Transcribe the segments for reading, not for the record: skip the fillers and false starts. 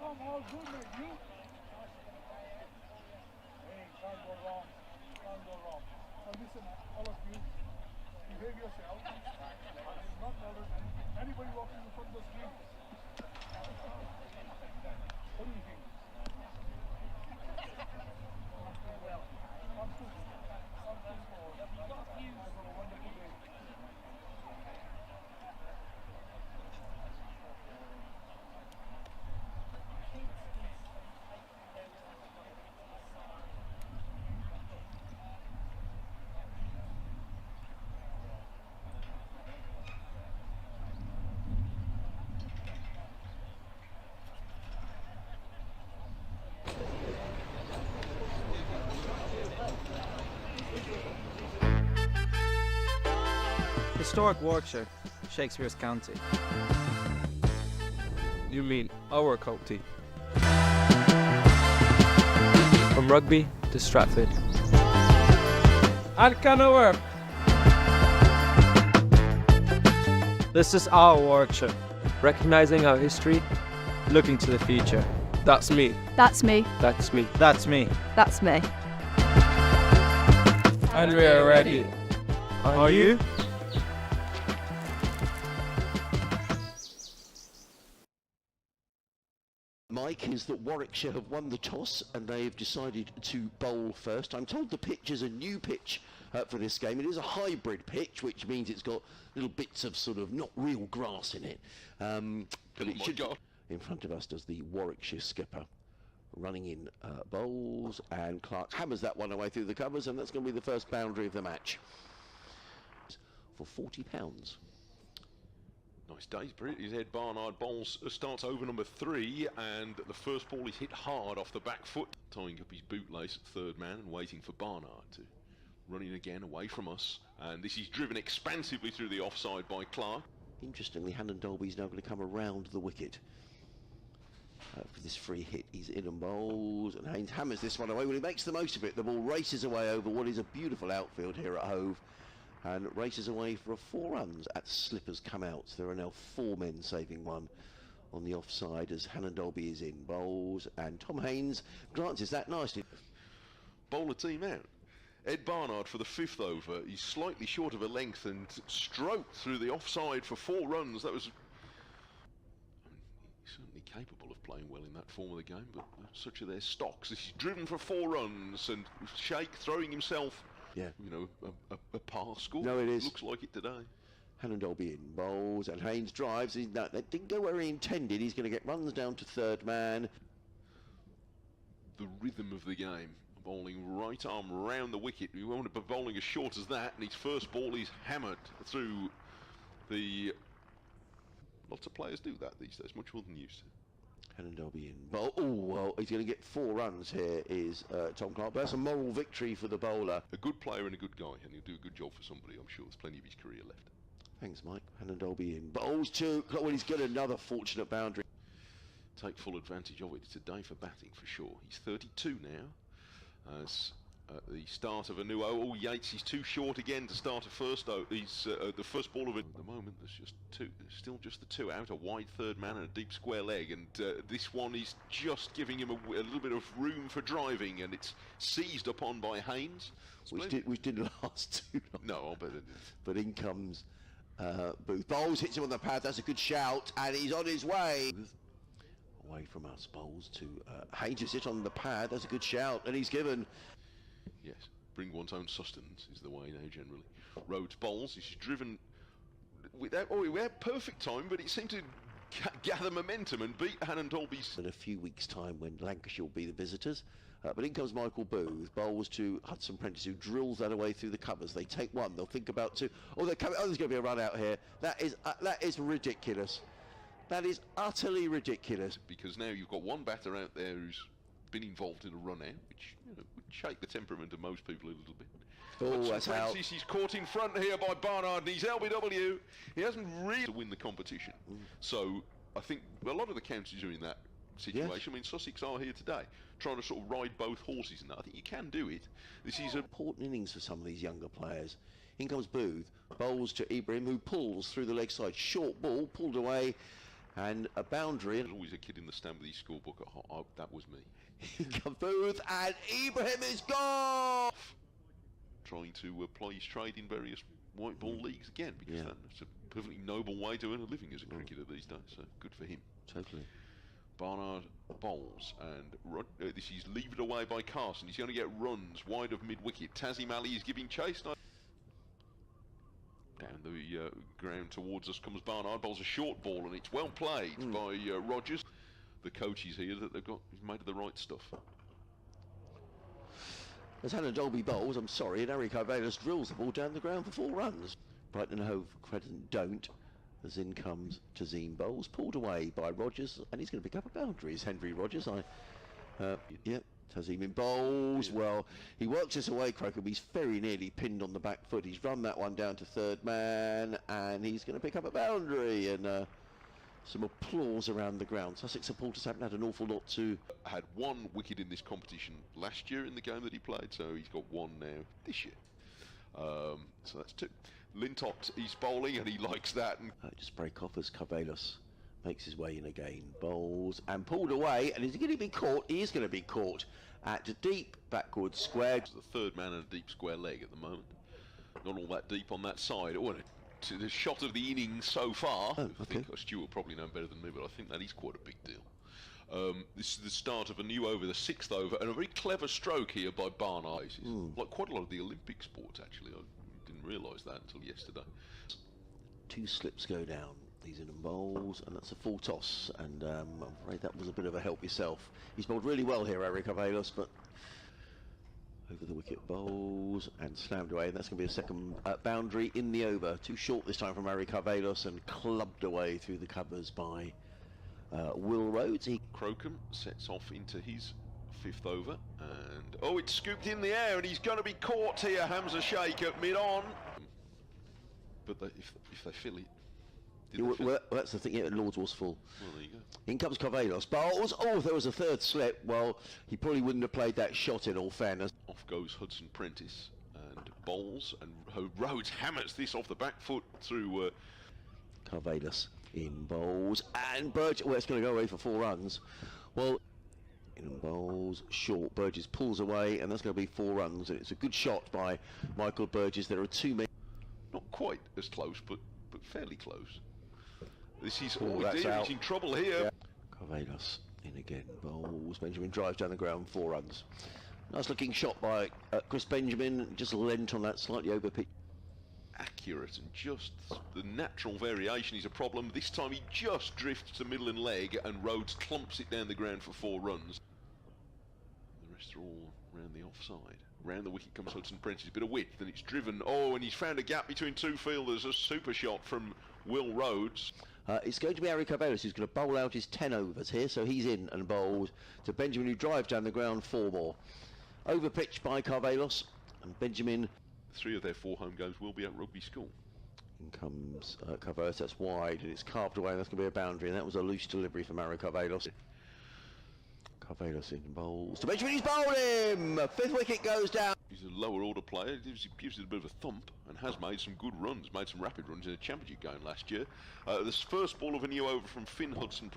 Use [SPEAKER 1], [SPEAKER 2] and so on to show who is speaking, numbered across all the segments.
[SPEAKER 1] I'm all good, mate. You? Hey, can't go wrong. Can't go wrong. Now listen, all of you, behave yourself. I am not tolerant anybody walking in front of the screen. What do you think? Well, I'm too small. Have a wonderful day.
[SPEAKER 2] Historic Warwickshire, Shakespeare's county.
[SPEAKER 3] You mean our county? From Rugby to Stratford. And Canower.
[SPEAKER 2] This is our Warwickshire,
[SPEAKER 3] Recognising our history.
[SPEAKER 2] looking to the future.
[SPEAKER 3] That's me.
[SPEAKER 4] That's me.
[SPEAKER 3] That's me.
[SPEAKER 2] That's me.
[SPEAKER 4] That's me.
[SPEAKER 3] And we are ready.
[SPEAKER 2] Are you?
[SPEAKER 5] Mike, is that Warwickshire have won the toss and they've decided to bowl first. I'm told the pitch is a new pitch for this game. It is a hybrid pitch, which means it's got little bits of sort of not real grass in it. But it should go. In front of us does the Warwickshire skipper running in bowls, and Clark hammers that one away through the covers, and that's going to be the first boundary of the match for £40.
[SPEAKER 6] Nice days, Brit. His Ed Barnard bowls starts over number 3, and the first ball is hit hard off the back foot, tying up his bootlace at third man and waiting for Barnard to run in again away from us. And this is driven expansively through the offside by Clark.
[SPEAKER 5] Interestingly, Hannon Dolby's now going to come around the wicket for this free hit. He's in and bowls, and Haynes hammers this one away. Well, he makes the most of it. The ball races away over what is a beautiful outfield here at Hove, and races away for 4 runs at slippers come out. So there are now 4 men saving one on the offside as Hannon Dolby is in bowls, and Tom Haynes glances that nicely.
[SPEAKER 6] Bowler team out. Ed Barnard for the 5th over. He's slightly short of a length and stroked through the offside for 4 runs. That was... he's certainly capable of playing well in that form of the game, but such are their stocks. He's driven for 4 runs, and Shake throwing himself,
[SPEAKER 5] Yeah.
[SPEAKER 6] you know, a par score.
[SPEAKER 5] No, it is.
[SPEAKER 6] Looks like it today.
[SPEAKER 5] Hannon Dolby in bowls, and Haynes drives. That didn't go where he intended. He's going to get runs down to third man.
[SPEAKER 6] The rhythm of the game. Bowling right arm round the wicket. We won't be bowling as short as that, and his first ball is hammered through the... Lots of players do that these days, much more than used to.
[SPEAKER 5] Hannon Dolby in bowl. Oh, well, he's going to get 4 runs here, is Tom Clark. But that's a moral victory for the bowler.
[SPEAKER 6] A good player and a good guy, and he'll do a good job for somebody. I'm sure there's plenty of his career left.
[SPEAKER 5] Thanks, Mike. Hannon Dolby in bowls too. Well, he's got another fortunate boundary.
[SPEAKER 6] Take full advantage of it. It's a day for batting for sure. He's 32 now. As at the start of a new oh, Yates is too short again to start a first. He's the first ball of it. At the moment, there's just 2. There's still just the 2 out. A wide third man and a deep square leg, and this one is just giving him a little bit of room for driving, and it's seized upon by Haynes,
[SPEAKER 5] which didn't last too long.
[SPEAKER 6] No, I bet it did.
[SPEAKER 5] But in comes Booth. Bowles hits him on the pad. That's a good shout, and he's on his way. Away from us, Bowles to Haynes. Just hit on the pad. That's a good shout, and he's given.
[SPEAKER 6] Yes, bring one's own sustenance is the way now generally. Rhodes bowls. He's driven without. Oh, we had perfect time, but it seemed to gather momentum and beat Hannon Dolby's.
[SPEAKER 5] In a few weeks' time, when Lancashire will be the visitors. But in comes Michael Booth. Bowls to Hudson Prentice, who drills that away through the covers. They take 1. They'll think about 2. Oh, they're coming. Oh, there's going to be a run out here. That is ridiculous. That is utterly ridiculous.
[SPEAKER 6] Because now you've got one batter out there who's been involved in a run out, which would shake the temperament of most people a little bit.
[SPEAKER 5] Oh, that's out.
[SPEAKER 6] Francis is caught in front here by Barnard, and he's LBW. He hasn't really to win the competition. So I think a lot of the counties are in that situation.
[SPEAKER 5] Yes.
[SPEAKER 6] I mean, Sussex are here today, trying to sort of ride both horses, and I think you can do it. This is a
[SPEAKER 5] Important innings for some of these younger players. In comes Booth, bowls to Ibrahim, who pulls through the leg side. Short ball, pulled away, and a boundary.
[SPEAKER 6] There's always a kid in the stand with his scorebook. That was me.
[SPEAKER 5] In comes Booth, and Ibrahim is gone!
[SPEAKER 6] Trying to ply his trade in various white ball leagues again, because
[SPEAKER 5] Yeah.
[SPEAKER 6] that's a perfectly noble way to earn a living as a cricketer these days, so good for him.
[SPEAKER 5] Totally.
[SPEAKER 6] Barnard bowls, and this is levered away by Carson. He's going to get runs wide of mid-wicket. Tazim Ali is giving chase. Down the ground towards us comes Barnard, bowls a short ball, and it's well played by Rogers. The coach is here that he's made of the right stuff.
[SPEAKER 5] As Hannah Dolby bowls, I'm sorry, and Harry Carvalhais drills the ball down the ground for 4 runs. Brighton and Hove Crescent don't. As in comes Tazim bowls, pulled away by Rogers, and he's going to pick up a boundary. Is Henry Rogers? Tazim in bowls. Well, he works this away, Croker, but he's very nearly pinned on the back foot. He's run that one down to third man, and he's going to pick up a boundary. And some applause around the ground. Sussex supporters haven't had an awful lot to.
[SPEAKER 6] Had 1 wicket in this competition last year in the game that he played, so he's got 1 now this year. So that's 2. Lintott, he's bowling, and he likes that. And
[SPEAKER 5] Just break off as Carvalhais makes his way in again. Bowls and pulled away, and is he going to be caught? He is going to be caught at deep backward square.
[SPEAKER 6] the third man and a deep square leg at the moment. Not all that deep on that side. Oh, and to the shot of the innings so far.
[SPEAKER 5] Oh,
[SPEAKER 6] I think Stuart will probably know better than me, but I think that is quite a big deal. This is the start of a new over, the 6th over, and a very clever stroke here by Barnard. Like quite a lot of the Olympic sports, actually. I didn't realise that until yesterday.
[SPEAKER 5] 2 slips go down. These in bowls, and that's a full toss. And I'm afraid that was a bit of a help yourself. He's bowled really well here, Eric Carvalhais, but over the wicket bowls and slammed away. And that's going to be a second boundary in the over. Too short this time from Harry Carvalhais, and clubbed away through the covers by Will Rhodes.
[SPEAKER 6] Crocombe sets off into his 5th over, and oh, it's scooped in the air, and he's going to be caught here. Hamza Sheikh at mid-on, but if they fill it.
[SPEAKER 5] Well, that's the thing, yeah, Lords was full.
[SPEAKER 6] Well, there you go.
[SPEAKER 5] In comes Carvalhais. Bowls. Oh, there was a 3rd slip. Well, he probably wouldn't have played that shot in all fairness.
[SPEAKER 6] Off goes Hudson Prentice and bowls, and Rhodes hammers this off the back foot through
[SPEAKER 5] Carvalhais in bowls, and Burgess. Well, it's going to go away for 4 runs. Well, in bowls, short. Burgess pulls away, and that's going to be 4 runs. And it's a good shot by Michael Burgess. There are 2 men.
[SPEAKER 6] not quite as close, but fairly close. This is
[SPEAKER 5] that's out.
[SPEAKER 6] He's in trouble here.
[SPEAKER 5] Yeah. Carvalhais in again, bowls. Benjamin drives down the ground, 4 runs. Nice looking shot by Chris Benjamin, just lent on that slightly over pitch.
[SPEAKER 6] Accurate, and just the natural variation is a problem. This time he just drifts to middle and leg, and Rhodes clumps it down the ground for 4 runs. The rest are all round the offside. Round the wicket comes Hudson Prentice, a bit of width, and it's driven. Oh, and he's found a gap between 2 fielders. A super shot from Will Rhodes.
[SPEAKER 5] It's going to be Harry Carvalhais who's going to bowl out his 10 overs here, so he's in and bowled to Benjamin, who drives down the ground 4 more. Over pitch by Carvalhais, and Benjamin.
[SPEAKER 6] 3 of their 4 home games will be at Rugby School.
[SPEAKER 5] In comes Carvalhais, that's wide, and it's carved away, and that's going to be a boundary, and that was a loose delivery from Harry Carvalhais. Carvalhais in bowls to Benjamin, he's bowled him! 5th wicket goes down.
[SPEAKER 6] He's a lower order player, gives it a bit of a thump, and has made some good runs, made some rapid runs in a championship game last year. This first ball of a new over from Finn Hudson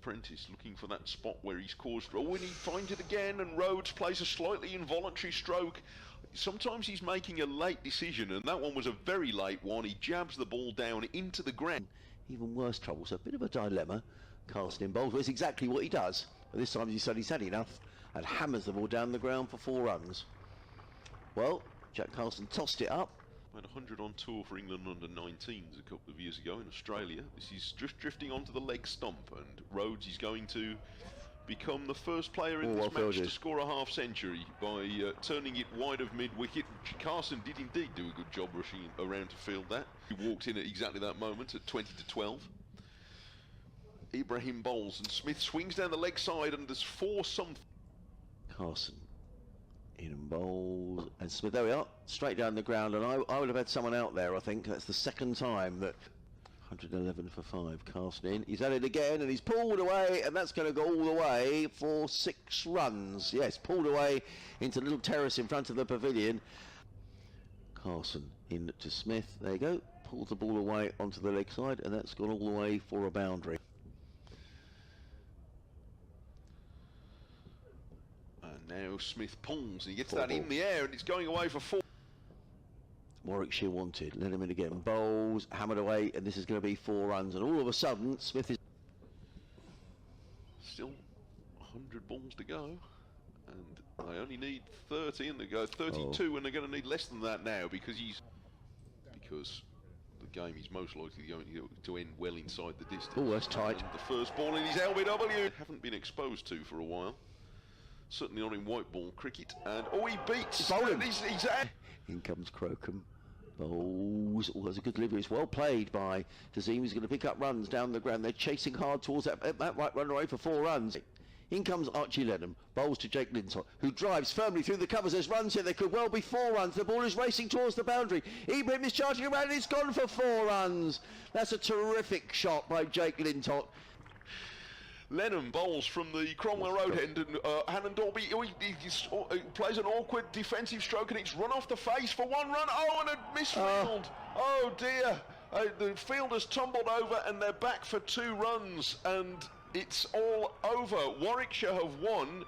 [SPEAKER 6] Prentice, looking for that spot where he's caused. Oh, and he finds it again, and Rhodes plays a slightly involuntary stroke. Sometimes he's making a late decision, and that one was a very late one. He jabs the ball down into the ground.
[SPEAKER 5] Even worse trouble, so a bit of a dilemma. Carson in bowls, well, it's exactly what he does. But this time he said he's had enough and hammers the ball down the ground for 4 runs. Well, Jack Carson tossed it up.
[SPEAKER 6] Had 100 on tour for England under 19s a couple of years ago in Australia. This is just drifting onto the leg stump, and Rhodes is going to become the first player in this match to score a half-century by turning it wide of mid-wicket. Carson did indeed do a good job rushing around to field that. He walked in at exactly that moment at 20 to 12. Ibrahim bowls, and Smith swings down the leg side, and there's 4 something.
[SPEAKER 5] Carson in bowls, and Smith, there we are, straight down the ground, and I would have had someone out there, I think. That's the 2nd time that 111 for 5. Carson in. He's at it again and he's pulled away, and that's going to go all the way for 6 runs. Yes, pulled away into the little terrace in front of the pavilion. Carson in to Smith. There you go. Pulls the ball away onto the leg side, and that's gone all the way for a boundary.
[SPEAKER 6] And now Smith pulls. He gets that in the air, and it's going away for 4.
[SPEAKER 5] Warwickshire wanted. Let him in again. Bowls, hammered away, and this is going to be 4 runs. And all of a sudden, Smith is
[SPEAKER 6] Still 100 balls to go, and they only need 30, and they go 32, and they're going to need less than that now because the game is most likely going to end well inside the distance.
[SPEAKER 5] Oh, that's tight.
[SPEAKER 6] And the first ball in his LBW haven't been exposed to for a while. Certainly not in white ball cricket. And he beats. He's at.
[SPEAKER 5] In comes Crocombe. Bowls. Oh, that's a good delivery. It's well played by Tazim. He's going to pick up runs down the ground. They're chasing hard towards that right run away for 4 runs. In comes Archie Lenham. Bowls to Jake Lintott, who drives firmly through the covers. There's runs here. There could well be 4 runs. The ball is racing towards the boundary. Ibrahim is charging around and it's gone for 4 runs. That's a terrific shot by Jake Lintott.
[SPEAKER 6] Lenham bowls from the Cromwell Road end, and Hannon Dorby he plays an awkward defensive stroke, and it's run off the face for 1 run. Oh, and a misfield. Oh dear. The field has tumbled over, and they're back for 2 runs, and it's all over. Warwickshire have won.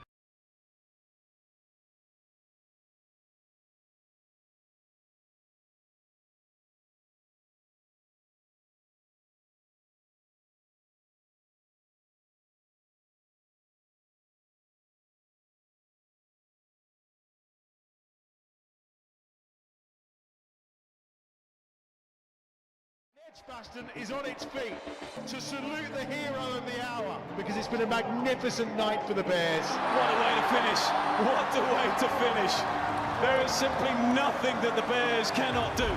[SPEAKER 4] Edgbaston is on its feet to salute the hero of the hour, because it's been a magnificent night for the Bears.
[SPEAKER 7] What a way to finish. What a way to finish. There is simply nothing that the Bears cannot do.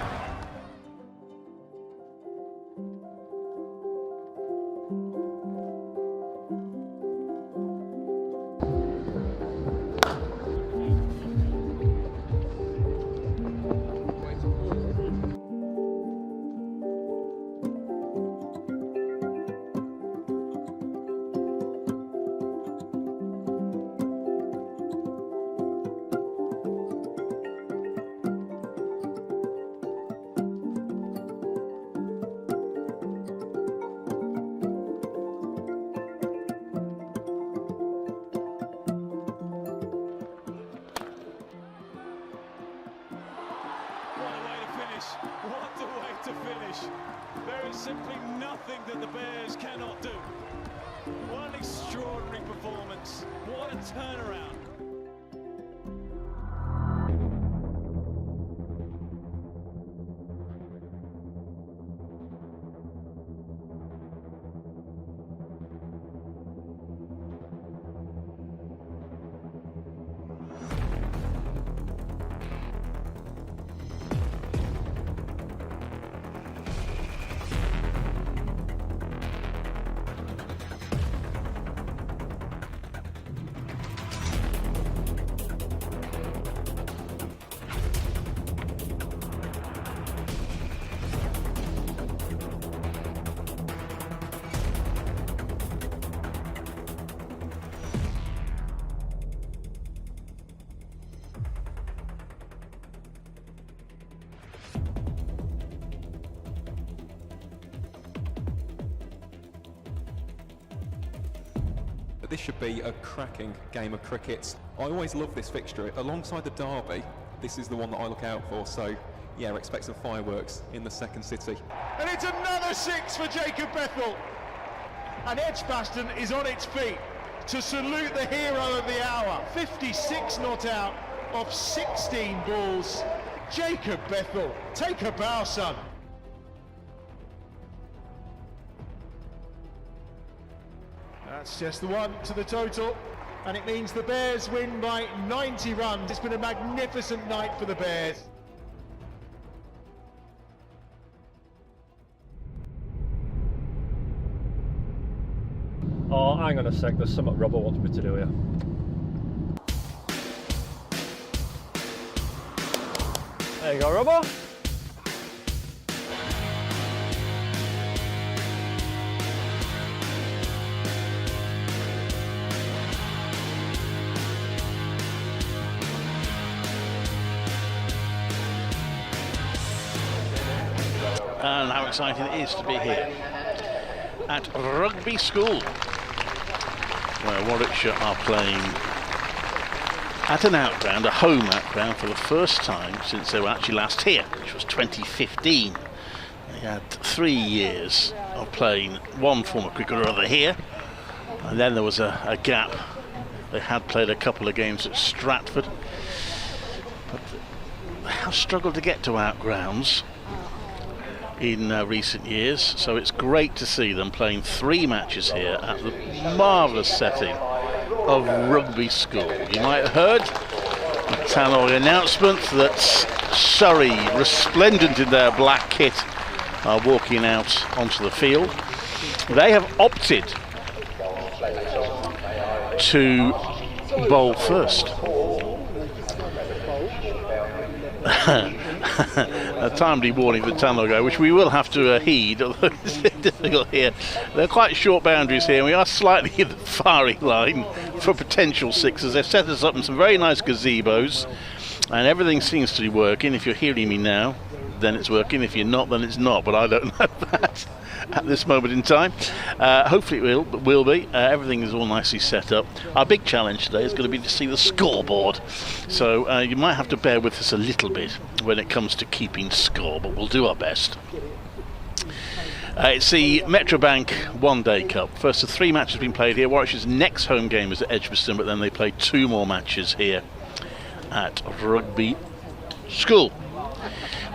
[SPEAKER 7] What a way to finish. There is simply nothing that the Bears cannot do. What an extraordinary performance. What a turnaround.
[SPEAKER 8] This should be a cracking game of cricket. I always love this fixture. Alongside the derby, this is the one that I look out for. So, yeah, expect some fireworks in the second city.
[SPEAKER 4] And it's another 6 for Jacob Bethel. And Edgbaston is on its feet to salute the hero of the hour. 56 not out of 16 balls. Jacob Bethel, take a bow, son. That's just the 1 to the total, and it means the Bears win by 90 runs. It's been a magnificent night for the Bears.
[SPEAKER 9] Oh, hang on a sec, there's something Robert wants me to do here. There you go, Robert.
[SPEAKER 10] and how exciting it is to be here at Rugby School, where Warwickshire are playing at an outground, a home outground, for the first time since they were actually last here, which was 2015. They had 3 years of playing one form of cricket or other here, and then there was a gap. They had played a couple of games at Stratford, but they have struggled to get to outgrounds in recent years, so it's great to see them playing 3 matches here at the marvellous setting of Rugby School. You might have heard the Tannoy announcement that Surrey, resplendent in their black kit, are walking out onto the field. They have opted to bowl first. A timely warning for Tannoy, which we will have to heed, although it's difficult here. There are quite short boundaries here, and we are slightly in the firing line for potential sixes. They've set us up in some very nice gazebos, and everything seems to be working. If you're hearing me now, then it's working. If you're not, then it's not, but I don't know that at this moment in time. Hopefully it will be. Everything is all nicely set up. Our big challenge today is going to be to see the scoreboard, so you might have to bear with us a little bit when it comes to keeping score, but we'll do our best. It's the Metrobank One Day Cup. First of 3 matches have been played here. Warwickshire's next home game is at Edgbaston, but then they play 2 more matches here at Rugby School,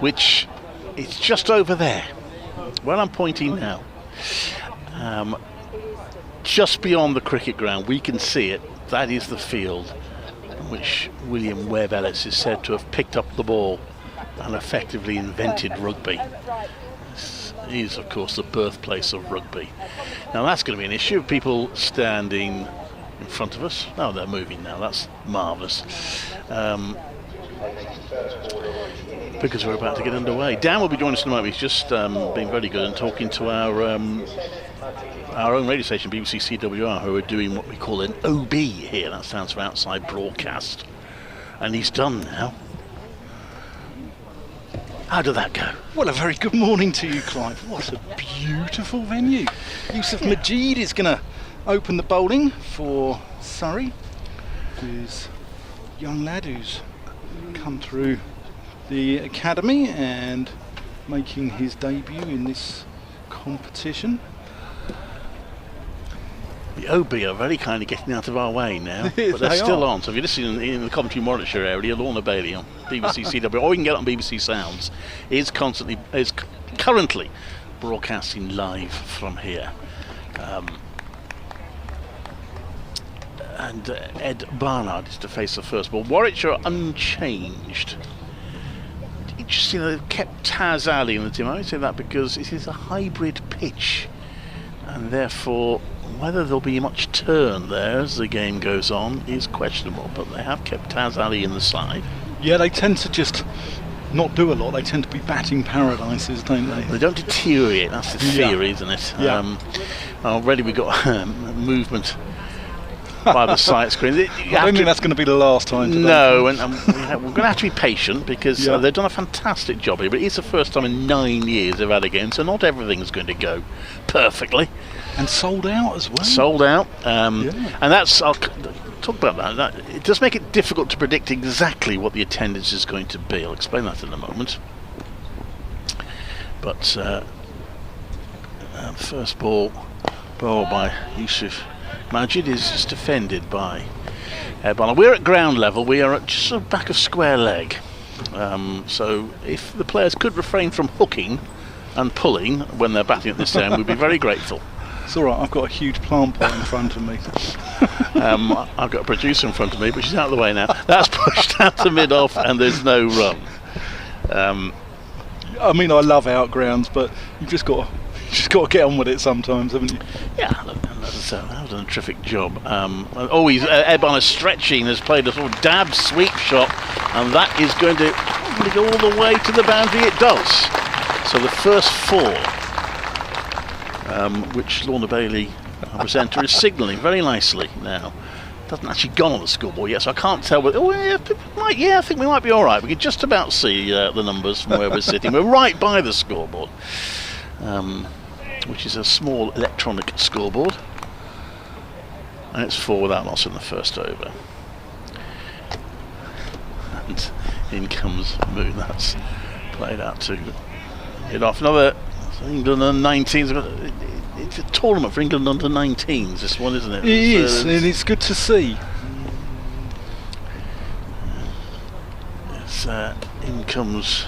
[SPEAKER 10] which is just over there, where I'm pointing now. Just beyond the cricket ground, we can see it. That is the field in which William Webb Ellis is said to have picked up the ball and effectively invented rugby. This is, of course, the birthplace of rugby. Now that's going to be an issue. People standing in front of us. Oh, they're moving now. That's marvellous. Because we're about to get underway. Dan will be joining us in a moment. He's just been very good and talking to our own radio station, BBC CWR, who are doing what we call an OB here. That stands for outside broadcast. And he's done now. How did that go?
[SPEAKER 11] Well, a very good morning to you, Clive. What a beautiful venue. Yusuf Majid is going to open the bowling for Surrey. This young lad who's come through the academy and making his debut in this competition.
[SPEAKER 10] The OB are very kind of getting out of our way now, but they're still on. So if you're listening in the Coventry Warwickshire area, Lorna Bailey on BBC CW, or you can get it on BBC Sounds, is currently broadcasting live from here. And Ed Barnard is to face the first ball. Warwickshire are unchanged. Interesting, they've kept Taz Ali in the team. I only say that because it is a hybrid pitch, and therefore whether there'll be much turn there as the game goes on is questionable, but they have kept Taz Ali in the side.
[SPEAKER 11] Yeah, they tend to just not do a lot. They tend to be batting paradises, don't they?
[SPEAKER 10] They don't deteriorate, that's the theory, isn't it?
[SPEAKER 11] Yeah.
[SPEAKER 10] Already we've got movement by the sight screen.
[SPEAKER 11] I don't think that's going to be the last time today.
[SPEAKER 10] No, and we're going to have to be patient because they've done a fantastic job here, but it's the first time in 9 years they've had a game, so not everything's going to go perfectly.
[SPEAKER 11] And sold out as well.
[SPEAKER 10] Sold out, and that's, I'll talk about that. It does make it difficult to predict exactly what the attendance is going to be. I'll explain that in a moment. But first ball bowled by Yusuf Majid is just defended by Barnard. We're at ground level. We are at just sort of back of square leg. So if the players could refrain from hooking and pulling when they're batting at this time, we'd be very grateful.
[SPEAKER 11] It's all right. I've got a huge plant pot in front of me.
[SPEAKER 10] I've got a producer in front of me, but she's out of the way now. That's pushed out to mid-off, and there's no run.
[SPEAKER 11] I mean, I love outgrounds, but you've just got to get on with it sometimes, haven't you?
[SPEAKER 10] Yeah, look, that's done a terrific job. Always, Ed Barnard stretching, has played a sort of dab sweep shot, and that is going to go all the way to the boundary. It does. So the first 4, which Lorna Bailey, our presenter, is signalling very nicely now. Doesn't actually gone on the scoreboard yet, so I can't tell whether... Oh, yeah, I think we might be all right. We can just about see the numbers from where we're sitting. We're right by the scoreboard, which is a small electronic scoreboard. And it's 4 without loss in the first over. And in comes Moon. That's played out to hit off. Another England under 19s. It's a tournament for England under 19s, this one, isn't it?
[SPEAKER 11] It is, and it's good to see.
[SPEAKER 10] In comes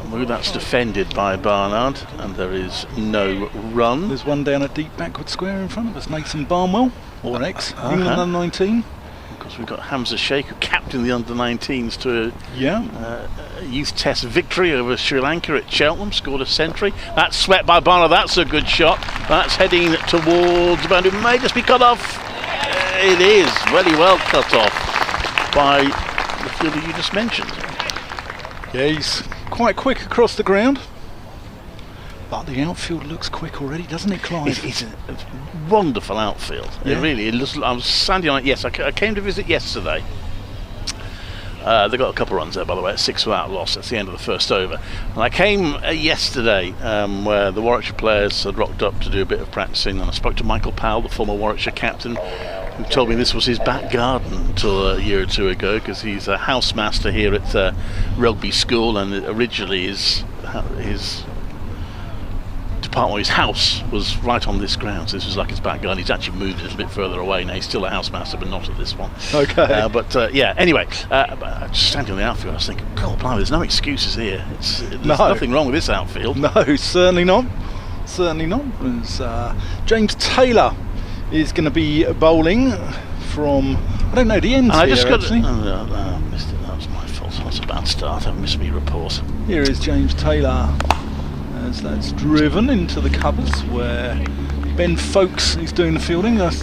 [SPEAKER 10] Moon. That's defended by Barnard, and there is no run.
[SPEAKER 11] There's one down a deep backward square in front of us. Nathan Barnwell, or an ex England under 19.
[SPEAKER 10] Of course, we've got Hamza Sheikh, who captained the under 19s to a youth test victory over Sri Lanka at Cheltenham, scored a century. That's swept by Barnard. That's a good shot. That's heading towards the boundary. May just be cut off. It is very well cut off by the fielder you just mentioned.
[SPEAKER 11] Yeah, he's quite quick across the ground, but the outfield looks quick already, doesn't it, Clive?
[SPEAKER 10] It's a wonderful outfield.
[SPEAKER 11] Yeah.
[SPEAKER 10] It really is. I was standing on it. Yes, I came to visit yesterday. They got a couple of runs there, by the way, at 6 without loss. That's the end of the first over. And I came yesterday where the Warwickshire players had rocked up to do a bit of practicing, and I spoke to Michael Powell, the former Warwickshire captain, who told me this was his back garden until a year or two ago, because he's a housemaster here at Rugby School, and originally his department, his house was right on this ground, so this was like his back garden. He's actually moved a little bit further away now. He's still a housemaster, but not at this one.
[SPEAKER 11] Okay.
[SPEAKER 10] Yeah, anyway, just standing on the outfield, I was thinking, God, blimey, there's no excuses here. There's nothing wrong with this outfield.
[SPEAKER 11] No, certainly not. Certainly not. James Taylor is going to be bowling from, I don't know, the ends
[SPEAKER 10] I
[SPEAKER 11] here,
[SPEAKER 10] just got
[SPEAKER 11] actually.
[SPEAKER 10] that was my fault. That's a bad start. I've missed my report.
[SPEAKER 11] Here is James Taylor as that's driven into the covers where Ben Folkes is doing the fielding. That's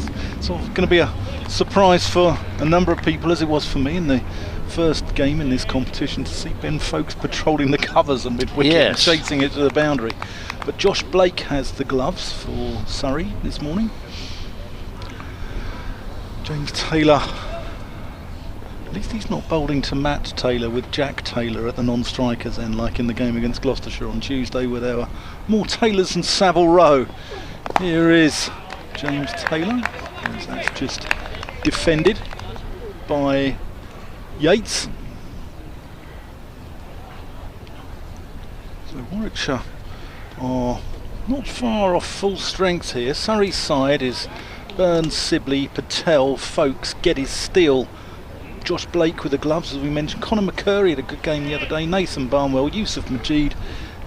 [SPEAKER 11] sort of going to be a surprise for a number of people, as it was for me in the first game in this competition, to see Ben Folkes patrolling the covers and mid-wicket and chasing it to the boundary. But Josh Blake has the gloves for Surrey this morning. James Taylor, at least he's not bowling to Matt Taylor with Jack Taylor at the non-strikers end, like in the game against Gloucestershire on Tuesday, where there were more Taylors than Savile Row. Here is James Taylor, as that's just defended by Yates. So Warwickshire are not far off full strength here. Surrey's side is Burns, Sibley, Patel, Folkes, Geddes, Steele, Josh Blake with the gloves, as we mentioned. Conor McCurry had a good game the other day. Nathan Barnwell, Yusuf Majid,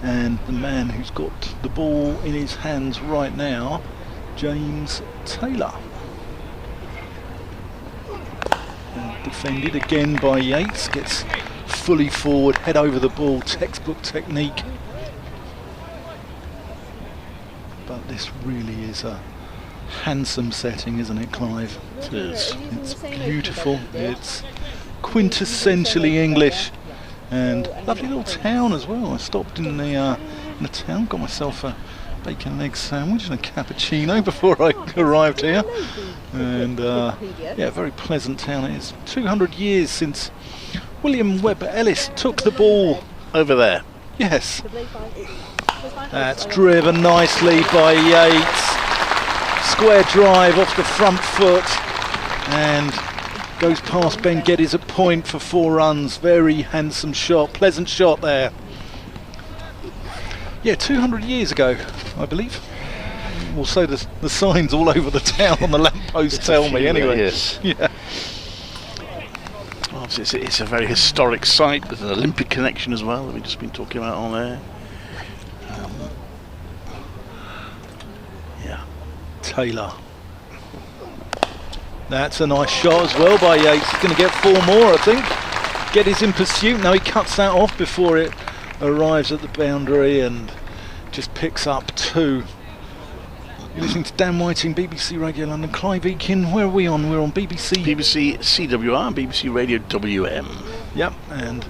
[SPEAKER 11] and the man who's got the ball in his hands right now, James Taylor. And defended again by Yates, gets fully forward, head over the ball, textbook technique. But this really is a handsome setting, isn't it, Clive?
[SPEAKER 10] It is.
[SPEAKER 11] It's beautiful. It's quintessentially English, and lovely little town as well. I stopped in the town, got myself a bacon and egg sandwich and a cappuccino before I arrived here, and yeah, very pleasant town it is. 200 years since William Webb Ellis took the ball
[SPEAKER 10] over there.
[SPEAKER 11] Yes. That's driven nicely by Yates. Square drive off the front foot and goes past Ben Geddes at point for 4 runs. Very handsome shot, pleasant shot there. Yeah, 200 years ago, I believe. Well, so the signs all over the town on the lamppost tell me anyway.
[SPEAKER 10] Yes.
[SPEAKER 11] Yeah.
[SPEAKER 10] Well, it's a very historic site. There's an Olympic connection as well that we've just been talking about on there.
[SPEAKER 11] Taylor. That's a nice shot as well by Yates. He's going to get 4 more, I think. Geddes in pursuit. Now he cuts that off before it arrives at the boundary and just picks up 2. You're listening to Dan Whiting, BBC Radio London. Clive Eakin, where are we on? We're on BBC.
[SPEAKER 10] BBC CWR and BBC Radio WM.
[SPEAKER 11] Yep, and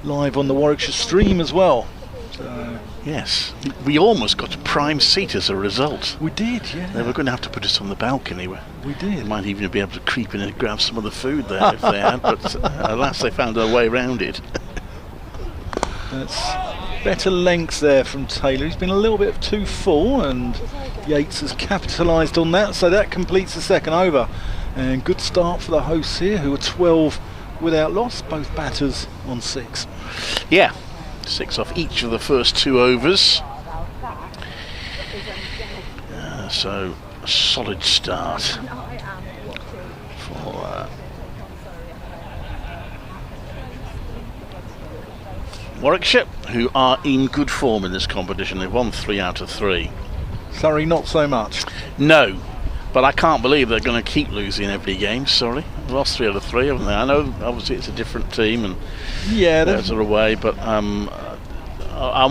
[SPEAKER 11] live on the Warwickshire stream as well. So
[SPEAKER 10] Yes, we almost got a prime seat as a result.
[SPEAKER 11] We did, yeah.
[SPEAKER 10] They were going to have to put us on the balcony.
[SPEAKER 11] We did.
[SPEAKER 10] They might even be able to creep in and grab some of the food there if they had, but alas, they found their way around it.
[SPEAKER 11] That's better length there from Taylor. He's been a little bit too full, and Yates has capitalised on that, so that completes the second over. And good start for the hosts here, who are 12 without loss, both batters on 6.
[SPEAKER 10] Yeah, 6 off each of the first 2 overs. So a solid start for Warwickshire, who are in good form in this competition. They've won 3 out of 3.
[SPEAKER 11] Surrey not so much.
[SPEAKER 10] No, but I can't believe they're going to keep losing every game. Sorry, they've lost 3 out of 3, haven't they? I know obviously it's a different team and
[SPEAKER 11] yeah,
[SPEAKER 10] they're away, but I'm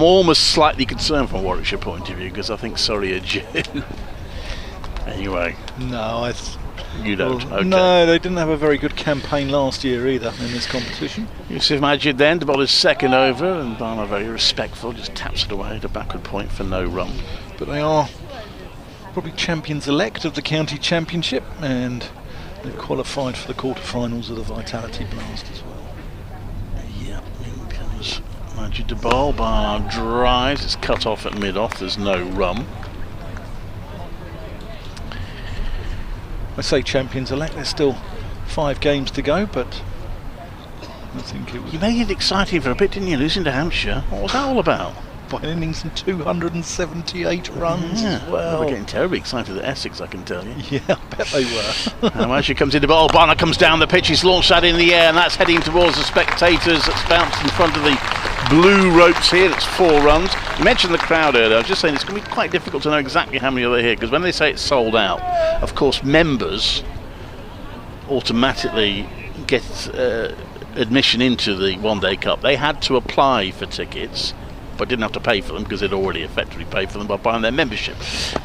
[SPEAKER 10] almost slightly concerned from a Warwickshire point of view, because I think Surrey are due. Anyway,
[SPEAKER 11] no,
[SPEAKER 10] you don't. Okay.
[SPEAKER 11] No, they didn't have a very good campaign last year either in this competition.
[SPEAKER 10] Yusuf Majid then to bowl his second over, and Barnard very respectful, just taps it away at a backward point for no run.
[SPEAKER 11] But they are probably champions-elect of the county championship, and they've qualified for the quarter-finals of the Vitality Blast as well.
[SPEAKER 10] Yeah, in comes Majid to bowl. Barnard drives, it's cut off at mid-off, there's no run.
[SPEAKER 11] I say champions-elect, there's still 5 games to go, but I think it was...
[SPEAKER 10] You made it exciting for a bit, didn't you, losing to Hampshire? What was that all about?
[SPEAKER 11] By innings and 278 runs as well.
[SPEAKER 10] We're getting terribly excited at Essex, I can tell you.
[SPEAKER 11] Yeah, I bet they were.
[SPEAKER 10] Now as she comes into ball, Barnard comes down the pitch, he's launched that in the air, and that's heading towards the spectators. That's bounced in front of the blue ropes here. That's 4 runs. You mentioned the crowd earlier. I was just saying it's going to be quite difficult to know exactly how many are here, because when they say it's sold out, of course members automatically get admission into the One Day Cup. They had to apply for tickets, but didn't have to pay for them because they'd already effectively paid for them by buying their membership.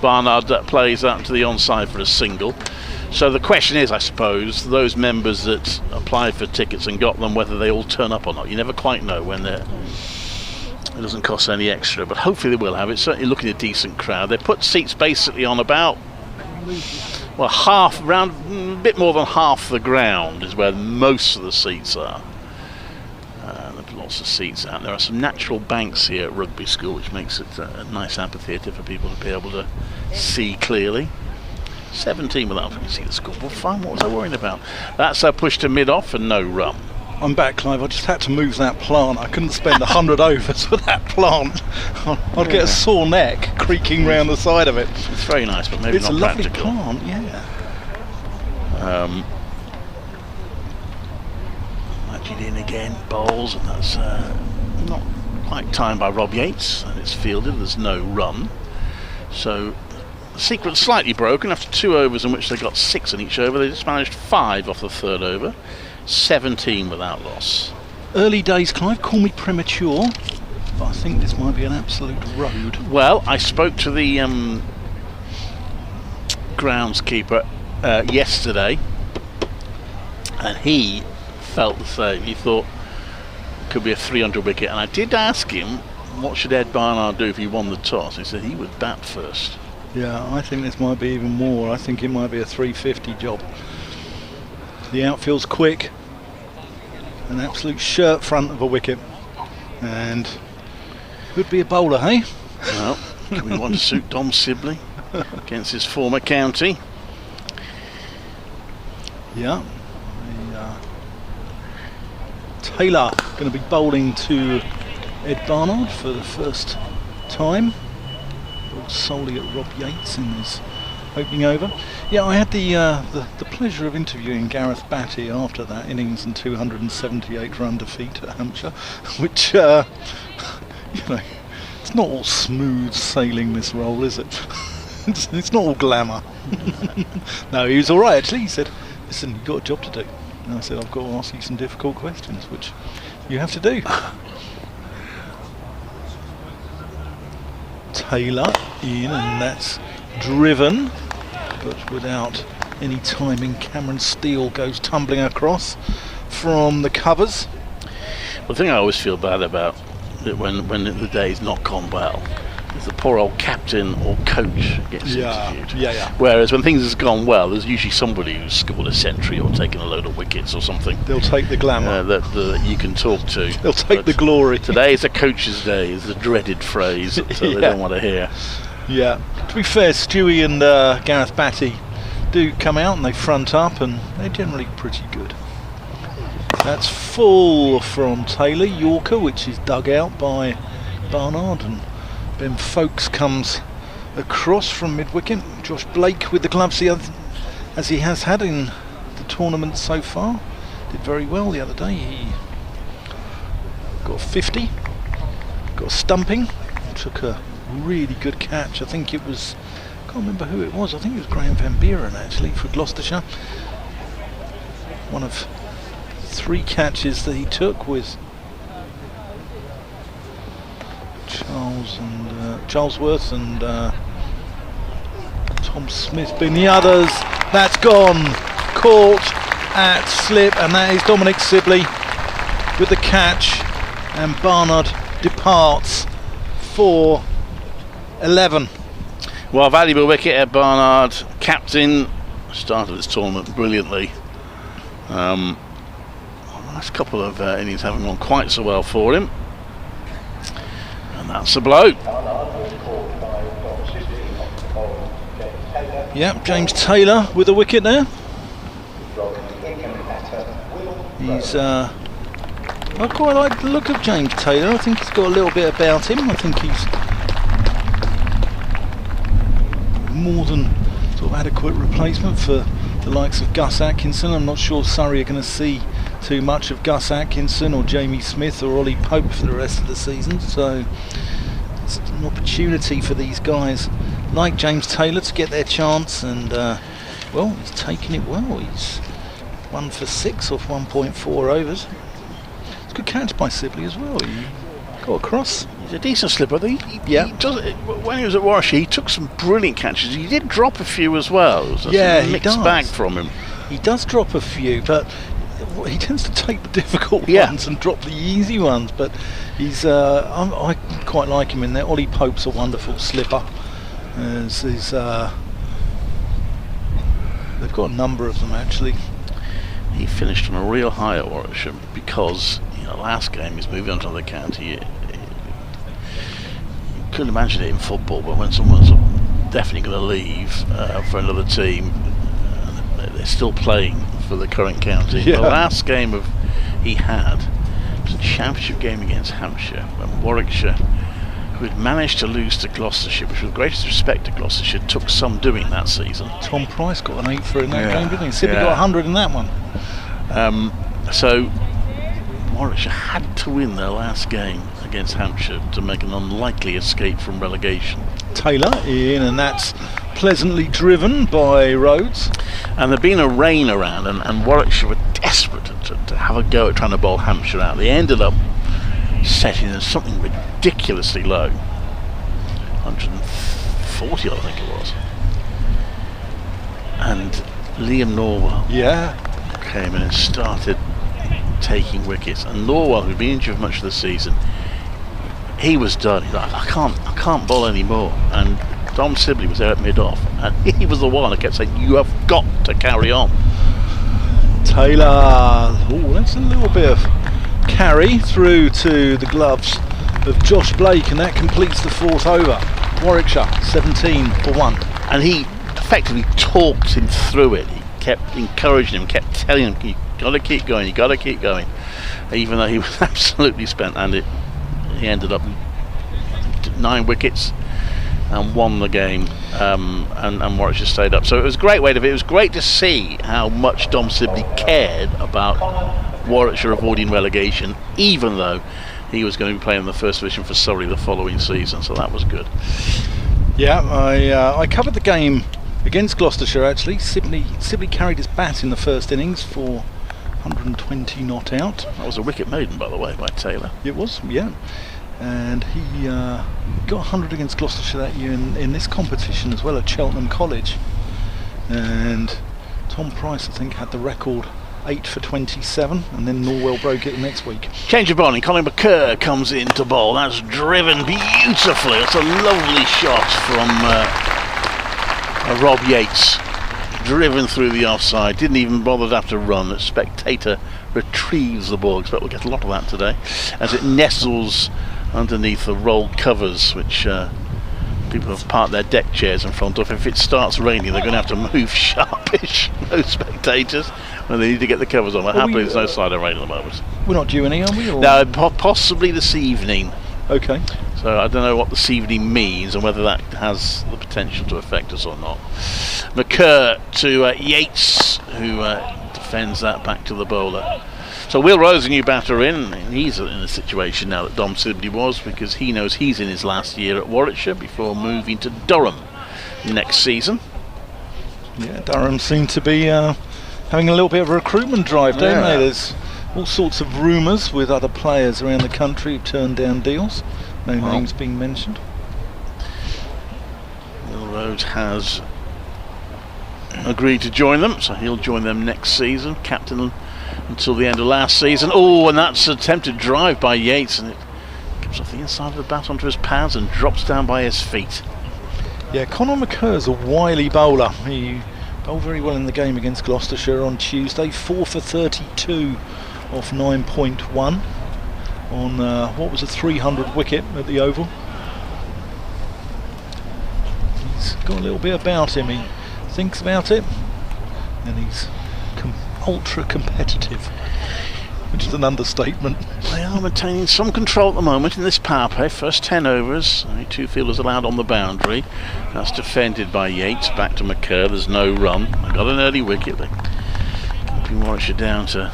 [SPEAKER 10] Barnard plays out to the onside for a single. So the question is, I suppose, those members that applied for tickets and got them, whether they all turn up or not. You never quite know when it doesn't cost any extra, but hopefully they will have. It's certainly looking a decent crowd. They put seats basically on about, well, a bit more than half the ground is where most of the seats are. Lots of seats out. There are some natural banks here at Rugby School, which makes it a nice amphitheatre for people to be able to see clearly. 17 without you can see the scoreboard. Fine, what was I worrying about? That's a push to mid-off and no run.
[SPEAKER 11] I'm back, Clive. I just had to move that plant. I couldn't spend 100 overs with that plant. I'd get a sore neck creaking round the side of it.
[SPEAKER 10] It's very nice, but maybe
[SPEAKER 11] it's
[SPEAKER 10] not practical.
[SPEAKER 11] It's a lovely plant, yeah.
[SPEAKER 10] In again, bowls, and that's not quite timed by Rob Yates, and it's fielded. There's no run, so the sequence slightly broken after 2 overs in which they got 6 in each over. They just managed 5 off the 3rd over, 17 without loss.
[SPEAKER 11] Early days, Clive. Call me premature, but I think this might be an absolute road.
[SPEAKER 10] Well, I spoke to the groundskeeper yesterday, and he felt the same. He thought it could be a 300 wicket, and I did ask him what should Ed Barnard do if he won the toss. He said he would bat first.
[SPEAKER 11] Yeah, I think this might be even more. I think it might be a 350 job. The outfield's quick, an absolute shirt front of a wicket, and could be a bowler, hey?
[SPEAKER 10] Well, can we want to suit Dom Sibley against his former county?
[SPEAKER 11] Yeah. Taylor going to be bowling to Ed Barnard for the first time. Bowled solely at Rob Yates in his opening over. Yeah, I had the pleasure of interviewing Gareth Batty after that innings and 278 run defeat at Hampshire, which, you know, it's not all smooth sailing, this role, is it? It's not all glamour. No, he was all right actually. He said, "Listen, you've got a job to do." And I said, "I've got to ask you some difficult questions," which you have to do. Taylor in, and that's driven, but without any timing. Cameron Steele goes tumbling across from the covers.
[SPEAKER 10] The thing I always feel bad about when the day's not gone well is the poor old captain or coach gets interviewed. Whereas when things have gone well, there's usually somebody who's scored a century or taken a load of wickets or something.
[SPEAKER 11] They'll take the glamour.
[SPEAKER 10] That you can talk to.
[SPEAKER 11] They'll take the glory.
[SPEAKER 10] Today is a coach's day, is the dreaded phrase that they don't want to hear.
[SPEAKER 11] Yeah. To be fair, Stewie and Gareth Batty do come out and they front up, and they're generally pretty good. That's full from Taylor, Yorker, which is dug out by Barnard, and Ben Folkes comes across from mid-wicket. Josh Blake with the gloves as he has had in the tournament so far. Did very well the other day. He got 50, got a stumping, took a really good catch. I think it was, I can't remember who it was, I think it was Graham Van Buren actually for Gloucestershire. One of 3 catches that he took with Charles Worth and Tom Smith being the others. That's gone, caught at slip, and that is Dominic Sibley with the catch, and Barnard departs for 11.
[SPEAKER 10] Well, valuable wicket at Barnard. Captain started this tournament brilliantly. Last couple of innings haven't gone quite so well for him, and that's a blow.
[SPEAKER 11] Yep, James Taylor with a wicket there. He's I quite like the look of James Taylor. I think he's got a little bit about him. I think he's more than sort of adequate replacement for the likes of Gus Atkinson. I'm not sure Surrey are going to see too much of Gus Atkinson or Jamie Smith or Ollie Pope for the rest of the season, so it's an opportunity for these guys like James Taylor to get their chance, and well, he's taken it well. He's 1 for 6 off 1.4 overs. It's a good catch by Sibley as well. He got across.
[SPEAKER 10] He's a decent slipper. He does, when he was at Warwickshire, he took some brilliant catches. He did drop a few as well. It was a mixed bag from him.
[SPEAKER 11] He does drop a few, but he tends to take the difficult ones and drop the easy ones. But he's I quite like him in there. Ollie Pope's a wonderful slipper. They've got a number of them actually.
[SPEAKER 10] He finished on a real high at Warwickshire because last game he's moving on to another county. You couldn't imagine it in football, but when someone's definitely going to leave for another team, they're still playing for the current county. The last game he had was a championship game against Hampshire, when Warwickshire, who had managed to lose to Gloucestershire, which with greatest respect to Gloucestershire, took some doing that season.
[SPEAKER 11] Tom Price got an 8 for in that game, didn't he? Sibley got 100 in that one.
[SPEAKER 10] So Warwickshire had to win their last game against Hampshire to make an unlikely escape from relegation.
[SPEAKER 11] Taylor in, and that's pleasantly driven by Rhodes.
[SPEAKER 10] And there'd been a rain around, and Warwickshire were desperate to have a go at trying to bowl Hampshire out. They ended up setting in something ridiculously low, 140 I think it was, and Liam Norwell came in and started taking wickets, and Norwell, who'd been injured much of the season, he was done. He's like, I can't bowl anymore, and Dom Sibley was there at mid-off, and he was the one that kept saying, you have got to carry on.
[SPEAKER 11] Taylor, oh, that's a little bit of carry through to the gloves of Josh Blake, and that completes the 4th over. Warwickshire 17 for 1.
[SPEAKER 10] And he effectively talked him through it. He kept encouraging him, kept telling him, you got to keep going, you got to keep going, even though he was absolutely spent, and he ended up 9 wickets and won the game, and Warwickshire stayed up. So it was a great way it was great to see how much Dom Sibley cared about Warwickshire avoiding relegation, even though he was going to be playing in the first division for Surrey the following season, so that was good.
[SPEAKER 11] Yeah, I covered the game against Gloucestershire actually. Sibley carried his bat in the first innings for 120 not out.
[SPEAKER 10] That was a wicket maiden, by the way, by Taylor.
[SPEAKER 11] It was, yeah. And he got 100 against Gloucestershire that year in this competition as well at Cheltenham College. And Tom Price, I think, had the record 8 for 27, and then Norwell broke it the next week.
[SPEAKER 10] Change of bowling. Colin McCurr comes in to bowl. That's driven beautifully. It's a lovely shot from Rob Yates. Driven through the offside. Didn't even bother to have to run. The spectator retrieves the ball. Expect we'll get a lot of that today, as it nestles underneath the rolled covers, which people have parked their deck chairs in front of. If it starts raining, they're going to have to move sharpish, those spectators, when they need to get the covers on. But happily, there's no sign of rain at the moment.
[SPEAKER 11] We're not due any, are we? Or?
[SPEAKER 10] No, possibly this evening.
[SPEAKER 11] Okay.
[SPEAKER 10] So I don't know what this evening means and whether that has the potential to affect us or not. McCurr to Yates, who defends that back to the bowler. So Will Rose, a new batter in, and he's in a situation now that Dom Sibley was, because he knows he's in his last year at Warwickshire before moving to Durham next season.
[SPEAKER 11] Yeah, Durham seem to be having a little bit of a recruitment drive, don't they? There's all sorts of rumours with other players around the country who've turned down deals. No names being mentioned.
[SPEAKER 10] Will Rose has agreed to join them, so he'll join them next season. Captain until the end of last season. Oh, and that's an attempted drive by Yates, and it comes off the inside of the bat onto his pads and drops down by his feet.
[SPEAKER 11] Yeah, Conor McCurr's a wily bowler. He bowled very well in the game against Gloucestershire on Tuesday. 4 for 32 off 9.1 on what was a 300 wicket at the Oval. He's got a little bit about him. He thinks about it, and he's ultra competitive, which is an understatement.
[SPEAKER 10] They are maintaining some control at the moment in this power play. First 10 overs, only 2 fielders allowed on the boundary. That's defended by Yates. Back to McCurr. There's no run. They got an early wicket. They're keeping Warwickshire down to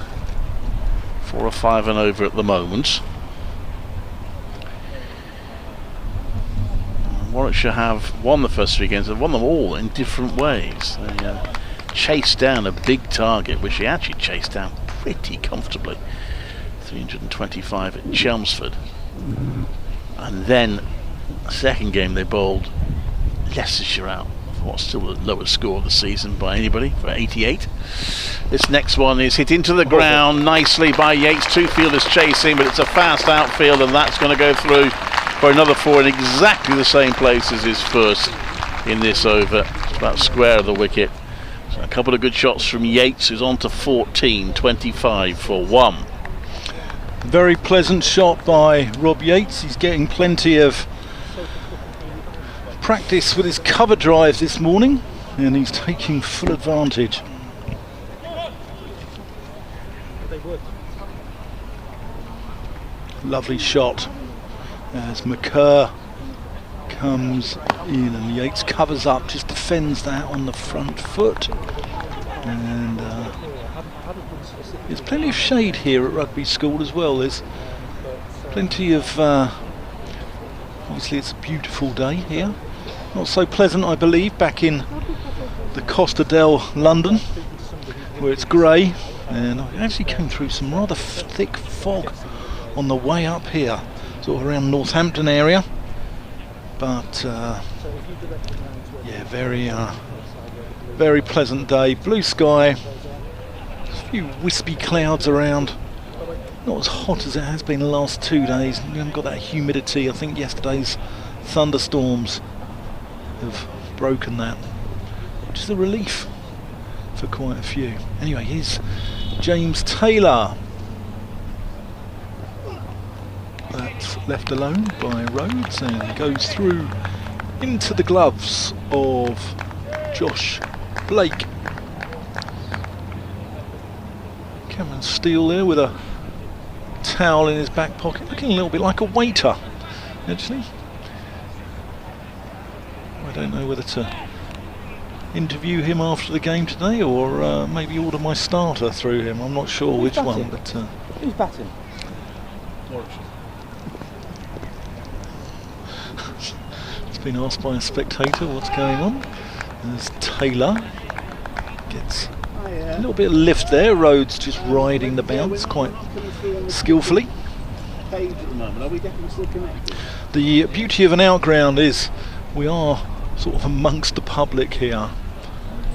[SPEAKER 10] 4 or 5 and over at the moment. Warwickshire have won the first 3 games. They've won them all in different ways. They chased down a big target, which he actually chased down pretty comfortably. 325 at Chelmsford. And then the second game they bowled Leicestershire out for what's still the lowest score of the season by anybody, for 88. This next one is hit into the ground nicely by Yates. 2 fielders chasing, but it's a fast outfield, and that's going to go through for another 4 in exactly the same place as his first in this over. It's about square of the wicket. So a couple of good shots from Yates, who's on to 14, 25 for 1.
[SPEAKER 11] Very pleasant shot by Rob Yates. He's getting plenty of practice with his cover drive this morning, and he's taking full advantage. Lovely shot as McCurr comes in, and Yates covers up, just defends that on the front foot. And there's plenty of shade here at Rugby School as well. There's plenty of obviously it's a beautiful day here, not so pleasant I believe back in the Costa del London where it's grey, and I actually came through some rather thick fog on the way up here, sort of around Northampton area, but yeah, very pleasant day, blue sky, a few wispy clouds around, not as hot as it has been the last 2 days. You haven't got that humidity. I think yesterday's thunderstorms have broken that, which is a relief for quite a few. Anyway, here's James Taylor. That's left alone by Rhodes and goes through into the gloves of Josh Blake. Cameron Steele there with a towel in his back pocket, looking a little bit like a waiter actually. I don't know whether to interview him after the game today or maybe order my starter through him. I'm not sure which one, but
[SPEAKER 2] who's batting?
[SPEAKER 11] It's been asked by a spectator what's going on as Taylor gets a little bit of lift there. Rhodes just riding the bounce quite skillfully. The beauty of an outground is we are sort of amongst the public here,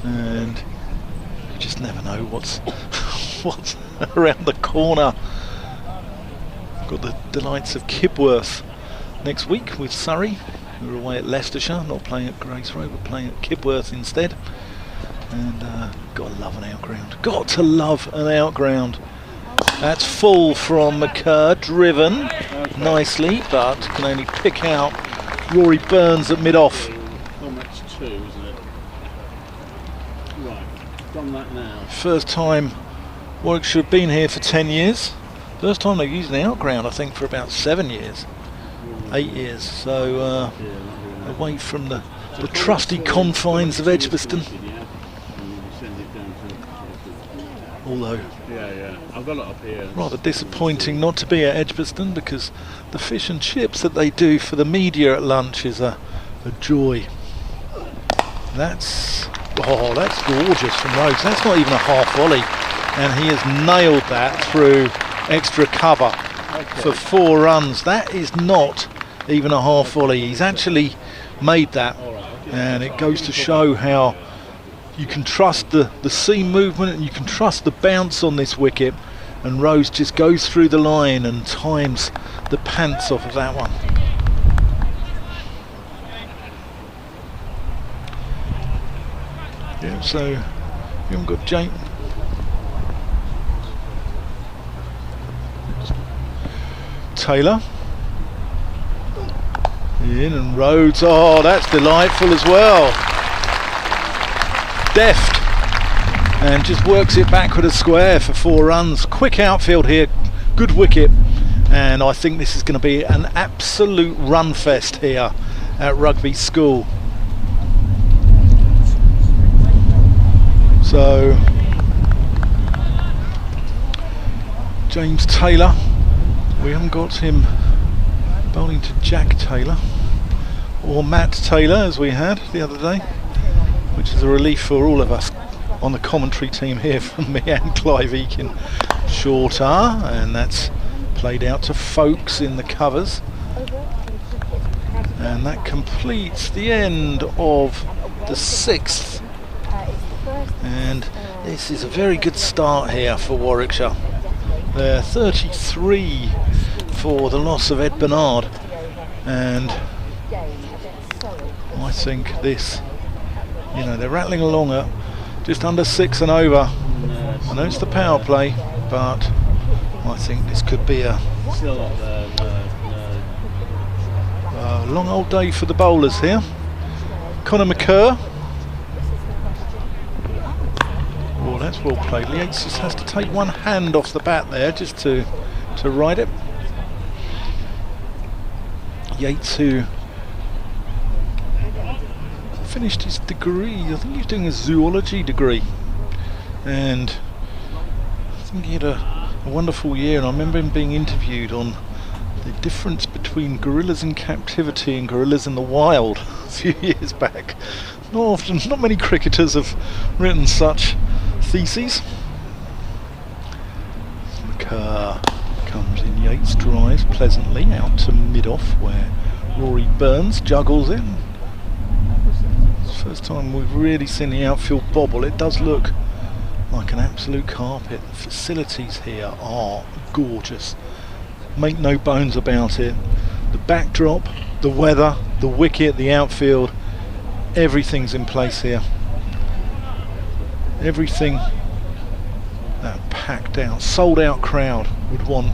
[SPEAKER 11] and you just never know what's what's around the corner. Got the delights of Kibworth next week with Surrey, who are away at Leicestershire, not playing at Grace Road but playing at Kibworth instead. And gotta love an outground. Got to love an outground. That's full from McCurr, driven nicely, but can only pick out Rory Burns at mid-off.
[SPEAKER 10] Oh, that's 2, isn't it? Right, done that now.
[SPEAKER 11] First time Warwickshire have been here for 10 years. First time they've used an outground, I think, for about 7 years, 8 years. So away from the trusty confines of Edgbaston. Although
[SPEAKER 10] I've got it up here.
[SPEAKER 11] Rather disappointing not to be at Edgbaston, because the fish and chips that they do for the media at lunch is a joy. That's gorgeous from Rhodes. That's not even a half volley, and he has nailed that through extra cover for 4 runs. That is not even a half volley. He's actually made that, and it goes to show how you can trust the seam movement and you can trust the bounce on this wicket, and Rose just goes through the line and times the pants off of that one. Yeah, so you haven't got Jane. Taylor in, and Rhodes, oh, that's delightful as well. Deft, and just works it backward a square for 4 runs. Quick outfield here, good wicket, and I think this is going to be an absolute run fest here at Rugby School. So James Taylor, we haven't got him bowling to Jack Taylor or Matt Taylor as we had the other day, which is a relief for all of us on the commentary team here, from me and Clive Eakin. Shorter, and that's played out to Folks in the covers, and that completes the end of the 6th. And this is a very good start here for Warwickshire. They're 33 for the loss of Ed Bernard, and I think this, they're rattling along at just under 6 and over. I know it's the power play, but I think this could be a long old day for the bowlers here. Conor McCurr. Oh, that's well played. Yates just has to take one hand off the bat there just to ride it. Yates, who finished his degree, I think he's doing a zoology degree, and I think he had a wonderful year, and I remember him being interviewed on the difference between gorillas in captivity and gorillas in the wild a few years back. Not many cricketers have written such theses. McCurr comes in, Yates drives pleasantly out to mid-off where Rory Burns juggles it. It's the first time we've really seen the outfield bobble. It does look like an absolute carpet. The facilities here are gorgeous, make no bones about it. The backdrop, the weather, the wicket, the outfield, everything's in place here. Everything that packed out, sold out crowd would want,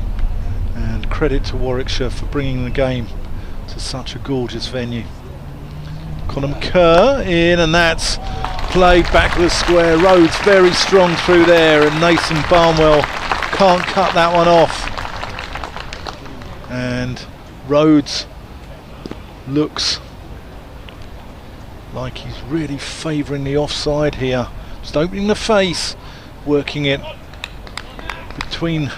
[SPEAKER 11] and credit to Warwickshire for bringing the game to such a gorgeous venue. Conor McCurr in, and that's played back to the square. Rhodes very strong through there, and Nathan Barnwell can't cut that one off. And Rhodes looks like he's really favouring the offside here. Just opening the face, working it between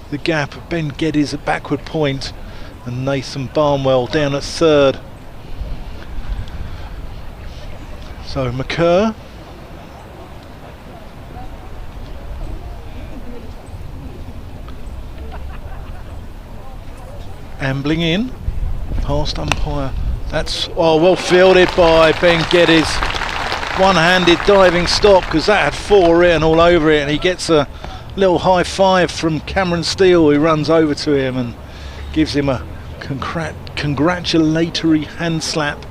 [SPEAKER 11] the gap of Ben Geddes at backward point and Nathan Barnwell down at third. So McCurr ambling in past umpire. That's well fielded by Ben Geddes. One-handed diving stop, because that had 4 written all over it, and he gets a Little high five from Cameron Steele, who runs over to him and gives him a congratulatory hand slap.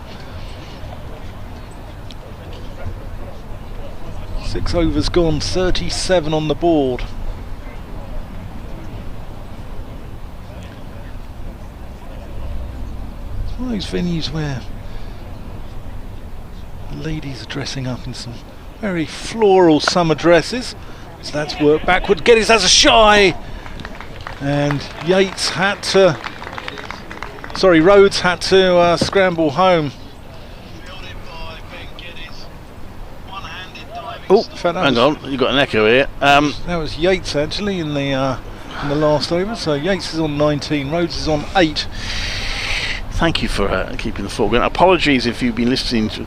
[SPEAKER 11] 6 overs gone, 37 on the board. It's one of those venues where ladies are dressing up in some very floral summer dresses. So that's worked backward. Geddes has a shy, and Rhodes had to scramble home. Oh,
[SPEAKER 10] hang on, you've got an echo here.
[SPEAKER 11] That was Yates actually in the last over. So Yates is on 19, Rhodes is on 8.
[SPEAKER 10] Thank you for keeping the fort going. Apologies if you've been listening to,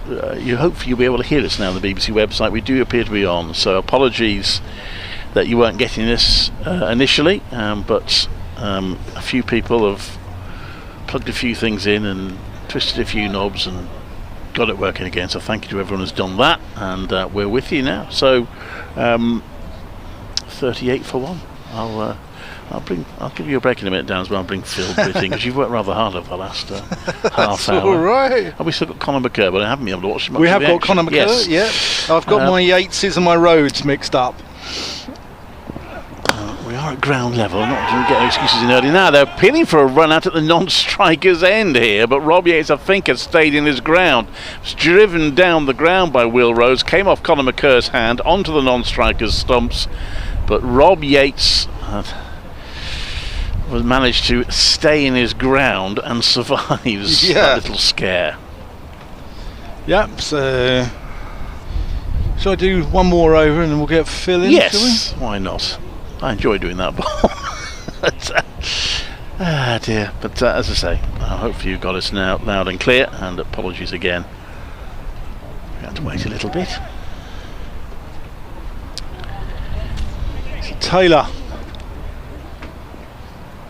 [SPEAKER 10] hopefully you'll be able to hear us now on the BBC website. We do appear to be on, so apologies that you weren't getting this initially, but a few people have plugged a few things in and twisted a few knobs and got it working again, so thank you to everyone who's done that, and we're with you now. So 38 for 1. I'll give you a break in a minute, Dan, as well. I'll bring Phil with in, because you've worked rather hard over the last half hour.
[SPEAKER 11] All right.
[SPEAKER 10] Oh, we still got Conor McCurr, but I haven't been able to watch much.
[SPEAKER 11] We have got
[SPEAKER 10] action.
[SPEAKER 11] Conor McCurr,
[SPEAKER 10] yes.
[SPEAKER 11] Yeah. I've got my Yateses and my Rhodes mixed up.
[SPEAKER 10] We are at ground level, not to get excuses in early. Now they're appealing for a run out at the non-striker's end here, but Rob Yates, I think, has stayed in his ground. Was driven down the ground by Will Rhodes, came off Conor McCurr's hand onto the non-striker's stumps, but Rob Yates was managed to stay in his ground and survives that little scare.
[SPEAKER 11] Yep, so shall I do one more over and then we'll get Phil in?
[SPEAKER 10] Yes, why not? I enjoy doing that ball. Dear. But as I say, hopefully you've got us now loud and clear, and apologies again. We had to wait a little bit.
[SPEAKER 11] Taylor,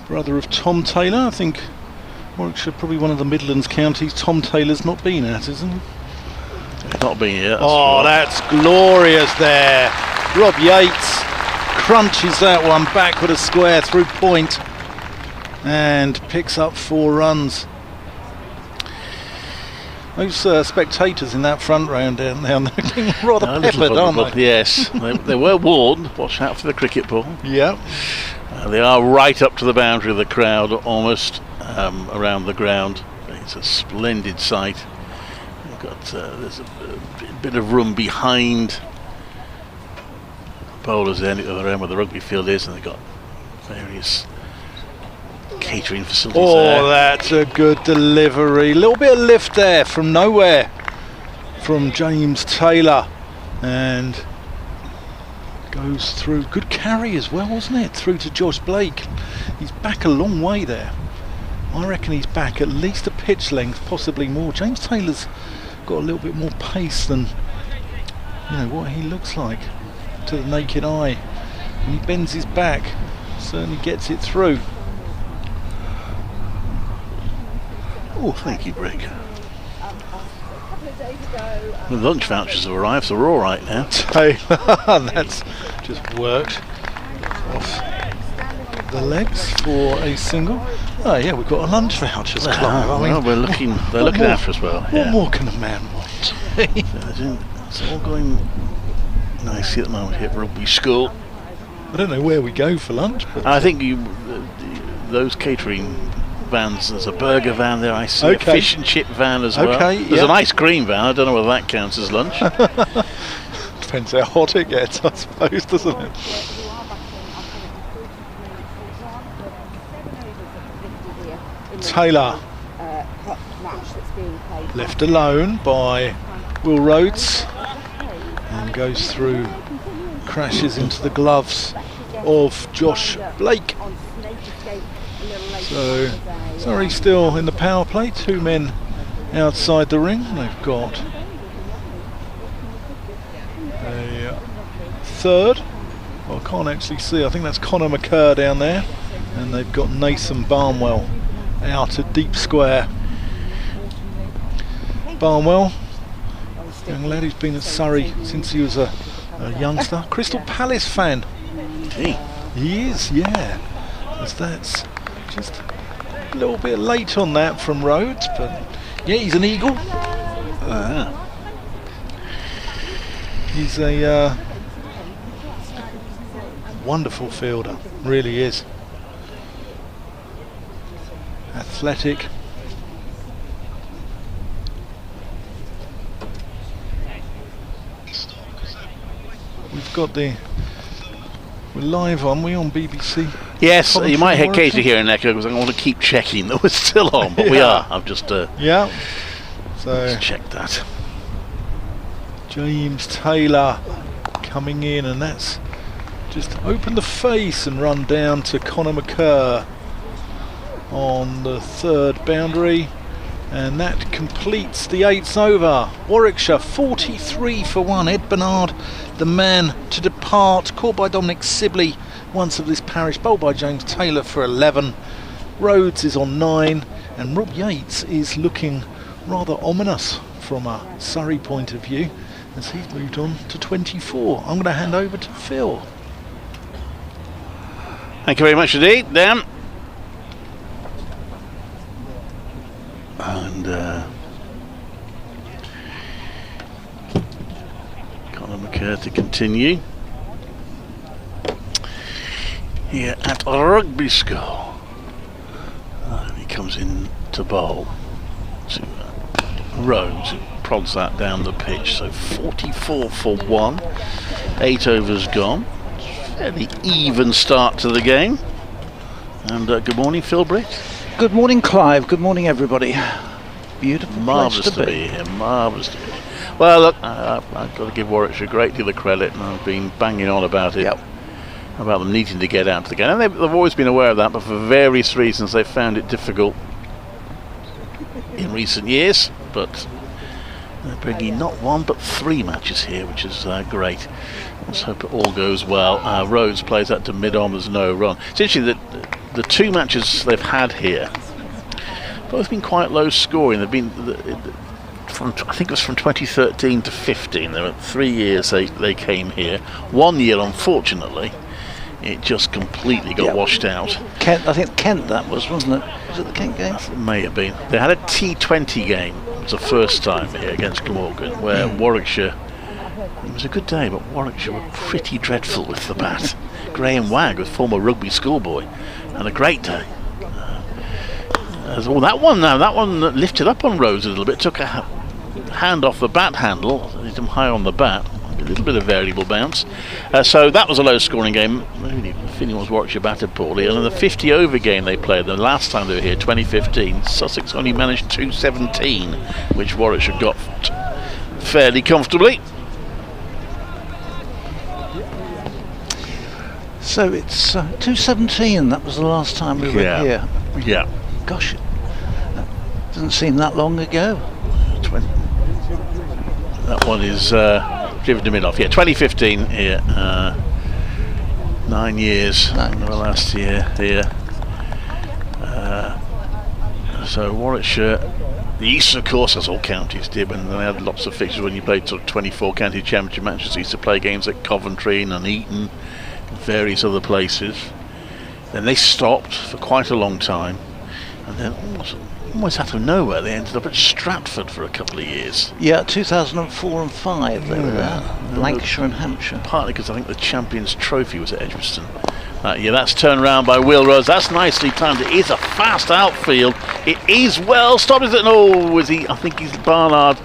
[SPEAKER 11] brother of Tom Taylor. I think Warwickshire, probably one of the Midlands counties Tom Taylor's not been at, isn't he?
[SPEAKER 10] Not been here.
[SPEAKER 11] That's glorious there. Rob Yates crunches that one back with a square through point and picks up 4 runs. Those spectators in that front round down there, they're getting rather peppered, aren't they?
[SPEAKER 10] Yes, they were warned. Watch out for the cricket ball.
[SPEAKER 11] Yeah.
[SPEAKER 10] They are right up to the boundary of the crowd, almost around the ground. It's a splendid sight. You've got there's a bit of room behind bowlers there at the other end where the rugby field is, and they've got various catering facilities there.
[SPEAKER 11] That's a good delivery. A little bit of lift there from nowhere from James Taylor, and goes through. Good carry as well, wasn't it? Through to Josh Blake. He's back a long way there. I reckon he's back at least a pitch length, possibly more. James Taylor's got a little bit more pace than what he looks like to the naked eye. When he bends his back, certainly gets it through.
[SPEAKER 10] Oh, thank you, Brick. The lunch vouchers have arrived, so we're all right now.
[SPEAKER 11] Taylor, that's just worked off the legs for a single. Oh yeah, we've got a lunch vouchers, Clive.
[SPEAKER 10] They're looking after us well.
[SPEAKER 11] What more can a man want?
[SPEAKER 10] It's all going nicely at the moment here at Rugby School.
[SPEAKER 11] I don't know where we go for lunch, but
[SPEAKER 10] I think those catering vans, there's a burger van there, I see a fish and chip van as well. There's an ice cream van, I don't know whether that counts as lunch.
[SPEAKER 11] Depends how hot it gets, I suppose, doesn't it? Taylor left alone by Will Rhodes and goes through, crashes into the gloves of Josh Blake. So Surrey still in the power play, 2 men outside the ring. They've got a third, well, I can't actually see, I think that's Conor McCurr down there, and they've got Nathan Barnwell out at deep square. Barnwell, young lad who's been at Surrey since he was a youngster. Crystal Palace fan
[SPEAKER 10] Indeed.
[SPEAKER 11] He is, yeah. As that's just a little bit late on that from Rhodes, but yeah, he's an eagle. He's a wonderful fielder, really is. Athletic. We've got we're live, aren't we, on BBC?
[SPEAKER 10] Yes, you might
[SPEAKER 11] Warwickshire?
[SPEAKER 10] occasionally hear an echo because I want to keep checking that we're still on, but we are. I've just
[SPEAKER 11] yeah. So
[SPEAKER 10] checked that.
[SPEAKER 11] James Taylor coming in, and that's just open the face and run down to Conor McCurr on the third boundary, and that completes the 8th over. Warwickshire 43 for 1. Ed Bernard, the man to depart, caught by Dominic Sibley once of this parish, bowled by James Taylor for 11. Rhodes is on 9, and Rob Yates is looking rather ominous from a Surrey point of view as he's moved on to 24. I'm going to hand over to Phil.
[SPEAKER 10] Thank you very much indeed, Dan. And Conor McCurr to continue here at Rugby School. And he comes in to bowl to Rhodes, who prods that down the pitch. So 44 for 1, 8 overs gone. Fairly even start to the game. And good morning, Phil Britt.
[SPEAKER 12] Good morning, Clive. Good morning, everybody. Beautiful.
[SPEAKER 10] Marvellous to be here. Marvellous to be here. Well, look, I've got to give Warwickshire a great deal of credit, and I've been banging on about it, about them needing to get out to the game. And they've always been aware of that, but for various reasons they've found it difficult in recent years. But they're bringing not 1 but 3 matches here, which is great. Let's hope it all goes well. Rhodes plays that to mid-on, there's no run. It's interesting that the 2 matches they've had here both been quite low scoring. They've been from, I think it was from 2013 to 15. There were 3 years they came here. 1 year, unfortunately, it just completely got washed out.
[SPEAKER 12] Kent, I think Kent that wasn't it? Was it the Kent game?
[SPEAKER 10] It may have been. They had a T20 game. It was the first time here against Glamorgan, where Warwickshire, it was a good day, but Warwickshire were pretty dreadful with the bat. Graham Wagg, a former Rugby School boy, and a great day. That one lifted up on Rhodes a little bit, took a hand off the bat handle, hit him high on the bat, a little bit of variable bounce. So that was a low scoring game. Really, the feeling was Warwickshire batted poorly. And in the 50 over game they played, the last time they were here, 2015, Sussex only managed 217, which Warwickshire got fairly comfortably.
[SPEAKER 12] So it's 217, that was the last time we were here.
[SPEAKER 10] Yeah.
[SPEAKER 12] Gosh, doesn't seem that long ago.
[SPEAKER 10] 20. That one is driven to mid-off. Yeah, 2015 here. 9 years. The last year here. So Warwickshire, the East, of course, as all counties did when they had lots of fixtures. When you played sort of 24 county championship matches, they used to play games at Coventry and Eton, various other places. Then they stopped for quite a long time, and then almost out of nowhere they ended up at Stratford for a couple of years.
[SPEAKER 12] Yeah, 2004 and 5 they were there, Lancashire and Hampshire.
[SPEAKER 10] Partly because I think the Champions Trophy was at Edgbaston. Yeah, that's turned around by Will Rhodes. That's nicely timed. It is a fast outfield. It is well stopped. Is it? No, was he? I think he's Barnard.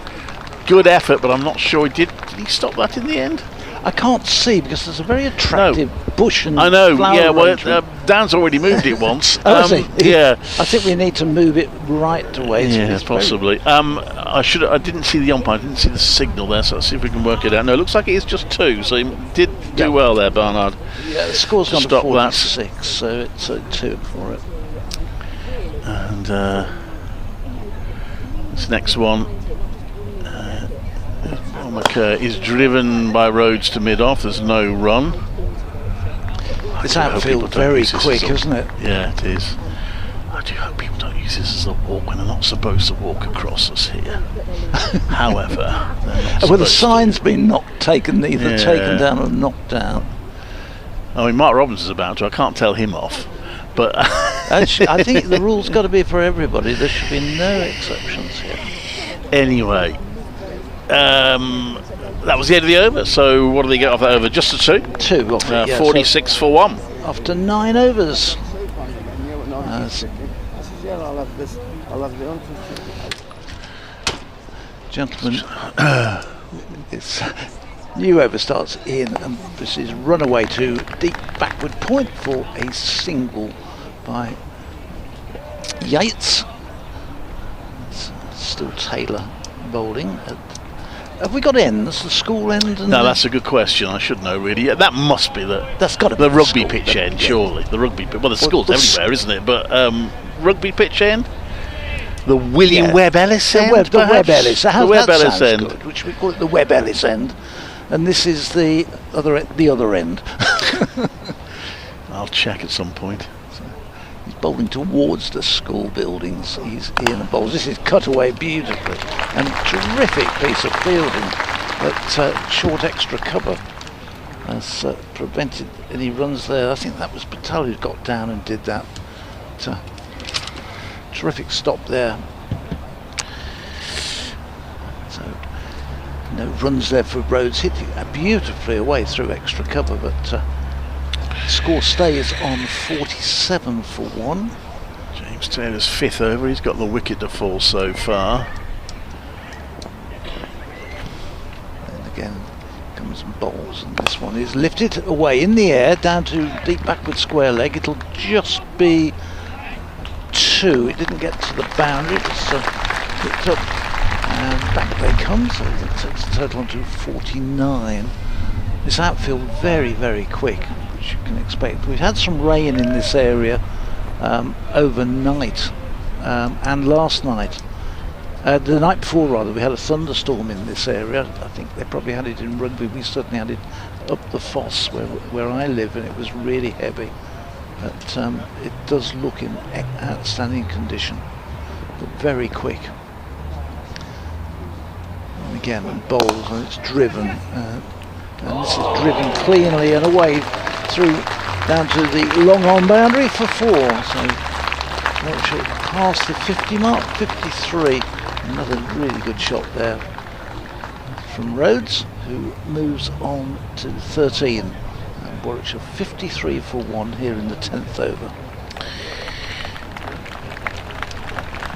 [SPEAKER 10] Good effort, but I'm not sure he did. Did he stop that in the end?
[SPEAKER 12] I can't see because there's a very attractive bush and
[SPEAKER 10] I know.
[SPEAKER 12] flower
[SPEAKER 10] Yeah, well,
[SPEAKER 12] Dan's
[SPEAKER 10] already moved it once.
[SPEAKER 12] Has he?
[SPEAKER 10] Yeah.
[SPEAKER 12] I think we need to move it right away.
[SPEAKER 10] Yeah, possibly. I didn't see the umpire. I didn't see the signal there. So let's see if we can work it out. No, it looks like it is just 2. So he did do well there, Barnard.
[SPEAKER 12] Yeah, the score's gone to
[SPEAKER 10] stop
[SPEAKER 12] 46, so it's 2 for it.
[SPEAKER 10] And this next one. McCurr is driven by Rhodes to mid-off. There's no run.
[SPEAKER 12] It's outfield very quick, isn't it?
[SPEAKER 10] Yeah, it is. I do hope people don't use this as a walk when they're not supposed to walk across us here. However,
[SPEAKER 12] well, the sign's been taken down or knocked down.
[SPEAKER 10] I mean, Mark Robbins is about to. I can't tell him off. But
[SPEAKER 12] I think the rule's got to be for everybody. There should be no exceptions here.
[SPEAKER 10] Anyway, that was the end of the over. So what do they get off that over? Just a 2?
[SPEAKER 12] 2 off it,
[SPEAKER 10] 46 for 1.
[SPEAKER 12] After 9 overs. Gentlemen, it's new over starts in, and this is runaway to deep backward point for a single by Yates. It's still Taylor bowling. Have we got ends? The school end? And
[SPEAKER 10] no, that's a good question. I should know really. Yeah, that must be
[SPEAKER 12] that's got to be
[SPEAKER 10] the rugby
[SPEAKER 12] school,
[SPEAKER 10] pitch end, surely. The rugby. Well, the school's everywhere, isn't it? But rugby pitch end. The William Webb Ellis end.
[SPEAKER 12] The Webb Ellis.
[SPEAKER 10] The Webb Ellis end,
[SPEAKER 12] good, which we call it the Webb Ellis end, and this is the other end.
[SPEAKER 10] I'll check at some point.
[SPEAKER 12] He's bowling towards the school buildings. He's in and bowls. This is cut away beautifully, and terrific piece of fielding. But short extra cover has prevented any runs there. I think that was Patel who got down and did that. Terrific stop there. So no runs there for Rhodes, hitting beautifully away through extra cover, but score stays on 47 for 1.
[SPEAKER 10] James Taylor's 5th over. He's got the wicket to fall so far.
[SPEAKER 12] And again comes and bowls, and this one is lifted away in the air down to deep backward square leg. It'll just be 2. It didn't get to the boundary. It was picked up and back they come, so that takes the total on to 49. This outfield very, very quick, which you can expect. We've had some rain in this area overnight and last night. The night before, rather, we had a thunderstorm in this area. I think they probably had it in Rugby. We certainly had it up the Foss where I live, and it was really heavy. But it does look in outstanding condition, but very quick. And again, bowls, and it's driven, and this is driven cleanly and away through down to the long on boundary for 4. So past the 50 mark, 53. Another really good shot there from Rhodes, who moves on to 13. Warwickshire 53 for 1 here in the 10th over.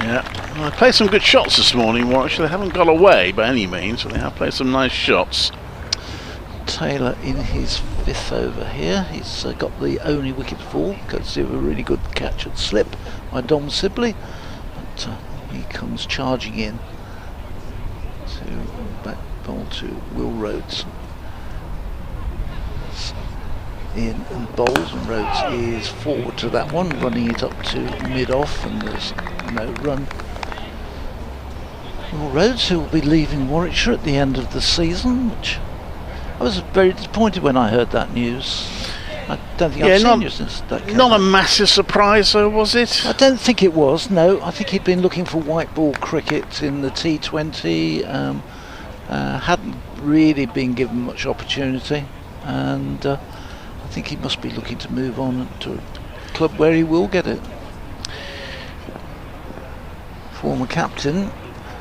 [SPEAKER 10] Yeah, well, they played some good shots this morning, Warwickshire. They haven't got away by any means, but they have played some nice shots.
[SPEAKER 12] Taylor in his 5th over here. He's got the only wicket fall, courtesy of a really good catch at slip by Dom Sibley. But he comes charging in to back ball to Will Rhodes. In and bowls, and Rhodes is forward to that one, running it up to mid-off, and there's no run. Well, Rhodes, who will be leaving Warwickshire at the end of the season, which I was very disappointed when I heard that news. I don't think I've seen you since that came
[SPEAKER 10] Not
[SPEAKER 12] out.
[SPEAKER 10] a massive surprise though, was it?
[SPEAKER 12] I don't think it was, no. I think he'd been looking for white ball cricket in the T20, hadn't really been given much opportunity, and I think he must be looking to move on to a club where he will get it. Former captain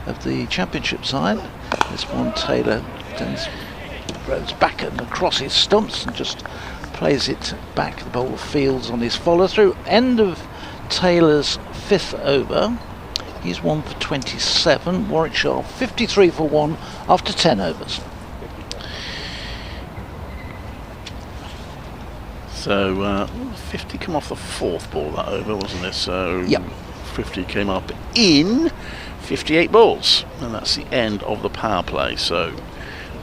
[SPEAKER 12] of the championship side. This one, Taylor, throws back and across his stumps and just plays it back. The bowler fields on his follow through. End of Taylor's 5th over. He's 1 for 27. Warwickshire 53 for 1 after 10 overs.
[SPEAKER 10] So 50 come off the 4th ball that over, wasn't it? So
[SPEAKER 12] yep.
[SPEAKER 10] 50 came up in 58 balls, and that's the end of the power play. So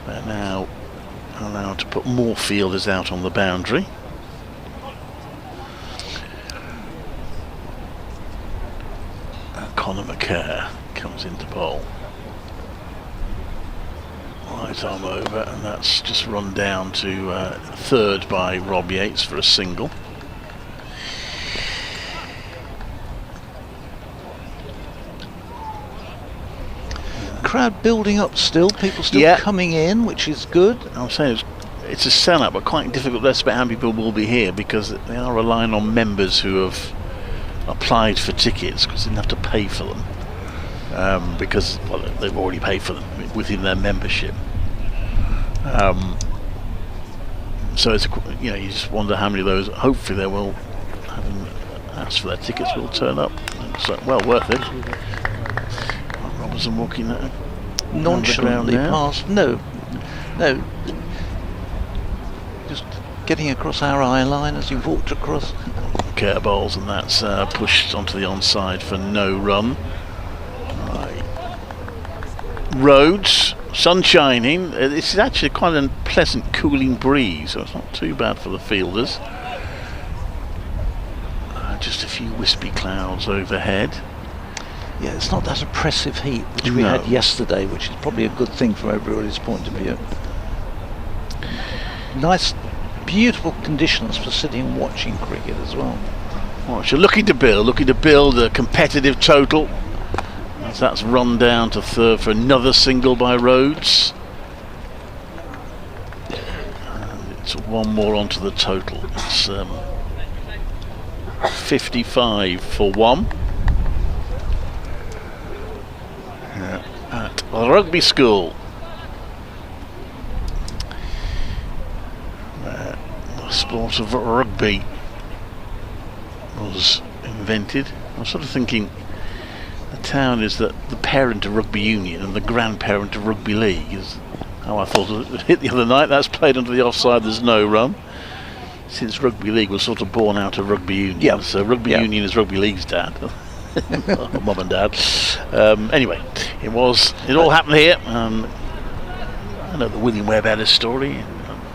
[SPEAKER 10] they're now allowed to put more fielders out on the boundary. Conor McCare comes into bowl. Right arm over, and that's just run down to 3rd by Rob Yates for a single.
[SPEAKER 12] Crowd building up still, people still coming in, which is good.
[SPEAKER 10] I'm saying it's a sell-out, but quite difficult to estimate how many people will be here because they are relying on members who have applied for tickets because they didn't have to pay for them because well, they've already paid for them within their membership. So it's you just wonder how many of those. Hopefully, they will, having asked for their tickets, will turn up. So well worth it. Robertson walking that
[SPEAKER 12] nonchalantly past. No. Just getting across our eye line as he walked across.
[SPEAKER 10] Curve balls, and that's pushed onto the onside for no run. Right. Rhodes, sun shining. This is actually quite a pleasant cooling breeze, so it's not too bad for the fielders. Just a few wispy clouds overhead.
[SPEAKER 12] Yeah, it's not that oppressive heat which we had yesterday, which is probably a good thing from everybody's point of view. Nice, beautiful conditions for sitting and watching cricket as well.
[SPEAKER 10] Warwickshire looking to build a competitive total. As that's run down to third for another single by Rhodes. And it's one more onto the total. It's 55 for one. At Rugby School. The sport of rugby was invented. I was sort of thinking the town is the parent of rugby union and the grandparent of rugby league is how I thought it would hit the other night. That's played under the offside, there's no run. Since rugby league was sort of born out of rugby union, so rugby union is rugby league's dad. Mum and dad. Anyway, it all happened here. I know the William Webb Ellis story. I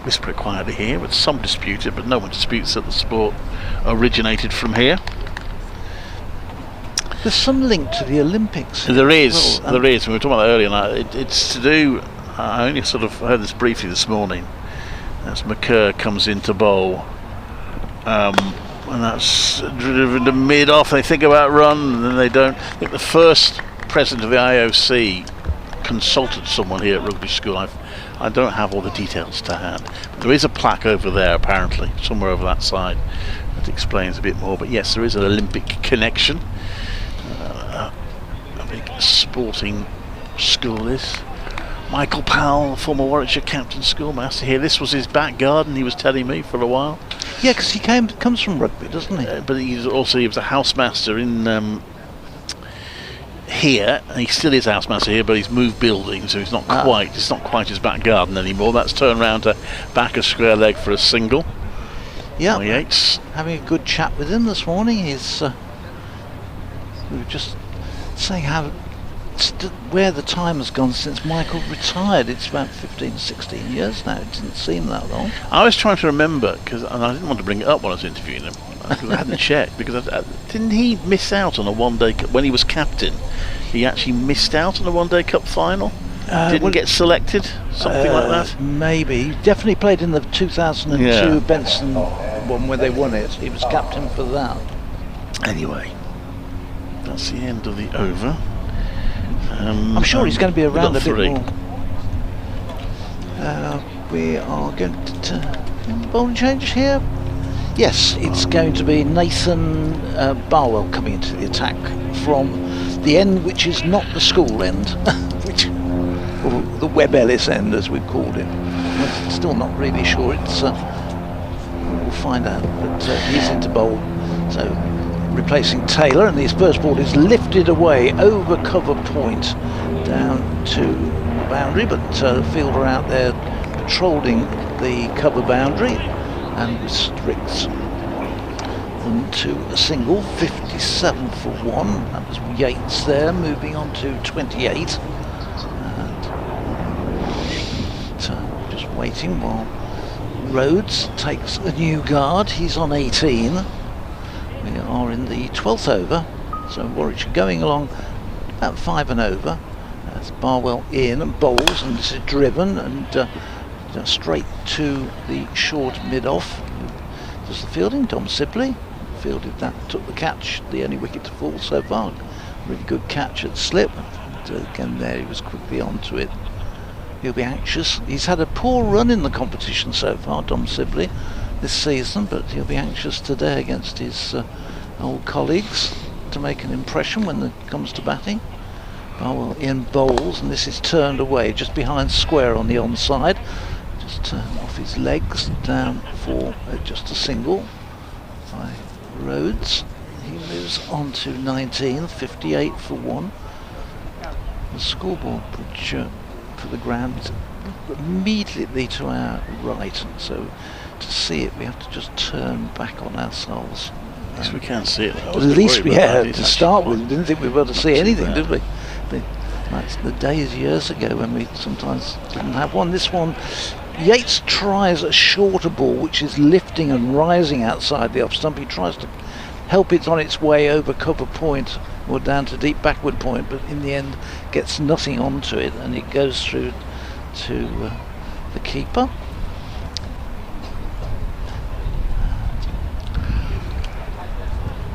[SPEAKER 10] whisper it quietly here, but some dispute it, but no one disputes that the sport originated from here.
[SPEAKER 12] There's some link to the Olympics.
[SPEAKER 10] There is. We were talking about that earlier. And it's to do. I only sort of heard this briefly this morning. As McCurr comes into bowl. And that's driven to mid-off. They think about run, and then they don't. I think the first president of the IOC consulted someone here at Rugby School. I don't have all the details to hand. But there is a plaque over there, apparently, somewhere over that side. That explains a bit more. But yes, there is an Olympic connection. A big sporting school is. Michael Powell, former Warwickshire captain, schoolmaster here. This was his back garden, he was telling me, for a while.
[SPEAKER 12] Yeah, because he comes from rugby, doesn't he?
[SPEAKER 10] But he was a housemaster in here. He still is housemaster here, but he's moved buildings, so it's not quite his back garden anymore. That's turned round to back a square leg for a single.
[SPEAKER 12] Yeah,
[SPEAKER 10] Yates.
[SPEAKER 12] Having a good chat with him this morning. He's we were just saying how where the time has gone since Michael retired. It's about 15, 16 years now. It didn't seem that long.
[SPEAKER 10] I was trying to remember, and I didn't want to bring it up when I was interviewing him, because I hadn't checked, because didn't he miss out on a one-day cup when he was captain? He actually missed out on a one-day cup final? Didn't get selected? Something like that?
[SPEAKER 12] Maybe. He definitely played in the 2002 Benson one where they won it. He was captain for that.
[SPEAKER 10] Anyway, that's the end of the over.
[SPEAKER 12] I'm sure he's going to be around a bit more. We are going to bowling change here. Yes, it's going to be Nathan Barwell coming into the attack from the end which is not the school end, or the Webb Ellis end as we've called it. We're still not really sure. It's we'll find out, but he's into bowl. So replacing Taylor, and his first ball is lifted away over cover point down to boundary, but the fielder out there patrolling the cover boundary and restricts them to a single. 57 for one. That was Yates there, moving on to 28, and just waiting while Rhodes takes a new guard. He's on 18. We are in the 12th over, so Warwickshire going along about 5 and over. As Barwell in and bowls, and this is driven and straight to the short mid-off. Does the fielding, Tom Sibley fielded that, took the catch, the only wicket to fall so far. Really good catch at slip. And, again there he was quickly onto it. He'll be anxious. He's had a poor run in the competition so far, Dom Sibley, this season, but he'll be anxious today against his old colleagues to make an impression when it comes to batting. Barwell in bowls, and this is turned away just behind square on the onside. Just turned off his legs down for just a single by Rhodes. He moves on to 19, 58 for 1. The scoreboard bridge for the ground immediately to our right, so to see it we have to just turn back on ourselves.
[SPEAKER 10] Yes, we can see it.
[SPEAKER 12] At least we had to start with. Didn't think we were able to see anything, did we? That's the days years ago when we sometimes didn't have one. This one, Yates tries a shorter ball which is lifting and rising outside the off stump. He tries to help it on its way over cover point or down to deep backward point, but in the end gets nothing onto it, and it goes through to the keeper.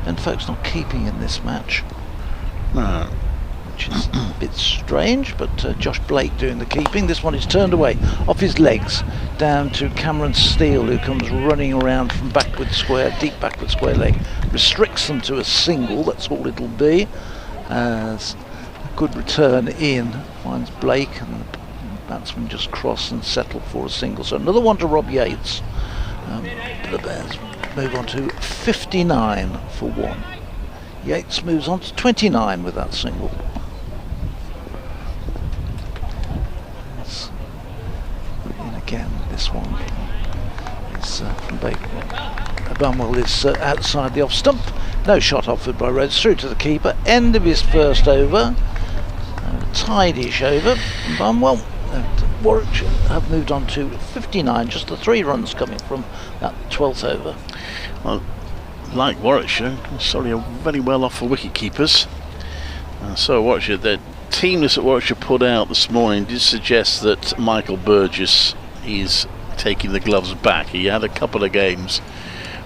[SPEAKER 12] And folks not keeping in this match.
[SPEAKER 10] No.
[SPEAKER 12] Which is a bit strange, but Josh Blake doing the keeping. This one is turned away off his legs down to Cameron Steele, who comes running around from backward square, deep backward square leg, restricts them to a single. That's all it'll be. As a good return in, finds Blake, and the batsman just cross and settle for a single. So another one to Rob Yates. The Bears move on to 59 for 1. Yates moves on to 29 with that single. And again, this one is from Baker. Bumwell is outside the off stump. No shot offered by Rhodes, through to the keeper. End of his first over. Tidy-ish over from Bumwell. Warwickshire have moved on to 59, just the 3 runs coming from that 12th over.
[SPEAKER 10] Well, like Warwickshire, Surrey are very well off for wicket keepers. So Warwickshire, the team list that Warwickshire put out this morning did suggest that Michael Burgess is taking the gloves back. He had a couple of games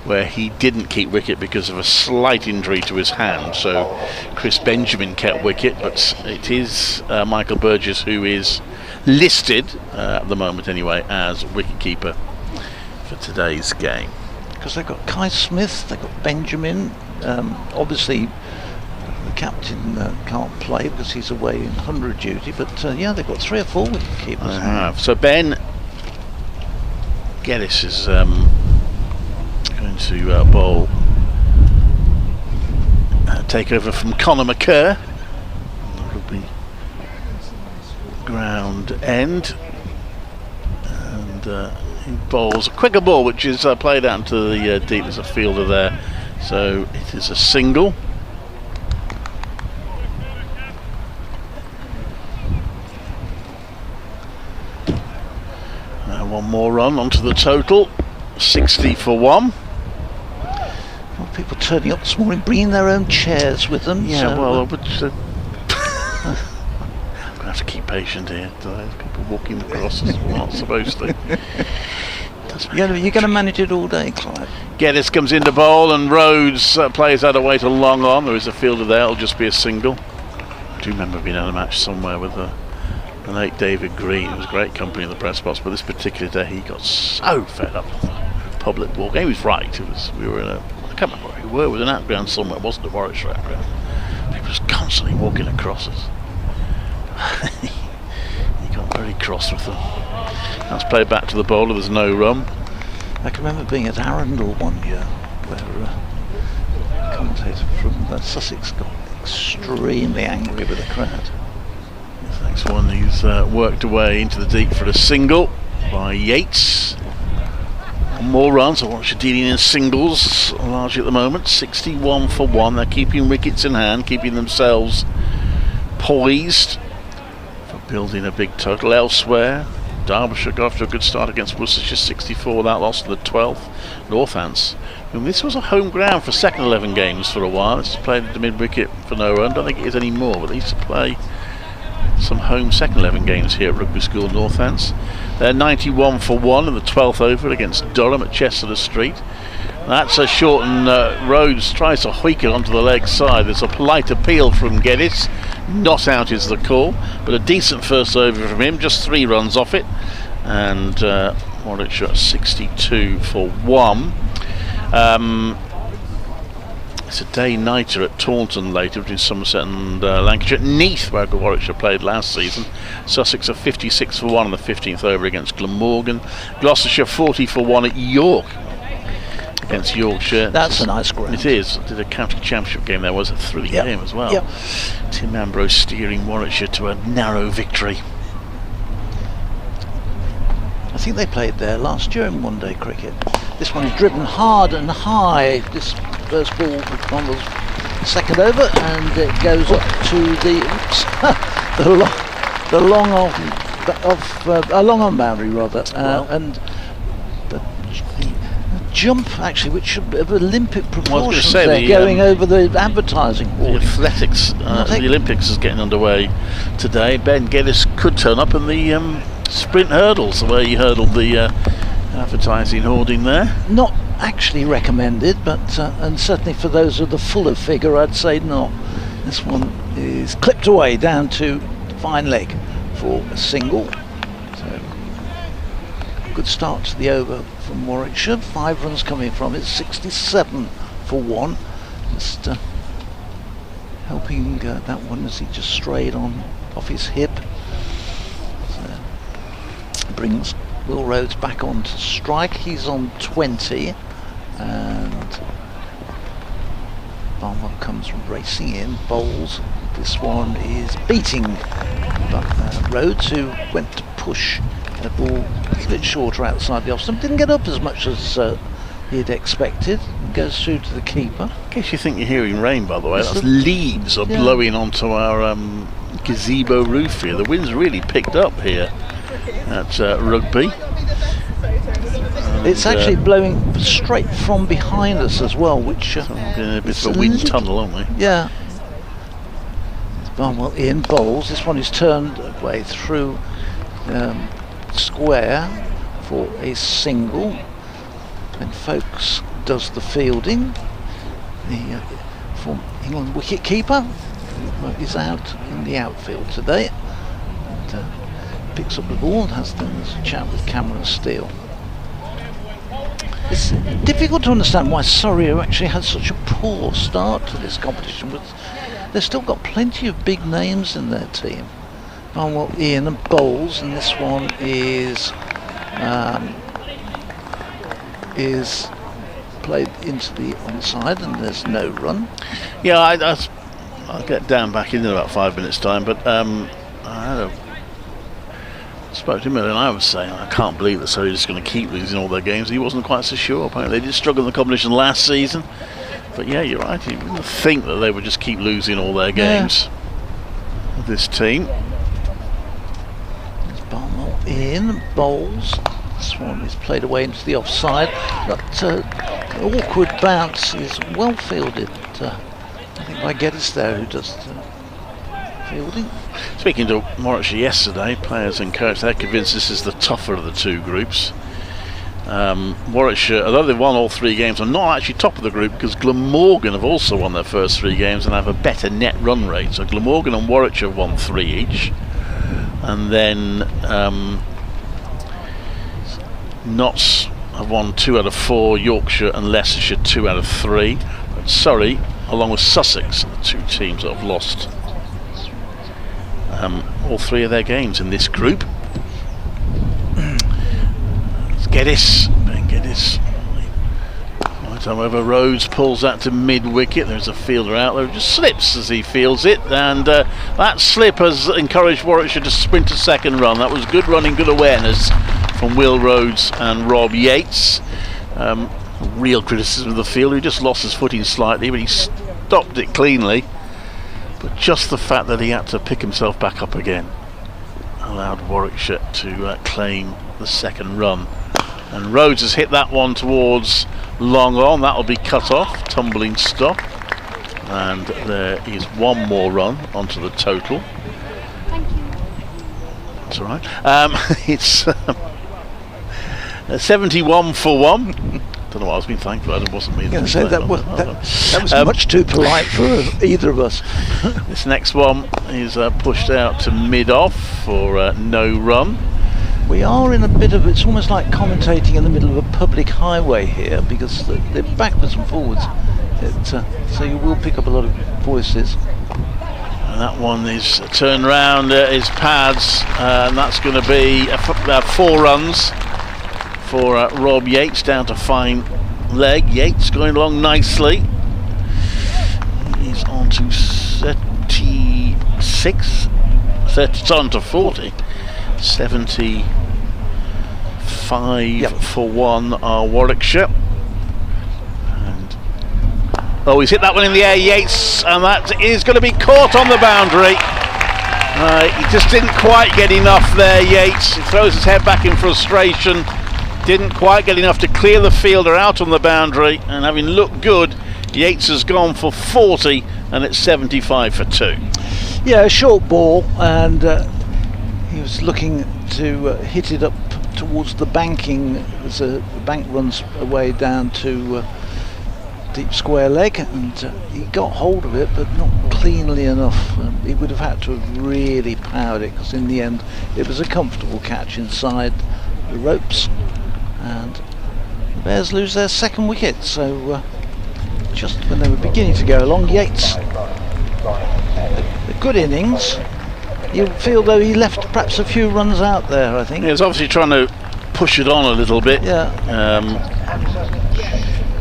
[SPEAKER 10] where he didn't keep wicket because of a slight injury to his hand, so Chris Benjamin kept wicket, but it is Michael Burgess who is listed at the moment anyway as wicketkeeper for today's game.
[SPEAKER 12] Because they've got Kai Smith, they've got Benjamin, obviously the captain can't play because he's away in 100 duty, but yeah, they've got 3 or 4 wicketkeepers.
[SPEAKER 10] They have. So Ben Geddes is going to bowl, take over from Conor McCurr. Rugby ground end, and he bowls a quicker ball which is played out into the deep. There's a fielder there, so it is a single. One more run onto the total, 60 for 1.
[SPEAKER 12] Well, people turning up this morning, bringing their own chairs with them.
[SPEAKER 10] Yeah,
[SPEAKER 12] so
[SPEAKER 10] well, I would. I'm gonna have to keep patient here. There's people walking across as we're not supposed to.
[SPEAKER 12] You're going to manage it all day, Clive.
[SPEAKER 10] Geddes comes into bowl, and Rhodes plays that away to long on. There is a fielder there. It'll just be a single. I do remember being at a match somewhere with the late David Green. It was great company in the press box, but this particular day he got so fed up with the public walk. He was right. We were in a, I can't remember where we were, with an outground somewhere. It wasn't a Warwickshire outground. People just constantly walking across us. He got very cross with them. That's played back to the bowler. There's no run.
[SPEAKER 12] I can remember being at Arundel one year where a commentator from Sussex got extremely angry with the crowd.
[SPEAKER 10] Next one, he's worked away into the deep for a single by Yates. One more run, so Warwickshire dealing in singles largely at the moment. 61 for 1. They're keeping wickets in hand, keeping themselves poised for building a big total. Elsewhere, Derbyshire got off to a good start against Worcestershire, 64. That lost to the 12th. Northants. And this was a home ground for second 11 games for a while. This is played at the mid-wicket for no run. Don't think it is anymore, but they used to play some home second 11 games here at Rugby School Northants. They're 91 for 1 in the 12th over against Durham at Chester Street. That's a short, and Rhodes tries to hoik it onto the leg side. There's a polite appeal from Geddes. Not out is the call, but a decent first over from him, just 3 runs off it, and Warwickshire at 62 for 1. It's a day-nighter at Taunton later between Somerset and Lancashire. Neath, where Warwickshire played last season. Sussex are 56 for 1 on the 15th over against Glamorgan. Gloucestershire 40 for 1 at York against Yorkshire.
[SPEAKER 12] That's a nice ground.
[SPEAKER 10] It is. I did a county championship game there, was a 3 game as well.
[SPEAKER 12] Yep.
[SPEAKER 10] Tim Ambrose steering Warwickshire to a narrow victory.
[SPEAKER 12] I think they played there last year in one-day cricket. This one is driven hard and high. This first ball was second over, and it goes up to the long on boundary rather, and the jump actually, which should be of Olympic proportions, going over the advertising board.
[SPEAKER 10] The athletics, the Olympics is getting underway today. Ben Geddes could turn up in the sprint hurdles, the way he hurdled the advertising hoarding there.
[SPEAKER 12] Not actually recommended, but and certainly for those of the fuller figure, I'd say not. This one is clipped away down to fine leg for a single. So good start to the over from Warwickshire. 5 runs coming from it, 67 for 1. Just helping that one as he just strayed on off his hip. So brings Will Rhodes back on to strike. He's on 20, and Barnwell comes racing in, bowls. This one is beating Rhodes, who went to push the ball a little bit shorter outside the off stump. Didn't get up as much as he'd expected. Goes through to the keeper.
[SPEAKER 10] In case you think you're hearing rain, by the way, that's leaves are blowing onto our gazebo roof here. The wind's really picked up here at Rugby.
[SPEAKER 12] It's actually blowing straight from behind us as well, which
[SPEAKER 10] so we're getting a bit of a wind tunnel, aren't we?
[SPEAKER 12] Yeah. Barnwell in bowls. This one is turned away through square for a single, and Folkes does the fielding. The former England wicket keeper is out in the outfield today, and picks up the ball and has a chat with Cameron Steele. It's difficult to understand why Surrey have actually had such a poor start to this competition, but they've still got plenty of big names in their team. Barnwell in and bowls, and this one is played into the onside, and there's no run.
[SPEAKER 10] Yeah, I'll get down back in about 5 minutes time, but I spoke to him and I was saying I can't believe that Surrey just going to keep losing all their games. He wasn't quite so sure. Apparently they did struggle in the competition last season, but yeah, you're right, you wouldn't think that they would just keep losing all their games. This team.
[SPEAKER 12] There's Barnwell in, bowls. This one is played away into the offside, but awkward bounce is well fielded. I think by Geddes there, who does the fielding.
[SPEAKER 10] Speaking to Warwickshire yesterday, players and coach, they're convinced this is the tougher of the two groups. Warwickshire, although they've won all 3 games, are not actually top of the group because Glamorgan have also won their first 3 games and have a better net run rate. So Glamorgan and Warwickshire have won 3 each, and then Notts have won 2 out of 4. Yorkshire and Leicestershire 2 out of 3. But Surrey, along with Sussex, are the 2 teams that have lost all 3 of their games in this group. Geddes, Ben Geddes. Right time over, Rhodes pulls that to mid-wicket. There's a fielder out there who just slips as he fields it, and that slip has encouraged Warwickshire to sprint a second run. That was good running, good awareness from Will Rhodes and Rob Yates. Real criticism of the fielder, he just lost his footing slightly, but he stopped it cleanly. But just the fact that he had to pick himself back up again allowed Warwickshire to claim the second run. And Rhodes has hit that one towards long on. That'll be cut off, tumbling stop. And there is 1 more run onto the total.
[SPEAKER 13] Thank you.
[SPEAKER 10] That's all right. It's 71 for 1. Don't know what I was being thanked for. It wasn't me.
[SPEAKER 12] That was much too polite for either of us.
[SPEAKER 10] This next one is pushed out to mid-off for no run.
[SPEAKER 12] We are in a bit of, it's almost like commentating in the middle of a public highway here, because they're backwards and forwards. So you will pick up a lot of voices.
[SPEAKER 10] And that one is turned round, is pads, and that's going to be 4 runs for Rob Yates, down to fine leg. Yates going along nicely. He's on to 36. It's on to 40. 75 for 1 Warwickshire. And he's hit that one in the air, Yates, and that is going to be caught on the boundary. He just didn't quite get enough there, Yates. He throws his head back in frustration. Didn't quite get enough to clear the fielder out on the boundary, and having looked good, Yates has gone for 40, and it's 75 for 2.
[SPEAKER 12] Yeah, a short ball, and he was looking to hit it up towards the banking. The bank runs away down to deep square leg, and he got hold of it, but not cleanly enough. He would have had to have really powered it, because in the end it was a comfortable catch inside the ropes. And the Bears lose their 2nd wicket, so just when they were beginning to go along, Yates, a good innings. You feel though he left perhaps a few runs out there, I think.
[SPEAKER 10] He was obviously trying to push it on a little bit.
[SPEAKER 12] Yeah.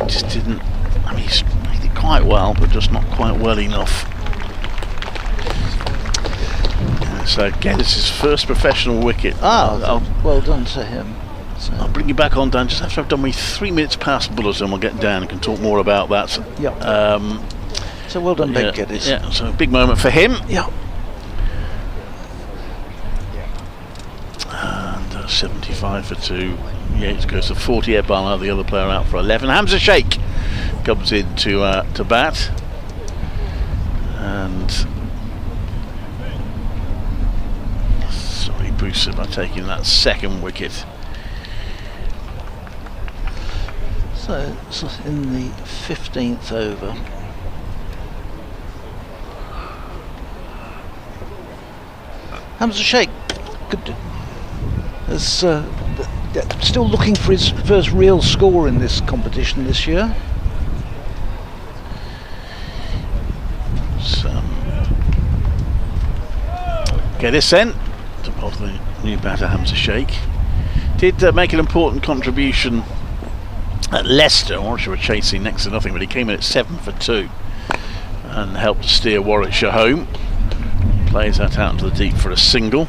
[SPEAKER 10] Just didn't, I mean, he did quite well, but just not quite well enough. So again, this is his first professional wicket.
[SPEAKER 12] Well done to him. So
[SPEAKER 10] I'll bring you back on, Dan. Just after I've done my 3 minutes past bulletin, we'll get Dan and can talk more about that.
[SPEAKER 12] So well done, Ben Geddes.
[SPEAKER 10] Yeah, so a big moment for him.
[SPEAKER 12] Yeah.
[SPEAKER 10] And 75 for 2. Yates goes to 40. Ebala, the other player, out for 11. Hamza Sheikh comes in to bat. And sorry, Bruce, by taking that 2nd wicket.
[SPEAKER 12] So in the 15th over. Hamza Sheikh, good. Still looking for his first real score in this competition this year.
[SPEAKER 10] Get this then to the new batter, Hamza Sheikh. Did make an important contribution at Leicester. Warwickshire were chasing next to nothing, but he came in at 7 for 2 and helped to steer Warwickshire home. Plays that out into the deep for a single.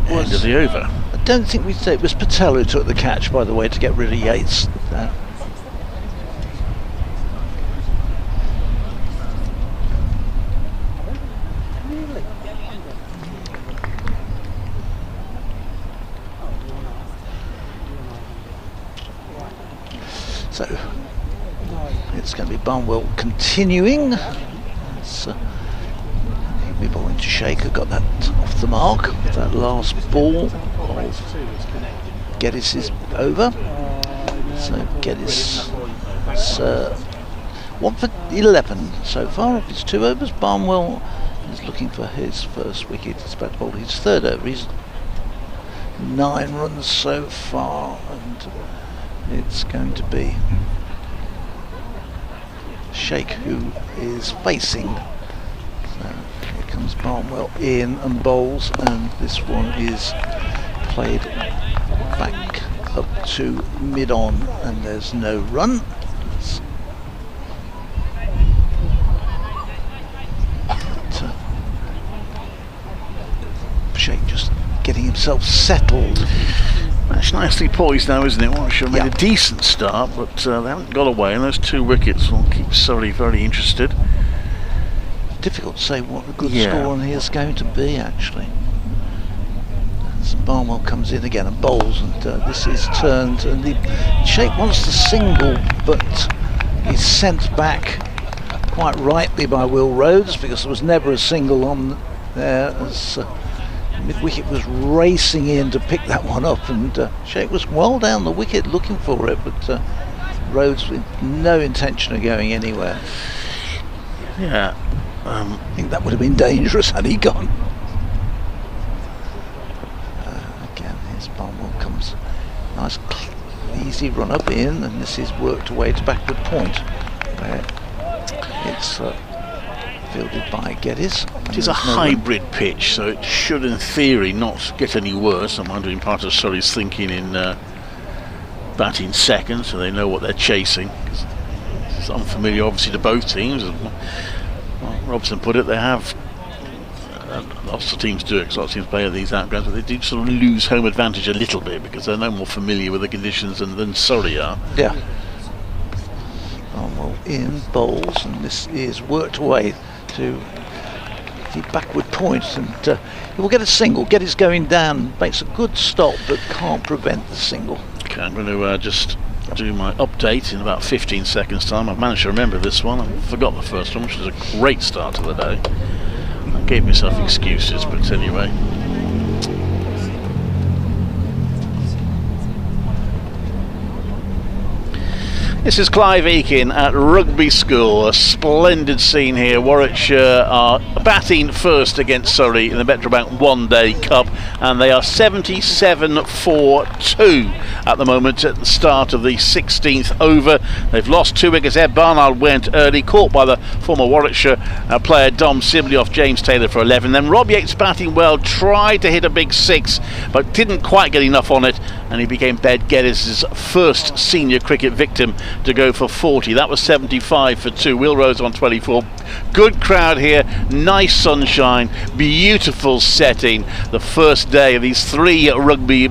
[SPEAKER 10] End of the over.
[SPEAKER 12] I don't think we'd say it was Patel who took the catch, by the way, to get rid of Yates. So it's going to be Barnwell continuing. He'll be bowling to Shaker, got that off the mark with that last ball of Geddes is over. So Geddes 1 for 11 so far. If it's 2 overs, Barnwell is looking for his first wicket. He's about to bowl his 3rd over. He's 9 runs so far, and it's going to be Sheikh who is facing. So here comes Barnwell in and bowls, and this one is played back up to mid-on, and there's no run. Sheikh just getting himself settled.
[SPEAKER 10] That's nicely poised now, isn't it? Warwickshire made a decent start, but they haven't got away, and those 2 wickets will keep Surrey very interested.
[SPEAKER 12] Difficult to say what a good score on here is going to be, actually. As Barnwell comes in again and bowls, and this is turned, and Sheikh wants the single, but he's sent back quite rightly by Will Rhodes, because there was never a single on there as mid-wicket was racing in to pick that one up, and Sheikh was well down the wicket looking for it, but Rhodes with no intention of going anywhere.
[SPEAKER 10] Yeah.
[SPEAKER 12] I think that would have been dangerous had he gone. Again, his Barnwell comes. Nice easy run up in, and this is worked away to backward point, where it's fielded by Geddes.
[SPEAKER 10] It is a hybrid pitch, so it should in theory not get any worse. I'm wondering part of Surrey's thinking in batting second, so they know what they're chasing. It's unfamiliar obviously to both teams. Well, Robson put it, they have lots of teams do it, because lots of teams play at these outgrounds, but they do sort of lose home advantage a little bit because they're no more familiar with the conditions than Surrey are.
[SPEAKER 12] Yeah. Well, in bowls, and this is worked away to the backward point, and he will get a single. Geddes going down, makes a good stop, but can't prevent the single.
[SPEAKER 10] Okay, I'm going to just do my update in about 15 seconds time. I've managed to remember this one. I forgot the first one, which was a great start to the day. I gave myself excuses, but anyway. This is Clive Eakin at Rugby School. A splendid scene here. Warwickshire are batting first against Surrey in the Metrobank One Day Cup, and they are 77-for-2 at the moment at the start of the 16th over. They've lost 2 wickets. Ed Barnard went early, caught by the former Warwickshire player Dom Sibley off James Taylor for 11. Then Rob Yates batting well, tried to hit a big 6, but didn't quite get enough on it, and he became Ben Geddes' first senior cricket victim to go for 40. That was 75-for-2. Will Rose on 24. Good crowd here, nice sunshine, beautiful setting. The first day of these 3 rugby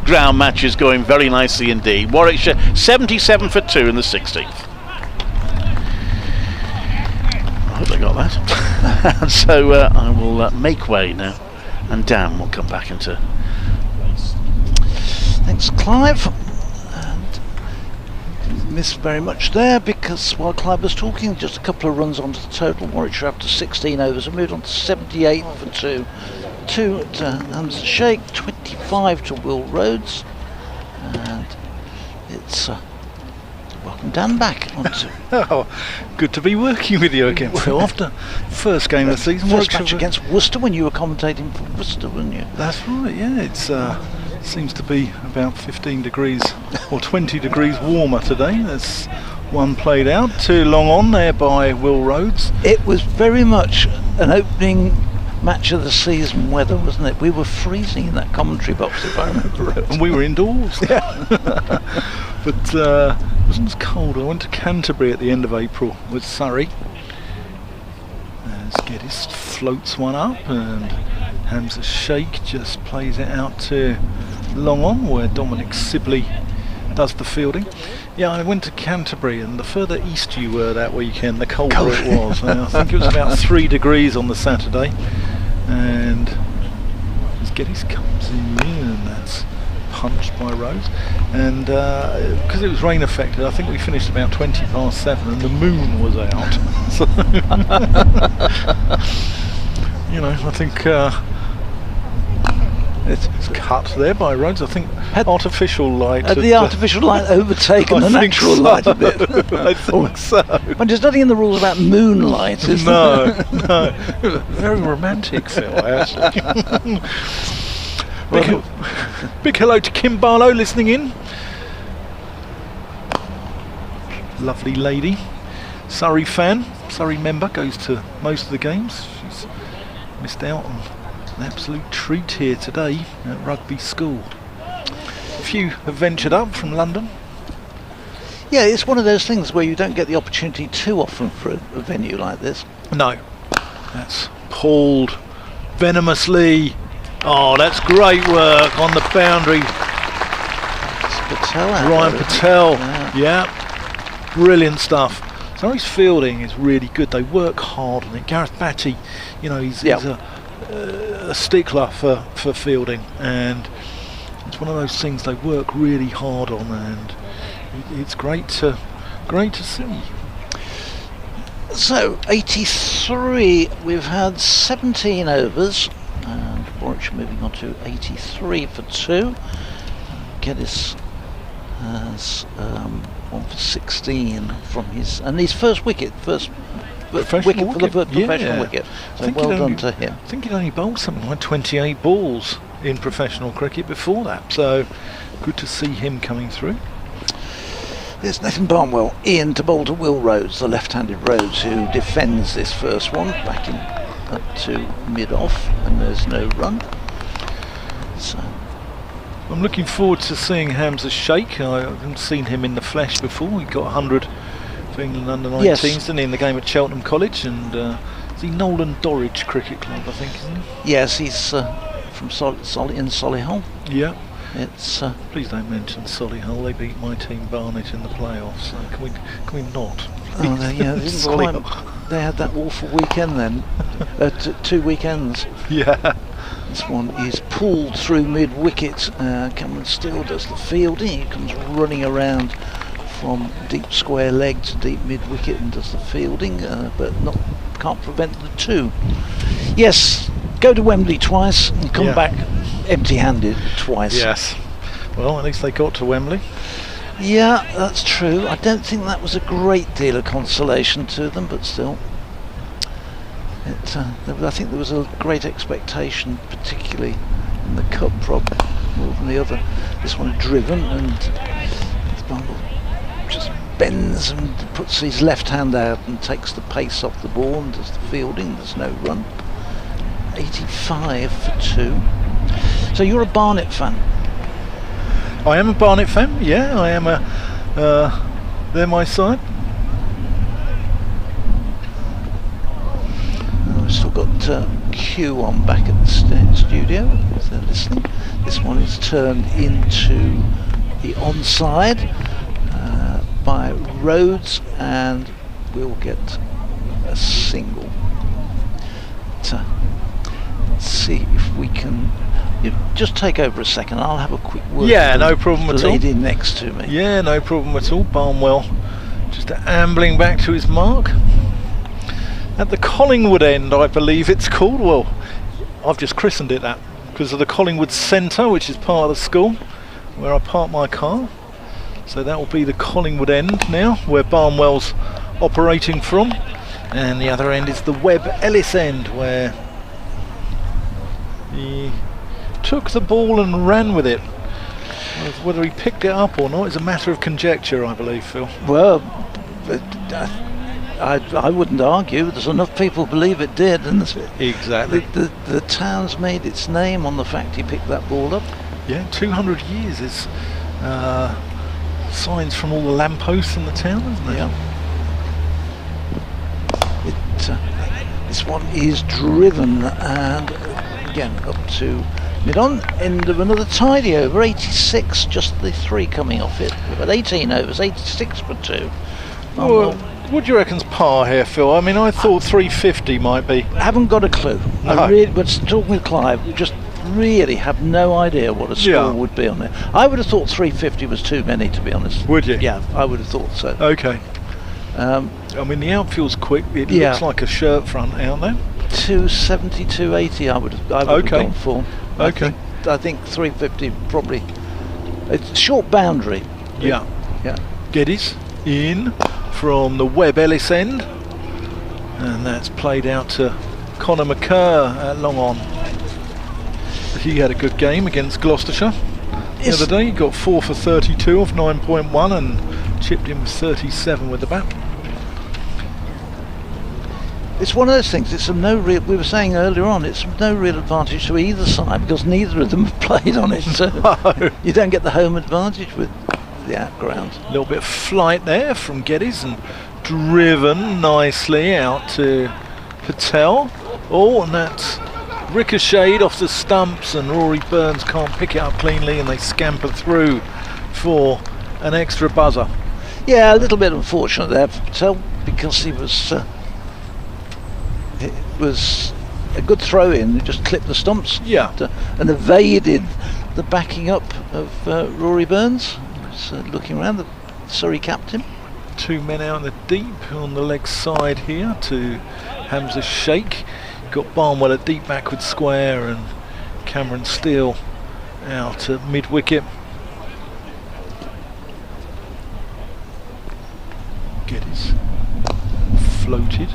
[SPEAKER 10] ground matches going very nicely indeed. Warwickshire 77-for-2 in the 16th. I hope they got that. So I will make way now, and Dan will come back into.
[SPEAKER 12] Thanks, Clive. Missed very much there, because while Clive was talking, just a couple of runs onto the total. Warwickshire after 16 overs have moved on to 78-for-2. 2 to Hamza Sheikh, 25 to Will Rhodes, and it's welcome Dan back onto.
[SPEAKER 11] Oh, good to be working with you again. So after first game of the season,
[SPEAKER 12] first match against Worcester, when you were commentating for Worcester, weren't you?
[SPEAKER 11] That's right. Yeah, it's seems to be about 15 degrees or 20 degrees warmer today. There's one played out, 2 long on there by Will Rhodes.
[SPEAKER 12] It was very much an opening match of the season weather, wasn't it? We were freezing in that commentary box, if I remember right.
[SPEAKER 11] And we were indoors. Yeah. But it wasn't as cold. I went to Canterbury at the end of April with Surrey. As Geddes floats one up, and Hamza Sheikh just plays it out to long on, where Dominic Sibley does the fielding. Yeah, I went to Canterbury, and the further east you were that weekend, the colder it was. I think it was about 3 degrees on the Saturday, and as Geddes comes in, and that's punched by Rose, and because it was rain affected, I think we finished about 7:20, and the moon was out. So you know, I think it's cut there by Rhodes. I think artificial light.
[SPEAKER 12] Had the artificial light overtaken the natural light a bit?
[SPEAKER 11] I think so.
[SPEAKER 12] But there's nothing in the rules about moonlight, is
[SPEAKER 11] there? No. Very romantic, Phil, actually. Big hello to Kim Barlow listening in. Lovely lady. Surrey fan, Surrey member, goes to most of the games. She's missed out on an absolute treat here today at Rugby School. A few have ventured up from London.
[SPEAKER 12] Yeah, it's one of those things where you don't get the opportunity too often for a venue like this.
[SPEAKER 11] No. That's pulled venomously. Oh, that's great work on the boundary.
[SPEAKER 12] It's Patel out
[SPEAKER 11] Ryan
[SPEAKER 12] there,
[SPEAKER 11] Patel, yeah. Brilliant stuff. Surrey's fielding is really good. They work hard on it. Gareth Batty, you know, he's a stickler for fielding, and it's one of those things they work really hard on, and it's great to see.
[SPEAKER 12] So 83, we've had 17 overs, Warwickshire moving on to 83 for 2. Geddes has 1 for 16 from his first wicket, wicket for the professional wicket. So well done to him.
[SPEAKER 11] I think he'd only bowled something like 28 balls in professional cricket before that, so good to see him coming through.
[SPEAKER 12] There's Nathan Barnwell in to bowl to Will Rhodes, the left-handed Rhodes, who defends this first one, backing up to mid-off, and there's no run. So
[SPEAKER 11] I'm looking forward to seeing Hamza Sheikh. I haven't seen him in the flesh before. He got 100 for England under-19s,
[SPEAKER 12] yes,
[SPEAKER 11] didn't he, in the game at Cheltenham College, and is he Nolan Dorridge Cricket Club, I think, isn't he?
[SPEAKER 12] Yes, he's from Solihull.
[SPEAKER 11] Yeah.
[SPEAKER 12] It's
[SPEAKER 11] please don't mention Solihull. They beat my team Barnet in the playoffs. So can we not?
[SPEAKER 12] Oh, yeah, they had that awful weekend then. 2 weekends.
[SPEAKER 11] Yeah.
[SPEAKER 12] This one is pulled through mid-wicket. Cameron Steele does the fielding. He comes running around from deep square leg to deep mid-wicket and does the fielding, but can't prevent the 2. Yes, go to Wembley twice and come back empty-handed twice.
[SPEAKER 11] Yes. Well, at least they got to Wembley.
[SPEAKER 12] Yeah, that's true. I don't think that was a great deal of consolation to them, but still. I think there was a great expectation, particularly in the cup, probably more than the other. This one driven, and Bumble just bends and puts his left hand out and takes the pace off the ball and does the fielding. There's no run. 85 for 2. So you're a Barnet fan?
[SPEAKER 11] I am a Barnet fan, yeah. I am they're my side.
[SPEAKER 12] We've still got Q on back at the studio, if they're listening. This one is turned into the onside by Rhodes, and we'll get a single. Let's see if we can. You just take over a second. I'll have a quick word.
[SPEAKER 11] Yeah, no problem at all.
[SPEAKER 12] Lady next to me.
[SPEAKER 11] Yeah, no problem at all. Barnwell just ambling back to his mark at the Collingwood end, I believe it's called. Well, I've just christened it that because of the Collingwood Centre, which is part of the school where I park my car. So that will be the Collingwood end now, where Barnwell's operating from, and the other end is the Webb Ellis end, where he took the ball and ran with it. Whether he picked it up or not is a matter of conjecture, I believe, Phil.
[SPEAKER 12] Well, I wouldn't argue. There's enough people believe it did, and
[SPEAKER 11] exactly.
[SPEAKER 12] The town's made its name on the fact he picked that ball up.
[SPEAKER 11] Yeah, 200 years is signs from all the lampposts in the town, isn't it?
[SPEAKER 12] Yeah. This one is driven, and again up to mid-on, end of another tidy over. 86, just the 3 coming off it. We've had 18 overs, 86 for 2.
[SPEAKER 11] Well, what do you reckon's par here, Phil? I mean, I thought 350 might be.
[SPEAKER 12] I haven't got a clue.
[SPEAKER 11] No.
[SPEAKER 12] I really, but talking with Clive, we just really have no idea what a score would be on it. I would have thought 350 was too many, to be honest.
[SPEAKER 11] Would you?
[SPEAKER 12] Yeah, I would have thought so.
[SPEAKER 11] Okay. I mean, the outfield's quick. It looks like a shirt front out there.
[SPEAKER 12] 270, 280 I would have gone for.
[SPEAKER 11] Okay.
[SPEAKER 12] I think 350 probably. It's short boundary.
[SPEAKER 11] Yeah.
[SPEAKER 12] Yeah.
[SPEAKER 11] Geddes in from the Webb Ellis end, and that's played out to Connor McCurr at long on. He had a good game against Gloucestershire the other day. He got 4 for 32 off 9.1 and chipped in with 37 with the bat.
[SPEAKER 12] It's one of those things. It's of no real. We were saying earlier on. It's of no real advantage to either side because neither of them have played on it. So you don't get the home advantage with the outground.
[SPEAKER 11] A little bit of flight there from Geddes and driven nicely out to Patel. Oh, and that's ricocheted off the stumps, and Rory Burns can't pick it up cleanly, and they scamper through for an extra buzzer.
[SPEAKER 12] Yeah, a little bit unfortunate there for Patel because he was. It was a good throw in. He just clipped the stumps.
[SPEAKER 11] Yeah.
[SPEAKER 12] And evaded the backing up of Rory Burns. He was looking around, the Surrey captain.
[SPEAKER 11] 2 men out in the deep on the leg side here to Hamza Sheikh. Got Barnwell a deep backward square, and Cameron Steele out at mid-wicket. Geddes floated.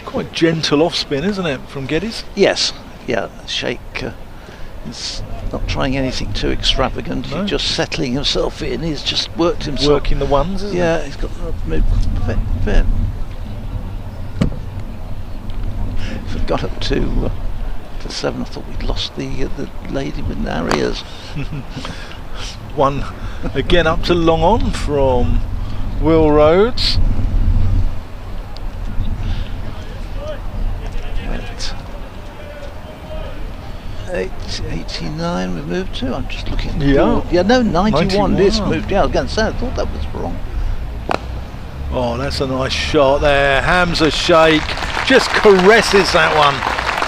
[SPEAKER 11] Quite gentle off spin, isn't it, from Geddes?
[SPEAKER 12] Yes, yeah. Sheikh is not trying anything too extravagant.
[SPEAKER 11] No.
[SPEAKER 12] He's just settling himself in. He's just worked himself.
[SPEAKER 11] Working the ones, isn't
[SPEAKER 12] Yeah, he's got fair. If it got up to 7, I thought we'd lost the lady with narriers.
[SPEAKER 11] One again up to long on from Will Rhodes.
[SPEAKER 12] Right. 89 we moved to. I'm just looking.
[SPEAKER 11] Yeah.
[SPEAKER 12] Yeah, no, 91 this
[SPEAKER 11] 91.
[SPEAKER 12] moved. Yeah, I was going to say, I thought that was wrong.
[SPEAKER 11] Oh, that's a nice shot there. Hamza Sheikh just caresses that one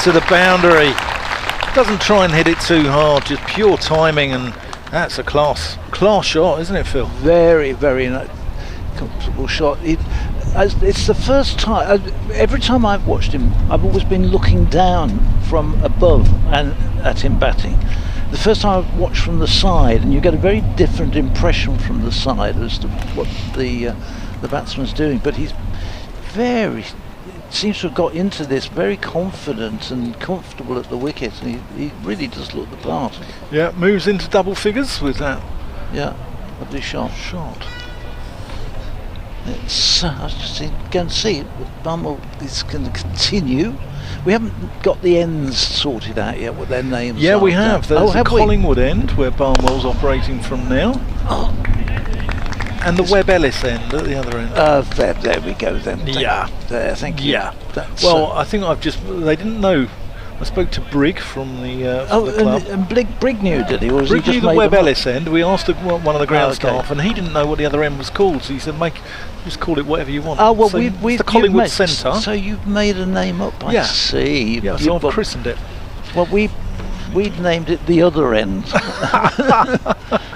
[SPEAKER 11] to the boundary. Doesn't try and hit it too hard, just pure timing, and that's a class shot, isn't it, Phil?
[SPEAKER 12] Very, very comfortable shot. It's the first time. Every time I've watched him, I've always been looking down from above and at him batting. The first time I've watched from the side, and you get a very different impression from the side as to what the batsman's doing. But he's seems to have got into this very confident and comfortable at the wicket. And he really does look the part.
[SPEAKER 11] Yeah, moves into double figures with that.
[SPEAKER 12] Yeah, lovely shot. It's, I was just going to see Bumble is going to continue. We haven't got the ends sorted out yet, what their names
[SPEAKER 11] Yeah,
[SPEAKER 12] are.
[SPEAKER 11] we have. There's the
[SPEAKER 12] have we?
[SPEAKER 11] Collingwood end where Barnwell's operating from now.
[SPEAKER 12] Oh.
[SPEAKER 11] And the Webb Ellis end at the other end.
[SPEAKER 12] There we go then. Thank you.
[SPEAKER 11] Yeah.
[SPEAKER 12] That's,
[SPEAKER 11] well, I think they didn't know. I spoke to Brigg from the club.
[SPEAKER 12] And Brigg knew, did he? Or was
[SPEAKER 11] Brigg
[SPEAKER 12] he just
[SPEAKER 11] knew the
[SPEAKER 12] made
[SPEAKER 11] Webb
[SPEAKER 12] them up?
[SPEAKER 11] Ellis end. We asked one of the ground
[SPEAKER 12] Okay.
[SPEAKER 11] staff, and he didn't know what the other end was called. So he said, just call it whatever you want.
[SPEAKER 12] Oh, well,
[SPEAKER 11] so
[SPEAKER 12] we've
[SPEAKER 11] the Collingwood Centre.
[SPEAKER 12] So you've made a name up, I see.
[SPEAKER 11] Yeah, so I've christened it.
[SPEAKER 12] Well, we'd named it the other end.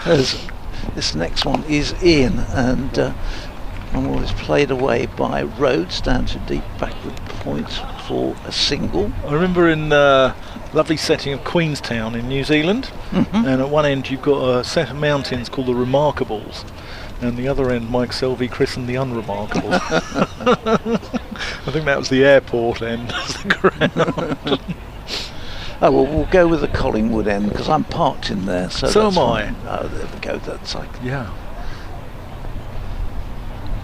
[SPEAKER 12] As this next one is in, and is played away by Rhodes down to deep backward point for a single.
[SPEAKER 11] I remember in lovely setting of Queenstown in New Zealand, and at one end you've got a set of mountains called the Remarkables, and the other end Mike Selvey christened the Unremarkables. I think that was the airport end of the ground.
[SPEAKER 12] Oh, well, we'll go with the Collingwood end because I'm parked in there. So
[SPEAKER 11] am I.
[SPEAKER 12] Fine. Oh, there we go. That's like.
[SPEAKER 11] Yeah.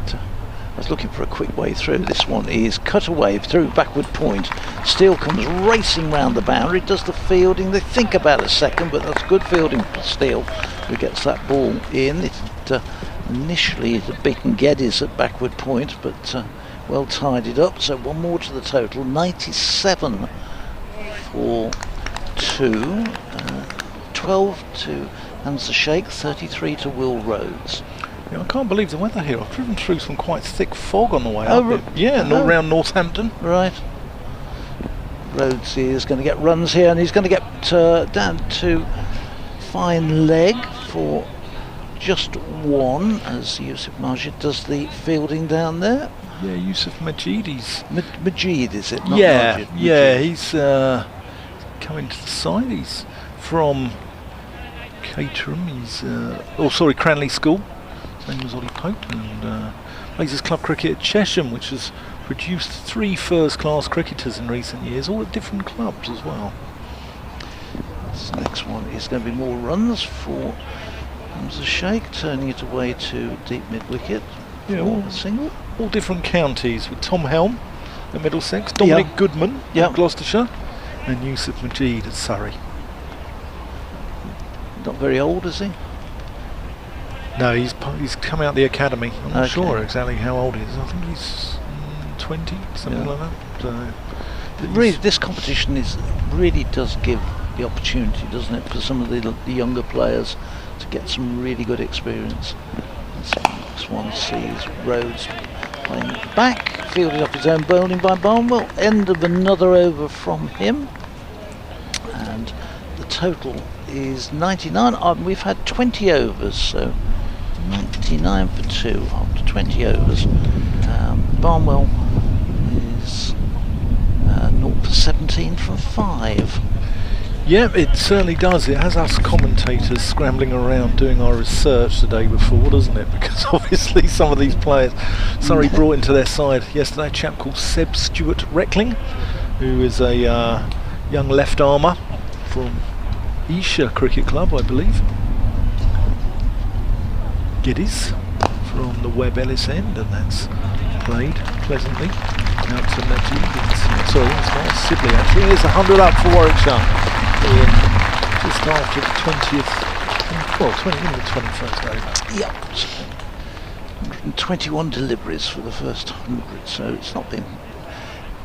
[SPEAKER 12] I was looking for a quick way through. This one is cut away through backward point. Steele comes racing round the boundary, does the fielding. They think about a second, but that's good fielding for Steele, who gets that ball in. Initially it had beaten Geddes at backward point, but well tidied up. So one more to the total. 97 for 2. 12 to Hamza Sheikh, 33 to Will Rhodes.
[SPEAKER 11] Yeah, I can't believe the weather here. I've driven through some quite thick fog on the way
[SPEAKER 12] Oh,
[SPEAKER 11] up. Around Northampton.
[SPEAKER 12] Right. Rhodes is going to get runs here, and he's going to get down to fine leg for just one, as Yusuf Majid does the fielding down there.
[SPEAKER 11] Yeah, Yusuf Majidi's.
[SPEAKER 12] Majid, is it? Not
[SPEAKER 11] Yeah,
[SPEAKER 12] Majid,
[SPEAKER 11] yeah,
[SPEAKER 12] Majid.
[SPEAKER 11] he's coming to the side. He's from Caterham. He's Cranley School. His name was Ollie Pope, and plays his club cricket at Chesham, which has produced 3 first-class cricketers in recent years, all at different clubs as well.
[SPEAKER 12] This next one is going to be more runs for Hamza Sheikh, turning it away to deep mid-wicket.
[SPEAKER 11] Yeah,
[SPEAKER 12] for a single.
[SPEAKER 11] All different counties, with Tom Helm at Middlesex, Dominic Goodman at Gloucestershire, and Yusuf Majid at Surrey.
[SPEAKER 12] Not very old, is he?
[SPEAKER 11] No, he's come out the academy. I'm not
[SPEAKER 12] Okay.
[SPEAKER 11] sure exactly how old he is. I think he's 20, something like that. So,
[SPEAKER 12] really, this competition really does give the opportunity, doesn't it, for some of the younger players to get some really good experience. This one sees Rhodes playing back, fielded off his own bowling by Barnwell. End of another over from him, and the total is 99. We've had 20 overs, so 99 for 2 after 20 overs. Barnwell is 0 for 17 from 5.
[SPEAKER 11] Yeah, it certainly does. It has us commentators scrambling around doing our research the day before, doesn't it? Because obviously some of these players Surrey brought into their side yesterday a chap called Seb Stewart Reckling, who is a young left armer from Esher Cricket Club, I believe. Geddes from the Webb Ellis end, and that's played pleasantly out to Majid. Sorry, it's not Sibley actually. Here's 100 up for Warwickshire in just after the 20th, well, 21st over.
[SPEAKER 12] Yep. 121 deliveries for the first 100, so it's not been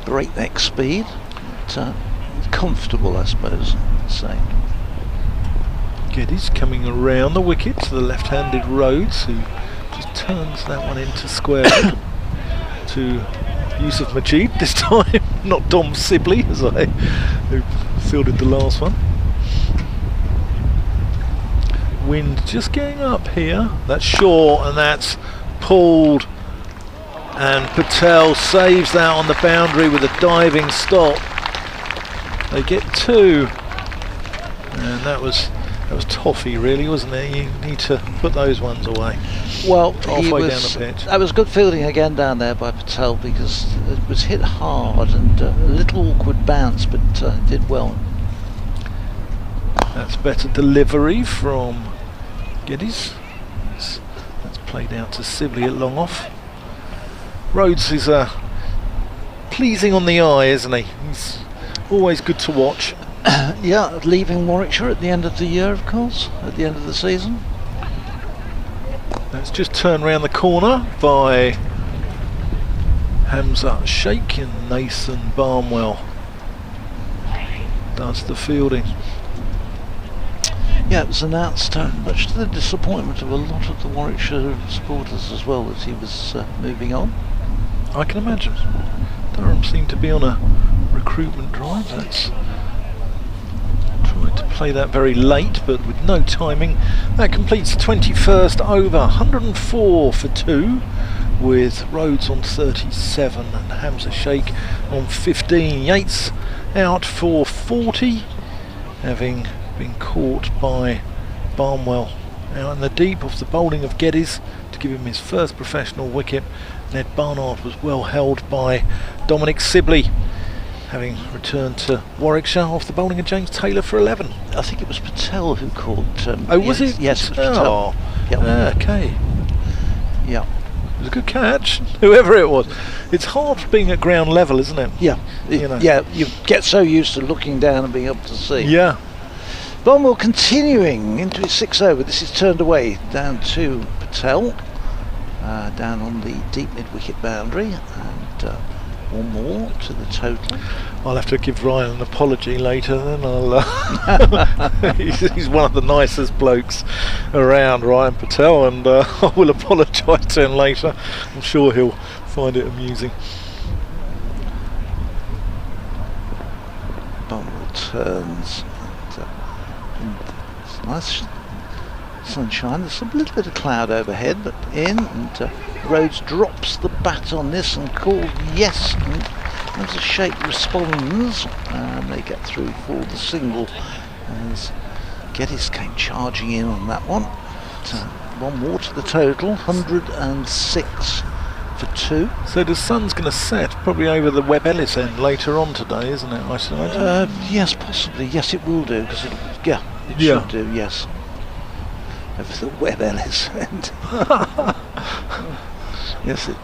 [SPEAKER 12] breakneck speed, but comfortable, I suppose, say.
[SPEAKER 11] Geddes coming around the wicket to the left-handed Rhodes, who just turns that one into square leg to Yusuf Majid this time, not Dom Sibley, who fielded the last one. Wind just getting up here. That's short, and that's pulled, and Patel saves that on the boundary with a diving stop. They get 2, and that was toffee, really, wasn't it? You need to put those ones away.
[SPEAKER 12] Well,
[SPEAKER 11] halfway down the pitch.
[SPEAKER 12] That was good fielding again down there by Patel, because it was hit hard and a little awkward bounce, but did well.
[SPEAKER 11] That's better delivery from Geddes. That's played out to Sibley at long off. Rhodes is pleasing on the eye, isn't he? He's always good to watch.
[SPEAKER 12] Yeah, leaving Warwickshire at the end of the year, of course, at the end of the season.
[SPEAKER 11] Let's just turn round the corner by Hamza Sheikh, and Nathan Barnwell does the fielding.
[SPEAKER 12] Yeah, it was announced, much to the disappointment of a lot of the Warwickshire supporters as well, that he was moving on.
[SPEAKER 11] I can imagine. Durham seemed to be on a recruitment drive. That's tried to play that very late, but with no timing. That completes the 21st over. 104 for 2, with Rhodes on 37 and Hamza Sheikh on 15. Yates out for 40, having been caught by Barnwell out in the deep off the bowling of Geddes to give him his first professional wicket. Ned Barnard was well held by Dominic Sibley, having returned to Warwickshire off the bowling of James Taylor for 11.
[SPEAKER 12] I think it was Patel who called.
[SPEAKER 11] Oh, was it?
[SPEAKER 12] Yes, it was Patel.
[SPEAKER 11] Yep. Okay.
[SPEAKER 12] Yeah.
[SPEAKER 11] It was a good catch, whoever it was. It's hard being at ground level, isn't it?
[SPEAKER 12] Yeah.
[SPEAKER 11] You know.
[SPEAKER 12] Yeah, you get so used to looking down and being able to see.
[SPEAKER 11] Yeah.
[SPEAKER 12] Barnwell continuing into his 6th over. This is turned away down to Patel, down on the deep mid-wicket boundary, and one more to the total.
[SPEAKER 11] I'll have to give Ryan an apology later then. He's one of the nicest blokes around, Ryan Patel, and I will apologise to him later. I'm sure he'll find it amusing.
[SPEAKER 12] Barnwell turns. It's nice sunshine. There's a little bit of cloud overhead, but in, and Rhodes drops the bat on this and called yes, and Hamza Sheikh responds, and they get through for the single as Geddes came charging in on that one. One more to the total, 106 for 2.
[SPEAKER 11] So the sun's going to set probably over the Webb Ellis end later on today, isn't it? I should imagine.
[SPEAKER 12] Yes, possibly. Yes, it will do, because it should do. Yes, over the Webb Ellis end. Yes, it.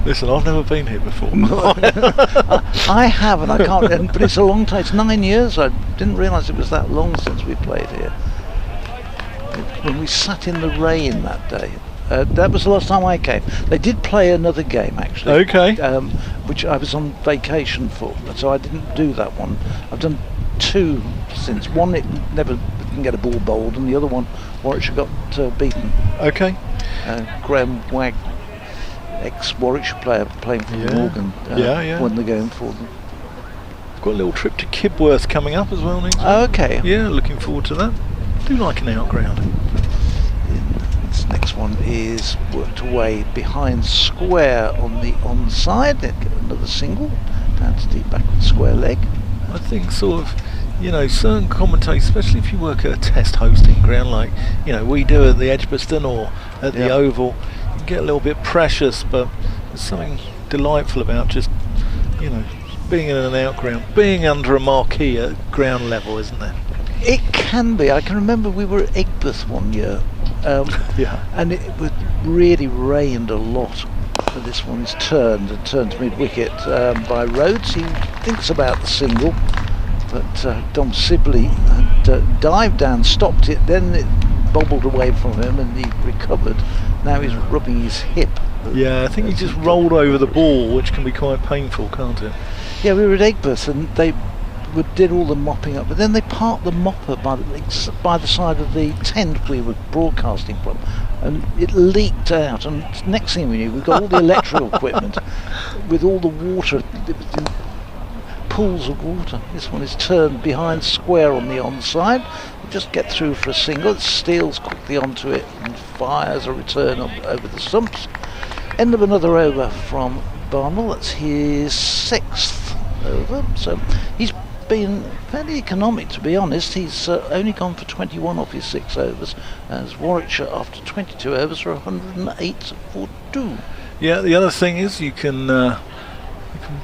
[SPEAKER 11] Listen, I've never been here before.
[SPEAKER 12] I have, and I can't. But it's a long time. It's 9 years. I didn't realise it was that long since we played here. When we sat in the rain that day. That was the last time I came. They did play another game actually.
[SPEAKER 11] Okay.
[SPEAKER 12] Which I was on vacation for, so I didn't do that one. I've done 2 since. One, it never didn't get a ball bowled, and the other one, Warwickshire got beaten.
[SPEAKER 11] Okay.
[SPEAKER 12] Graham Wagg, ex-Warwickshire player playing for Morgan, won the game for them.
[SPEAKER 11] Got a little trip to Kibworth coming up as well next week.
[SPEAKER 12] Okay.
[SPEAKER 11] Yeah, looking forward to that. Do like an outground.
[SPEAKER 12] This next one is worked away behind square on the onside. Then get another single down to deep backward square leg.
[SPEAKER 11] I think sort of
[SPEAKER 12] you know, certain commentators, especially if you work at a test hosting ground like, you know, we do at the Edgbaston or at the Oval, you get a little bit precious, but there's something delightful about just, you know, being in an outground, being under a marquee at ground level, isn't there?
[SPEAKER 13] It can be. I can remember we were at Egbert one year, and it really rained a lot. So this one's turned mid-wicket by Rhodes. He thinks about the single, but Dom Sibley had dived down, stopped it, then it bobbled away from him and he recovered. Now he's rubbing his hip.
[SPEAKER 12] Yeah, I think he just rolled over the ball, which can be quite painful, can't it?
[SPEAKER 13] Yeah, we were at Egbert and they did all the mopping up, but then they parked the mopper by the side of the tent we were broadcasting from, and it leaked out, and next thing we knew, we got all the electrical equipment with all the water, pools of water. This one is turned behind square on the onside. We just get through for a single, it steals quickly onto it and fires a return over the stumps. End of another over from Barnwell. That's his 6th over, so he's been fairly economic, to be honest. He's only gone for 21 off his 6 overs, as Warwickshire after 22 overs are 108 for 2.
[SPEAKER 12] Yeah, the other thing is you can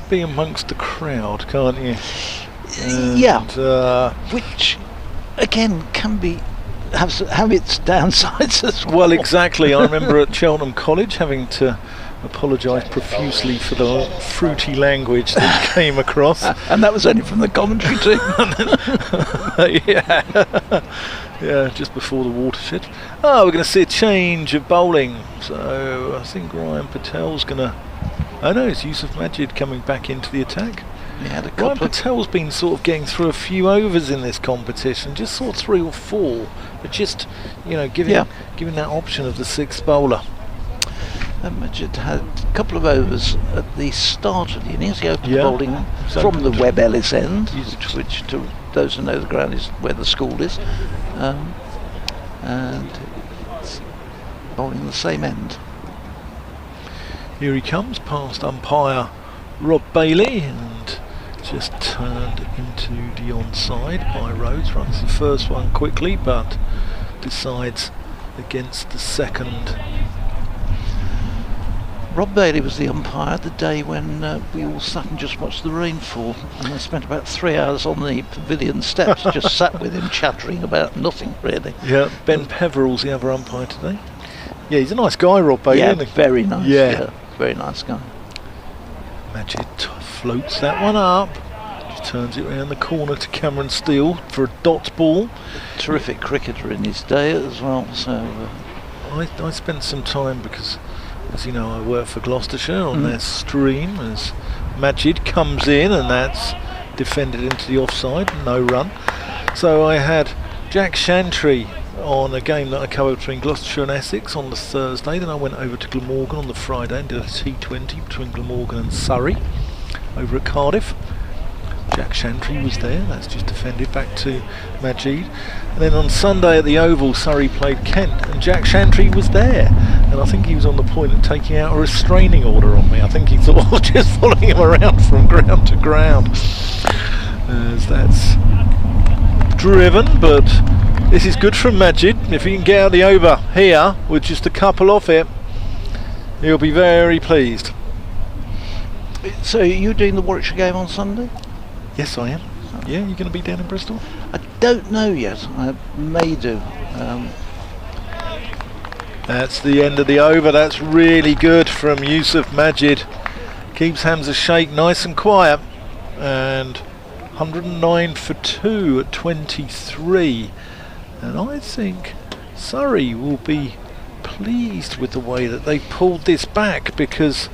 [SPEAKER 12] be amongst the crowd, can't you?
[SPEAKER 13] And, which again can be have its downsides as well.
[SPEAKER 12] Well, exactly. I remember at Cheltenham College having to apologise profusely for the fruity language that came across.
[SPEAKER 13] And that was only from the commentary team.
[SPEAKER 12] Yeah, just before the watershed. Oh, we're going to see a change of bowling. So I think Ryan Patel's going to... Oh no, it's Yusuf Majid coming back into the attack. Ryan Patel's been sort of getting through a few overs in this competition, just sort of 3 or 4, but just, you know, giving that option of the 6th bowler.
[SPEAKER 13] Majid had a couple of overs at the start of the innings. He opened bowling from the Webb Ellis end, which to those who know the ground is where the school is, and it's bowling the same end.
[SPEAKER 12] Here he comes past umpire Rob Bailey and just turned into the onside by Rhodes. Runs the first one quickly but decides against the second.
[SPEAKER 13] Rob Bailey was the umpire the day when we all sat and just watched the rain fall, and I spent about 3 hours on the pavilion steps, just sat with him chattering about nothing really.
[SPEAKER 12] Yeah, Ben Peverell's the other umpire today. Yeah, he's a nice guy, Rob Bailey.
[SPEAKER 13] Yeah,
[SPEAKER 12] isn't he?
[SPEAKER 13] very nice. Yeah, very nice guy.
[SPEAKER 12] Majid floats that one up, just turns it around the corner to Cameron Steele for a dot ball.
[SPEAKER 13] Terrific cricketer in his day as well. So
[SPEAKER 12] I spent some time because, as you know, I work for Gloucestershire on their stream as Majid comes in and that's defended into the offside, no run. So I had Jack Shantry on a game that I covered between Gloucestershire and Essex on the Thursday. Then I went over to Glamorgan on the Friday and did a T20 between Glamorgan and Surrey over at Cardiff. Jack Shantry was there, that's just defended back to Majid. And then on Sunday at the Oval, Surrey played Kent and Jack Shantry was there. And I think he was on the point of taking out a restraining order on me. I think he thought I was just following him around from ground to ground. As that's driven, but this is good from Majid. If he can get out the over here with just a couple off it, he'll be very pleased.
[SPEAKER 13] So are you doing the Warwickshire game on Sunday?
[SPEAKER 12] Yes, I am. Yeah, you're going to be down in Bristol?
[SPEAKER 13] I don't know yet. I may do.
[SPEAKER 12] That's the end of the over. That's really good from Yusuf Majid. Keeps Hamza Sheikh nice and quiet. And 109 for 2 at 23. And I think Surrey will be pleased with the way that they pulled this back, because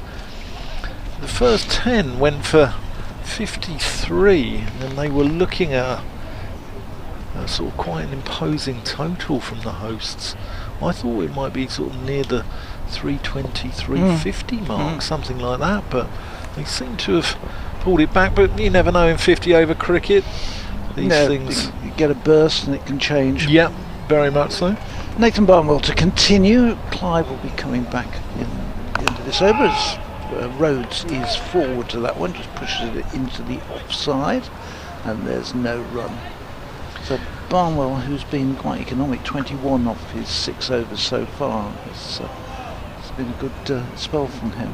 [SPEAKER 12] the first 10 went for 53 and they were looking at a sort of quite an imposing total from the hosts. I thought it might be sort of near the 320, 350 mark, something like that, but they seem to have pulled it back. But you never know in 50 over cricket, these things.
[SPEAKER 13] You get a burst and it can change.
[SPEAKER 12] Yep, very much so.
[SPEAKER 13] Nathan Barnwell to continue. Clive will be coming back into this over as Rhodes is forward to that one, just pushes it into the offside. and there's no run. So Barnwell, who's been quite economic, 21 off his 6 overs so far. It's been a good spell from him.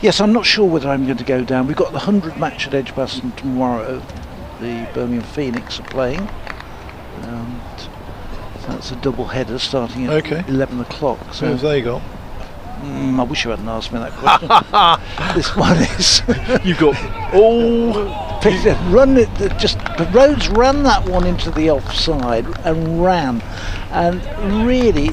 [SPEAKER 13] Yes, I'm not sure whether I'm going to go down. We've got the 100 match at Edgbaston tomorrow. The Birmingham Phoenix are playing. And that's a double header starting at 11 o'clock. So
[SPEAKER 11] who have they got?
[SPEAKER 13] I wish you hadn't asked me that question. This one is.
[SPEAKER 11] You've got
[SPEAKER 13] run it. Just Rhodes ran that one into the offside and ran, and really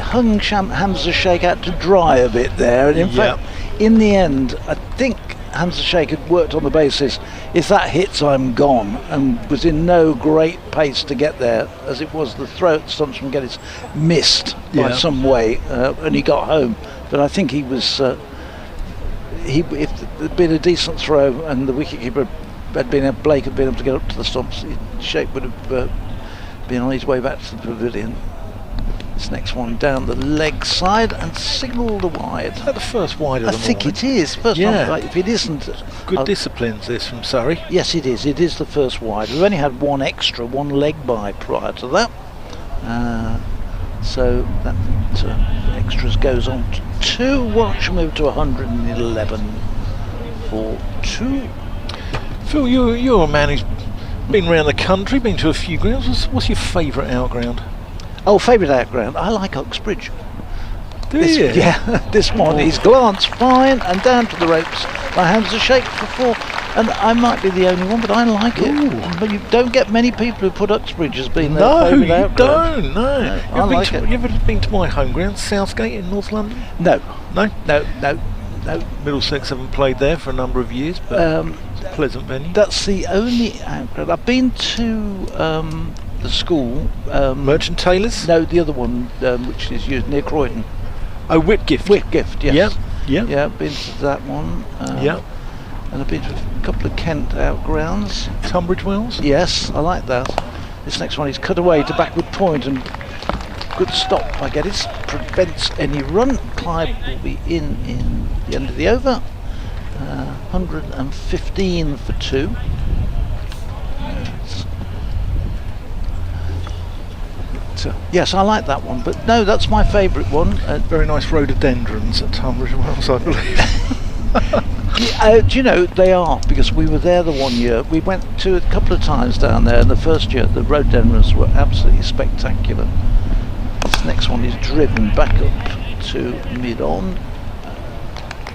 [SPEAKER 13] hung Hamza Sheikh out to dry a bit there. And in fact, in the end, I think Hamza Sheikh had worked on the basis, if that hits, I'm gone, and was in no great pace to get there. As it was, the throw at Stunstrom Geddes missed by some way, and he got home. But I think he was. If there'd been a decent throw and the wicketkeeper Blake had been able to get up to the stumps, Sheikh would have been on his way back to the pavilion. This next one down the leg side and signalled wide.
[SPEAKER 11] Is that the first wide of them?
[SPEAKER 13] I think it is. First one, if it isn't.
[SPEAKER 11] Good disciplines this from Surrey.
[SPEAKER 13] Yes, it is. It is the first wide. We've only had one extra, one leg by prior to that. So that extras goes on to 2. Warwickshire move to 111 for 2.
[SPEAKER 11] Phil, you're a man who's been around the country, been to a few grounds. What's your favourite outground?
[SPEAKER 13] Oh, favourite outground? I like Uxbridge.
[SPEAKER 11] Do you?
[SPEAKER 13] Yeah, this one is glanced fine and down to the ropes by Hamza Sheikh for 4. And I might be the only one, but I like it. But you don't get many people who put Uxbridge as being their favourite outground.
[SPEAKER 11] No,
[SPEAKER 13] I like it.
[SPEAKER 11] You ever been to my home ground, Southgate in North London?
[SPEAKER 13] No.
[SPEAKER 11] No? No. Middlesex haven't played there for a number of years, but it's a pleasant venue.
[SPEAKER 13] That's the only outground. I've been to the school.
[SPEAKER 11] Merchant Taylors?
[SPEAKER 13] No, the other one, which is used near Croydon.
[SPEAKER 11] Oh, Whitgift.
[SPEAKER 13] Whitgift, yes.
[SPEAKER 11] Yeah.
[SPEAKER 13] I've been to that one.
[SPEAKER 11] Yeah.
[SPEAKER 13] And I've been to a couple of Kent outgrounds.
[SPEAKER 11] Tunbridge Wells?
[SPEAKER 13] Yes, I like that. This next one is cut away to backward point and good stop by Geddes. Prevents any run. Clive will be in the end of the over. 115 for 2. Yes, I like that one, but no, that's my favourite one.
[SPEAKER 11] Very nice rhododendrons at Tunbridge Wells, I believe.
[SPEAKER 13] Do you know, they are, because we were there the one year. We went to a couple of times down there, and the first year the rhododendrons were absolutely spectacular. This next one is driven back up to mid-on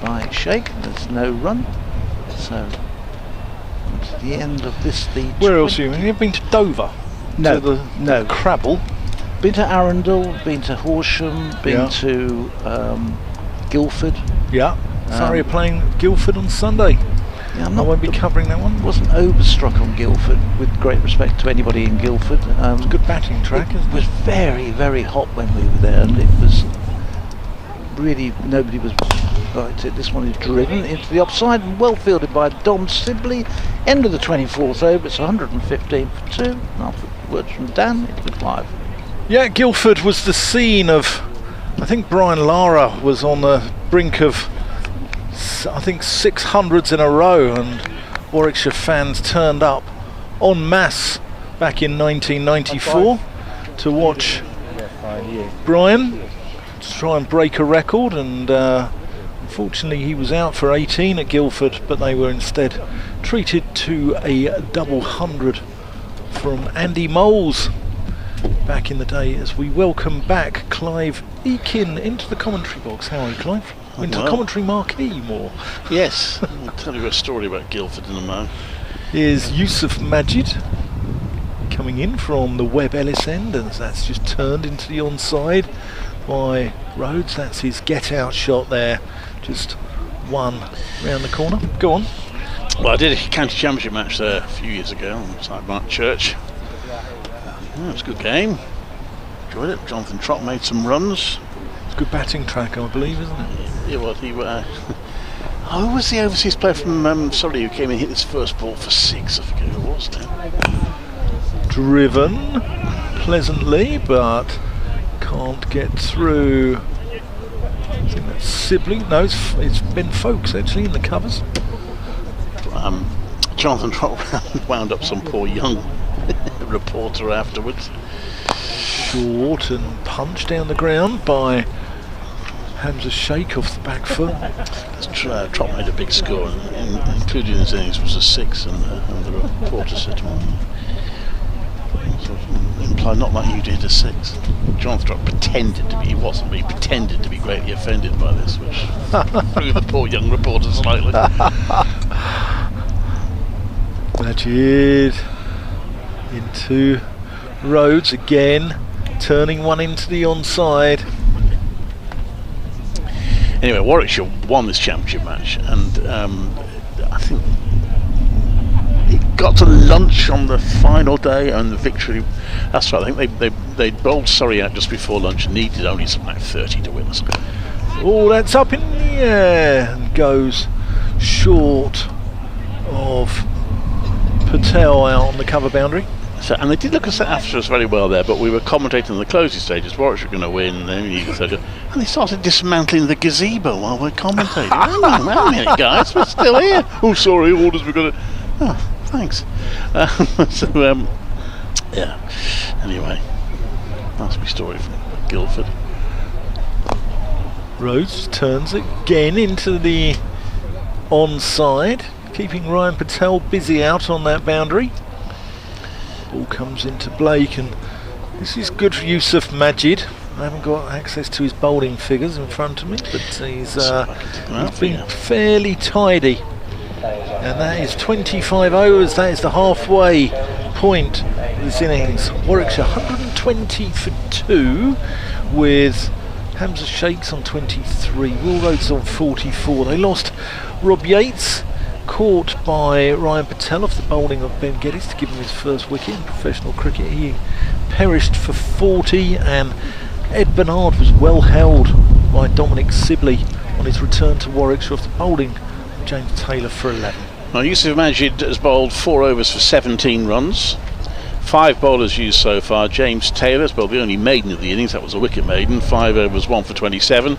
[SPEAKER 13] by Sheikh. There's no run, so to the end of this.
[SPEAKER 11] Where else have you been? Have you been to Dover?
[SPEAKER 13] No,
[SPEAKER 11] to the Crabble?
[SPEAKER 13] Been to Arundel, been to Horsham, been to Guildford.
[SPEAKER 11] Yeah. Surrey are playing Guildford on Sunday.
[SPEAKER 13] Yeah,
[SPEAKER 11] I won't be covering that one.
[SPEAKER 13] Wasn't overstruck on Guildford, with great respect to anybody in Guildford.
[SPEAKER 11] It's a good batting track, isn't it?
[SPEAKER 13] It was very, very hot when we were there, and it was really, nobody was liked it. This one is driven into the offside and well fielded by Dom Sibley. End of the 24th over. It's 115 for 2. And after words from Dan, it's with 5.
[SPEAKER 11] Yeah, Guildford was the scene of, I think Brian Lara was on the brink of, I think, 600s in a row, and Warwickshire fans turned up en masse back in 1994 to watch Brian to try and break a record, and unfortunately he was out for 18 at Guildford, but they were instead treated to a double 100 from Andy Moles back in the day, as we welcome back Clive Eakin into the commentary box. How are you, Clive? Into the commentary marquee more.
[SPEAKER 10] Yes, I'll tell you a story about Guildford in a moment.
[SPEAKER 11] Here's Yusuf Majid coming in from the Webb Ellis end, and that's just turned into the onside by Rhodes. That's his get out shot there, just one round the corner. Go on.
[SPEAKER 10] Well, I did a county championship match there a few years ago outside Mark Church. It was a good game. Enjoyed it. Jonathan Trott made some runs.
[SPEAKER 11] Good batting track, I believe, isn't it?
[SPEAKER 10] Yeah, well, who was the overseas player from Surrey who came and hit his first ball for 6? I forget who it was now.
[SPEAKER 11] Driven pleasantly, but can't get through. I think that's Sibley. No, it's Ben Folkes actually in the covers.
[SPEAKER 10] Jonathan Trott wound up some poor young reporter afterwards.
[SPEAKER 12] Short and punched down the ground by Hamza Sheikh off the back foot.
[SPEAKER 10] Trott made a big score, and including his innings was a 6, and the reporter said to him, implied not like you did a 6. Jonathan Trott pretended to be, he wasn't, but he pretended to be greatly offended by this, which threw the poor young reporter slightly.
[SPEAKER 12] Majid into Rhodes again, turning one into the onside.
[SPEAKER 10] Anyway, Warwickshire won this championship match, and I think it got to lunch on the final day, and the victory. That's right. I think they bowled Surrey out just before lunch, and needed only something like 30 to win us.
[SPEAKER 12] Oh, that's up in the air and goes short of Patel out on the cover boundary.
[SPEAKER 10] So, and they did look after us very well there, but we were commentating in the closing stages. Warwickshire were going to win, and they started dismantling the gazebo while we're commentating. Hang on a minute, guys, we're still here. Oh, sorry, orders were going to. Oh, thanks. Yeah. Anyway, that's my story from Guildford.
[SPEAKER 12] Rhodes turns again into the onside, keeping Ryan Patel busy out on that boundary. Ball comes into Blake, and this is good for Yusuf Majid. I haven't got access to his bowling figures in front of me, but he's been fairly tidy. And that is 25 overs, that is the halfway point of this innings. Warwickshire 120 for 2, with Hamza Sheikh's on 23, Will Rhodes on 44. They lost Rob Yates, caught by Ryan Patel off the bowling of Ben Geddes to give him his first wicket in professional cricket. He perished for 40, and Ed Bernard was well held by Dominic Sibley on his return to Warwickshire off the bowling of James Taylor for 11.
[SPEAKER 10] Now, Yusuf Majid has bowled 4 overs for 17 runs. 5 bowlers used so far. James Taylor has bowled the only maiden of the innings, that was a wicket maiden. 5 overs, 1 for 27.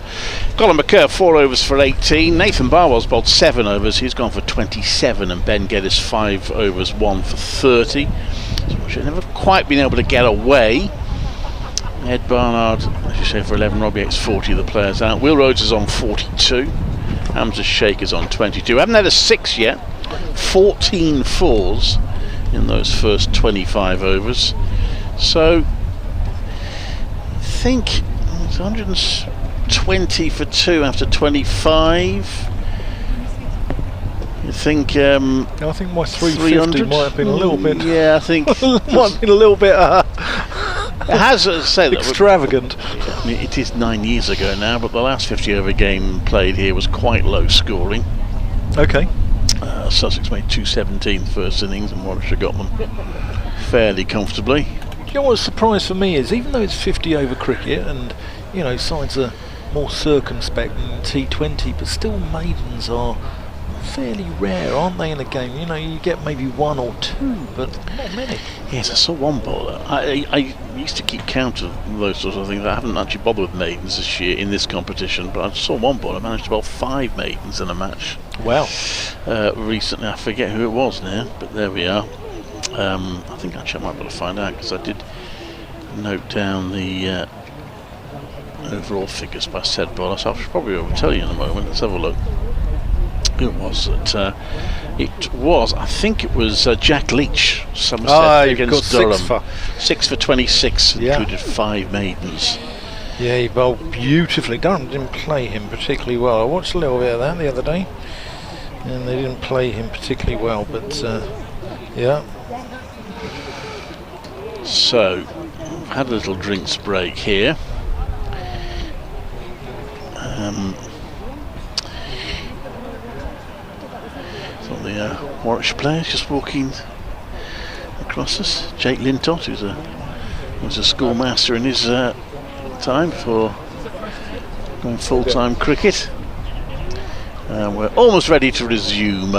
[SPEAKER 10] Colin McCurr, 4 overs for 18. Nathan Barwell's bowled 7 overs, he's gone for 27. And Ben Geddes, 5 overs, 1 for 30. So we've never quite been able to get away. Ed Barnard, as you say, for 11. Robbie Yates, 40 of the players out. Will Rhodes is on 42. Hamza Sheikh is on 22. Haven't had a 6 yet. 14 fours in those first 25 overs. So I think it's 120 for 2 after 25. You think
[SPEAKER 12] I think my 350 might have been a little bit.
[SPEAKER 10] Yeah, I think
[SPEAKER 12] might have been a little bit
[SPEAKER 10] it has to say that
[SPEAKER 12] extravagant.
[SPEAKER 10] I mean, it is 9 years ago now, but the last 50 over game played here was quite low scoring.
[SPEAKER 12] Okay.
[SPEAKER 10] Sussex made 217 first innings, and Warwickshire got them fairly comfortably.
[SPEAKER 12] You know what's a surprise for me is, even though it's 50 over cricket and you know sides are more circumspect than T20, but still maidens are fairly rare, aren't they, in a game? You know, you get maybe 1 or 2, but not many.
[SPEAKER 10] Yes, I saw one bowler. I used to keep count of those sorts of things. I haven't actually bothered with maidens this year in this competition, but I saw one bowler managed to bowl 5 maidens in a match.
[SPEAKER 12] Wow.
[SPEAKER 10] Recently, I forget who it was now, but there we are. I think actually I might be able to find out, because I did note down the overall figures by said bowler, so I'll probably be able to tell you in a moment. Let's have a look. It was, I think it was Jack Leach, Somerset against Durham. 6 for 26, included 5 maidens.
[SPEAKER 12] Yeah, he bowled beautifully. Durham didn't play him particularly well. I watched a little bit of that the other day, and they didn't play him particularly well, but yeah.
[SPEAKER 10] So, we've had a little drinks break here. The Warwickshire players just walking across us. Jake Lintott, who was a schoolmaster in his time before going full-time cricket. We're almost ready to resume.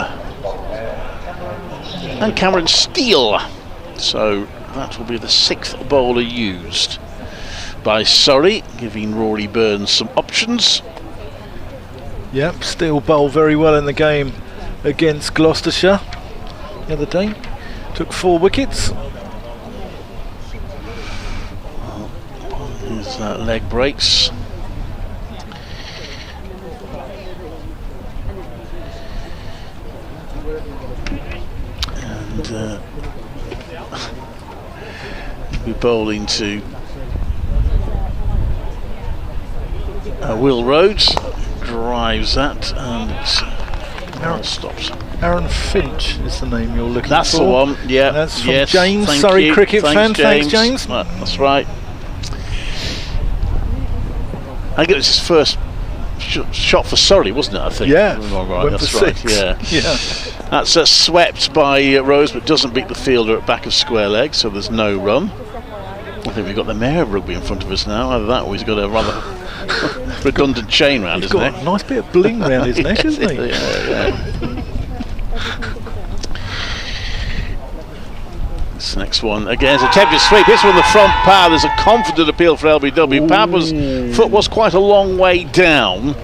[SPEAKER 10] And Cameron Steele. So that will be the 6th bowler used by Surrey, giving Rory Burns some options.
[SPEAKER 12] Yep, Steele bowled very well in the game against Gloucestershire. the other day. Took 4 wickets.
[SPEAKER 10] His leg breaks. And we're bowling to Will Rhodes. Drives that and Aaron stops.
[SPEAKER 12] Aaron Finch is the name you're looking for.
[SPEAKER 10] That's the one, yeah.
[SPEAKER 12] That's from
[SPEAKER 10] yes,
[SPEAKER 12] James, Surrey cricket fan. Thanks, James.
[SPEAKER 10] That's right. I think it was his first shot for Surrey, wasn't it? I think.
[SPEAKER 12] Yeah.
[SPEAKER 10] Right, that's right.
[SPEAKER 12] 6.
[SPEAKER 10] Yeah.
[SPEAKER 12] Yeah.
[SPEAKER 10] That's swept by Rose, but doesn't beat the fielder at back of square leg, so there's no run. I think we've got the mayor of rugby in front of us now. Either that, or he's got a rather redundant chain round his neck.
[SPEAKER 12] He's got a nice bit of bling round his neck,
[SPEAKER 10] Yes,
[SPEAKER 12] hasn't he?
[SPEAKER 10] Yeah. This next one again is attempted sweep. This one the front power. There's a confident appeal for LBW. Papa's foot was quite a long way down.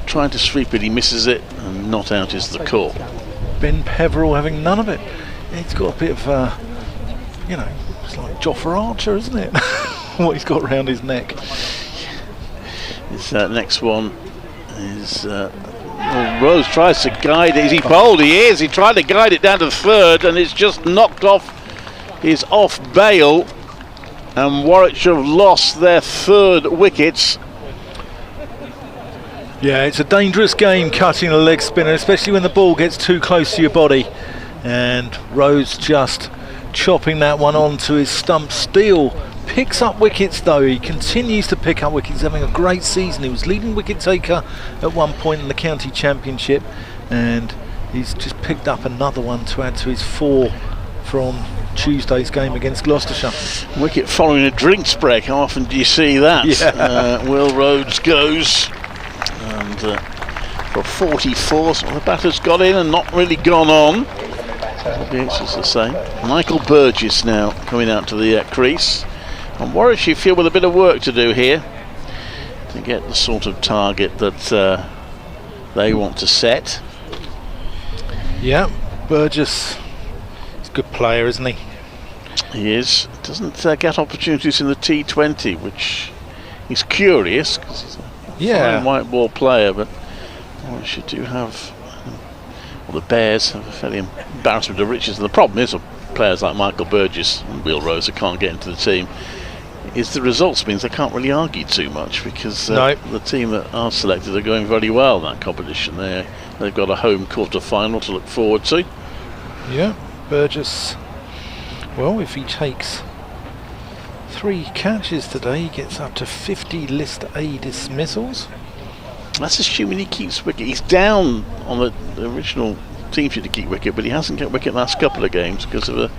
[SPEAKER 10] Trying to sweep it, he misses it, and not out is the call.
[SPEAKER 12] Ben Peverell having none of it. He's got a bit of, you know, it's like Joffer Archer, isn't it? What he's got round his neck.
[SPEAKER 10] This next one is Rose tries to guide it. Is he bowled? He is. He tried to guide it down to third, and it's just knocked off his off bail. And Warwickshire have lost their 3rd wickets.
[SPEAKER 12] Yeah, it's a dangerous game cutting a leg spinner, especially when the ball gets too close to your body. And Rose just chopping that one onto his stump. Steele picks up wickets though. He continues to pick up wickets, having a great season. He was leading wicket taker at one point in the county championship, and he's just picked up another one to add to his 4 from Tuesday's game against Gloucestershire.
[SPEAKER 10] Wicket following a drinks break. How often do you see that?
[SPEAKER 12] Yeah.
[SPEAKER 10] Will Rhodes goes, and for 44, so the batter's got in and not really gone on. It's just the same. Michael Burgess now coming out to the crease. And Warwickshire feel with a bit of work to do here to get the sort of target that they want to set.
[SPEAKER 12] Yeah, Burgess is a good player, isn't he?
[SPEAKER 10] He is. Doesn't get opportunities in the T20, which is curious because he's a fine white ball player, but Warwickshire do have, well, the Bears have a fairly embarrassment of riches, and the problem is with players like Michael Burgess and Will Rose that can't get into the team is the results means they can't really argue too much, because the team that are selected are going very well in that competition. They've got a home quarter final to look forward to.
[SPEAKER 12] Yeah, Burgess, well, if he takes 3 catches today, he gets up to 50 list A dismissals.
[SPEAKER 10] That's assuming he keeps wicket. He's down on the original team sheet to keep wicket, but he hasn't kept wicket the last couple of games because of a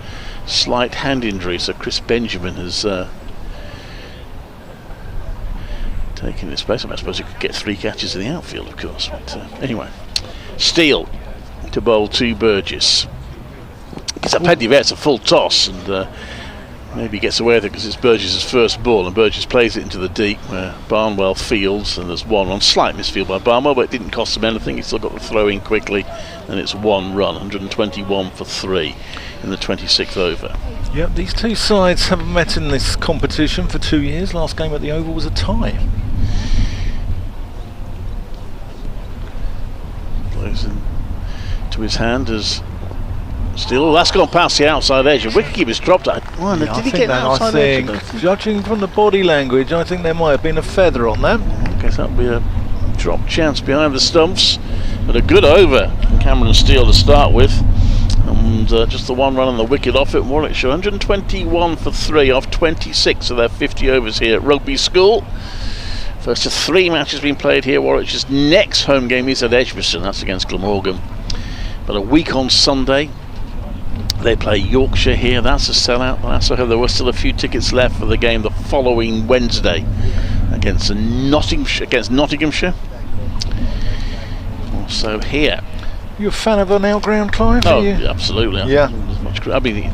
[SPEAKER 10] slight hand injury. So Chris Benjamin has taken his place. I suppose he could get 3 catches in the outfield, of course. But anyway, Steele to bowl to Burgess. It's a plenty of it. It's a full toss, and maybe he gets away with it because it's Burgess' first ball, and Burgess plays it into the deep where Barnwell fields, and there's 1 run. Slight misfield by Barnwell, but it didn't cost him anything. He still got the throw in quickly, and it's 1 run, 121 for 3 in the 26th over.
[SPEAKER 12] Yep, these 2 sides haven't met in this competition for 2 years. Last game at the Oval was a tie.
[SPEAKER 10] Plays into his hand as Steele. That's gone past the outside edge. A wicketkeeper's dropped it. Did he get that outside edge?
[SPEAKER 12] Judging from the body language, I think there might have been a feather on that.
[SPEAKER 10] I guess that'll be a drop chance behind the stumps. But a good over from Cameron Steele to start with. And just the 1 run on the wicket off it. Warwickshire 121 for 3 off 26 of their 50 overs here at Rugby School. First of 3 matches being played here. Warwickshire's next home game is at Edgbaston. That's against Glamorgan. But a week on Sunday, they play Yorkshire here. That's a sellout. I also heard there were still a few tickets left for the game the following Wednesday against Nottinghamshire. Also here.
[SPEAKER 12] You a fan of an outground, Clive?
[SPEAKER 10] Oh, absolutely.
[SPEAKER 12] Yeah.
[SPEAKER 10] I mean,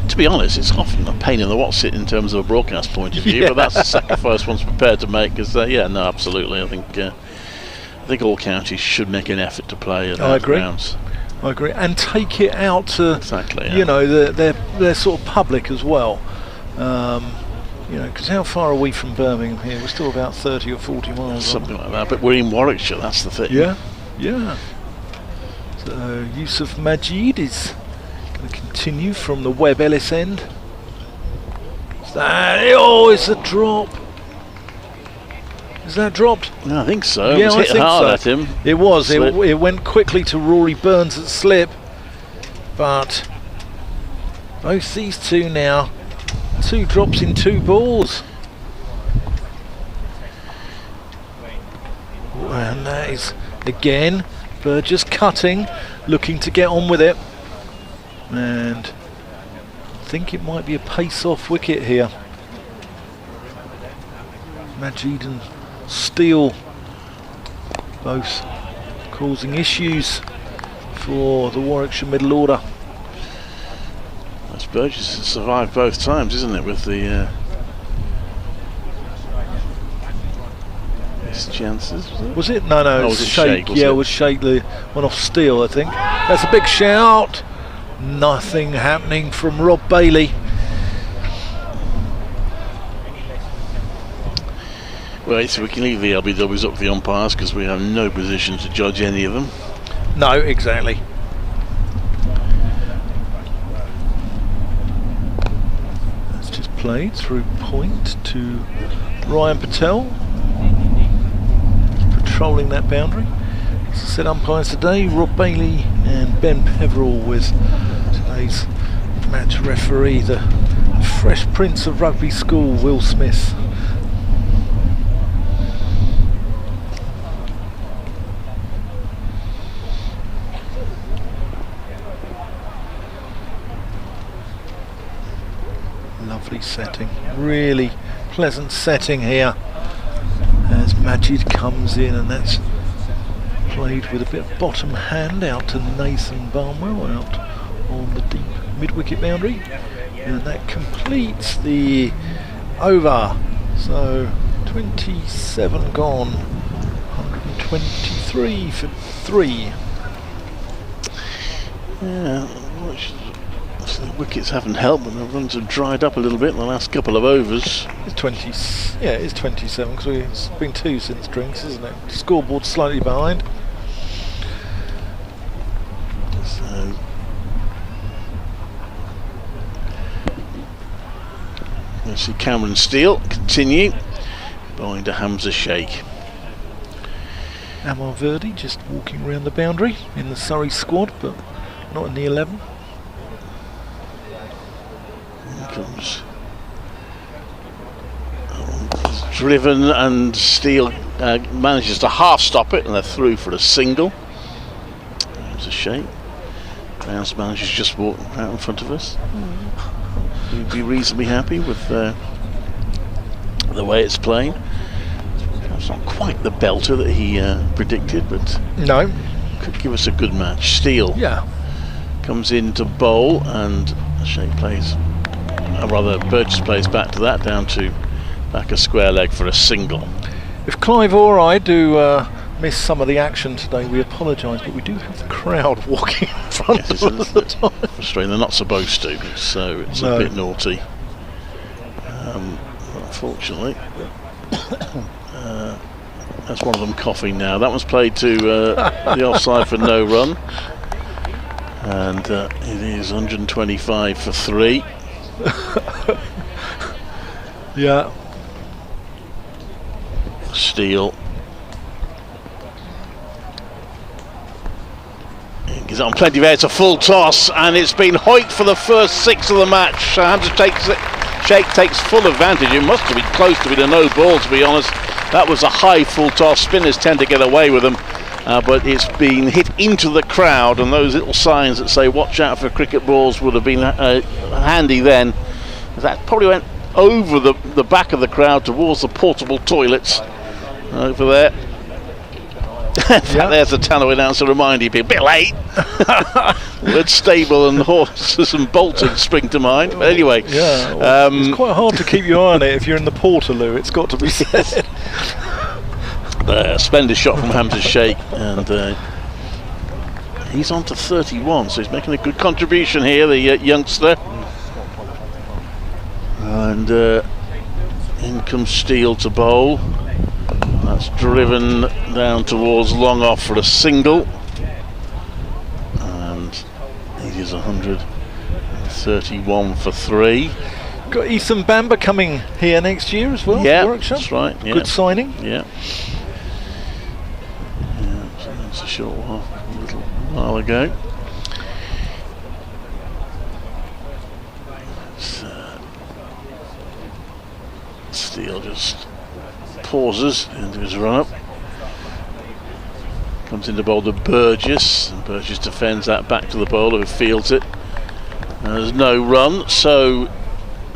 [SPEAKER 10] to be honest, it's often a pain in the what's it in terms of a broadcast point of view, but that's a sacrifice one's prepared to make. Because absolutely. I think all counties should make an effort to play at grounds.
[SPEAKER 11] I agree, and take it out to
[SPEAKER 10] exactly,
[SPEAKER 11] you know, their sort of public as well. You know, because how far are we from Birmingham here? We're still about 30 or 40 miles.
[SPEAKER 10] Something like that, but we're in Warwickshire, that's the thing.
[SPEAKER 11] Yeah, yeah. So Yusuf Majid is going to continue from the Webb Ellis end. Oh, it's a drop. Is that dropped?
[SPEAKER 10] No, I think so.
[SPEAKER 11] Yeah,
[SPEAKER 10] it was hit hard at him.
[SPEAKER 11] It was. It went quickly to Rory Burns at slip, but both these two now, 2 drops in 2 balls. And that is again Burgess cutting, looking to get on with it, and I think it might be a pace-off wicket here. Majid and Steele both causing issues for the Warwickshire middle order.
[SPEAKER 10] That's Burgess has survived both times, isn't it, with the his chances?
[SPEAKER 11] Was it? No,
[SPEAKER 10] Oh,
[SPEAKER 11] it
[SPEAKER 10] was
[SPEAKER 11] was
[SPEAKER 10] it
[SPEAKER 11] Shake.
[SPEAKER 10] Shake, was
[SPEAKER 11] Yeah,
[SPEAKER 10] it?
[SPEAKER 11] it was Shake, the one off Steele, I think. That's a big shout. Nothing happening from Rob Bailey.
[SPEAKER 10] Right, so we can leave the LBWs up to the umpires because we have no position to judge any of them.
[SPEAKER 11] No, exactly. That's just played through point to Ryan Patel, patrolling that boundary. As I said, umpires today, Rob Bailey and Ben Peverell, with today's match referee, the Fresh Prince of Rugby School, Will Smith. Lovely setting, really pleasant setting here as Majid comes in, and that's played with a bit of bottom hand out to Nathan Barnwell out on the deep mid-wicket boundary, and that completes the over. So 27 gone, 123 for 3.
[SPEAKER 10] Yeah, the wickets haven't helped, but the runs have dried up a little bit in the last couple of overs.
[SPEAKER 11] It's 20. Yeah, it's 27 because it's been 2 since drinks, isn't it? Scoreboard slightly behind.
[SPEAKER 10] So we'll see Cameron Steele continue, bowling to Hamza Sheikh.
[SPEAKER 11] Amar Verdi just walking around the boundary in the Surrey squad, but not in the 11.
[SPEAKER 10] Comes driven, and Steele manages to half stop it, and they're through for a single. It's a shame. Grounds manager's just walked out in front of us. You'd be reasonably happy with the way it's playing. It's not quite the belter that he predicted, but
[SPEAKER 11] no,
[SPEAKER 10] could give us a good match. Steele comes in to bowl, and Sheikh plays. Rather, Burgess plays back to that, down to back a square leg for a single.
[SPEAKER 11] If Clive or I do miss some of the action today, we apologise, but we do have the crowd walking in front of us at the time.
[SPEAKER 10] Frustrating, they're not supposed to, so it's a bit naughty. Unfortunately, that's one of them coughing now. That one's played to the offside for no run, and it is 125 for 3.
[SPEAKER 11] Yeah.
[SPEAKER 10] Steele gives it on plenty of air. It's a full toss, and it's been Hoyt for the first 6 of the match. Hamza takes it. Sheikh takes full advantage. It must have been close to being a no ball, to be honest. That was a high full toss. Spinners tend to get away with them, but it's been hit into the crowd, and those little signs that say watch out for cricket balls would have been handy then. That probably went over the back of the crowd towards the portable toilets over there. There's the Tannoy announcer reminding people, a bit late. Word stable and horses and Bolton spring to mind. But anyway,
[SPEAKER 11] it's quite hard to keep your eye on it if you're in the Portaloo, it's got to be said.
[SPEAKER 10] Splendid shot from Hamza Sheikh, and He's on to 31, so he's making a good contribution here, the youngster. And in comes Steele to bowl. That's driven down towards long off for a single. And he is 131 for 3.
[SPEAKER 11] Got Ethan Bamber coming here next year as well.
[SPEAKER 10] Yeah,
[SPEAKER 11] Warwickshire.
[SPEAKER 10] that's right. Yeah.
[SPEAKER 11] Good signing.
[SPEAKER 10] Yeah. So that's a short while, a little while ago. Steele just pauses into his run up. Comes in to bowl to Burgess, and Burgess defends that back to the bowler who fields it. There's no run, so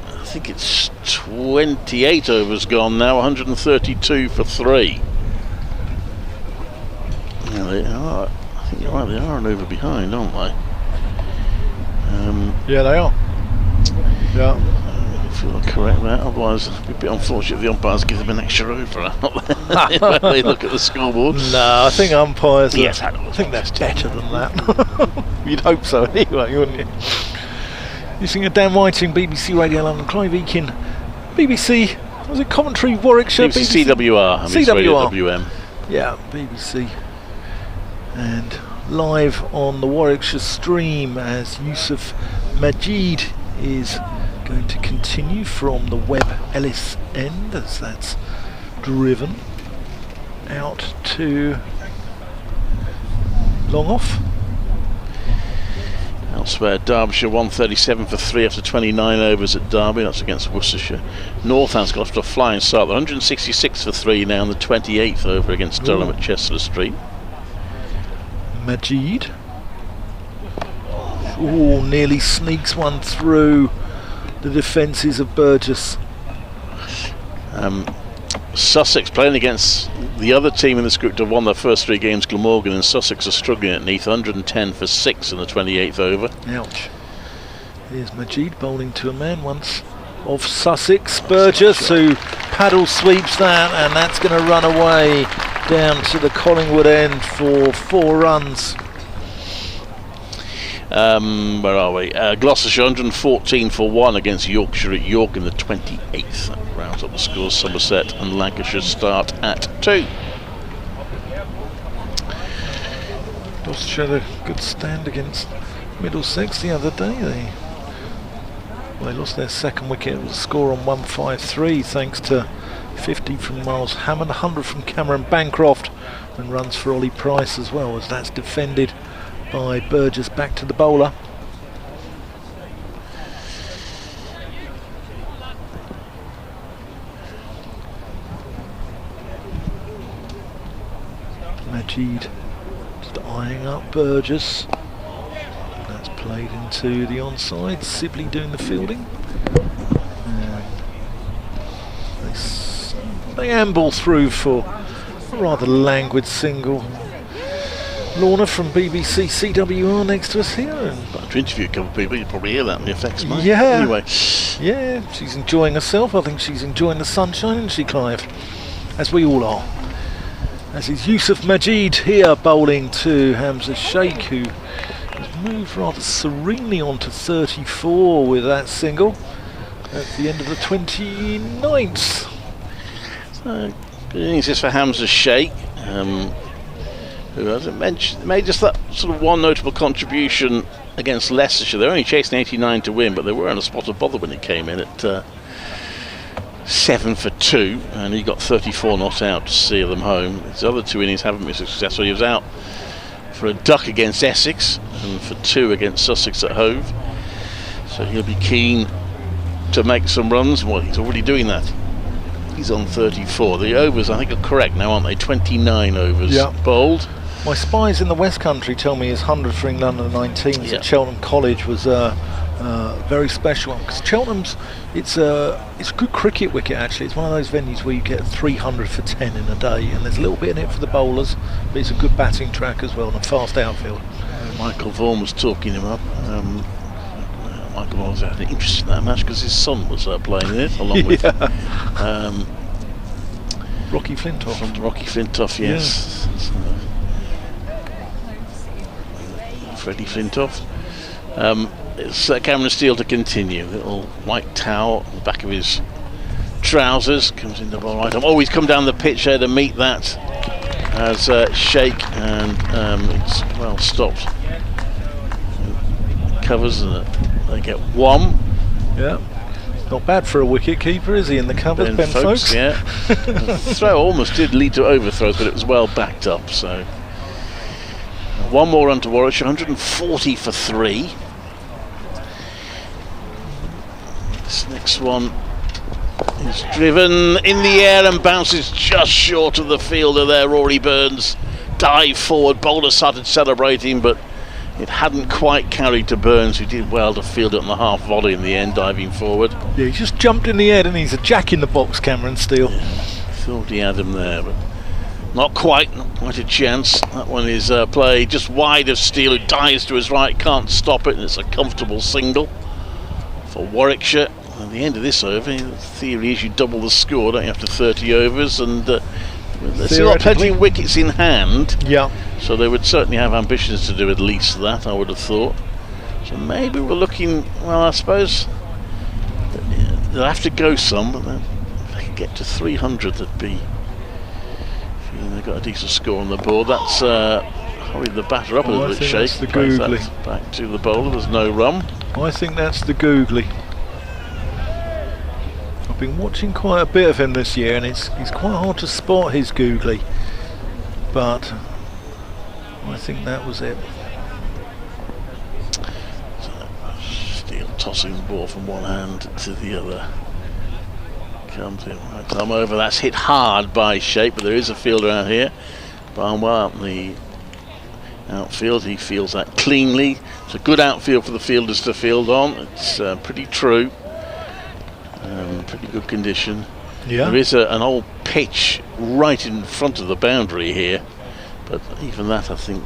[SPEAKER 10] I think it's 28 overs gone now, 132 for 3. Yeah, they are. I think you're right, they are an over behind, aren't they?
[SPEAKER 11] Yeah, they are. Yeah.
[SPEAKER 10] If you'll correct that, otherwise it'd be a bit unfortunate if the umpires give them an extra over when they look at the scoreboard.
[SPEAKER 11] No, I think umpires
[SPEAKER 10] yes,
[SPEAKER 11] I think they're better than that. You'd hope so anyway, wouldn't you? You're seeing a Dan Whiting, BBC Radio London, Clive Eakin, BBC, was it Coventry, Warwickshire?
[SPEAKER 10] BBC CWR, I mean,
[SPEAKER 11] CWR.
[SPEAKER 10] WM.
[SPEAKER 11] Yeah, BBC. And live on the Warwickshire stream as Yusuf Majid is going to continue from the Webb Ellis end as that's driven out to long off.
[SPEAKER 10] Elsewhere, Derbyshire 137 for 3 after 29 overs at Derby. That's against Worcestershire. Northampton's got off to a flying start. 166 for 3 now in the 28th over against Durham at Chester Street.
[SPEAKER 11] Majid. Oh, nearly sneaks one through the defences of Burgess.
[SPEAKER 10] Sussex playing against the other team in this group to have won their first 3 games, Glamorgan, and Sussex are struggling at Neath. 110 for 6 in the 28th over.
[SPEAKER 11] Ouch. Here's Majid bowling to a man once of Sussex. Burgess who paddle sweeps that, and that's going to run away down to the Collingwood end for 4 runs.
[SPEAKER 10] Where are we? Gloucestershire 114 for 1 against Yorkshire at York in the 28th. That rounds up the scores. Somerset and Lancashire start at 2.
[SPEAKER 11] Gloucestershire had a good stand against Middlesex the other day. They lost their second wicket. It was a score on 153 thanks to 50 from Miles Hammond, 100 from Cameron Bancroft, and runs for Ollie Price as well, as that's defended by Burgess back to the bowler. Majid just eyeing up Burgess. That's played into the onside. Sibley doing the fielding. They amble through for a rather languid single. Lorna from BBC CWR next to us here. And
[SPEAKER 10] about to interview a couple of people, you'll probably hear that in the effects, mate.
[SPEAKER 11] Yeah.
[SPEAKER 10] Anyway.
[SPEAKER 11] Yeah, she's enjoying herself. I think she's enjoying the sunshine, isn't she, Clive? As we all are. As is Yusuf Majid here bowling to Hamza Sheikh, who has moved rather serenely on to 34 with that single at the end of the 29th.
[SPEAKER 10] So, good innings just for Hamza Sheikh, who, as I mentioned, made just that sort of one notable contribution against Leicestershire. They're only chasing 89 to win, but they were on a spot of bother when it came in at 7 for 2, and he got 34 not out to seal them home. His other 2 innings haven't been successful. He was out for a duck against Essex and for 2 against Sussex at Hove, so he'll be keen to make some runs. Well, he's already doing that. He's on 34. The overs, I think, are correct now, aren't they? 29 overs bowled.
[SPEAKER 11] My spies in the West Country tell me his 100 for England under 19s at Cheltenham College was a very special one, because Cheltenham's it's a good cricket wicket actually. It's one of those venues where you get 300 for 10 in a day, and there's a little bit in it for the bowlers, but it's a good batting track as well and a fast outfield.
[SPEAKER 10] Michael Vaughan was talking him up. Michael Vaughan was interested in that match because his son was playing in it along with
[SPEAKER 11] Rocky Flintoff.
[SPEAKER 10] Rocky Flintoff, yes. Freddie Flintoff. It's Cameron Steele to continue. Little white towel on the back of his trousers, comes in the ball right arm. Oh, he's come down the pitch there to meet that as Sheikh, and it's well stopped. Covers, and they get one.
[SPEAKER 12] Yeah, not bad for a wicket keeper, is he, in the covers, Ben Folkes?
[SPEAKER 10] Yeah. The throw almost did lead to overthrows, but it was well backed up. So one more run to Warwickshire, 140 for 3. This next one is driven in the air and bounces just short of the fielder there. Rory Burns dive forward. Bowler started celebrating, but it hadn't quite carried to Burns, who did well to field it on the half volley in the end, diving forward.
[SPEAKER 12] Yeah, he just jumped in the air, and he's a jack in the box, Cameron Steele.
[SPEAKER 10] Yeah, thought he had him there, but not quite a chance. That one is played just wide of Steele, who dives to his right, can't stop it, and it's a comfortable single for Warwickshire. At the end of this over, the theory is you double the score, don't you, after 30 overs, and there's still plenty of wickets in hand.
[SPEAKER 12] Yeah.
[SPEAKER 10] So they would certainly have ambitions to do at least that, I would have thought. So maybe we're looking, well, I suppose they'll have to go some, but then if they can get to 300, that'd be, they've got a decent score on the board. That's hurried the batter up a little bit, Sheikh.
[SPEAKER 12] The googly.
[SPEAKER 10] Back to the bowler, there's no run.
[SPEAKER 12] I think that's the googly. I've been watching quite a bit of him this year, and it's quite hard to spot his googly, but I think that was it.
[SPEAKER 10] So Steele tossing the ball from one hand to the other. Comes in right time over. That's hit hard by Sheikh, but there is a fielder out here. Barnwell out in the outfield. He fields that cleanly. It's a good outfield for the fielders to field on. It's pretty true. Pretty good condition.
[SPEAKER 12] Yeah.
[SPEAKER 10] There is an old pitch right in front of the boundary here, but even that, I think,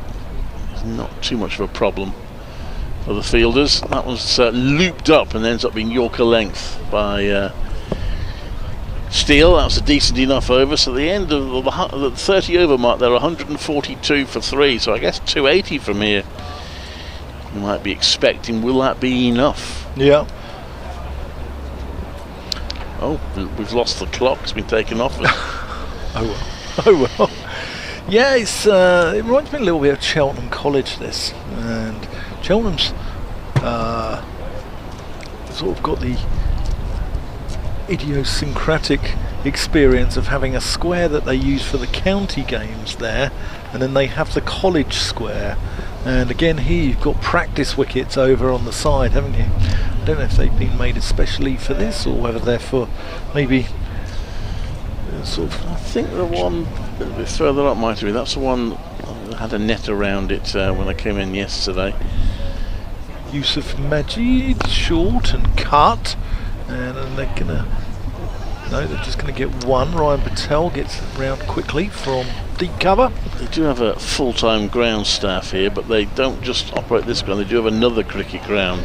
[SPEAKER 10] is not too much of a problem for the fielders. That was looped up and ends up being Yorker length by Steele. That was a decent enough over. So the end of the 30 over mark, they're 142 for 3. So I guess 280 from here you might be expecting. Will that be enough?
[SPEAKER 12] Yeah.
[SPEAKER 10] Oh, we've lost the clock. It's been taken off.
[SPEAKER 12] Oh well. Yeah, it reminds me a little bit of Cheltenham College, this, and Cheltenham's sort of got the idiosyncratic experience of having a square that they use for the county games there, and then they have the college square. And again here you've got practice wickets over on the side, haven't you? I don't know if they've been made especially for this, or whether they're for maybe sort of...
[SPEAKER 10] I think the one a bit further up might be. That's the one that had a net around it when I came in yesterday.
[SPEAKER 12] Yusuf Majid, short and cut, and then they're gonna... No, they're just going to get one. Ryan Patel gets round quickly from deep cover.
[SPEAKER 10] They do have a full-time ground staff here, but they don't just operate this ground. They do have another cricket ground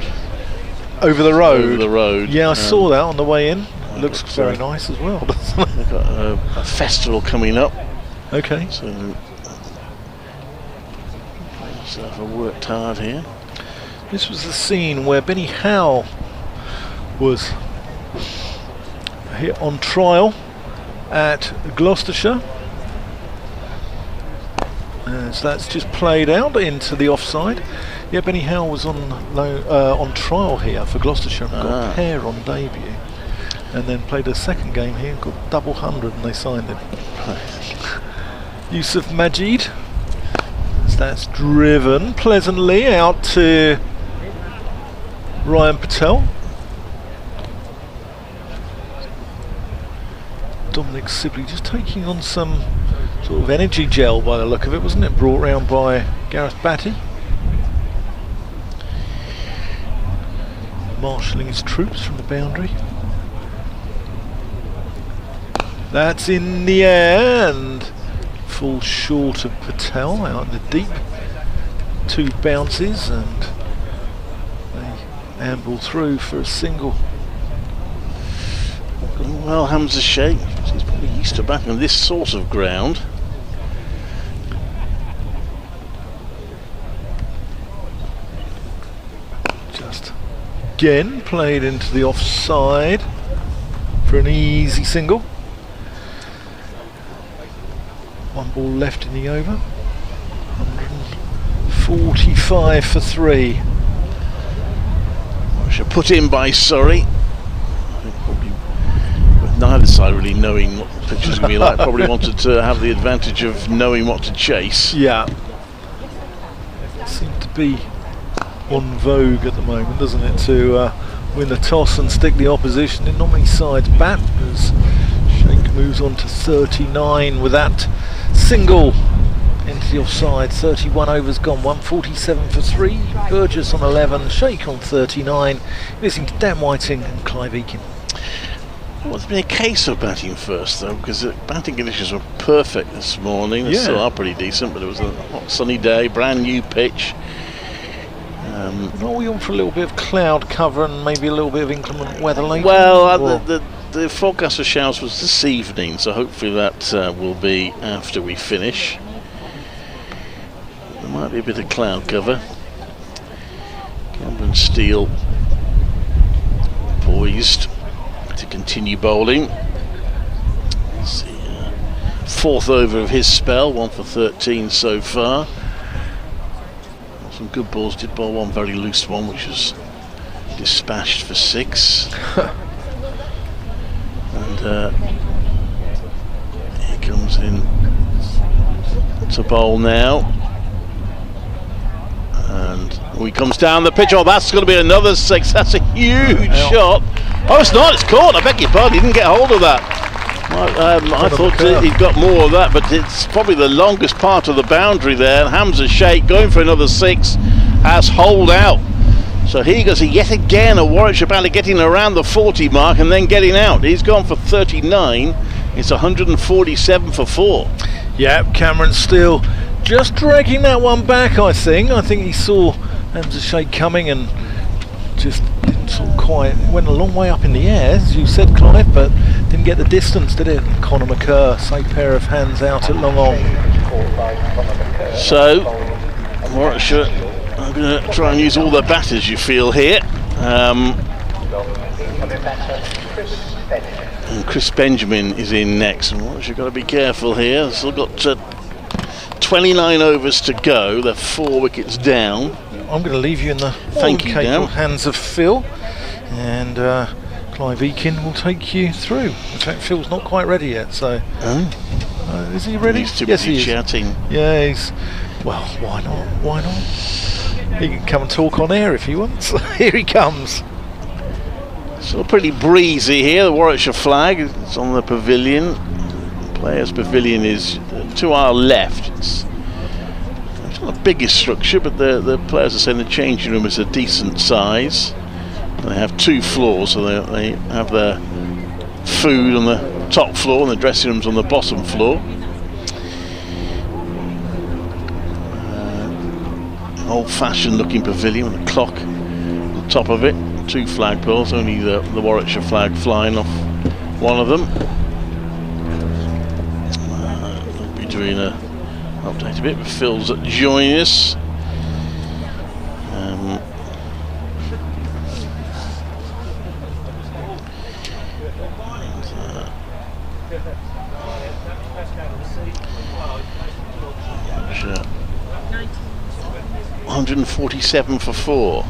[SPEAKER 12] over the road.
[SPEAKER 10] Over the road.
[SPEAKER 12] Yeah, I saw that on the way in. Looks very nice as well.
[SPEAKER 10] They've got a festival coming up.
[SPEAKER 12] Okay.
[SPEAKER 10] So have worked hard here.
[SPEAKER 12] This was the scene where Benny Howe was here on trial at Gloucestershire. So that's just played out into the offside. Yeah, Benny Howe was on trial here for Gloucestershire and got a pair on debut, and then played a second game here and got double 100, and they signed him. Yusuf Majid. So that's driven pleasantly out to Ryan Patel. Dominic Sibley just taking on some sort of energy gel by the look of it, wasn't it? Brought round by Gareth Batty. Marshalling his troops from the boundary. That's in the air and falls short of Patel out in the deep. 2 bounces and they amble through for a single.
[SPEAKER 10] Well, Hamza Sheikh, he's probably used to batting on this sort of ground.
[SPEAKER 12] again, played into the offside for an easy single. One ball left in the over. 145 for 3.
[SPEAKER 10] Warwickshire put in by Surrey. Probably, with neither side really knowing what the pitch is going to be like, probably wanted to have the advantage of knowing what to chase.
[SPEAKER 12] Yeah. It seems to be on vogue at the moment, doesn't it, to win the toss and stick the opposition in. Not many sides bat as Sheikh moves on to 39 with that single into the offside. 31 overs gone, 147 for 3. Burgess on 11, Sheikh on 39, missing to Dan Whiting and Clive Eakin.
[SPEAKER 10] Well, it's been a case of batting first though, because the batting conditions were perfect this morning. They still are pretty decent, but it was a hot sunny day, brand new pitch.
[SPEAKER 12] Are we on for a little bit of cloud cover and maybe a little bit of inclement weather later?
[SPEAKER 10] Well, the forecast for showers was this evening, so hopefully that will be after we finish. There might be a bit of cloud cover. Cameron Steele poised to continue bowling. Let's see, fourth over of his spell, 1 for 13 so far. Some good balls, did bowl one very loose one which was dispatched for 6. And he comes in to bowl now. And he comes down the pitch. Oh, that's going to be another 6. That's a huge shot. Oh, it's not. It's caught. I beg your pardon. He didn't get hold of that. I thought he'd got more of that, but it's probably the longest part of the boundary there. Hamza Sheikh going for another 6 has holed out. So here goes yet again a Warwickshire batter getting around the 40 mark and then getting out. He's gone for 39. It's 147 for 4.
[SPEAKER 12] Yeah, Cameron Steele just dragging that one back, I think. I think he saw Hamza Sheikh coming and just didn't sort of quite, went a long way up in the air, as you said, Clive, but didn't get the distance, did it? Conor McCurr, safe pair of hands out at long on.
[SPEAKER 10] So, Warwickshire are going to try and use all their batters, you feel, here. And Chris Benjamin is in next, and Warwickshire got to be careful here. They've still got 29 overs to go. They're 4 wickets down.
[SPEAKER 12] I'm going to leave you in the capable hands of Phil, and Clive Eakin will take you through. In fact, Phil's not quite ready yet, so is he ready?
[SPEAKER 10] He's too
[SPEAKER 12] yes,
[SPEAKER 10] busy
[SPEAKER 12] he is.
[SPEAKER 10] chatting.
[SPEAKER 12] Yeah, he's. Well, why not? Why not? He can come and talk on air if he wants. Here he comes.
[SPEAKER 10] Still pretty breezy here. The Warwickshire flag is on the pavilion. The players' pavilion is to our left. It's not the biggest structure, but the players are saying the changing room is a decent size. They have 2 floors, so they have their food on the top floor and the dressing rooms on the bottom floor. Old-fashioned looking pavilion with a clock on the top of it. 2 flagpoles, only the Warwickshire flag flying off one of them. We'll be doing a update a bit, but Phil's joining us. 147 for 4.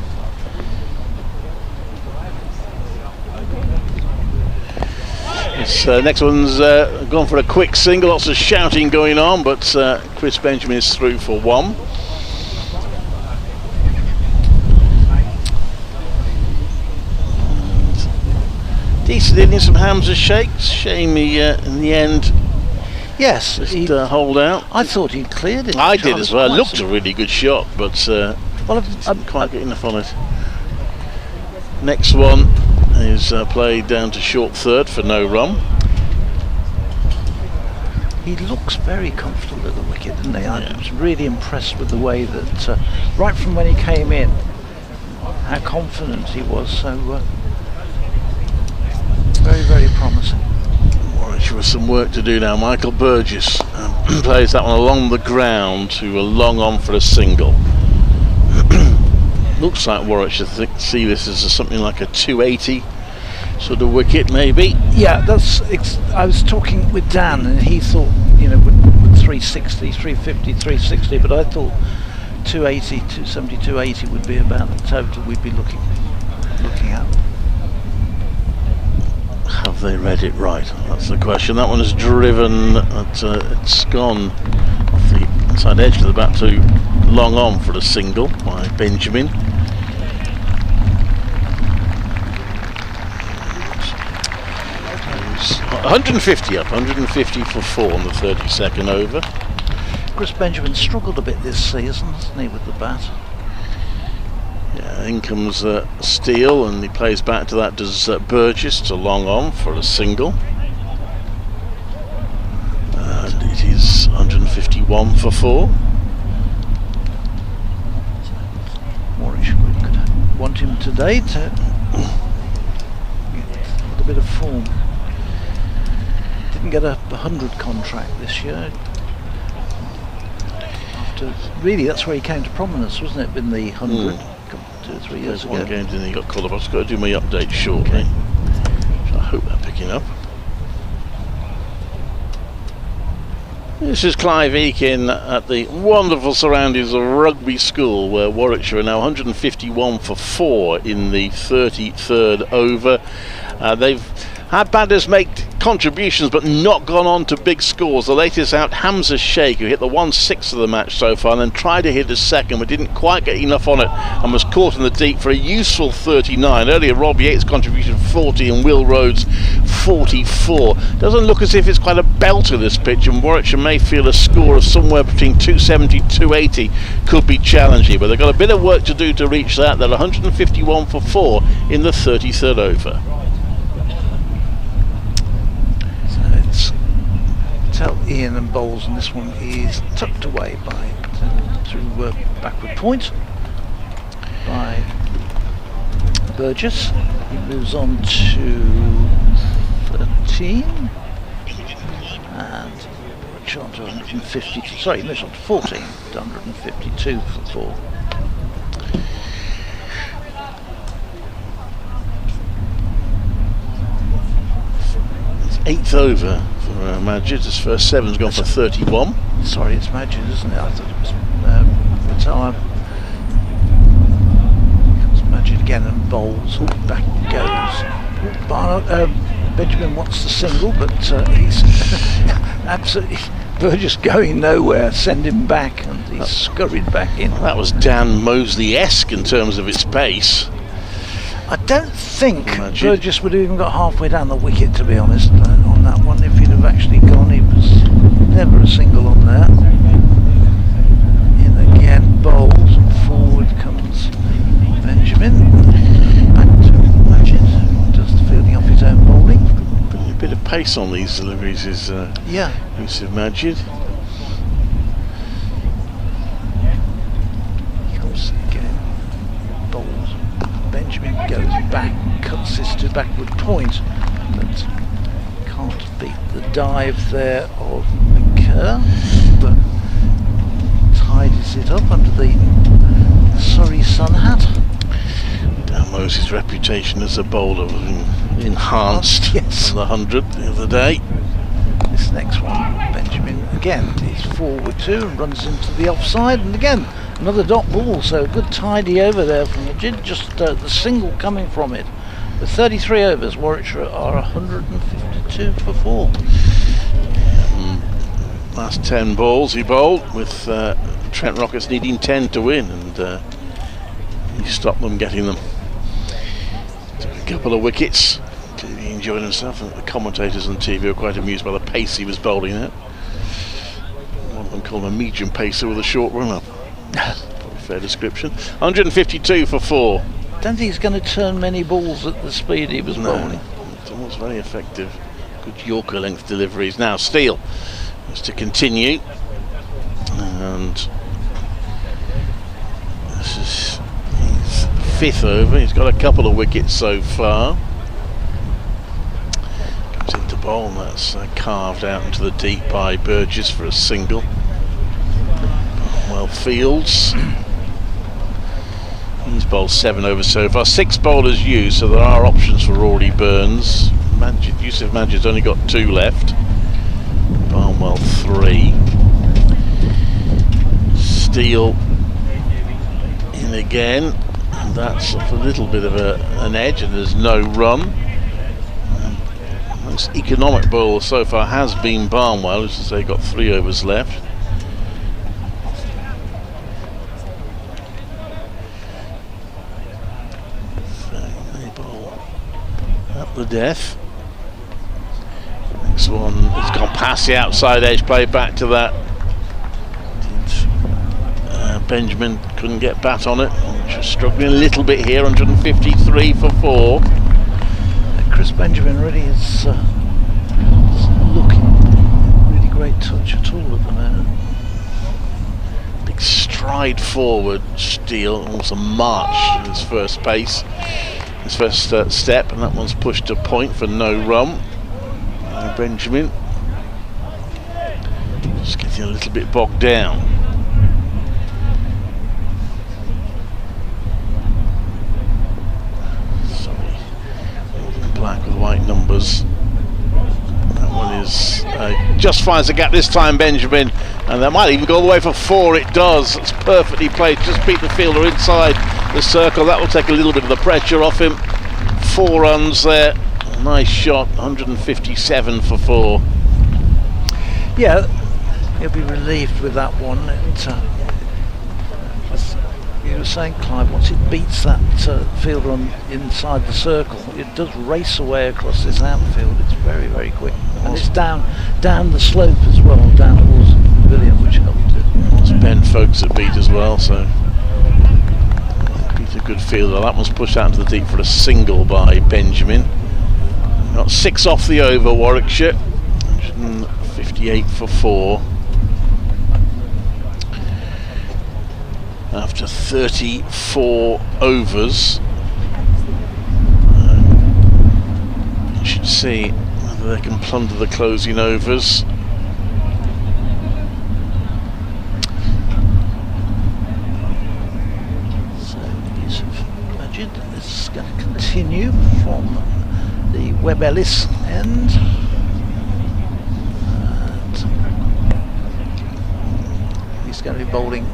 [SPEAKER 10] This next one's gone for a quick single, lots of shouting going on, but Chris Benjamin is through for 1. Decent innings from Hamza Sheikh. Shame he in the end.
[SPEAKER 13] Yes,
[SPEAKER 10] just hold out.
[SPEAKER 13] I thought he cleared it.
[SPEAKER 10] I did as well. It looked a really good shot, but didn't quite get enough on it. Next one is played down to short third for no run.
[SPEAKER 13] He looks very comfortable at the wicket, doesn't he? I was really impressed with the way that, right from when he came in, how confident he was. So very, very promising.
[SPEAKER 10] Warwickshire with some work to do now. Michael Burgess plays that one along the ground to a long on for a single. looks like Warwickshire see this as something like a 280 sort of wicket, maybe.
[SPEAKER 13] Yeah, I was talking with Dan, and he thought, you know, with 360, 350, 360, but I thought 280, 270, 280 would be about the total we'd be looking at.
[SPEAKER 10] Have they read it right? That's the question. That one is driven. It's gone off the inside edge of the bat to long on for a single by Benjamin. 150 up, 150 for 4 on the 32nd over.
[SPEAKER 13] Chris Benjamin struggled a bit this season, hasn't he, with the bat?
[SPEAKER 10] Yeah, in comes Steele, and he plays back to that. Does Burgess to long on for a single. And it is 151 for 4.
[SPEAKER 13] Warwickshire could want him today to get a bit of form. Didn't get a 100 contract this year. After, really, that's where he came to prominence, wasn't it? In the 100, 2 or 3 years ago.
[SPEAKER 10] One game, didn't he? Got called up. I've got to do my update shortly. So I hope they're picking up. This is Clive Eakin at the wonderful surroundings of Rugby School, where Warwickshire are now 151 for 4 in the 33rd over. They've had batters make contributions but not gone on to big scores. The latest out, Hamza Sheikh, who hit the 1/6 of the match so far, and then tried to hit a second but didn't quite get enough on it and was caught in the deep for a useful 39. Earlier Rob Yates contributed 40 and Will Rhodes 44. Doesn't look as if it's quite a belter, this pitch, and Warwickshire may feel a score of somewhere between 270 280 could be challenging, but they've got a bit of work to do to reach that. They're 151 for 4 in the 33rd over.
[SPEAKER 13] Tell Ian and bowls, and this one is tucked away through backward point by Burgess. He moves on to 13 and on to 150. Sorry, he moves on to 14 to 152 for 4.
[SPEAKER 10] Eighth over for Majid. His first 7's gone for 31.
[SPEAKER 13] Sorry, it's Majid, isn't it? I thought it was Fatar. Comes Majid again and bowls. Back goes. Benjamin wants the single, but he's absolutely Burgess going nowhere. Send him back, and he's scurried back in.
[SPEAKER 10] That was Dan Mosley-esque in terms of its pace.
[SPEAKER 13] I don't think Burgess would have even got halfway down the wicket, to be honest, on that one. If he'd have actually gone, he was never a single on there. In again, bowls, and forward comes Benjamin. Back to Majid, does the fielding off his own bowling.
[SPEAKER 10] Putting a bit of pace on these deliveries is Yusuf Majid.
[SPEAKER 13] Comes again, bowls. Benjamin goes back, cuts this to backward point, but can't beat the dive there of McCurr, but tidies it up under the Surrey sun hat.
[SPEAKER 10] Dan Moses' reputation as a bowler was enhanced on the 100 the other day.
[SPEAKER 13] This next one, Benjamin again is forward too and runs into the offside, and again another dot ball, so a good tidy over there from Majid, just the single coming from it. With 33 overs, Warwickshire are 152 for 4.
[SPEAKER 10] Last 10 balls he bowled, with Trent Rockets needing 10 to win, and he stopped them getting them. Took a couple of wickets. He enjoyed himself, and the commentators on TV were quite amused by the pace he was bowling at. One of them called him a medium pacer with a short run-up. Probably fair description. 152 for 4.
[SPEAKER 13] Don't think he's going to turn many balls at the speed he was bowling.
[SPEAKER 10] It was very effective. Good Yorker length deliveries. Now Steele is to continue, and this is his 5th over. He's got a couple of wickets so far. Comes into bowl, and that's carved out into the deep by Burgess for a single. Well, Fields, he's bowled 7 overs so far. 6 bowlers used, so there are options for Rory Burns. Yusuf Majid's only got 2 left. Barnwell 3. Steele in again. And that's a little bit of an edge, and there's no run. Most economic bowler so far has been Barnwell, as they got 3 overs left. The death. Next one has gone past the outside edge, play back to that. Benjamin couldn't get bat on it, just struggling a little bit here. 153 for 4.
[SPEAKER 13] Chris Benjamin really is looking really great touch at all at the moment.
[SPEAKER 10] Big stride forward, Steele, almost a march in his first pace. His first step, and that one's pushed to point for no run. Benjamin just getting a little bit bogged down. Sorry, black with white numbers. That one is just finds a gap this time, Benjamin, and that might even go all the way for 4. It does. It's perfectly played. Just beat the fielder inside the circle. That will take a little bit of the pressure off him. 4 runs there. Nice shot. 157 for 4.
[SPEAKER 13] Yeah, he'll be relieved with that one. As you were saying, Clive, once it beats that fielder on inside the circle, it does race away across this outfield. It's very, very quick, and it's down the slope as well, down towards the pavilion, which helped it.
[SPEAKER 10] It's Ben Folks that beat as well, so beat a good fielder. That one's pushed out into the deep for a single by Benjamin. Got 6 off the over, Warwickshire. 158 for 4. After 34 overs. You should see whether they can plunder the closing overs.
[SPEAKER 13] So Yusuf Majid is going to continue from the Webb Ellis end. And he's going to be bowling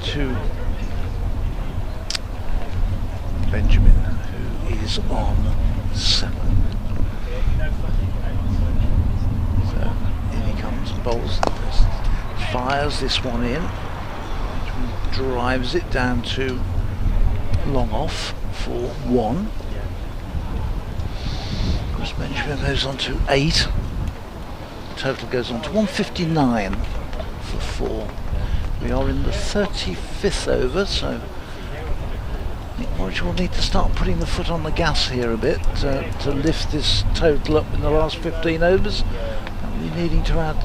[SPEAKER 13] to Benjamin, who is on 7. So in he comes, bowls, fires this one in, drives it down to long off for 1. Chris Benjamin moves on to 8. Total goes on to 159 for 4. We are in the 35th over, so Warwickshire will need to start putting the foot on the gas here a bit to lift this total up in the last 15 overs. They'll be needing to add,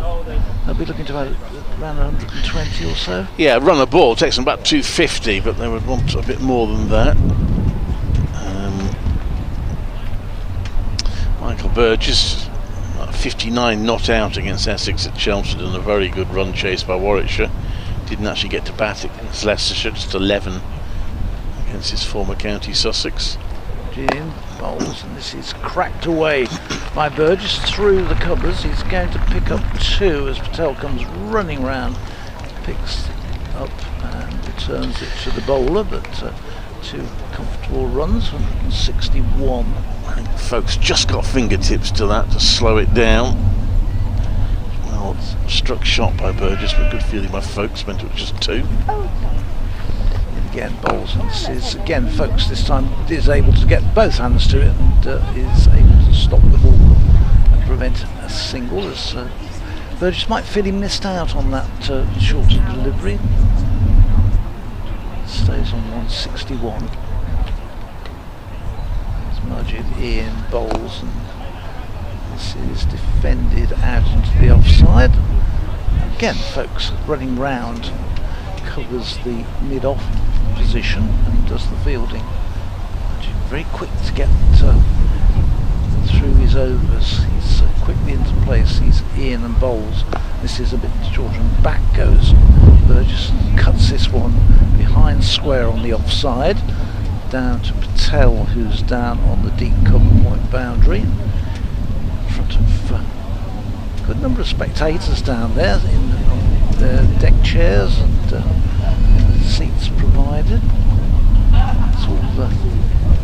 [SPEAKER 13] they'll be looking to add around 120 or so.
[SPEAKER 10] Yeah, run a ball takes them about 250, but they would want a bit more than that. Michael Burgess, 59 not out against Essex at Chelmsford, and a very good run chase by Warwickshire. Didn't actually get to bat against Leicestershire, just 11 against his former county Sussex.
[SPEAKER 13] Jim bowls, and this is cracked away by Burgess through the covers. He's going to pick up 2 as Patel comes running round, picks up and returns it to the bowler, but 2 comfortable runs, 161.
[SPEAKER 10] I think folks just got fingertips to that to slow it down. Well, struck shot by Burgess, but good fielding by Folks, meant it was just 2.
[SPEAKER 13] And again bowls, and this is again Folks this time is able to get both hands to it and is able to stop the ball and prevent a single, as Burgess might feel he missed out on that shorter delivery. Stays on 161. Majid in bowls, and this is defended out into the offside. Again, Folks running round, covers the mid-off position and does the fielding. Majid very quick to get through his overs. He's quickly into place. He's in and bowls. This is a bit shorter, and back goes Burgess, cuts this one behind behind square on the offside, down to Patel, who's down on the deep cover point boundary, in front of a good number of spectators down there in the deck chairs and seats provided. It's all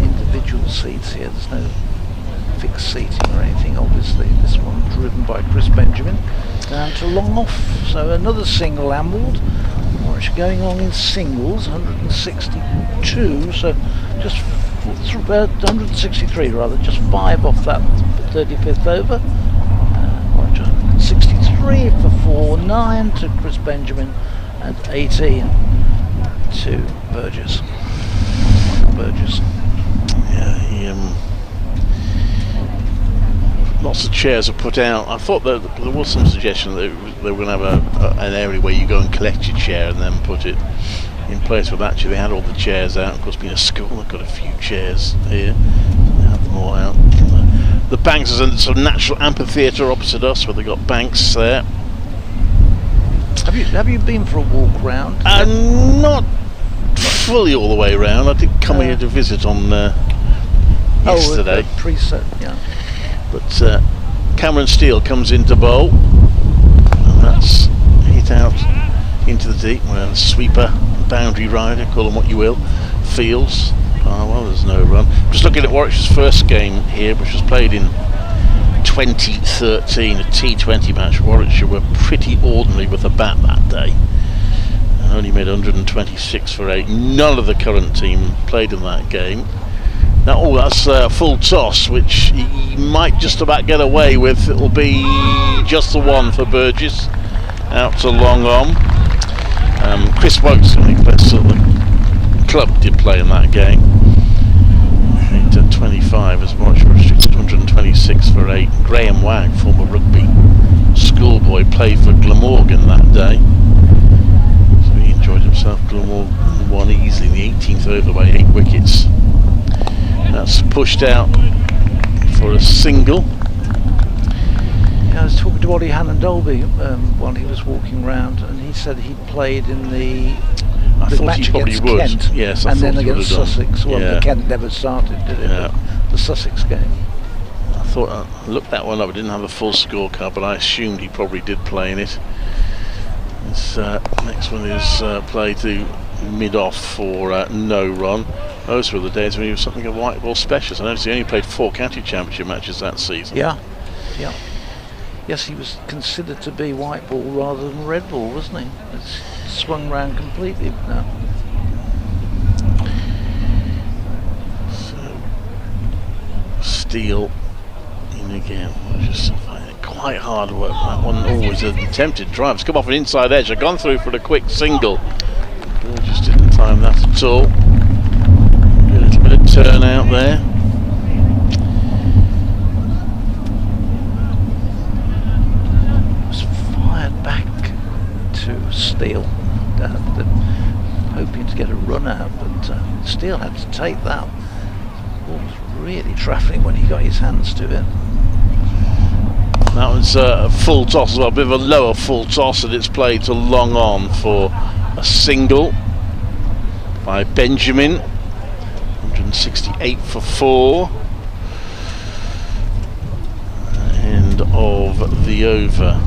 [SPEAKER 13] individual seats here, there's no fixed seating or anything obviously. This one driven by Chris Benjamin down to long off, so another single ambled. Warwickshire going along in singles, 162, so just 163 rather, just 5 off that 35th over. Warwickshire 63 for 4, 9 to Chris Benjamin and 18 to Burgess.
[SPEAKER 10] Yeah, lots of chairs are put out. I thought that there was some suggestion that they were going to have an area where you go and collect your chair and then put it in place. But actually they had all the chairs out. Of course, being a school, they've got a few chairs here. They have them all out. The banks is a sort of natural amphitheatre opposite us, where they got banks there.
[SPEAKER 13] Have you been for a walk round?
[SPEAKER 10] Not fully all the way around. I did come here to visit on yesterday.
[SPEAKER 13] Preset, yeah.
[SPEAKER 10] But Cameron Steele comes into bowl, and that's hit out into the deep where the sweeper, boundary rider, call them what you will, feels. Oh well, there's no run. Just looking at Warwickshire's first game here, which was played in 2013, a T20 match. Warwickshire were pretty ordinary with the bat that day, and only made 126 for 8. None of the current team played in that game. Now, that's a full toss, which he might just about get away with. It'll be just the one for Burgess, out to long on. Chris Wokes, I think the club did play in that game. 8-25 as Warwickshire restricted 126 for 8. Graham Wagg, former rugby schoolboy, played for Glamorgan that day. So he enjoyed himself. Glamorgan won easily in the 18th over by 8 wickets. That's pushed out for a single.
[SPEAKER 13] Yeah, I was talking to Ollie Hannon-Dolby while he was walking around, and he said he'd played in the match against Kent,
[SPEAKER 10] yes,
[SPEAKER 13] and then against Sussex. Well, the Kent never started, did it?
[SPEAKER 10] Yeah.
[SPEAKER 13] The Sussex game.
[SPEAKER 10] I thought I looked that one up. I didn't have the full scorecard, but I assumed he probably did play in it. This next one is play to mid-off for no run. Those were the days when he was something of a white ball specialist. I noticed he only played 4 county championship matches that season.
[SPEAKER 13] Yeah. Yes, he was considered to be white ball rather than red ball, wasn't he? It's swung round completely now.
[SPEAKER 10] So, Steele in again. Just quite hard work. That one always an attempted drive. It's come off an inside edge. I've gone through for the quick single. Just didn't time that at all. A little bit of turn out there.
[SPEAKER 13] Was fired back to Steele, hoping to get a run out, but Steele had to take that. The ball was really travelling when he got his hands to it.
[SPEAKER 10] That was a full toss as well, a bit of a lower full toss, and it's played to long on for a single by Benjamin. 168 for 4. End of the over.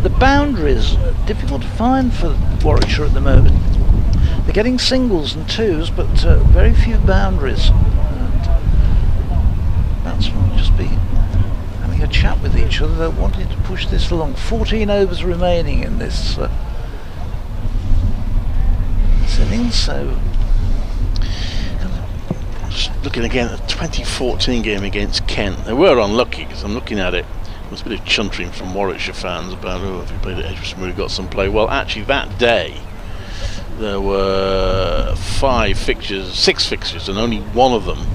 [SPEAKER 13] The boundaries are difficult to find for Warwickshire at the moment. They're getting singles and twos, but very few boundaries. And that's will just be having a chat with each other. They're wanting to push this along. 14 overs remaining in this innings, so
[SPEAKER 10] just looking again at the 2014 game against Kent. They were unlucky because I'm looking at it. There's a bit of chuntering from Warwickshire fans about, oh, if you played at Edgeworth, we got some play. Well, actually that day there were 6 fixtures, and only one of them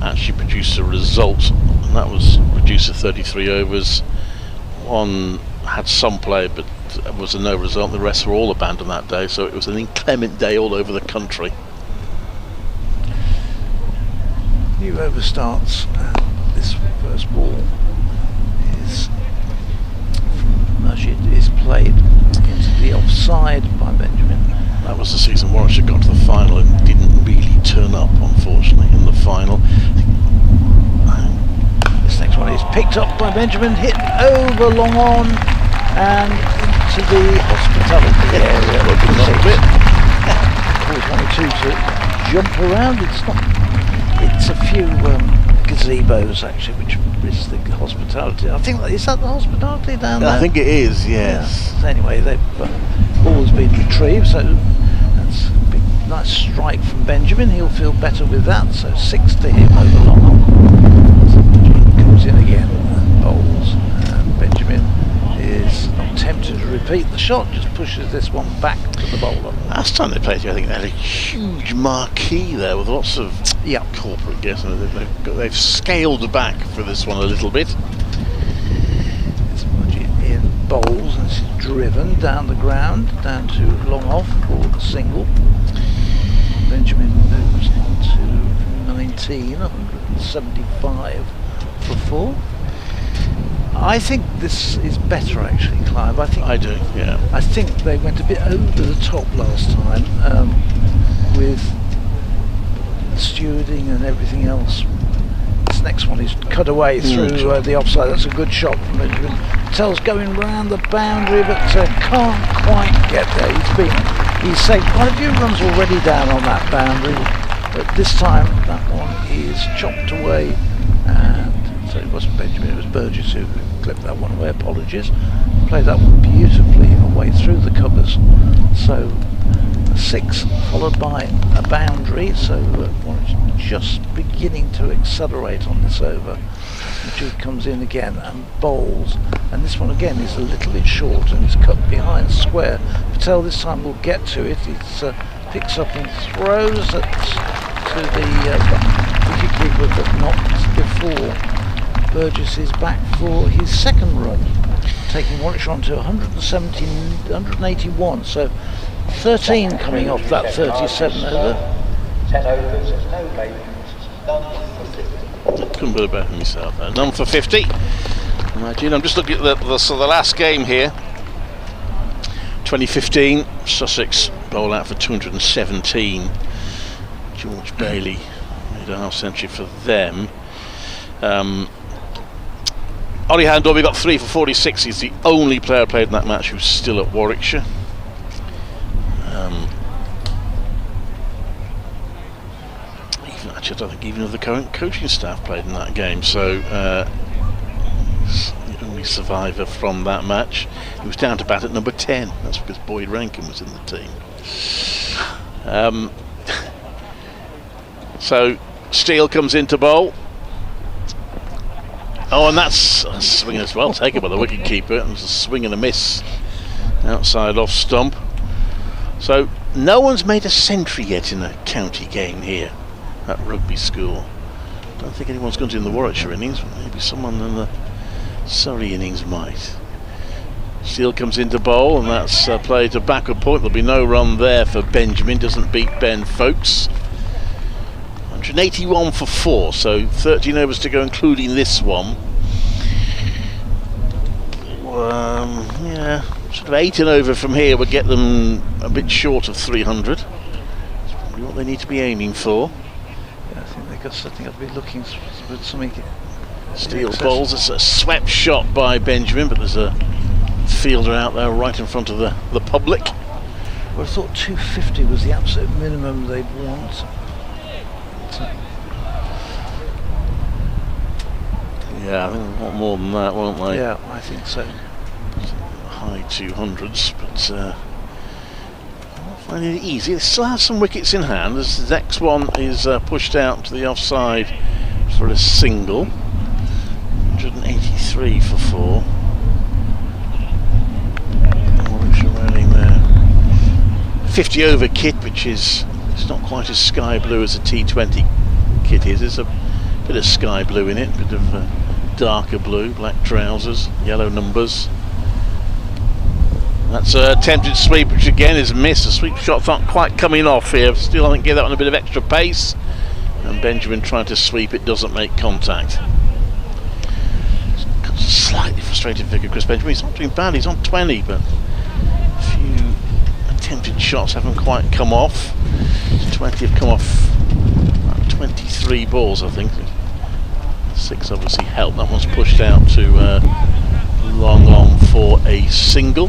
[SPEAKER 10] actually produced a result, and that was reduced to 33 overs. One had some play, but it was a no result. The rest were all abandoned that day, so it was an inclement day all over the country.
[SPEAKER 13] New over starts. This first ball is from Majid, is played into the offside by Benjamin.
[SPEAKER 10] That was the season Warwickshire got to the final and didn't really turn up, unfortunately, in the final.
[SPEAKER 13] This next one is picked up by Benjamin, hit over long on and into the hospitality area.
[SPEAKER 10] Looking a bit.
[SPEAKER 13] 422 to jump around. It's a few gazebos actually, which is the hospitality. I think is that the hospitality down there?
[SPEAKER 10] I think it is, yes.
[SPEAKER 13] Yeah. So anyway, they've ball's been retrieved, so that's a big, nice strike from Benjamin. He'll feel better with that. So 6 to him over long on. Comes in again, bowls, and Benjamin is not tempted to repeat the shot, just pushes this one back to the bowler.
[SPEAKER 10] Last time they played here, I think they had a huge marquee there with lots of corporate guests. They've scaled back for this one a little bit.
[SPEAKER 13] It's in bowls and it's driven down the ground, down to long off for the single. Benjamin moves on to 19, 175 for 4. I think this is better actually, Clive.
[SPEAKER 10] I do, yeah.
[SPEAKER 13] I think they went a bit over the top last time with stewarding and everything else. This next one is cut away through the offside. That's a good shot from Benjamin. Patel's going round the boundary, but can't quite get there. He's saved quite a few runs already down on that boundary, but this time that one is chopped away. And so it wasn't Benjamin, it was Burgess who clipped that one away. Apologies. Played that one beautifully away through the covers. So a 6 followed by a boundary. So Warwickshire just beginning to accelerate on this over. Jude comes in again and bowls. And this one again is a little bit short and it's cut behind square. Patel this time will get to it. It picks up and throws it to the wicketkeeper, but not before Burgess is back for his second run, taking Warwickshire on to 181, so 13 coming off that 37 over.
[SPEAKER 14] 10 overs, no maidens, none for 50.
[SPEAKER 10] Couldn't put it better myself. None for 50. Imagine, I'm just looking at the last game here. 2015, Sussex bowl out for 217. George Bailey made a half century for them. Ollie Handorby got 3 for 46. He's the only player played in that match who's still at Warwickshire. Actually, I don't think even of the current coaching staff played in that game. So he's the only survivor from that match. He was down to bat at number 10. That's because Boyd Rankin was in the team. So Steele comes into bowl. Oh, and that's a swing as well, taken by the wicket-keeper. It was a swing and a miss outside off stump. So no one's made a century yet in a county game here at Rugby School. Don't think anyone's going to in the Warwickshire innings. Maybe someone in the Surrey innings might. Steele comes into bowl, and that's played to backward point. There'll be no run there for Benjamin. Doesn't beat Ben Folkes. 181 for 4, so 13 overs to go, including this one. Yeah, sort of 8 and over from here would get them a bit short of 300. That's probably what they need to be aiming for.
[SPEAKER 13] Yeah, I think they've got something. I'll be looking for something.
[SPEAKER 10] Steele bowls. It's a swept shot by Benjamin, but there's a fielder out there right in front of the public.
[SPEAKER 13] Well, I thought 250 was the absolute minimum they'd want.
[SPEAKER 10] Yeah, I think they want more than that, won't they?
[SPEAKER 13] Yeah, I think so.
[SPEAKER 10] High 200s, but not finding it easy. They still have some wickets in hand as the next one is pushed out to the offside for a single. 183 for 4. Warwickshire running their 50 over kit, which is it's not quite as sky blue as a T20 kit is. There's a bit of sky blue in it, a bit of darker blue, black trousers, yellow numbers. That's an attempted sweep, which again is a miss. The sweep shots aren't quite coming off here. Still, I think give that one a bit of extra pace. And Benjamin trying to sweep it, doesn't make contact. Slightly frustrated figure, Chris Benjamin. He's not doing bad, he's on 20, but a few attempted shots haven't quite come off. 20 have come off 23 balls, I think. 6 obviously helped. That one's pushed out to long on for a single.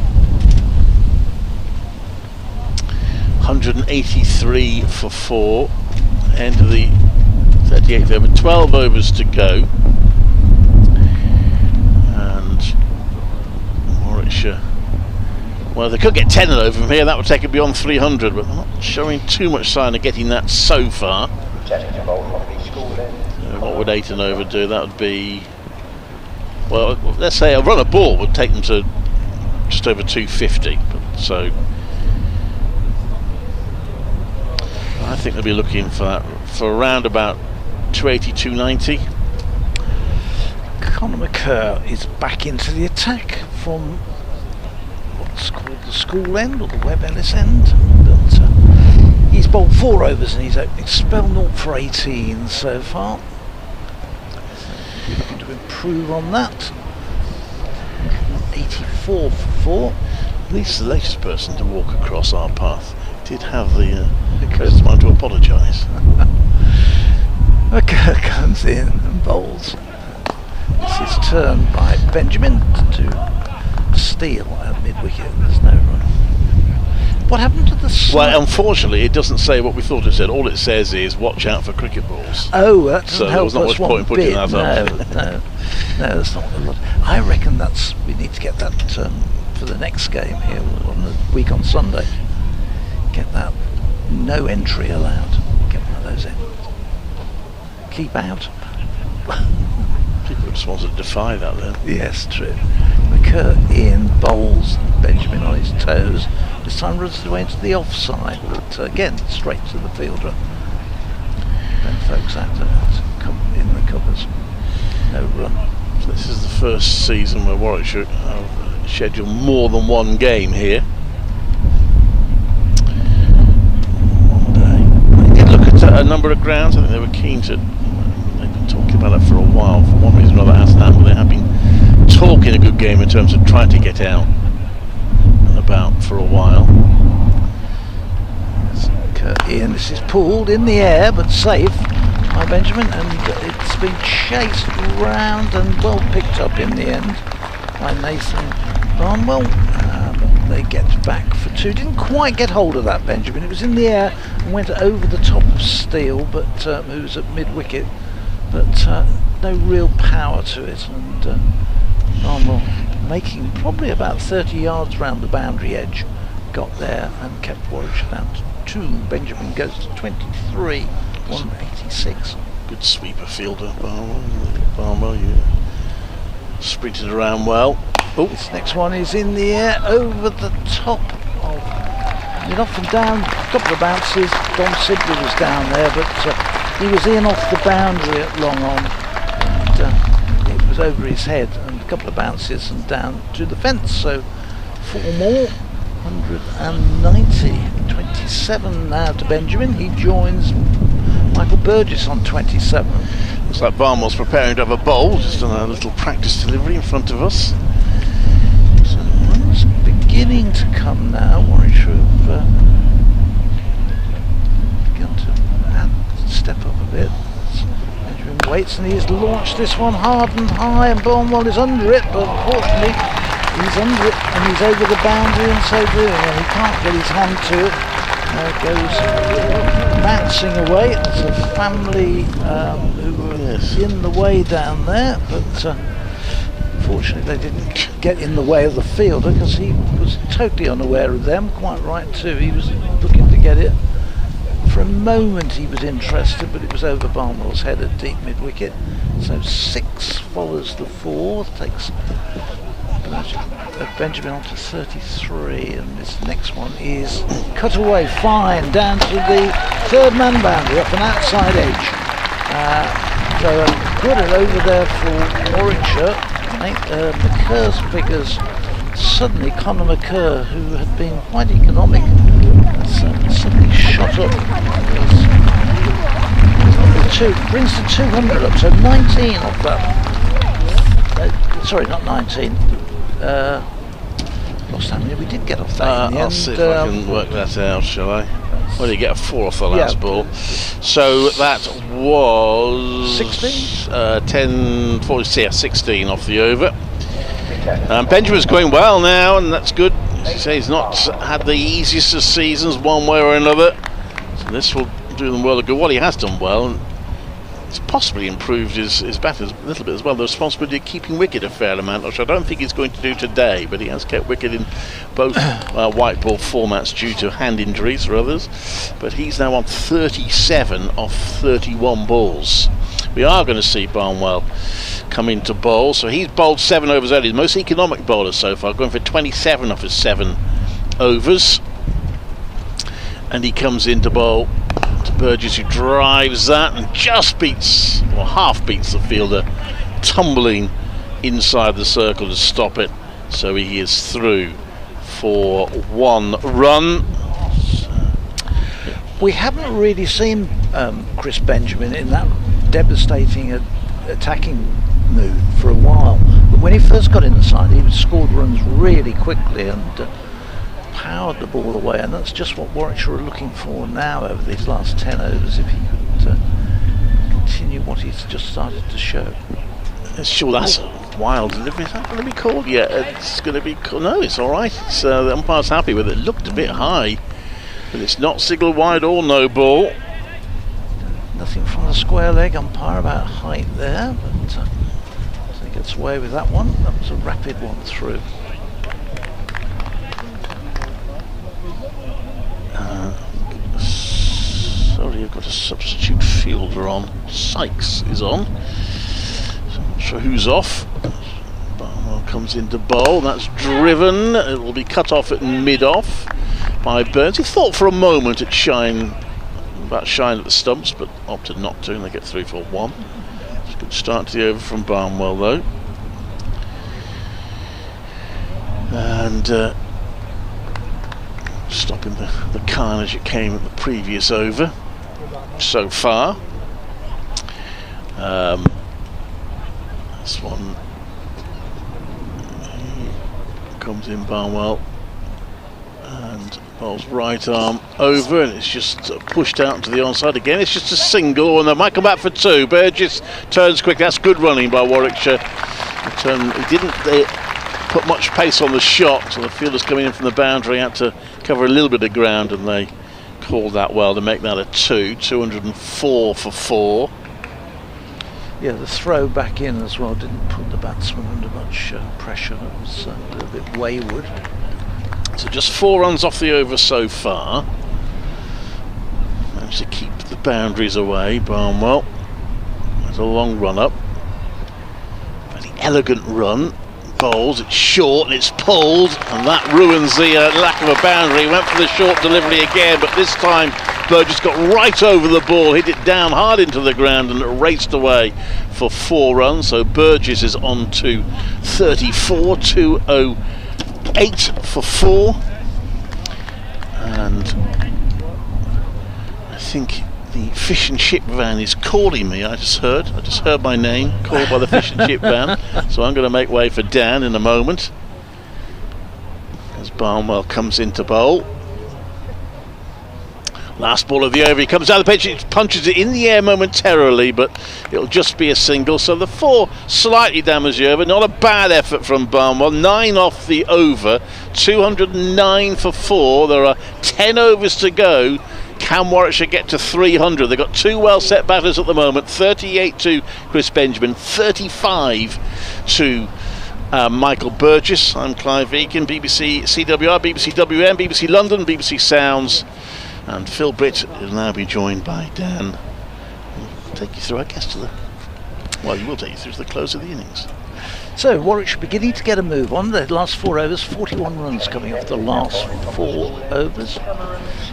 [SPEAKER 10] 183 for 4. End of the 38th over. 12 overs to go. And Warwickshire, well, they could get 10 over from here. That would take it beyond 300, but they're not showing too much sign of getting that so far. What would 8 and over do? That would be, well, let's say a run of ball would take them to just over 250. So I think they'll be looking for that for around about 280, 290.
[SPEAKER 13] Conor McCurr is back into the attack from what's called the school end or the Webb Ellis end. But he's bowled 4 overs and he's opening spell 0 for 18 so far. We're looking to improve on that. 84 for 4.
[SPEAKER 10] At least the latest person to walk across our path did have the time to apologise.
[SPEAKER 13] McCurr comes in and bowls. This is turned by Benjamin to steal at mid-wicket. There's no run. What happened to the
[SPEAKER 10] Well, unfortunately, it doesn't say what we thought it said. All it says is watch out for cricket balls.
[SPEAKER 13] Oh, that doesn't
[SPEAKER 10] so
[SPEAKER 13] help
[SPEAKER 10] there was not much point in putting that up.
[SPEAKER 13] No, that's not a lot. I reckon we need to get that for the next game here on the week on Sunday. Get that no entry allowed. Get one of those in. Keep out.
[SPEAKER 10] People just want to defy that then.
[SPEAKER 13] Yes, true. McCurr in, bowls, Benjamin on his toes. This time runs away into the offside, but again, straight to the fielder. Then folks out to come in the covers. No run.
[SPEAKER 10] So this is the first season where Warwickshire have scheduled more than one game here. They did look at a number of grounds. I think they were keen to. They've been talking about it for a while. For one reason or another, it hasn't happened. They have been talking a good game in terms of trying to get out and about for a while.
[SPEAKER 13] Ian, this is pulled in the air but safe by Benjamin, and it's been chased round and well picked up in the end by Nathan Barnwell. But they get back for 2. Didn't quite get hold of that, Benjamin. It was in the air and went over the top of Steele, but who's at mid-wicket, but no real power to it, and Barnwell making probably about 30 yards round the boundary edge, got there and kept Warwickshire down to 2. Benjamin goes to 23, 186.
[SPEAKER 10] Good sweeper fielder, Barnwell, you sprinted around well.
[SPEAKER 13] Oh, this next one is in the air over the top of it, off and down, a couple of bounces. Don Sidley was down there, but he was in off the boundary at long on, and it was over his head, and a couple of bounces and down to the fence. So 4 more, 190, 27 now to Benjamin. He joins Michael Burgess on 27.
[SPEAKER 10] Looks like Barnwell's preparing to have a bowl, just on a little practice delivery in front of us.
[SPEAKER 13] So runs beginning to come now. Warwickshire have begun to step up a bit. Benjamin waits and he's launched this one hard and high, and Barnwell is under it, but unfortunately he's under it and he's over the boundary in so doing, and he can't get his hand to it. There it goes, bouncing away. There's a family who were in the way down there, but unfortunately they didn't get in the way of the fielder, because he was totally unaware of them. Quite right too, he was looking to get it. For a moment he was interested, but it was over Barnwell's head at deep mid-wicket. So 6 follows the 4, takes Benjamin on to 33, and this next one is cut away fine down to the 3rd man boundary off an outside edge. So put it over there for Warwickshire. McCurr's figures, suddenly Conor McCurr, who had been quite economic, suddenly shot up. Brings the 200 up, so 19 off that. Sorry, not 19. lost how many we did get off that.
[SPEAKER 10] I'll see if I can work that out, shall I? Well, you get a 4 off the last ball. So that was
[SPEAKER 13] 16?
[SPEAKER 10] 10, 40, yeah, 16 off the over. Benjamin's going well now, and that's good. As you say, he's not had the easiest of seasons one way or another. So this will do them well. Well, he has done well, and he's possibly improved his batting a little bit as well. The responsibility of keeping wicket a fair amount, which I don't think he's going to do today, but he has kept wicket in both white ball formats due to hand injuries or others. But he's now on 37 off 31 balls. We are going to see Barnwell come into bowl, so he's bowled 7 overs early, the most economic bowler so far, going for 27 off his 7 overs. And he comes into bowl to Burgess, who drives that and just beats, or half beats the fielder, tumbling inside the circle to stop it. So he is through for 1 run.
[SPEAKER 13] We haven't really seen Chris Benjamin in that devastating attacking mood for a while. But when he first got in the side, he scored runs really quickly and powered the ball away, and that's just what Warwickshire are looking for now over these last 10 overs, if he could continue what he's just started to show.
[SPEAKER 10] Sure, that's wild delivery. Is that going to be called? Yeah, it's going to be called. No, it's alright. The umpire's happy with it. It looked a bit high, but it's not signal wide or no ball.
[SPEAKER 13] Nothing from the square leg umpire about height there, but he gets away with that one. That was a rapid one through.
[SPEAKER 10] Sorry, you've got a substitute fielder on. Sykes is on. So I'm not sure who's off. Barnwell comes into bowl. That's driven. It will be cut off at mid-off by Burns. He thought for a moment at Shine at the stumps, but opted not to, and they get through for 1. It's a good start to the over from Barnwell, though. And stopping the carnage it came at the previous over so far. This one comes in Barnwell and bowls right arm over, and it's just pushed out to the onside again. It's just a single, and they might come back for 2. Burgess turns quick. That's good running by Warwickshire. He didn't put much pace on the shot, so the fielders coming in from the boundary had to cover a little bit of ground, and they called that well to make that a 2. 204 for 4.
[SPEAKER 13] Yeah, the throw back in as well didn't put the batsman under much pressure. It was a little bit wayward.
[SPEAKER 10] So just 4 runs off the over so far. Managed to keep the boundaries away, Barnwell. There's a long run up. Very elegant run. Bowls, it's short and it's pulled, and that ruins the lack of a boundary. Went for the short delivery again, but this time Burgess got right over the ball, hit it down hard into the ground, and it raced away for 4 runs. So Burgess is on to 34, 208 for 4. And I think the fish and chip van is calling me. I just heard my name called by the fish and chip van. So I'm going to make way for Dan in a moment as Barnwell comes into bowl. Last ball of the over, he comes down the pitch, it punches it in the air momentarily, but it'll just be a single. So the 4 slightly damaged the over. Not a bad effort from Barnwell. 9 off the over, 209 for 4. There are 10 overs to go. Can Warwickshire get to 300? They've got 2 well set batters at the moment. 38 to Chris Benjamin, 35 to Michael Burgess. I'm Clive Eakin, BBC CWR, BBC WM, BBC London, BBC Sounds, and Phil Britt will now be joined by Dan. We'll take you through, I guess, he will take you through to the close of the innings.
[SPEAKER 13] So Warwickshire beginning to get a move on. The last 4 overs, 41 runs coming off the last 4 overs.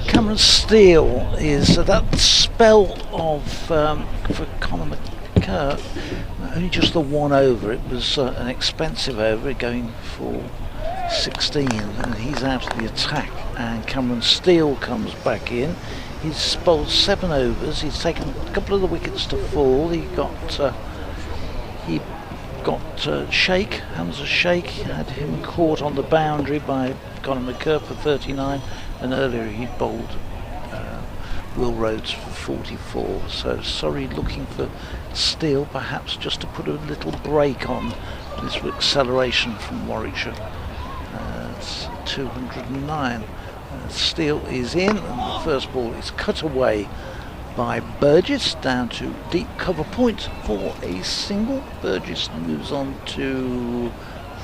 [SPEAKER 13] Cameron Steele is that spell of for Conor McCurr, only just the 1 over. It was an expensive over, going for 16, and he's out of the attack. And Cameron Steele comes back in. He's bowled 7 overs. He's taken a couple of the wickets to fall. He got Hamza Sheikh, had him caught on the boundary by Conor McCurr for 39, and earlier he bowled Will Rhodes for 44. So Surrey looking for Steele, perhaps just to put a little break on this acceleration from Warwickshire. It's 209. Steele is in, and the first ball is cut away by Burgess down to deep cover point for a single. Burgess moves on to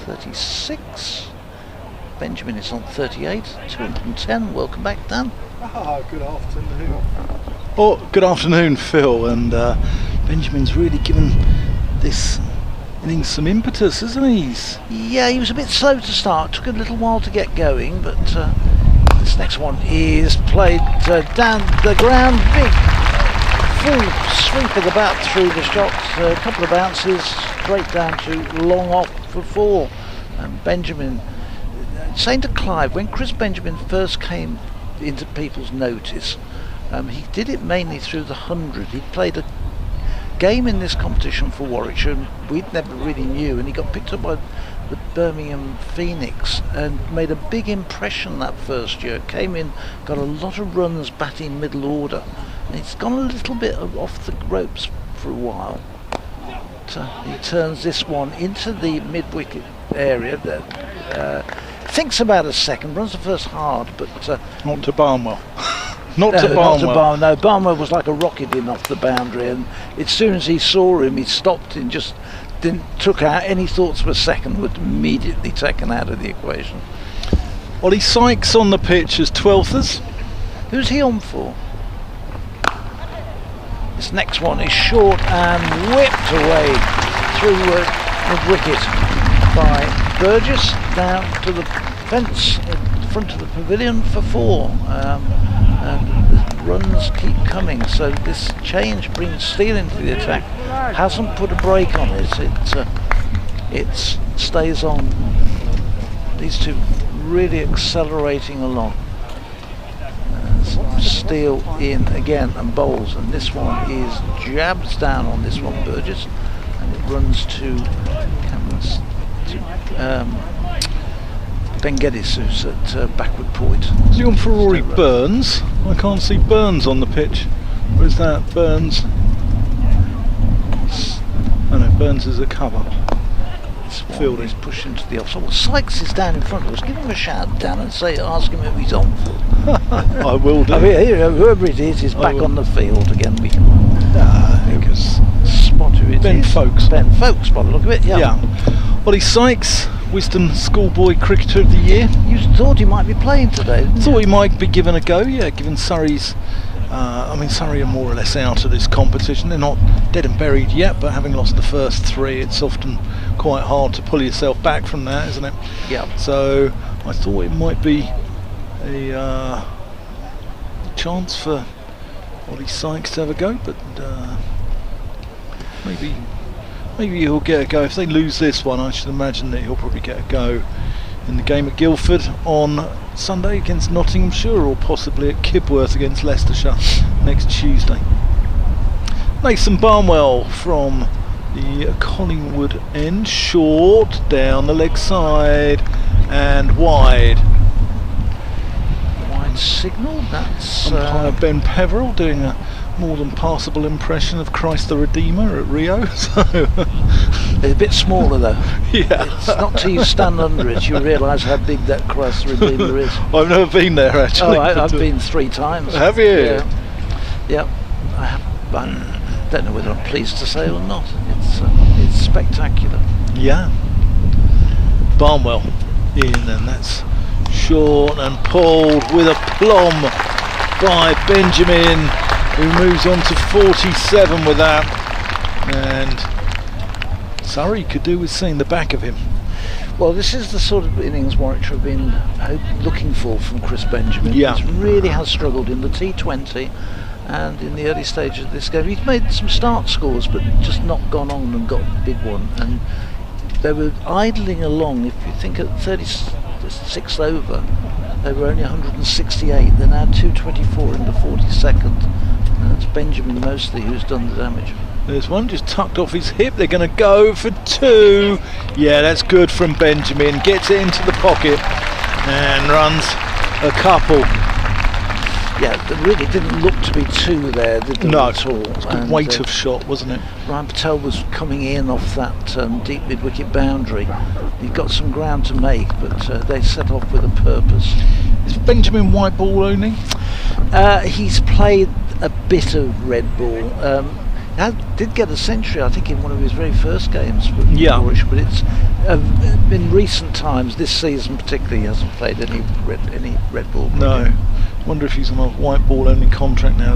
[SPEAKER 13] 36. Benjamin is on 38. 210. Welcome back, Dan.
[SPEAKER 11] Good afternoon. Oh, good afternoon, Phil. And Benjamin's really given this innings some impetus, isn't he?
[SPEAKER 13] Yeah, he was a bit slow to start. Took a little while to get going, but this next one is played down the ground. Big full sweeping about through the shots. A couple of bounces straight down to long off for 4. And Benjamin, saying to Clive, when Chris Benjamin first came into people's notice, he did it mainly through the 100. He played a game in this competition for Warwickshire and we'd never really knew, and he got picked up by the Birmingham Phoenix and made a big impression that first year. Came in, got a lot of runs batting middle order, and it's gone a little bit off the ropes for a while. He turns this one into the mid-wicket area that thinks about a second, runs the first hard, but
[SPEAKER 11] not to Barnwell.
[SPEAKER 13] Not to Barnwell. No, Barnwell was like a rocket in off the boundary, and as soon as he saw him, he stopped and just took out any thoughts of a second, were immediately taken out of the equation.
[SPEAKER 11] Ollie Sykes on the pitch as 12thers.
[SPEAKER 13] Who's he on for? This next one is short and whipped away through the wicket by Burgess down to the fence in front of the pavilion for 4. And the runs keep coming, so this change brings Steele into the attack. Hasn't put a break on it. It stays on. These two really accelerating along. Steele in again and bowls, and this one is jabs down on this one, Burgess, and it runs to Ben Geddes, who's at backward point.
[SPEAKER 11] Is he on for Rory Burns? I can't see Burns on the pitch. Where is that? Burns? Oh no, Burns is a cover.
[SPEAKER 13] Field is pushed into the offside. Well, Sykes is down in front of us. Give him a shout, Dan, and ask him who he's on for.
[SPEAKER 11] I will do.
[SPEAKER 13] I mean, whoever it is back on the field again. We can spot who it
[SPEAKER 11] Ben
[SPEAKER 13] is.
[SPEAKER 11] Folkes.
[SPEAKER 13] Ben Folkes, by the look of it. Yeah.
[SPEAKER 11] Ollie Sykes, Wisdom Schoolboy Cricketer of the Year.
[SPEAKER 13] You thought he might be playing today, didn't you?
[SPEAKER 11] Thought he might be given a go, yeah, given Surrey's... Surrey are more or less out of this competition. They're not dead and buried yet, but having lost the first 3, it's often quite hard to pull yourself back from that, isn't it?
[SPEAKER 13] Yeah.
[SPEAKER 11] So I thought it might be a chance for Ollie Sykes to have a go, but maybe he'll get a go. If they lose this one, I should imagine that he'll probably get a go in the game at Guildford on Sunday against Nottinghamshire, or possibly at Kibworth against Leicestershire next Tuesday. Nathan Barnwell from the Collingwood end, short, down the leg side and wide.
[SPEAKER 13] Wide signal, that's...
[SPEAKER 11] Umpire Ben Peverell doing a more than passable impression of Christ the Redeemer at Rio. So
[SPEAKER 13] it's a bit smaller though.
[SPEAKER 11] Yeah.
[SPEAKER 13] It's not till you stand under it you realise how big that Christ the Redeemer is.
[SPEAKER 11] I've never been there actually.
[SPEAKER 13] Oh, I've been 3 times.
[SPEAKER 11] Have you?
[SPEAKER 13] Yeah. I have. I don't know whether I'm pleased to say or not. It's spectacular.
[SPEAKER 11] Yeah. Barnwell in, and that's short and pulled with a plum by Benjamin, who moves on to 47 with that, and Surrey could do with seeing the back of him.
[SPEAKER 13] Well, this is the sort of innings Warwickshire have been looking for from Chris Benjamin.
[SPEAKER 11] Yeah.
[SPEAKER 13] He really has struggled in the T20 and in the early stages of this game. He's made some start scores, but just not gone on and got a big one. And they were idling along. If you think at 36 over, they were only 168. They're now 224 in the 42nd. And it's Benjamin mostly who's done the damage.
[SPEAKER 11] There's one just tucked off his hip. They're going to go for 2. Yeah, that's good from Benjamin. Gets it into the pocket and runs a couple.
[SPEAKER 13] Yeah, there really didn't look to be 2 there, did there,
[SPEAKER 11] no,
[SPEAKER 13] at all?
[SPEAKER 11] It was a good weight of shot, wasn't it?
[SPEAKER 13] Ryan Patel was coming in off that deep mid-wicket boundary. He got some ground to make, but they set off with a purpose.
[SPEAKER 11] Is Benjamin white ball only?
[SPEAKER 13] He's played a bit of red ball. Did get a century, I think, in one of his very first games for Warwickshire, but it's in recent times, this season particularly, he hasn't played any red ball.
[SPEAKER 11] No. Wonder if he's on a white ball only contract now.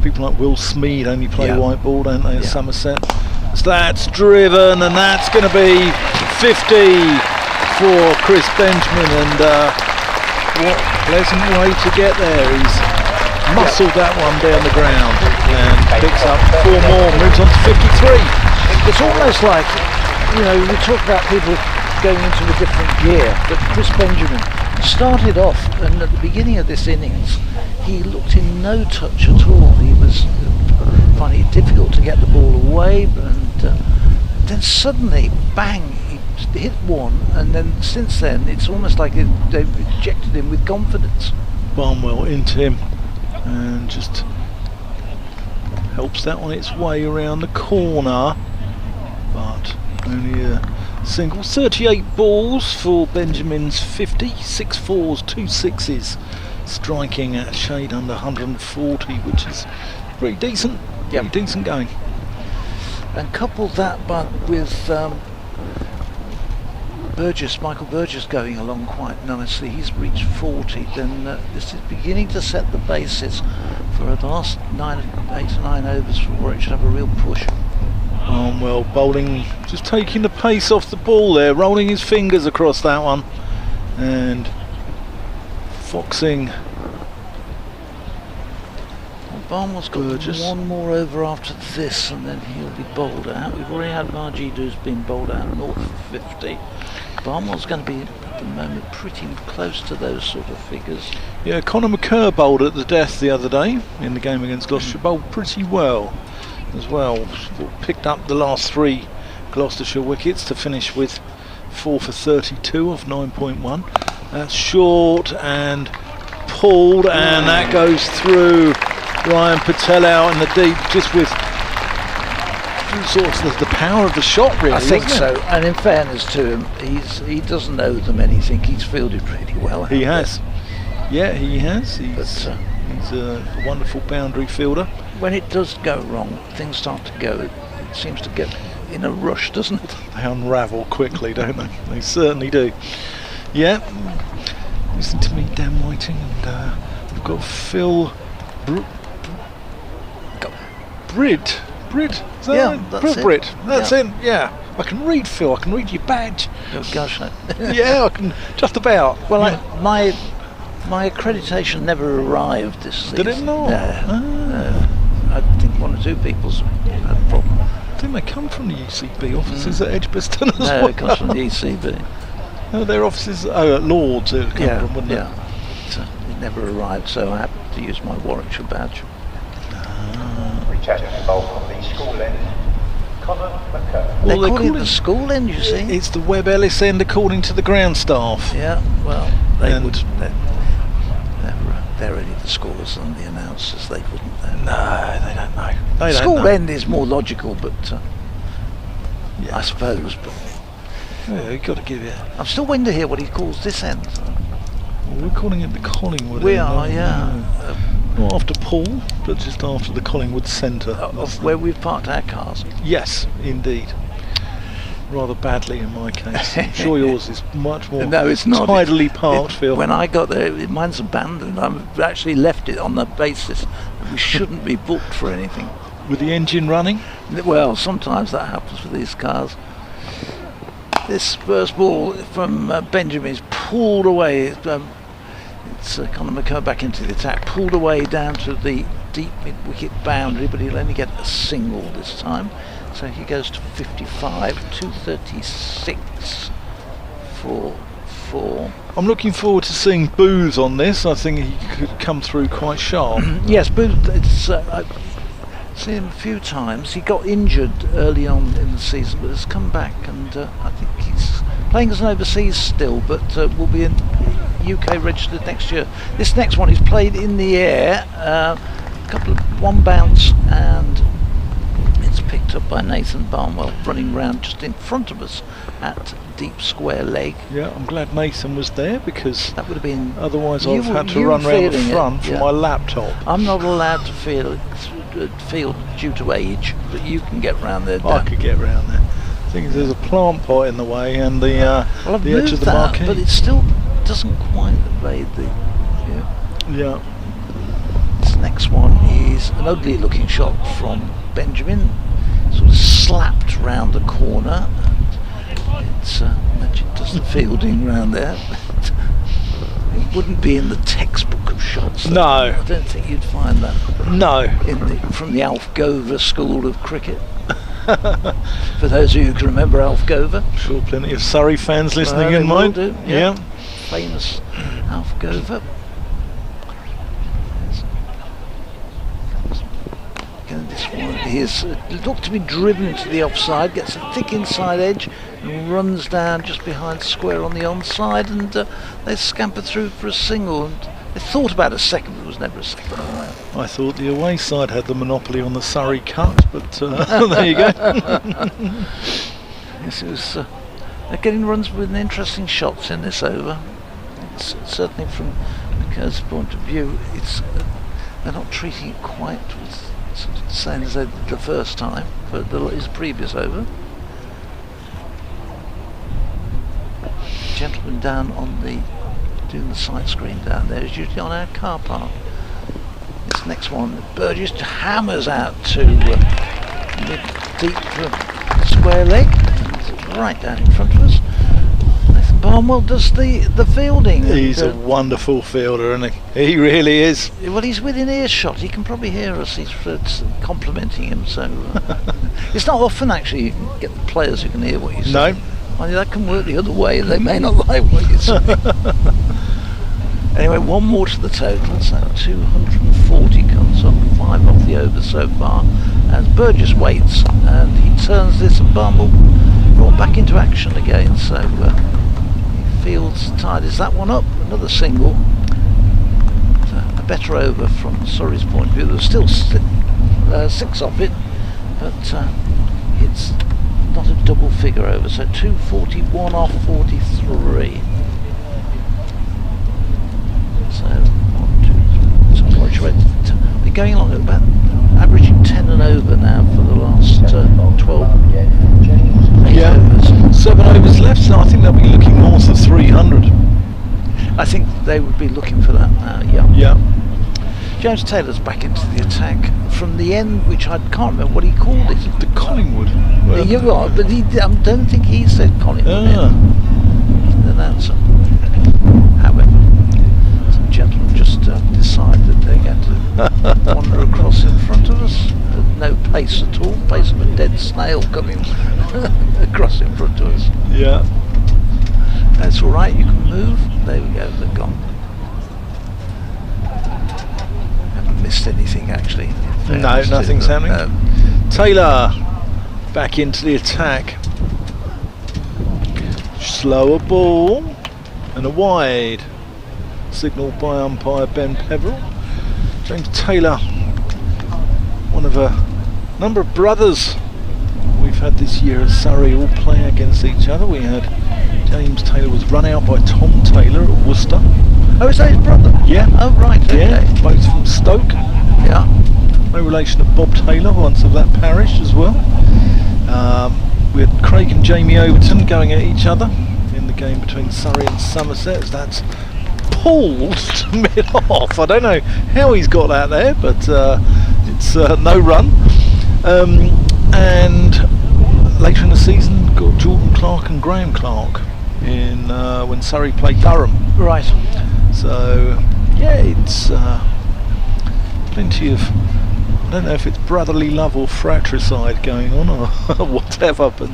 [SPEAKER 11] People like Will Smead only play white ball, don't they, at Somerset? So that's driven, and that's going to be 50 for Chris Benjamin, and what a pleasant way to get there. He's muscled that one down the ground and picks up 4 more, moves on to 53.
[SPEAKER 13] It's almost like, we talk about people going into a different gear, but Chris Benjamin started off, and at the beginning of this innings he looked in no touch at all. He was finding it difficult to get the ball away, and then suddenly, bang, he hit one, and then since then it's almost like they've rejected him with confidence.
[SPEAKER 11] Barnwell into him and just helps that on its way around the corner, but only a single. 38 balls for Benjamin's 50, 6 4s, 2 6s, striking at shade under 140, which is pretty decent. Yeah, decent going.
[SPEAKER 13] And couple that, but with Michael Burgess going along quite nicely. He's reached 40. Then this is beginning to set the basis for the last 8 or 9 overs for Warwickshire to have a real push.
[SPEAKER 11] Well, bowling, just taking the pace off the ball there, rolling his fingers across that one, and foxing.
[SPEAKER 13] Barnwell's got one more over after this, and then he'll be bowled out. We've already had Margie who's been bowled out north of 50. Barnwell's going to be at the moment pretty close to those sort of figures.
[SPEAKER 11] Yeah, Conor McCurr bowled at the death the other day in the game against Gloucestershire. Bowled pretty well as well. Picked up the last 3 Gloucestershire wickets to finish with 4 for 32 of 9.1. That's short and pulled, and that goes through. Ryan Patel out in the deep, just with sort of the power of the shot, really.
[SPEAKER 13] I think so, and in fairness to him, he doesn't owe them anything. He's fielded really well.
[SPEAKER 11] He has. Yeah, he has. He's a wonderful boundary fielder.
[SPEAKER 13] When it does go wrong, things start to go. It seems to get in a rush, doesn't it?
[SPEAKER 11] They unravel quickly, don't they? They certainly do. Yeah. Listen to me, Dan Whiting, and we've got Phil Brid. Is that right?
[SPEAKER 13] That's it.
[SPEAKER 11] Brid. That's it. Yeah. I can read, Phil. I can read your badge.
[SPEAKER 13] Oh gosh.
[SPEAKER 11] Yeah, I can just about.
[SPEAKER 13] Well, my accreditation never arrived this season.
[SPEAKER 11] Did it not?
[SPEAKER 13] No. I think 1 or 2 people's had a problem.
[SPEAKER 11] I think they come from the ECB offices at Edgbaston as well.
[SPEAKER 13] No, it comes from the ECB.
[SPEAKER 11] No, their offices at Lords it would come from, wouldn't it?
[SPEAKER 13] Yeah. It never arrived, so I happened to use my Warwickshire badge.
[SPEAKER 14] Returning the ball from the school end, Conor McCurr.
[SPEAKER 11] Well,
[SPEAKER 13] they call it the school end, you see.
[SPEAKER 11] It's the Webb Ellis end, according to the ground staff.
[SPEAKER 13] Yeah, well, they're only the scores and the announcers. They wouldn't know.
[SPEAKER 11] No, they don't know.
[SPEAKER 13] School end is more logical, but I suppose. But
[SPEAKER 11] yeah, you've got to give it.
[SPEAKER 13] I'm still waiting to hear what he calls this end.
[SPEAKER 11] Well, we're calling it the Collingwood.
[SPEAKER 13] We
[SPEAKER 11] end,
[SPEAKER 13] are, yeah.
[SPEAKER 11] Not after Paul, but just after the Collingwood Centre.
[SPEAKER 13] Of where we've parked our cars.
[SPEAKER 11] Yes, indeed. Rather badly in my case. I'm sure yours is much more tidily parked, Phil.
[SPEAKER 13] When I got there, mine's abandoned. I've actually left it on the basis that we shouldn't be booked for anything.
[SPEAKER 11] With the engine running?
[SPEAKER 13] Well, sometimes that happens with these cars. This first ball from Benjamin is pulled away. It's Conor McCurr back into the attack, pulled away down to the deep mid-wicket boundary, but he'll only get a single this time. So he goes to 55, 236 for 4.
[SPEAKER 11] I'm looking forward to seeing Booth on this. I think he could come through quite sharp.
[SPEAKER 13] Yes, Booth, it's seen him a few times. He got injured early on in the season, but has come back, and I think he's playing as an overseas still, but will be in UK registered next year. This next one is played in the air, one bounce, and it's picked up by Nathan Barnwell, running round just in front of us at deep square leg.
[SPEAKER 11] Yeah, I'm glad Nathan was there, because
[SPEAKER 13] that would have been.
[SPEAKER 11] Otherwise, I've had to run round the front for my laptop.
[SPEAKER 13] I'm not allowed to field due to age, but you can get round there.
[SPEAKER 11] I could get round there. I think there's a plant pot in the way, and the edge of the marquee.
[SPEAKER 13] But it still doesn't quite evade the.
[SPEAKER 11] Yeah.
[SPEAKER 13] This next one is an ugly looking shot from Benjamin, sort of slapped round the corner, and it's it does the fielding round there. It wouldn't be in the textbook of shots.
[SPEAKER 11] No,
[SPEAKER 13] I don't think you'd find that.
[SPEAKER 11] No,
[SPEAKER 13] from the Alf Gover school of cricket. For those of you who can remember Alf Gover,
[SPEAKER 11] I'm sure plenty of Surrey fans listening in might.
[SPEAKER 13] Yeah, famous Alf Gover. This one is looked to be driven to the offside, gets a thick inside edge and runs down just behind square on the onside, and they scamper through for a single. And they thought about a second, but it was never a second.
[SPEAKER 11] I thought the away side had the monopoly on the Surrey cut, but there you go.
[SPEAKER 13] Yes, it was. They're getting runs with interesting shots in this over. It's certainly from McKerr's point of view, they're not treating it quite with the same as they did the first time, but his previous over. Gentleman down on doing the side screen down there is usually on our car park. This next one, Burgess hammers out to deep square leg, and right down in front of us. Nathan Barnwell does the fielding.
[SPEAKER 11] He's a wonderful fielder, isn't he? He really is.
[SPEAKER 13] Well, he's within earshot. He can probably hear us. He's complimenting him. So it's not often actually you can get the players who can hear what you say.
[SPEAKER 11] No.
[SPEAKER 13] I mean, that can work the other way. They may not like what you say. Anyway, one more to the total. So 240 comes up, 5 off the over so far. As Burgess waits, and he turns this, and Barnwell brought back into action again. So he fields tidies that one up. Another single. A better over from Surrey's point of view. There's still 6 off it, but it's not a double figure over. So 241 off 43. So 1, 2, 3. So Warwickshire they're going along at about averaging 10 and over now for the last 12.
[SPEAKER 11] Yeah,
[SPEAKER 13] overs.
[SPEAKER 11] 7 overs left, so I think they'll be looking north of 300.
[SPEAKER 13] I think they would be looking for that now.
[SPEAKER 11] Yeah.
[SPEAKER 13] James Taylor's back into the attack from the end, which I can't remember what he called it.
[SPEAKER 11] The Collingwood.
[SPEAKER 13] You're right, but I don't think he said Collingwood. The announcer. However, some gentlemen just decide that they're going to wander across in front of us. No pace at all. Pace of a dead snail coming across in front of us.
[SPEAKER 11] Yeah.
[SPEAKER 13] That's all right. You can move. There we go. They're gone. Missed anything actually?
[SPEAKER 11] No, nothing's happening. Taylor back into the attack. Slower ball and a wide. Signalled by umpire Ben Peverell. James Taylor, one of a number of brothers we've had this year at Surrey, all playing against each other. We had James Taylor was run out by Tom Taylor at Worcester.
[SPEAKER 13] Oh, is that his brother?
[SPEAKER 11] Yeah.
[SPEAKER 13] Oh, right.
[SPEAKER 11] Yeah.
[SPEAKER 13] Okay.
[SPEAKER 11] Both from Stoke.
[SPEAKER 13] Yeah.
[SPEAKER 11] No relation to Bob Taylor, once of that parish as well. We had Craig and Jamie Overton going at each other in the game between Surrey and Somerset. As that's pulled to mid-off. I don't know how he's got that there, but it's no run. And later in the season, got Jordan Clark and Graham Clark in when Surrey played Durham.
[SPEAKER 13] Right.
[SPEAKER 11] So yeah, it's plenty of, I don't know if it's brotherly love or fratricide going on or whatever, but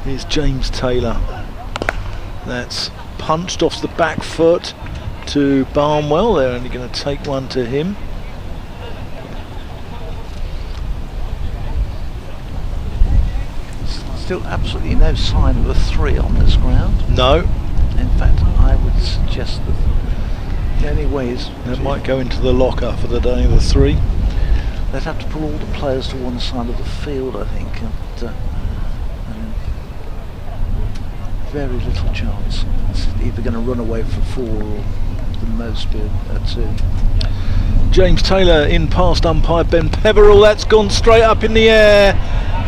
[SPEAKER 11] here's James Taylor. That's punched off the back foot
[SPEAKER 12] to Barnwell. They're only going to take one to him.
[SPEAKER 13] Still absolutely no sign of a 3 on this ground.
[SPEAKER 12] No.
[SPEAKER 13] In fact, I would suggest that the only way is...
[SPEAKER 12] That might go into the locker for the day, the 3.
[SPEAKER 13] They'd have to pull all the players to one side of the field, I think. And very little chance. It's either going to run away for 4 or the most be a 2.
[SPEAKER 12] James Taylor in past umpire Ben Peverell. That's gone straight up in the air,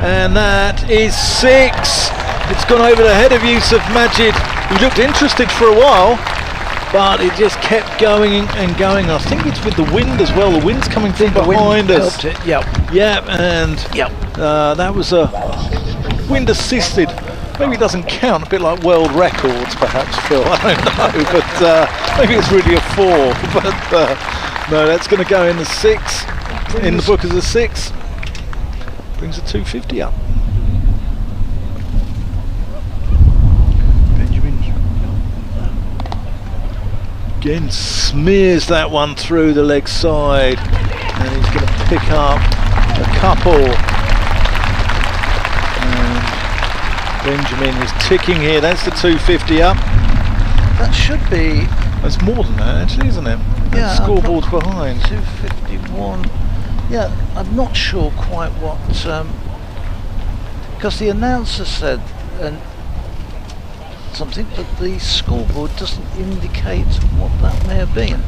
[SPEAKER 12] and that is 6. It's gone over the head of Yusuf Majid. He looked interested for a while, but it just kept going and going. I think it's with the wind as well. The wind's coming from behind us.
[SPEAKER 13] Helped it. Yep.
[SPEAKER 12] Yep, and that was a wind assisted. Maybe it doesn't count, a bit like world records perhaps, Phil, I don't know, but maybe it's really a 4, but no, that's going to go in the 6, in the book as a 6. Brings a 250 up. Benjamin again smears that one through the leg side, and he's going to pick up a couple. Benjamin is ticking here. That's the 250 up.
[SPEAKER 13] That should be...
[SPEAKER 12] That's more than that, actually, isn't it?
[SPEAKER 13] Yeah.
[SPEAKER 12] Scoreboard's behind.
[SPEAKER 13] 251. Yeah, I'm not sure quite what... because the announcer said something, but the scoreboard doesn't indicate what that may have been.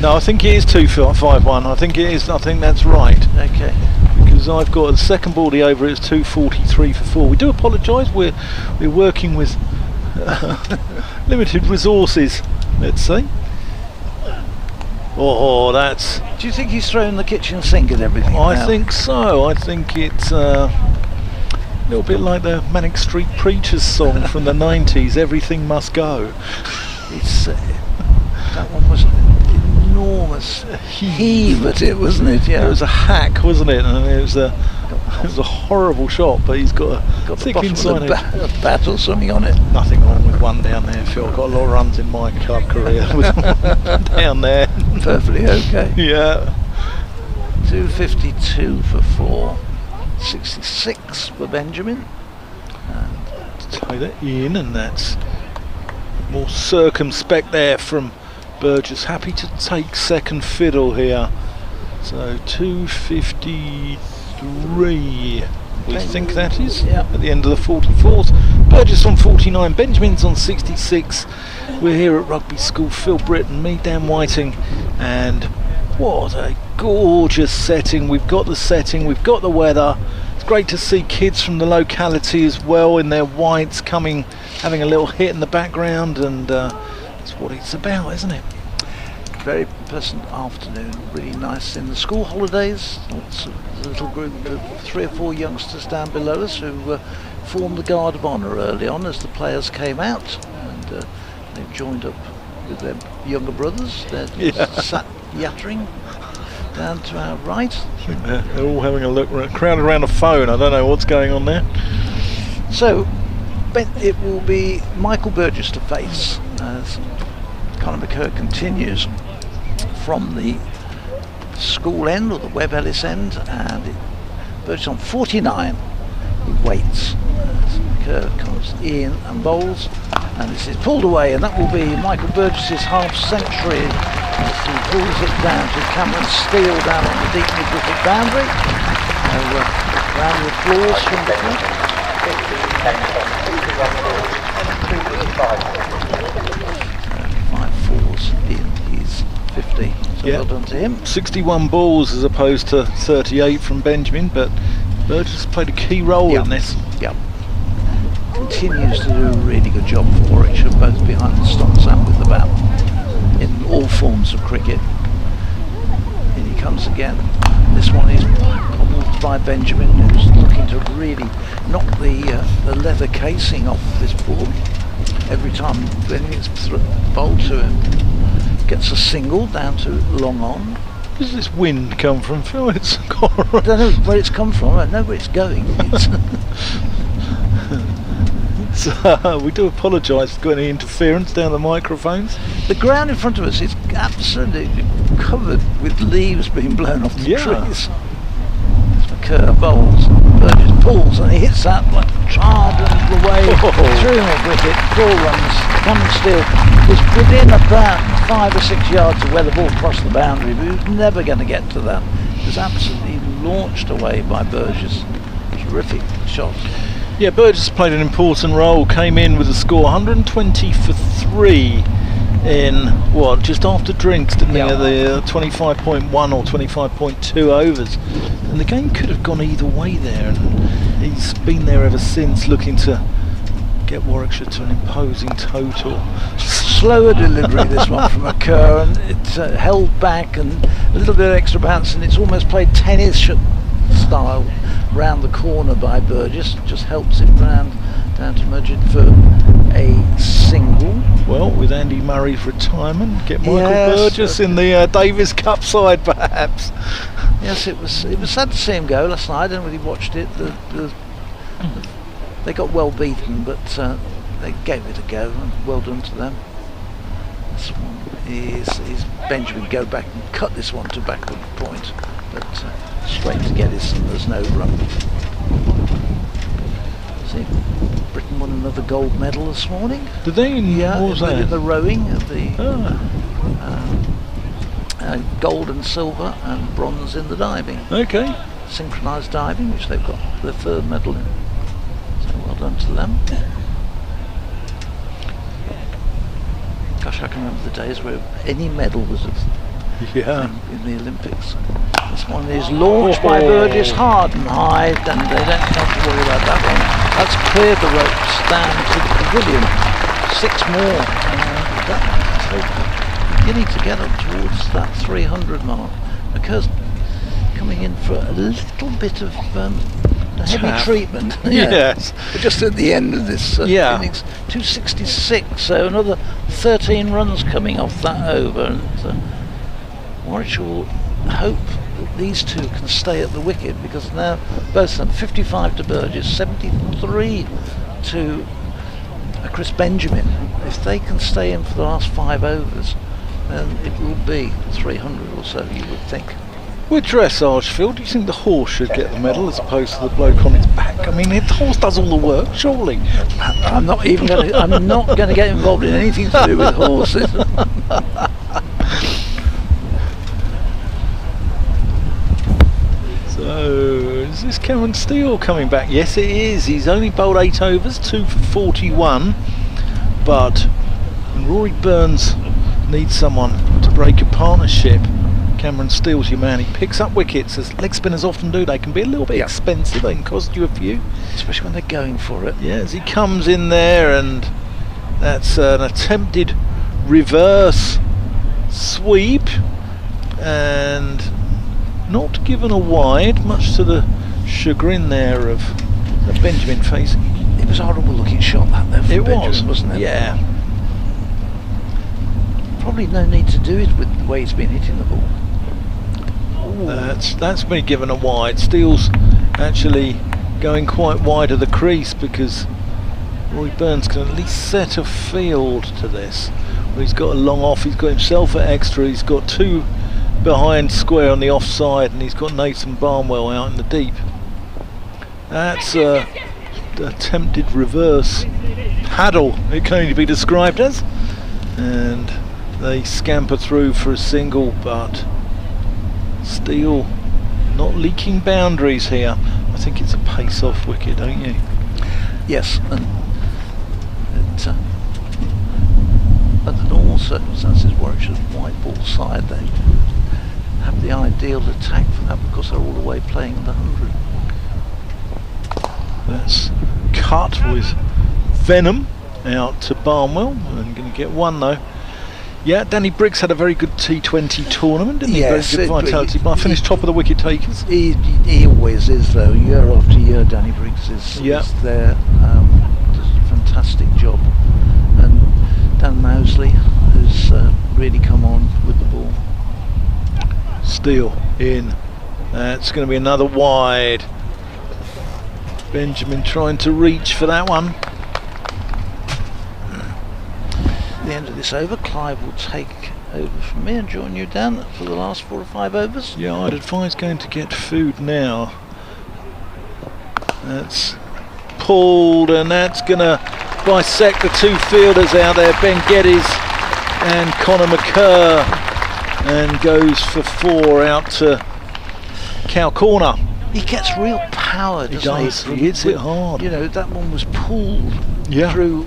[SPEAKER 12] No, I think it is 251. I think it is. I think that's right.
[SPEAKER 13] Okay.
[SPEAKER 12] Because I've got the second baldy over. It's 243 for 4. We do apologise. We're working with limited resources. Let's say. Oh, that's.
[SPEAKER 13] Do you think he's throwing the kitchen sink at everything?
[SPEAKER 12] I think so. I think it's a little bit like the Manic Street Preachers song from the 90s. Everything must go.
[SPEAKER 13] It's that one was enormous heave at it, wasn't it? Yeah.
[SPEAKER 12] It was a hack, wasn't it? And it was a horrible shot, but he's got a thick inside
[SPEAKER 13] a bat or something on it.
[SPEAKER 12] Nothing wrong with one down there, Phil. Got a lot of runs in my club career with down there.
[SPEAKER 13] Perfectly okay.
[SPEAKER 12] Yeah.
[SPEAKER 13] 252 for 4. 66 for Benjamin.
[SPEAKER 12] And Taylor in, and that's more circumspect there from Burgess. Happy to take second fiddle here. So 253 we think that is, at the end of the 44th. Burgess on 49, Benjamin's on 66. We're here at Rugby School. Phil Britton, me, Dan Whiting, and what a gorgeous setting. We've got the setting, we've got the weather. It's great to see kids from the locality as well in their whites coming, having a little hit in the background, and that's what it's about, isn't it?
[SPEAKER 13] Very pleasant afternoon, really nice in the school holidays. Lots of a little group of 3 or 4 youngsters down below us who formed the Guard of Honour early on as the players came out, and they've joined up with their younger brothers. They're sat yattering down to our right.
[SPEAKER 12] I think they're all having a look, crowded around a phone. I don't know what's going on there.
[SPEAKER 13] So it will be Michael Burgess to face as Conor McCurd continues from the school end or the Webb Ellis end, and Burgess on 49. He waits as McCurd comes in and bowls, and this is pulled away, and that will be Michael Burgess's half century as he pulls it down to Cameron Steele down on the deep mid-wicket boundary. Round of applause from the group. 5 fours in his 50. So well done to him.
[SPEAKER 12] 61 balls as opposed to 38 from Benjamin, but Burgess played a key role in this.
[SPEAKER 13] Yep. Continues to do a really good job for Warwickshire, both behind the stumps and with the bat, in all forms of cricket. In he comes again. This one is bobbled by Benjamin, who's looking to really knock the leather casing off this ball. Every time when it's bowled to him, gets a single down to long on.
[SPEAKER 12] Where does this wind come from, Phil? It's
[SPEAKER 13] I don't know where it's come from. I know where it's going.
[SPEAKER 11] So we do apologise for going any interference down the microphones.
[SPEAKER 13] The ground in front of us is absolutely covered with leaves being blown off the trees. McCurr bowls, Burgess pulls, and he hits that like charging away through a wicket. 4 runs. Cameron Steele was within about 5 or 6 yards of where the ball crossed the boundary, but he was never going to get to that. It was absolutely launched away by Burgess. Terrific shot.
[SPEAKER 11] Yeah, Burgess played an important role, came in with a score 120 for 3 in, what, just after drinks, didn't he, at the 25.1 or 25.2 overs. And the game could have gone either way there, and he's been there ever since, looking to get Warwickshire to an imposing total.
[SPEAKER 13] Slower delivery this one from McCurr, and it's held back and a little bit of extra bounce, and it's almost played tennis style round the corner by Burgess. Just helps it round down to Mudgett for a single.
[SPEAKER 11] Well, with Andy Murray's retirement, get Michael Burgess in the Davis Cup side perhaps.
[SPEAKER 13] Yes, it was sad to see him go last night. I don't know whether you watched it. They got well beaten, but they gave it a go, and well done to them. This one is Benjamin go back and cut this one to backward point, but straight to Geddes, there's no run. See, Britain won another gold medal this morning.
[SPEAKER 11] Did they?
[SPEAKER 13] Yeah,
[SPEAKER 11] what was that?
[SPEAKER 13] In the rowing of the gold and silver and bronze in the diving.
[SPEAKER 11] Okay.
[SPEAKER 13] Synchronised diving, which they've got their 3rd medal in. So well done to them. Gosh, I can remember the days where any medal was in the Olympics. This one is launched by Burgess hard and high, and they don't have to worry about that one. That's cleared the ropes down to the pavilion. 6 more. That's beginning to get up towards that 300 mark. Because coming in for a little bit of heavy treatment.
[SPEAKER 11] Yes.
[SPEAKER 13] Just at the end of this innings. 266, so another 13 runs coming off that over. And Warwickshire will hope that these two can stay at the wicket, because now both of them 55 to Burgess, 73 to Chris Benjamin. If they can stay in for the last 5 overs, then it will be 300 or so, you would think.
[SPEAKER 11] With dressage, Phil, do you think the horse should get the medal as opposed to the bloke on its back? I mean, the horse does all the work, surely.
[SPEAKER 13] I'm not going to get involved in anything to do with horses.
[SPEAKER 11] So, is this Cameron Steele coming back? Yes, it is. He's only bowled 8 overs, 2 for 41. But when Rory Burns needs someone to break a partnership, Cameron Steele's your man. He picks up wickets, as leg spinners often do. They can be a little bit expensive. They can cost you a few,
[SPEAKER 13] especially when they're going for it.
[SPEAKER 11] Yeah, as he comes in there, and that's an attempted reverse sweep, and not given a wide, much to the chagrin there of Benjamin facing.
[SPEAKER 13] It was a horrible looking shot that though.
[SPEAKER 11] It
[SPEAKER 13] Benjamin, wasn't it?
[SPEAKER 11] Yeah.
[SPEAKER 13] Probably no need to do it with the way he's been hitting the ball.
[SPEAKER 11] That's been given a wide. Steele's actually going quite wide of the crease, because Roy Burns can at least set a field to this. Well, he's got a long off, he's got himself at extra, he's got 2 behind square on the offside, and he's got Nathan Barnwell out in the deep. That's a attempted reverse paddle, it can only be described as. And they scamper through for a single, but Steele not leaking boundaries here. I think it's a pace-off wicket, don't you?
[SPEAKER 13] Yes, and under normal circumstances, Warwickshire's white ball side, they have the ideal attack for that, because they're all the way playing the 100.
[SPEAKER 11] That's cut with venom out to Barnwell, and going to get 1 though. Yeah, Danny Briggs had a very good T20 tournament, didn't he?
[SPEAKER 13] Yes,
[SPEAKER 11] very good vitality, but I finished top of the wicket takers.
[SPEAKER 13] He always is, though. Year after year, Danny Briggs is there. Does a fantastic job. And Dan Mousley has really come on with the ball.
[SPEAKER 11] Steele in. That's going to be another wide. Benjamin trying to reach for that one.
[SPEAKER 13] end of this over, Clive will take over from me and join you, Dan, for the last 4 or 5 overs.
[SPEAKER 11] Yeah, I'd advise going to get food now. That's pulled, and that's going to bisect the 2 fielders out there, Ben Geddes and Connor McCurr, and goes for 4 out to cow corner.
[SPEAKER 13] He gets real power, doesn't he?
[SPEAKER 11] Does. He hits it hard.
[SPEAKER 13] You know, that one was pulled through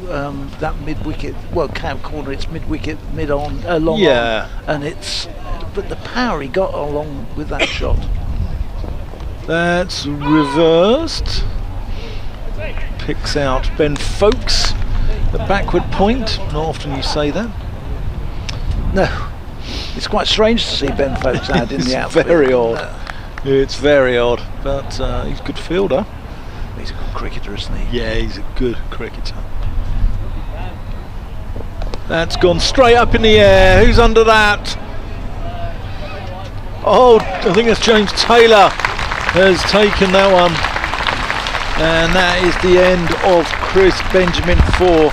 [SPEAKER 13] that mid-wicket, well, cow corner, it's mid-wicket, mid-on, long on, and it's, but the power he got along with that shot.
[SPEAKER 11] That's reversed. Picks out Ben Folkes, the backward point. Not often you say that.
[SPEAKER 13] No, it's quite strange to see Ben Folkes out in the outfield.
[SPEAKER 11] Very odd. It's very odd, but he's a good fielder.
[SPEAKER 13] He's a good cricketer, isn't he?
[SPEAKER 11] Yeah, he's a good cricketer. That's gone straight up in the air. Who's under that? Oh, I think it's James Taylor has taken that one. And that is the end of Chris Benjamin for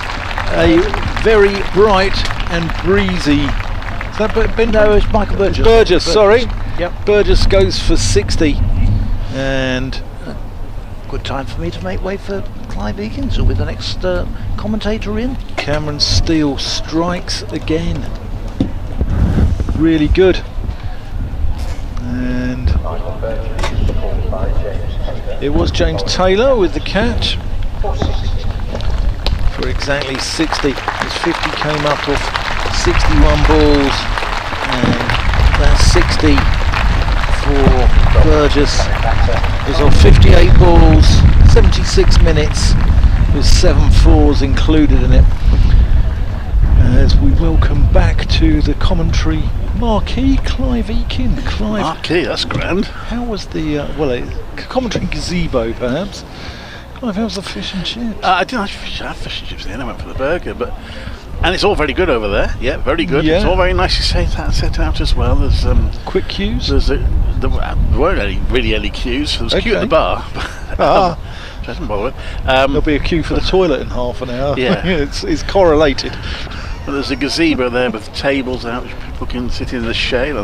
[SPEAKER 11] a very bright and breezy. Is that Ben?
[SPEAKER 13] No, it's Michael Burgess.
[SPEAKER 11] Burgess, sorry.
[SPEAKER 13] Yep.
[SPEAKER 11] Burgess goes for 60. And
[SPEAKER 13] good time for me to make way for Clive Eakins, who'll be the next commentator in.
[SPEAKER 11] Cameron Steele strikes again. Really good. And it was James Taylor with the catch for exactly 60. His 50 came up off 61 balls, and that's 60 for Burgess. Is on 58 balls, 76 minutes, with 7 fours included in it. As we welcome back to the commentary marquee, Clive Eakin. Clive,
[SPEAKER 15] marquee, that's grand.
[SPEAKER 11] How was the commentary gazebo, perhaps? Clive, how's the fish and chips?
[SPEAKER 15] I didn't have fish and chips then. I went for the burger, and it's all very good over there. Yeah, very good. Yeah. It's all very nicely set out as well. There's
[SPEAKER 11] quick queues.
[SPEAKER 15] There weren't really any queues. There was a queue at the bar. I didn't bother.
[SPEAKER 11] There'll be a queue for the toilet in half an hour.
[SPEAKER 15] Yeah,
[SPEAKER 11] it's correlated.
[SPEAKER 15] But there's a gazebo there with tables out which people can sit in the shade.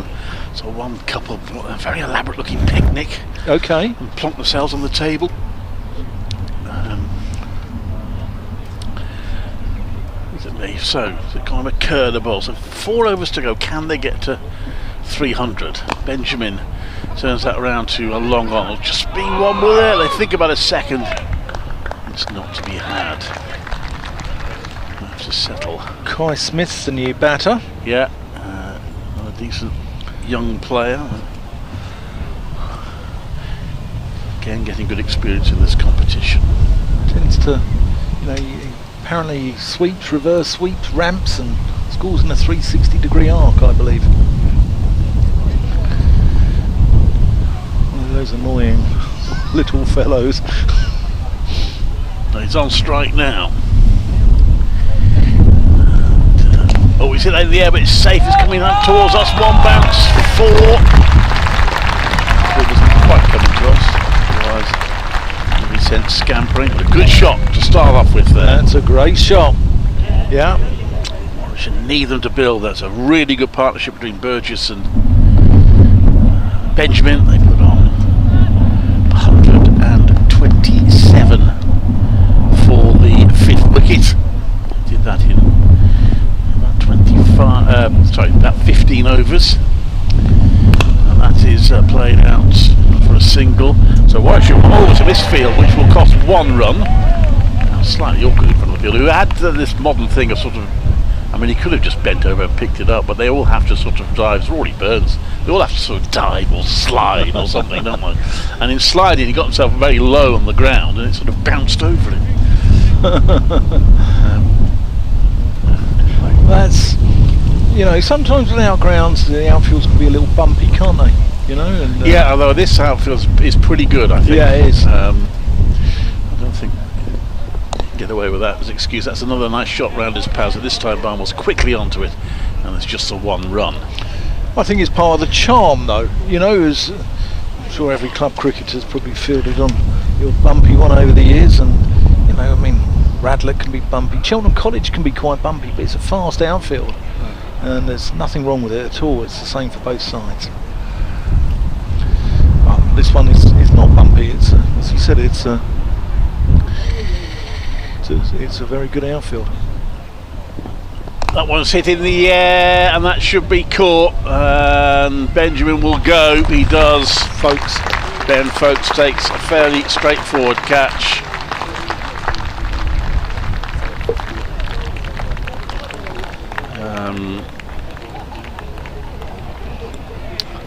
[SPEAKER 15] So one couple, a very elaborate looking picnic.
[SPEAKER 11] Okay.
[SPEAKER 15] And plonk themselves on the table. So it kind of occurred the ball. So 4 overs to go. Can they get to 300? Benjamin turns that around to a long on. It'll just be one more there. They think about a second. It's not to be had. Have to settle.
[SPEAKER 11] Kai Smith's the new batter.
[SPEAKER 15] Yeah, a decent young player. Again, getting good experience in this competition.
[SPEAKER 11] Tends to, apparently he sweeps, reverse sweeps, ramps, and scores in a 360-degree arc, I believe. One of those annoying little fellows.
[SPEAKER 15] He's on strike now. Oh, he's hit that in the air, but it's safe. It's coming up towards us. 1 bounce, 4. It wasn't quite coming to us. Otherwise, he'll be sent scampering. But a good shot to start off with there.
[SPEAKER 11] That's a great shot. Yeah.
[SPEAKER 15] We should need them to build. That's a really good partnership between Burgess and Benjamin. They put on 127 for the 5th wicket. Did that in about 15 overs, and that is played out for a single. So Warwickshire will over to this field, which will cost 1 run. Slightly awkward in front of the field, who had this modern thing of sort of, he could have just bent over and picked it up, but they all have to sort of dive. It's Rory Burns. They all have to sort of dive or slide or something, don't they? And in sliding, he got himself very low on the ground, and it sort of bounced over him.
[SPEAKER 11] That's, sometimes without grounds the outfields can be a little bumpy, can't they? And,
[SPEAKER 15] yeah, although this outfield is pretty good, I think.
[SPEAKER 11] Yeah, it is.
[SPEAKER 15] I don't think get away with that as an excuse. That's another nice shot round his pads. This time Barn was quickly onto it, and it's just a 1 run.
[SPEAKER 11] I think it's part of the charm, though. As I'm sure every club cricketer's probably fielded on your bumpy one over the years, and
[SPEAKER 12] Radlett can be bumpy. Cheltenham College can be quite bumpy, but it's a fast outfield, and there's nothing wrong with it at all. It's the same for both sides. But this one is not bumpy. It's as you said, it's a very good outfield.
[SPEAKER 15] That one's hit in the air, and that should be caught. And Benjamin will go. He does. Ben Folkes takes a fairly straightforward catch.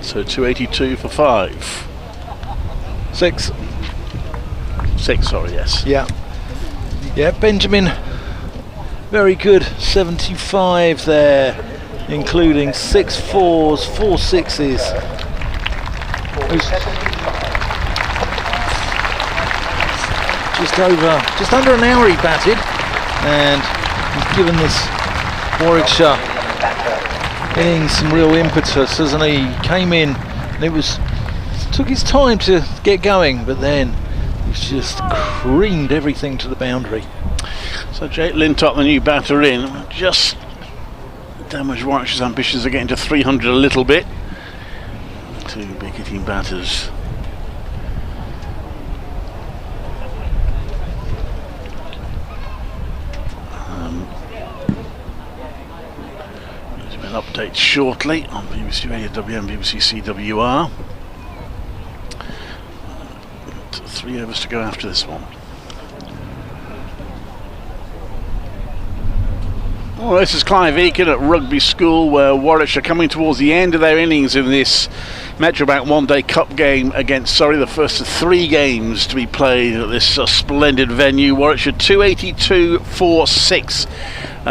[SPEAKER 15] So 282 for 5.
[SPEAKER 12] 6.
[SPEAKER 15] 6, sorry, yes.
[SPEAKER 12] Yeah, Benjamin, very good. 75 there, including 6 4s, 4 6s. Just under an hour he batted, and he's given this Warwickshire innings some real impetus, hasn't he? He came in and it took his time to get going, but then he's just creamed everything to the boundary.
[SPEAKER 15] So Jake Lintop, the new batter in, just damaged Warwickshire's ambitions of getting to 300 a little bit. 2 big hitting batters. There's been updates shortly on BBC Radio WM, BBC CWR. 3 overs to go after this one. Well, this is Clive Eakin at Rugby School, where Warwickshire coming towards the end of their innings in this Metrobank One Day Cup game against Surrey, the first of 3 games to be played at this splendid venue. Warwickshire 282 for 6.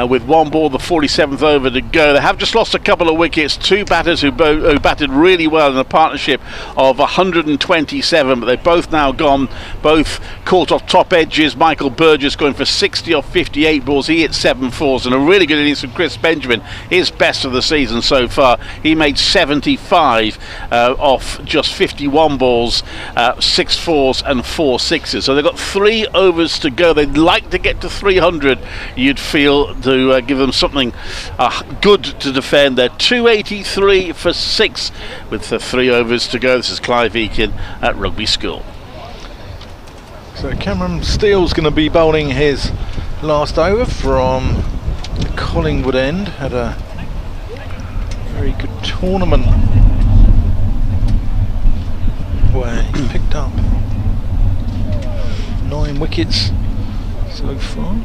[SPEAKER 15] With 1 ball, the 47th over to go. They have just lost a couple of wickets. 2 batters who batted really well in a partnership of 127, but they've both now gone, both caught off top edges. Michael Burgess going for 60 off 58 balls. He hit 7 4s, and a really good innings from Chris Benjamin, his best of the season so far. He made 75 off just 51 balls, 6 4s and 4 6s. So they've got 3 overs to go. They'd like to get to 300, you'd feel, to give them something good to defend. They're 283 for 6 with the 3 overs to go. This is Clive Eakin at Rugby School.
[SPEAKER 12] So Cameron Steele's going to be bowling his last over from the Collingwood end. Had a very good tournament where he picked up 9 wickets so far.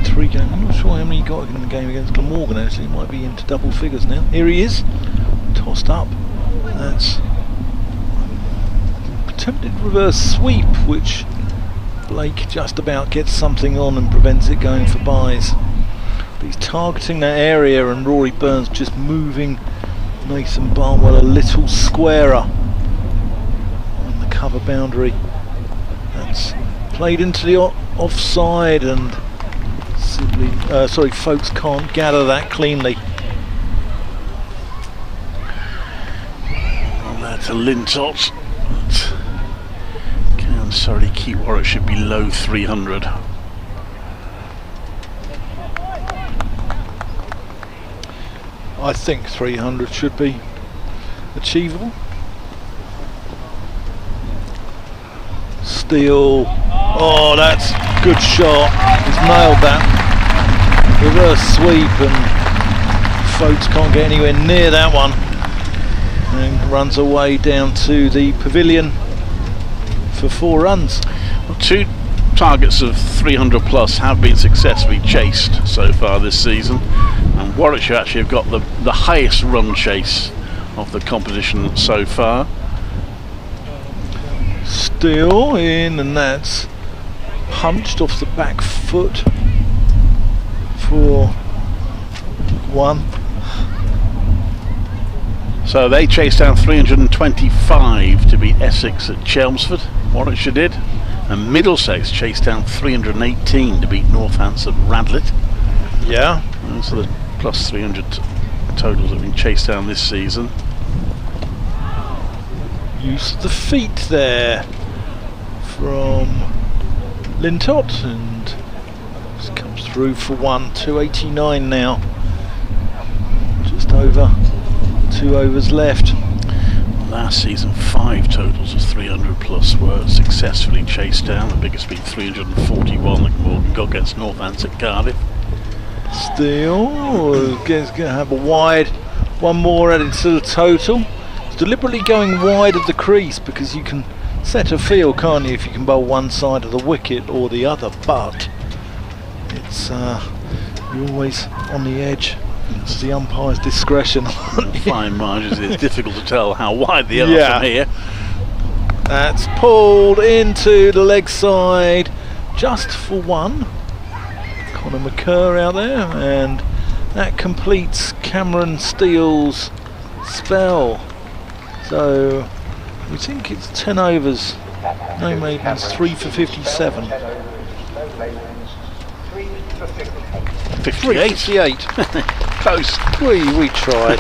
[SPEAKER 12] 3 games. I'm not sure how many he got in the game against Glamorgan. Actually, he might be into double figures now. Here he is, tossed up. That's attempted reverse sweep, which Blake just about gets something on and prevents it going for byes. But he's targeting that area, and Rory Burns just moving Nathan Barnwell a little squarer on the cover boundary. That's played into the offside, and Folkes can't gather that cleanly.
[SPEAKER 15] On there to Lintott. Can Surrey keep Warwickshire below 300?
[SPEAKER 12] I think 300 should be achievable. Steele. Oh, that's a good shot. He's nailed that. Reverse sweep, and Folkes can't get anywhere near that one, and runs away down to the pavilion for 4 runs.
[SPEAKER 15] Well, 2 targets of 300 plus have been successfully chased so far this season, and Warwickshire actually have got the highest run chase of the competition so far.
[SPEAKER 12] Steele in, and that's punched off the back foot for 1.
[SPEAKER 15] So they chased down 325 to beat Essex at Chelmsford, Warwickshire did, and Middlesex chased down 318 to beat Northants at Radlett.
[SPEAKER 12] Yeah.
[SPEAKER 15] And so the plus 300 totals have been chased down this season.
[SPEAKER 12] Use of the feet there from Lintott, and this comes through for 1. 289 now. Just over 2 overs left.
[SPEAKER 15] Last season, 5 totals of 300 plus were successfully chased down. The biggest being 341 that Morgan got against Northants at Cardiff.
[SPEAKER 12] Still, going to have a wide, one more added to the total. It's deliberately going wide of the crease because you can set a field, can't you, if you can bowl one side of the wicket or the other, but it's you're always on the edge. It's the umpire's discretion.
[SPEAKER 15] Fine margins, it's difficult to tell how wide they are from here.
[SPEAKER 12] That's pulled into the leg side just for 1. Conor McCurr out there, and that completes Cameron Steele's spell. So we think it's 10 overs, no maidens, 3 for 57.
[SPEAKER 15] 58.
[SPEAKER 12] Close. We tried.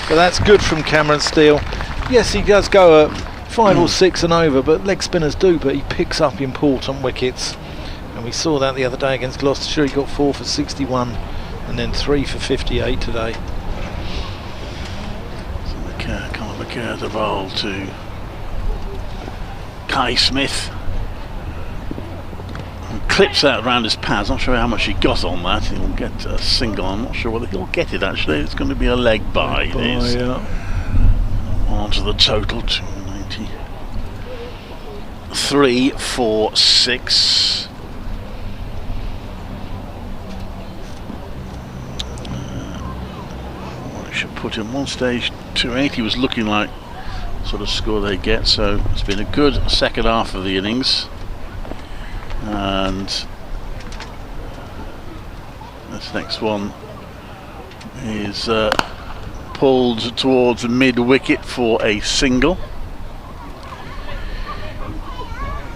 [SPEAKER 12] But that's good from Cameron Steele. Yes, he does go at 5 or 6 and over, but leg spinners do, but he picks up important wickets. And we saw that the other day against Gloucestershire. He got 4 for 61 and then 3 for 58 today.
[SPEAKER 15] So Conor McCurr to bowl to Kai Smith. And clips that around his pads. Not sure how much he got on that. He'll get a single. I'm not sure whether he'll get it actually. It's going to be a leg bye. It is. Onto the total, 293 for 6. Should put him one stage 280 was looking like sort of score they get, so it's been a good second half of the innings, and this next one is pulled towards mid wicket for a single.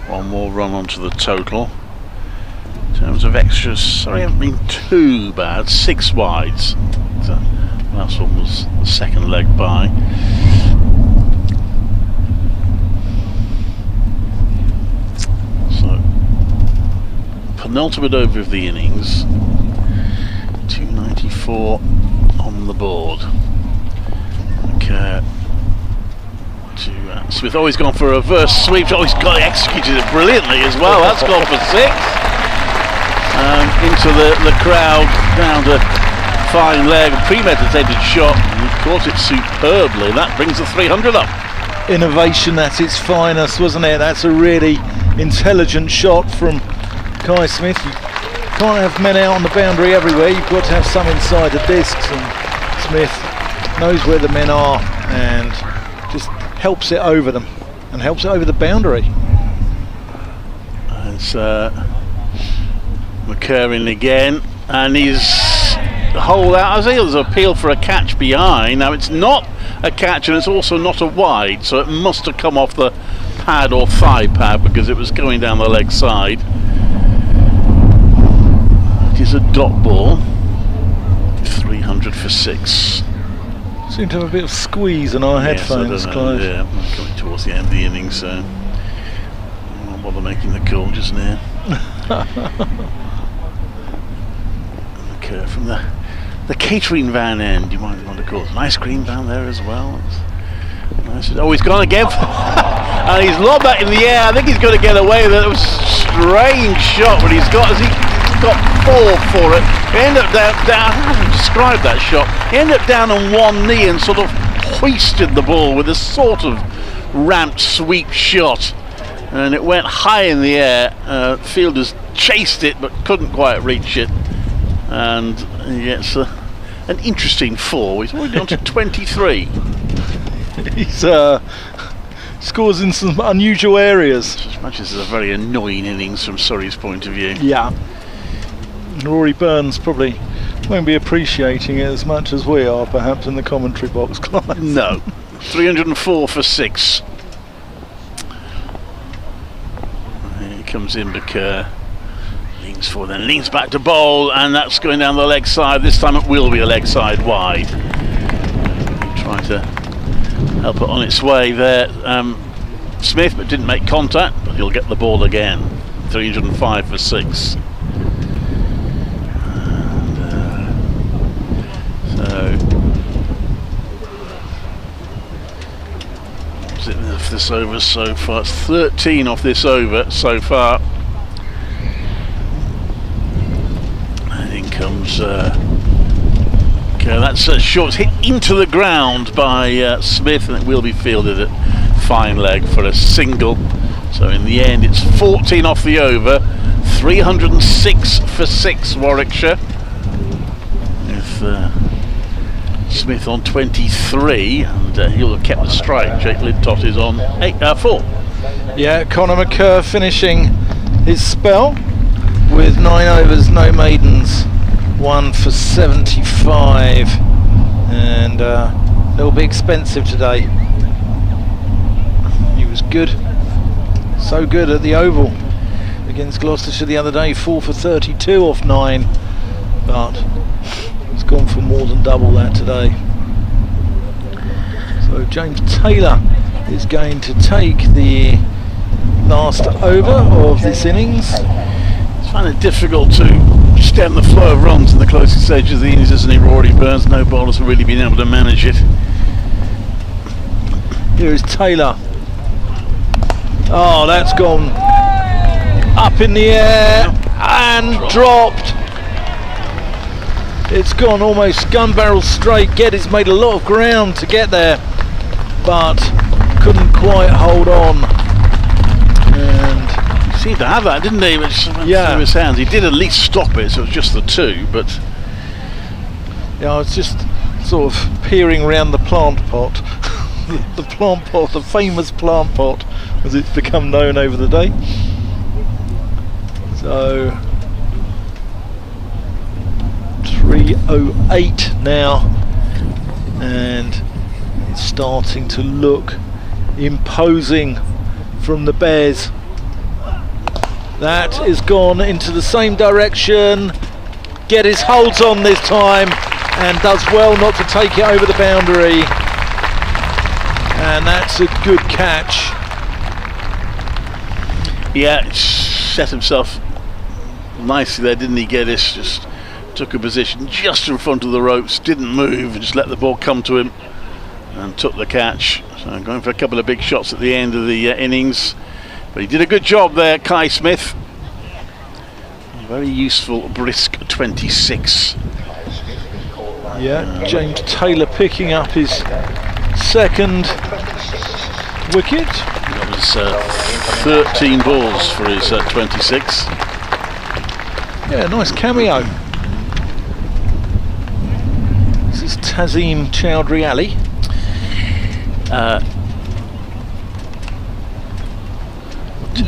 [SPEAKER 15] One more run onto the total. In terms of extras, sorry, haven't been too bad. 6 wides. Last one was the second leg bye. So, penultimate over of the innings. 294 on the board. Okay. To Smith, always gone for a reverse sweep. Always got executed it brilliantly as well. That's gone for 6. Into the crowd, down to fine leg, premeditated shot, and he caught it superbly. That brings the 300 up.
[SPEAKER 12] Innovation at its finest, wasn't it? That's a really intelligent shot from Kai Smith. You can't have men out on the boundary everywhere. You've got to have some inside the discs, and Smith knows where the men are and just helps it over them and helps it over the boundary.
[SPEAKER 15] It's McCurr in again, and he's hole out. As there's an appeal for a catch behind. Now it's not a catch and it's also not a wide, so it must have come off the pad or thigh pad because it was going down the leg side. It is a dot ball. 300 for 6.
[SPEAKER 12] Seem to have a bit of squeeze in our headphones, Clive.
[SPEAKER 15] Yeah, coming towards the end of the innings, so I won't bother making the call just now. From the catering van end, you might want to call it an ice cream van there as well. Nice. Oh, he's gone again, and he's lobbed that in the air. I think he's going to get away with it. It was a strange shot, but he's got 4 for it. He ended up down. How do you describe that shot? He ended up down on one knee and sort of hoisted the ball with a sort of ramped sweep shot, and it went high in the air. Fielders chased it but couldn't quite reach it. And he gets an interesting 4. He's already on to 23.
[SPEAKER 12] He's scores in some unusual areas.
[SPEAKER 15] As much as it's a very annoying innings from Surrey's point of view.
[SPEAKER 12] Yeah. Rory Burns probably won't be appreciating it as much as we are, perhaps, in the commentary box, Clive.
[SPEAKER 15] No. 304 for 6. Here comes in McCurr. Leans forward, then leans back to bowl, and that's going down the leg side. This time it will be a leg side wide. Trying to help it on its way there, Smith, but didn't make contact, but he'll get the ball again. 305 for 6. Off this over so far, it's 13 off this over so far. And in comes okay, that's a short hit into the ground by Smith, and it will be fielded at fine leg for a single. So in the end it's 14 off the over, 306 for 6 Warwickshire, with Smith on 23, and he'll have kept the strike. Jake Lidtott is on 4.
[SPEAKER 12] Yeah, Conor McCurr finishing his spell with 9 overs, no maidens, 1 for 75, and they'll be expensive today. He was good, so good at the Oval against Gloucestershire the other day, 4 for 32 off 9, but he's gone for more than double that today. So James Taylor is going to take the last over of this innings.
[SPEAKER 15] It's finding it difficult to stem the flow of runs in the closing stages of the innings, isn't he, Rory Burns? No bowlers have really been able to manage it.
[SPEAKER 12] Here is Taylor. Oh, that's gone up in the air and dropped. It's gone almost gun barrel straight. Geddes made a lot of ground to get there, but couldn't quite hold on. And
[SPEAKER 15] he seemed to have that, didn't he? Which went through his hands. He did at least stop it, so it was just the 2. But
[SPEAKER 12] yeah, I was just sort of peering around the plant pot. The plant pot, the famous plant pot, as it's become known over the day. So 308 now, and it's starting to look imposing from the Bears. That is gone into the same direction. Geddes holds on this time and does well not to take it over the boundary, and that's a good catch.
[SPEAKER 15] Yeah, set himself nicely there, didn't he, Geddes? Just took a position just in front of the ropes, didn't move, and just let the ball come to him and took the catch. So going for a couple of big shots at the end of the innings, but he did a good job there, Kai Smith. Very useful, brisk 26.
[SPEAKER 12] Yeah, James Taylor picking up his second wicket.
[SPEAKER 15] That was 13 balls for his 26.
[SPEAKER 12] Yeah, nice cameo. This is Tazim Chowdhury Ali.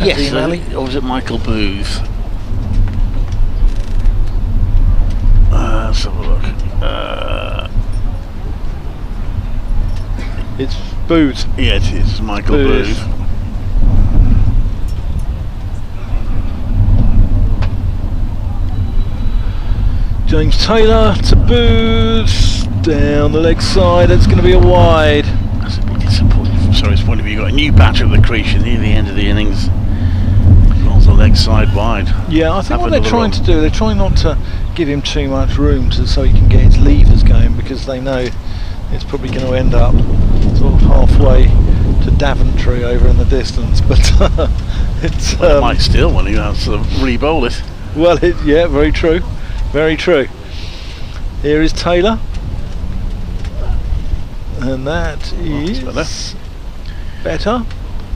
[SPEAKER 15] Yes, or was it Michael Booth? Let's have a look.
[SPEAKER 12] It's Booth.
[SPEAKER 15] Yeah, it is Michael Booth.
[SPEAKER 12] James Taylor to Booth, down the leg side. It's going to be a wide.
[SPEAKER 15] That's a bit disappointing from Surrey's point of view. Got a new batter at the crease near the end of the innings. On the leg side wide.
[SPEAKER 12] Yeah, I think what they're trying to do, they're trying not to give him too much room so he can get his levers going, because they know it's probably going to end up sort of halfway to Daventry over in the distance. But it's
[SPEAKER 15] it might still when he has to re-bowl it.
[SPEAKER 12] Well, yeah, very true, very true. Here is Taylor, and that is better.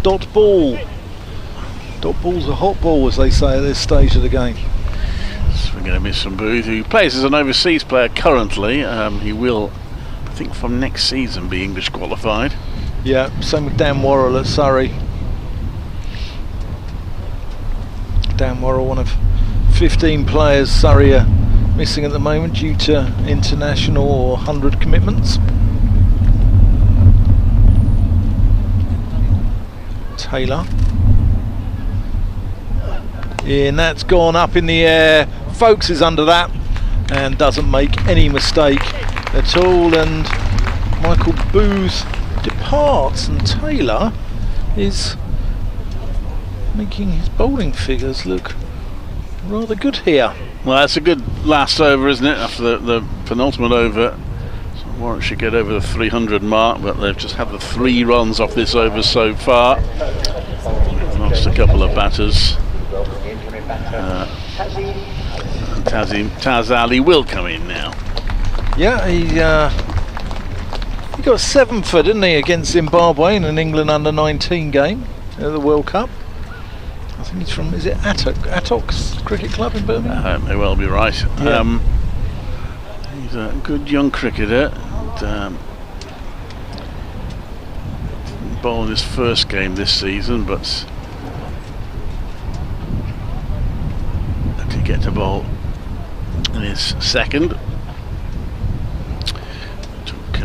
[SPEAKER 12] Dot ball. Dot ball's a hot ball, as they say at this stage of the game.
[SPEAKER 15] So we're going to miss some Booth, who plays as an overseas player currently. He will, I think, from next season be English qualified.
[SPEAKER 12] Yeah, same with Dan Worrell at Surrey. Dan Worrell, one of 15 players Surrey are missing at the moment due to international or 100 commitments. Taylor. Yeah, and that's gone up in the air. Folkes is under that and doesn't make any mistake at all, and Michael Booth departs, and Taylor is making his bowling figures look rather good here.
[SPEAKER 15] Well, that's a good last over, isn't it? After the penultimate over, so Warwick should get over the 300 mark, but they've just had the 3 runs off this over so far. Lost a couple of batters. Taz Ali will come in now.
[SPEAKER 12] Yeah, he got 7 for, didn't he, against Zimbabwe in an England under-19 game at the World Cup. I think he's from, is it Attock's Cricket Club in Birmingham?
[SPEAKER 15] May well be right.
[SPEAKER 12] Yeah.
[SPEAKER 15] He's a good young cricketer. Bowled his first game this season, but did get to bowl in his second. Took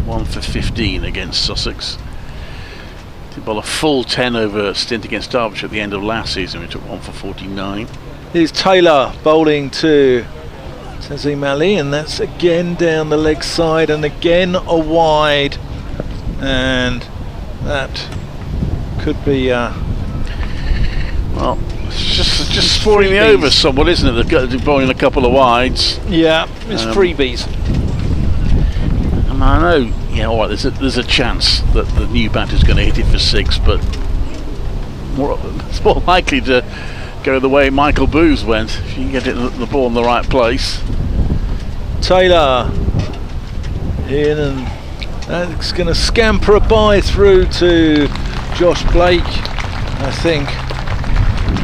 [SPEAKER 15] 1 for 15 against Sussex. Did bowl a full 10 over stint against Derbyshire at the end of last season. We took 1 for 49.
[SPEAKER 12] Here's Taylor bowling to Tazim Ali, and that's again down the leg side and again a wide, and that could be
[SPEAKER 15] well, it's just spoiling the over somewhat, isn't it? They've got to bowling a couple of wides.
[SPEAKER 12] Yeah, it's freebies.
[SPEAKER 15] And I know, yeah, all right, there's a chance that the new batter's going to hit it for 6, but it's more likely to go the way Michael Booth went, if you can get the ball in the right place.
[SPEAKER 12] Taylor in, and that's going to scamper a bye through to Josh Blake. I think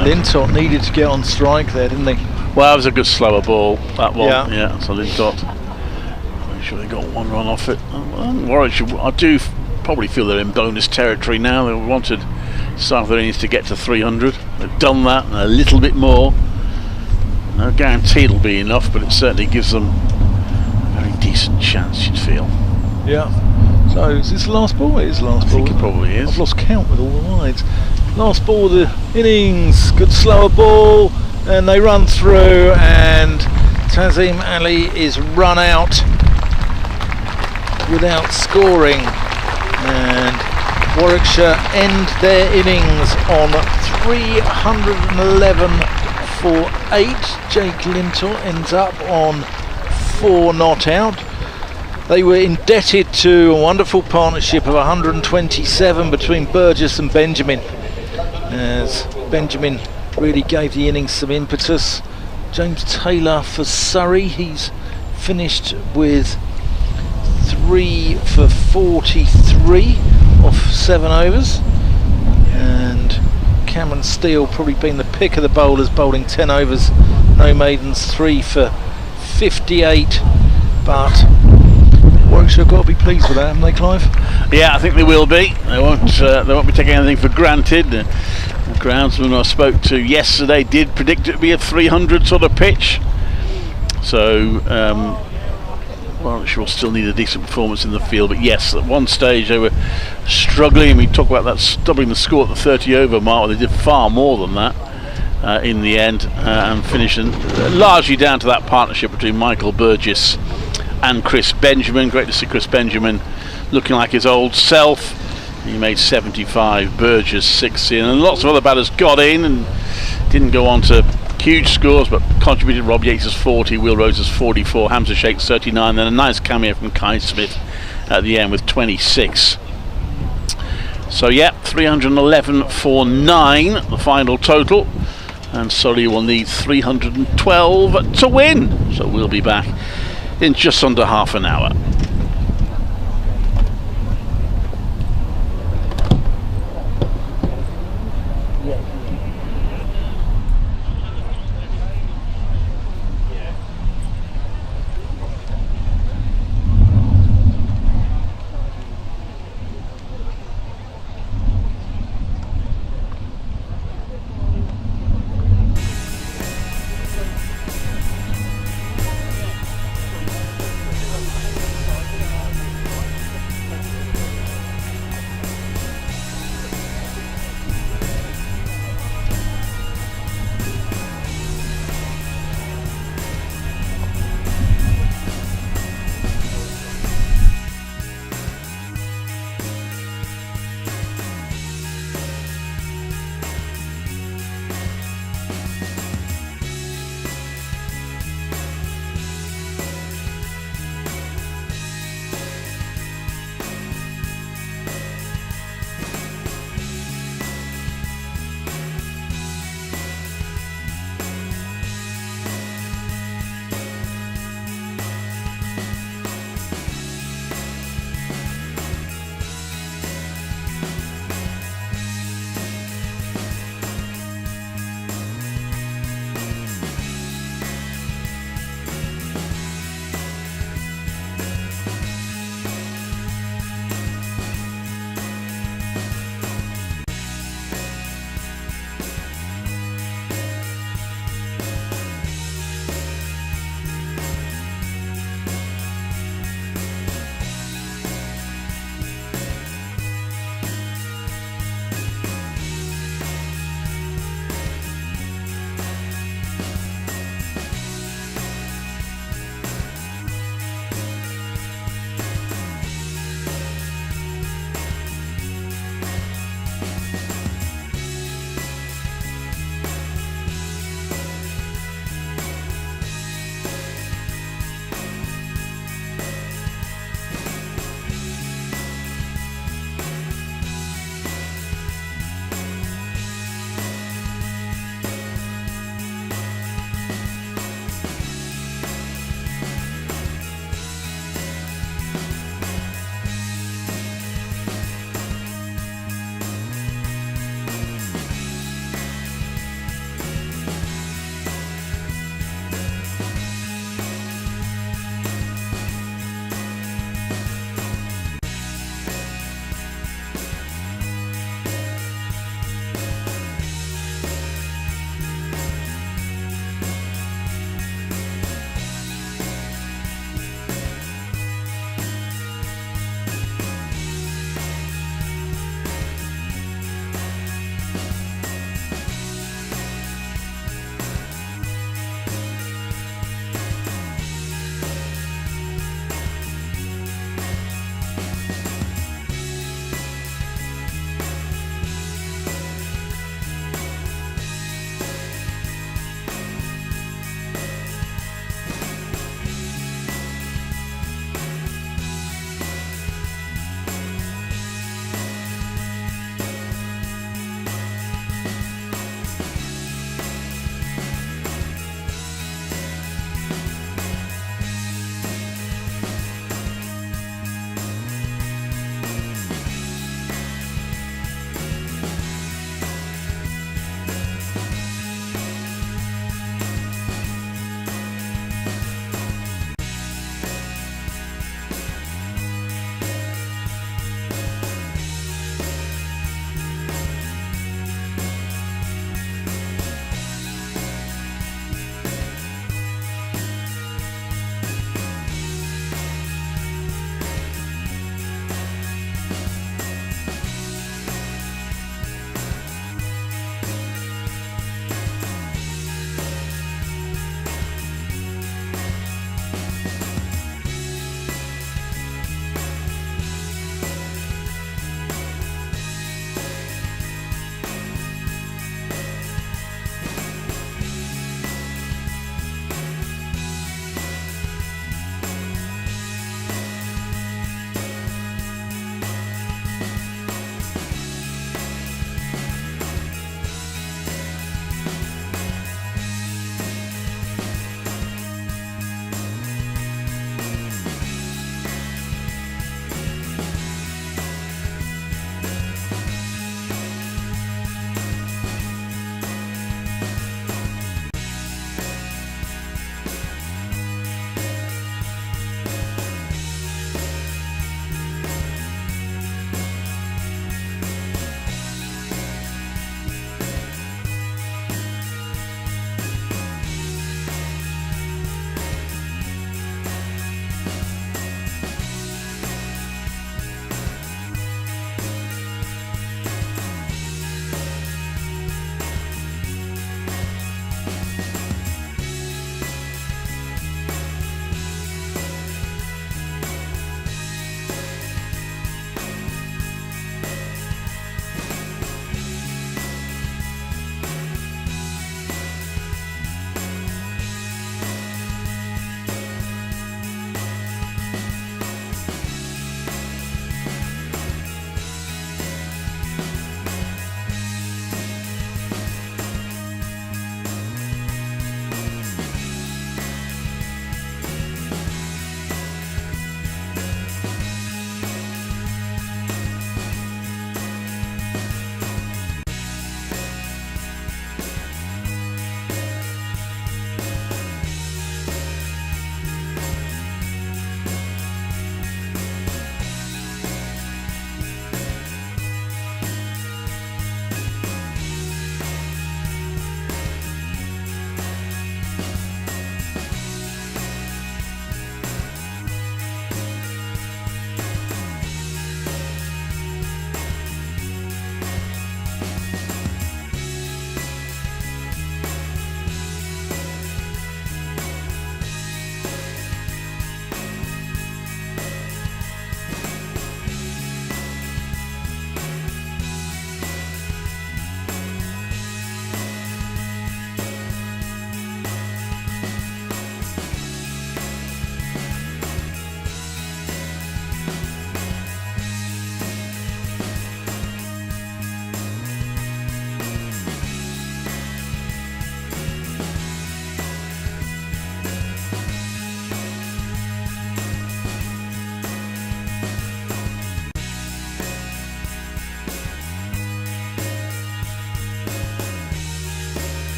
[SPEAKER 12] Lintott needed to get on strike there, didn't he?
[SPEAKER 15] Well, that was a good slower ball, that one.
[SPEAKER 12] Yeah.
[SPEAKER 15] So Lintott, I'm sure they got 1 run off it. Warwickshire, I do probably feel they're in bonus territory now. They wanted some of their innings to get to 300. They've done that and a little bit more. No guarantee it'll be enough, but it certainly gives them a very decent chance, you'd feel.
[SPEAKER 12] Yeah. So is this the last ball? It is the last ball.
[SPEAKER 15] I think it probably is.
[SPEAKER 12] I've lost count with all the wides. Last ball of the innings. Good slower ball, and they run through, and Tazim Ali is run out without scoring, and Warwickshire end their innings on 311 for 8. Jake Lintott ends up on 4 not out. They were indebted to a wonderful partnership of 127 between Burgess and Benjamin, as Benjamin really gave the innings some impetus. James Taylor for Surrey, he's finished with 3 for 43 off 7 overs, and Cameron Steele probably been the pick of the bowlers, bowling 10 overs, no maidens, 3 for 58. But Warwickshire have got to be pleased with that, haven't they, Clive?
[SPEAKER 15] Yeah, I think they will be. They won't be taking anything for granted. The groundsman I spoke to yesterday did predict it to be a 300 sort of pitch. So Warwickshire will still need a decent performance in the field. But yes, at one stage they were struggling. We talk about that doubling the score at the 30 over mark. They did far more than that in the end, and finishing largely down to that partnership between Michael Burgess and Chris Benjamin. Great to see Chris Benjamin looking like his old self. He made 75, Burgess 60, and lots of other batters got in and didn't go on to huge scores, but contributed. Rob Yates' 40, Will Rose's 44, Hamza Sheikh's 39, then a nice cameo from Kai Smith at the end with 26. So yeah, 311 for 9, the final total, and Surrey will need 312 to win. So we'll be back in just under half an hour.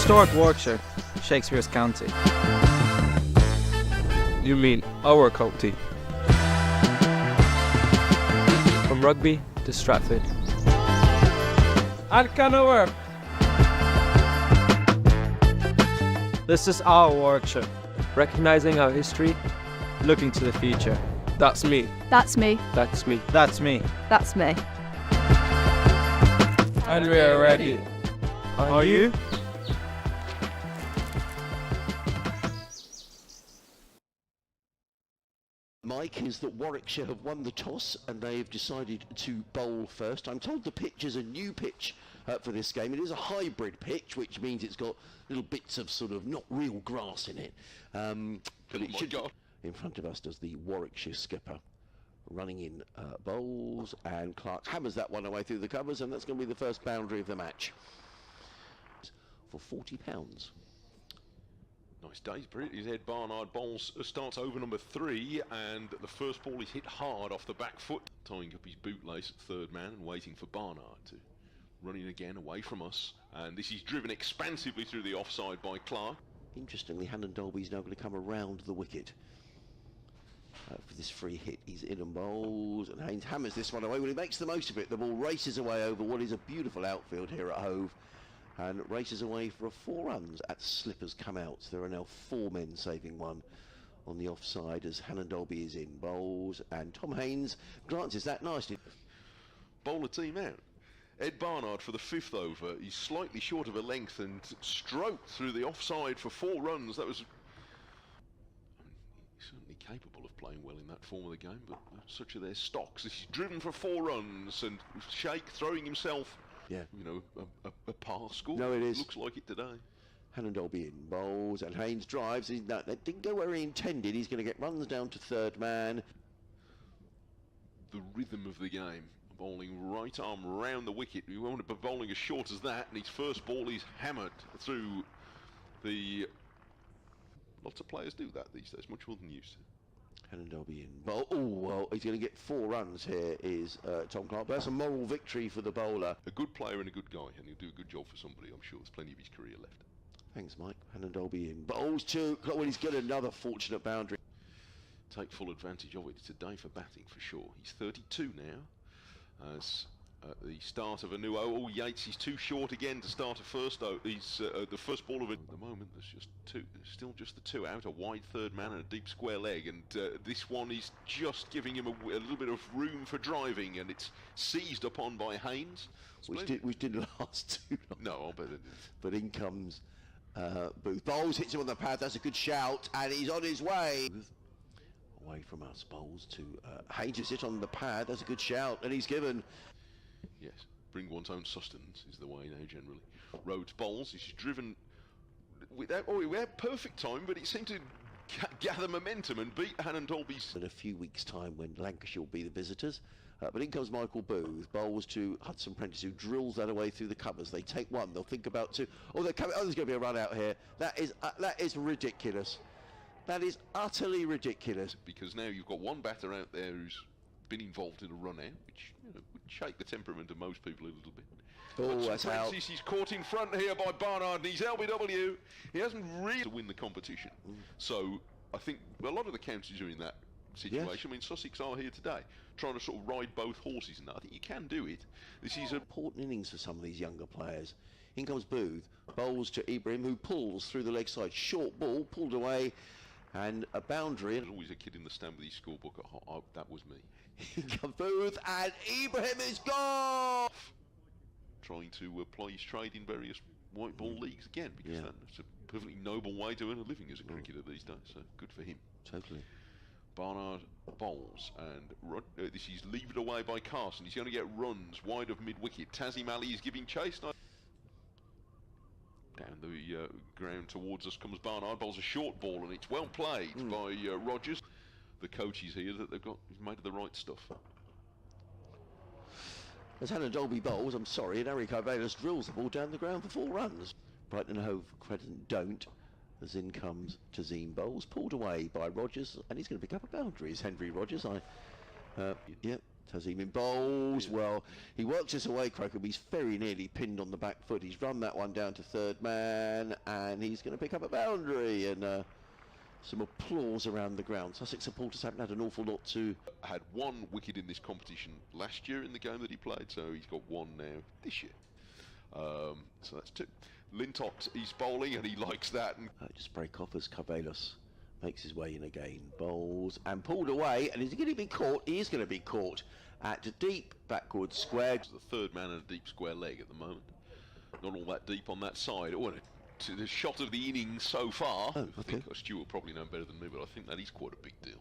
[SPEAKER 2] Historic Warwickshire, Shakespeare's county.
[SPEAKER 3] You mean our county? From Rugby to Stratford.
[SPEAKER 2] And Canoe. This is our Warwickshire.
[SPEAKER 3] Recognizing our history.
[SPEAKER 2] Looking to the future.
[SPEAKER 3] That's me.
[SPEAKER 16] That's me.
[SPEAKER 3] That's me.
[SPEAKER 2] That's me.
[SPEAKER 16] That's me.
[SPEAKER 3] And we are ready.
[SPEAKER 2] Are you?
[SPEAKER 5] Mike, is that Warwickshire have won the toss and they've decided to bowl first. I'm told the pitch is a new pitch for this game. It is a hybrid pitch, which means it's got little bits of sort of not real grass in it. But it should. In front of us does the Warwickshire skipper, running in bowls, and Clark hammers that one away through the covers, and that's going to be the first boundary of the match for £40.
[SPEAKER 6] Nice days, Brit. His Ed Barnard bowls starts over number 3, and the first ball is hit hard off the back foot, tying up his bootlace at third man and waiting for Barnard to run in again away from us. And this is driven expansively through the offside by Clark.
[SPEAKER 5] Interestingly, Hannon Dolby's now going to come around the wicket for this free hit. He's in and bowls, and Haynes hammers this one away. Well, he makes the most of it. The ball races away over what is a beautiful outfield here at Hove, and races away for a 4 runs at slippers come out. So there are now 4 men saving one on the offside as Hannon Dolby is in bowls, and Tom Haynes glances that nicely.
[SPEAKER 6] Bowler team out. Ed Barnard for the 5th over. He's slightly short of a length and stroked through the offside for 4 runs. That was... he's certainly capable of playing well in that form of the game, but such are their stocks. He's driven for 4 runs, and Shake throwing himself,
[SPEAKER 5] yeah,
[SPEAKER 6] you know, a par score.
[SPEAKER 5] No, it is.
[SPEAKER 6] Looks like it today.
[SPEAKER 5] Hannon Dolby in bowls, and Haynes drives. That didn't go where he intended. He's going to get runs down to third man.
[SPEAKER 6] The rhythm of the game. Bowling right arm round the wicket. We won't be bowling as short as that, and his first ball is hammered through the... Lots of players do that these days, much more than used to.
[SPEAKER 5] Hannon Dolby in bowl. Oh, well, he's going to get 4 runs here, is Tom Clark. But that's a moral victory for the bowler.
[SPEAKER 6] A good player and a good guy, and he'll do a good job for somebody, I'm sure. There's plenty of his career left.
[SPEAKER 5] Thanks, Mike. Hannon Dolby in bowls too. Well, he's got another fortunate boundary.
[SPEAKER 6] Take full advantage of it. It's a day for batting for sure. He's 32 now. As the start of a new Yates is too short again to start a first he's the first ball of it. At the moment there's just 2, still just the 2 out, a wide third man and a deep square leg, and this one is just giving him a little bit of room for driving, and it's seized upon by Haynes,
[SPEAKER 5] which didn't last too long.
[SPEAKER 6] No, I bet it did.
[SPEAKER 5] But in comes Booth. Bowles hits him on the pad. That's a good shout, and he's on his way. Away from us, bowls to Haynes, who sits on the pad. That's a good shout, and he's given.
[SPEAKER 6] Yes, bring one's own sustenance is the way now generally. Rhodes bowls. He's driven without perfect time, but it seemed to gather momentum and beat Hannon Dolby's.
[SPEAKER 5] In a few weeks' time, when Lancashire will be the visitors. But in comes Michael Booth, bowls to Hudson Prentice, who drills that away through the covers. They take 1. They'll think about 2. Oh, they're coming. Oh, there's going to be a run out here. That is ridiculous. That is utterly ridiculous.
[SPEAKER 6] Because now you've got one batter out there who's been involved in a run out, which would shake the temperament of most people a little bit.
[SPEAKER 5] Oh, that's out.
[SPEAKER 6] He's caught in front here by Barnard, and he's LBW. He hasn't really to win the competition. So I think a lot of the counties are in that situation. Yes. I mean, Sussex are here today, trying to sort of ride both horses, and I think you can do it. This is an
[SPEAKER 5] important innings for some of these younger players. In comes Booth, bowls to Ibrahim, who pulls through the leg side. Short ball, pulled away. And a boundary.
[SPEAKER 6] There's always a kid in the stand with his scorebook at home. That was me.
[SPEAKER 5] Booth, and Ibrahim is gone!
[SPEAKER 6] Trying to apply his trade in various white ball leagues again, because that's a perfectly noble way to earn a living as a cricketer these days, so good for him.
[SPEAKER 5] Totally.
[SPEAKER 6] Barnard bowls, and this is levered away by Carson. He's going to get runs wide of mid-wicket. Tazim Ali is giving chase. Down the ground towards us comes Barnard, bowls a short ball, and it's well played by Rogers. The coach is here that they've made of the right stuff.
[SPEAKER 5] As Hannon Dolby bowls, I'm sorry, and Eric Ivelis drills the ball down the ground for 4 runs. Brighton and Hove Crescent don't. As in comes Tazim bowls, pulled away by Rogers, and he's going to pick up a boundary. Is Henry Rogers? Yep, Tazim bowls. Well, he works this away, Crocombe. He's very nearly pinned on the back foot. He's run that one down to third man, and he's going to pick up a boundary. And some applause around the ground. Sussex supporters haven't had an awful lot to...
[SPEAKER 6] Had 1 wicket in this competition last year in the game that he played, so he's got 1 now this year. So that's 2. Lintox, he's bowling and he likes that. And
[SPEAKER 5] just break off as Carvelos makes his way in again. Bowls and pulled away. And is he going to be caught? He is going to be caught at deep backward square.
[SPEAKER 6] The third man and a deep square leg at the moment. Not all that deep on that side. Oh, to the shot of the innings so far.
[SPEAKER 5] Oh, okay.
[SPEAKER 6] I think Stuart will probably know better than me, but I think that is quite a big deal.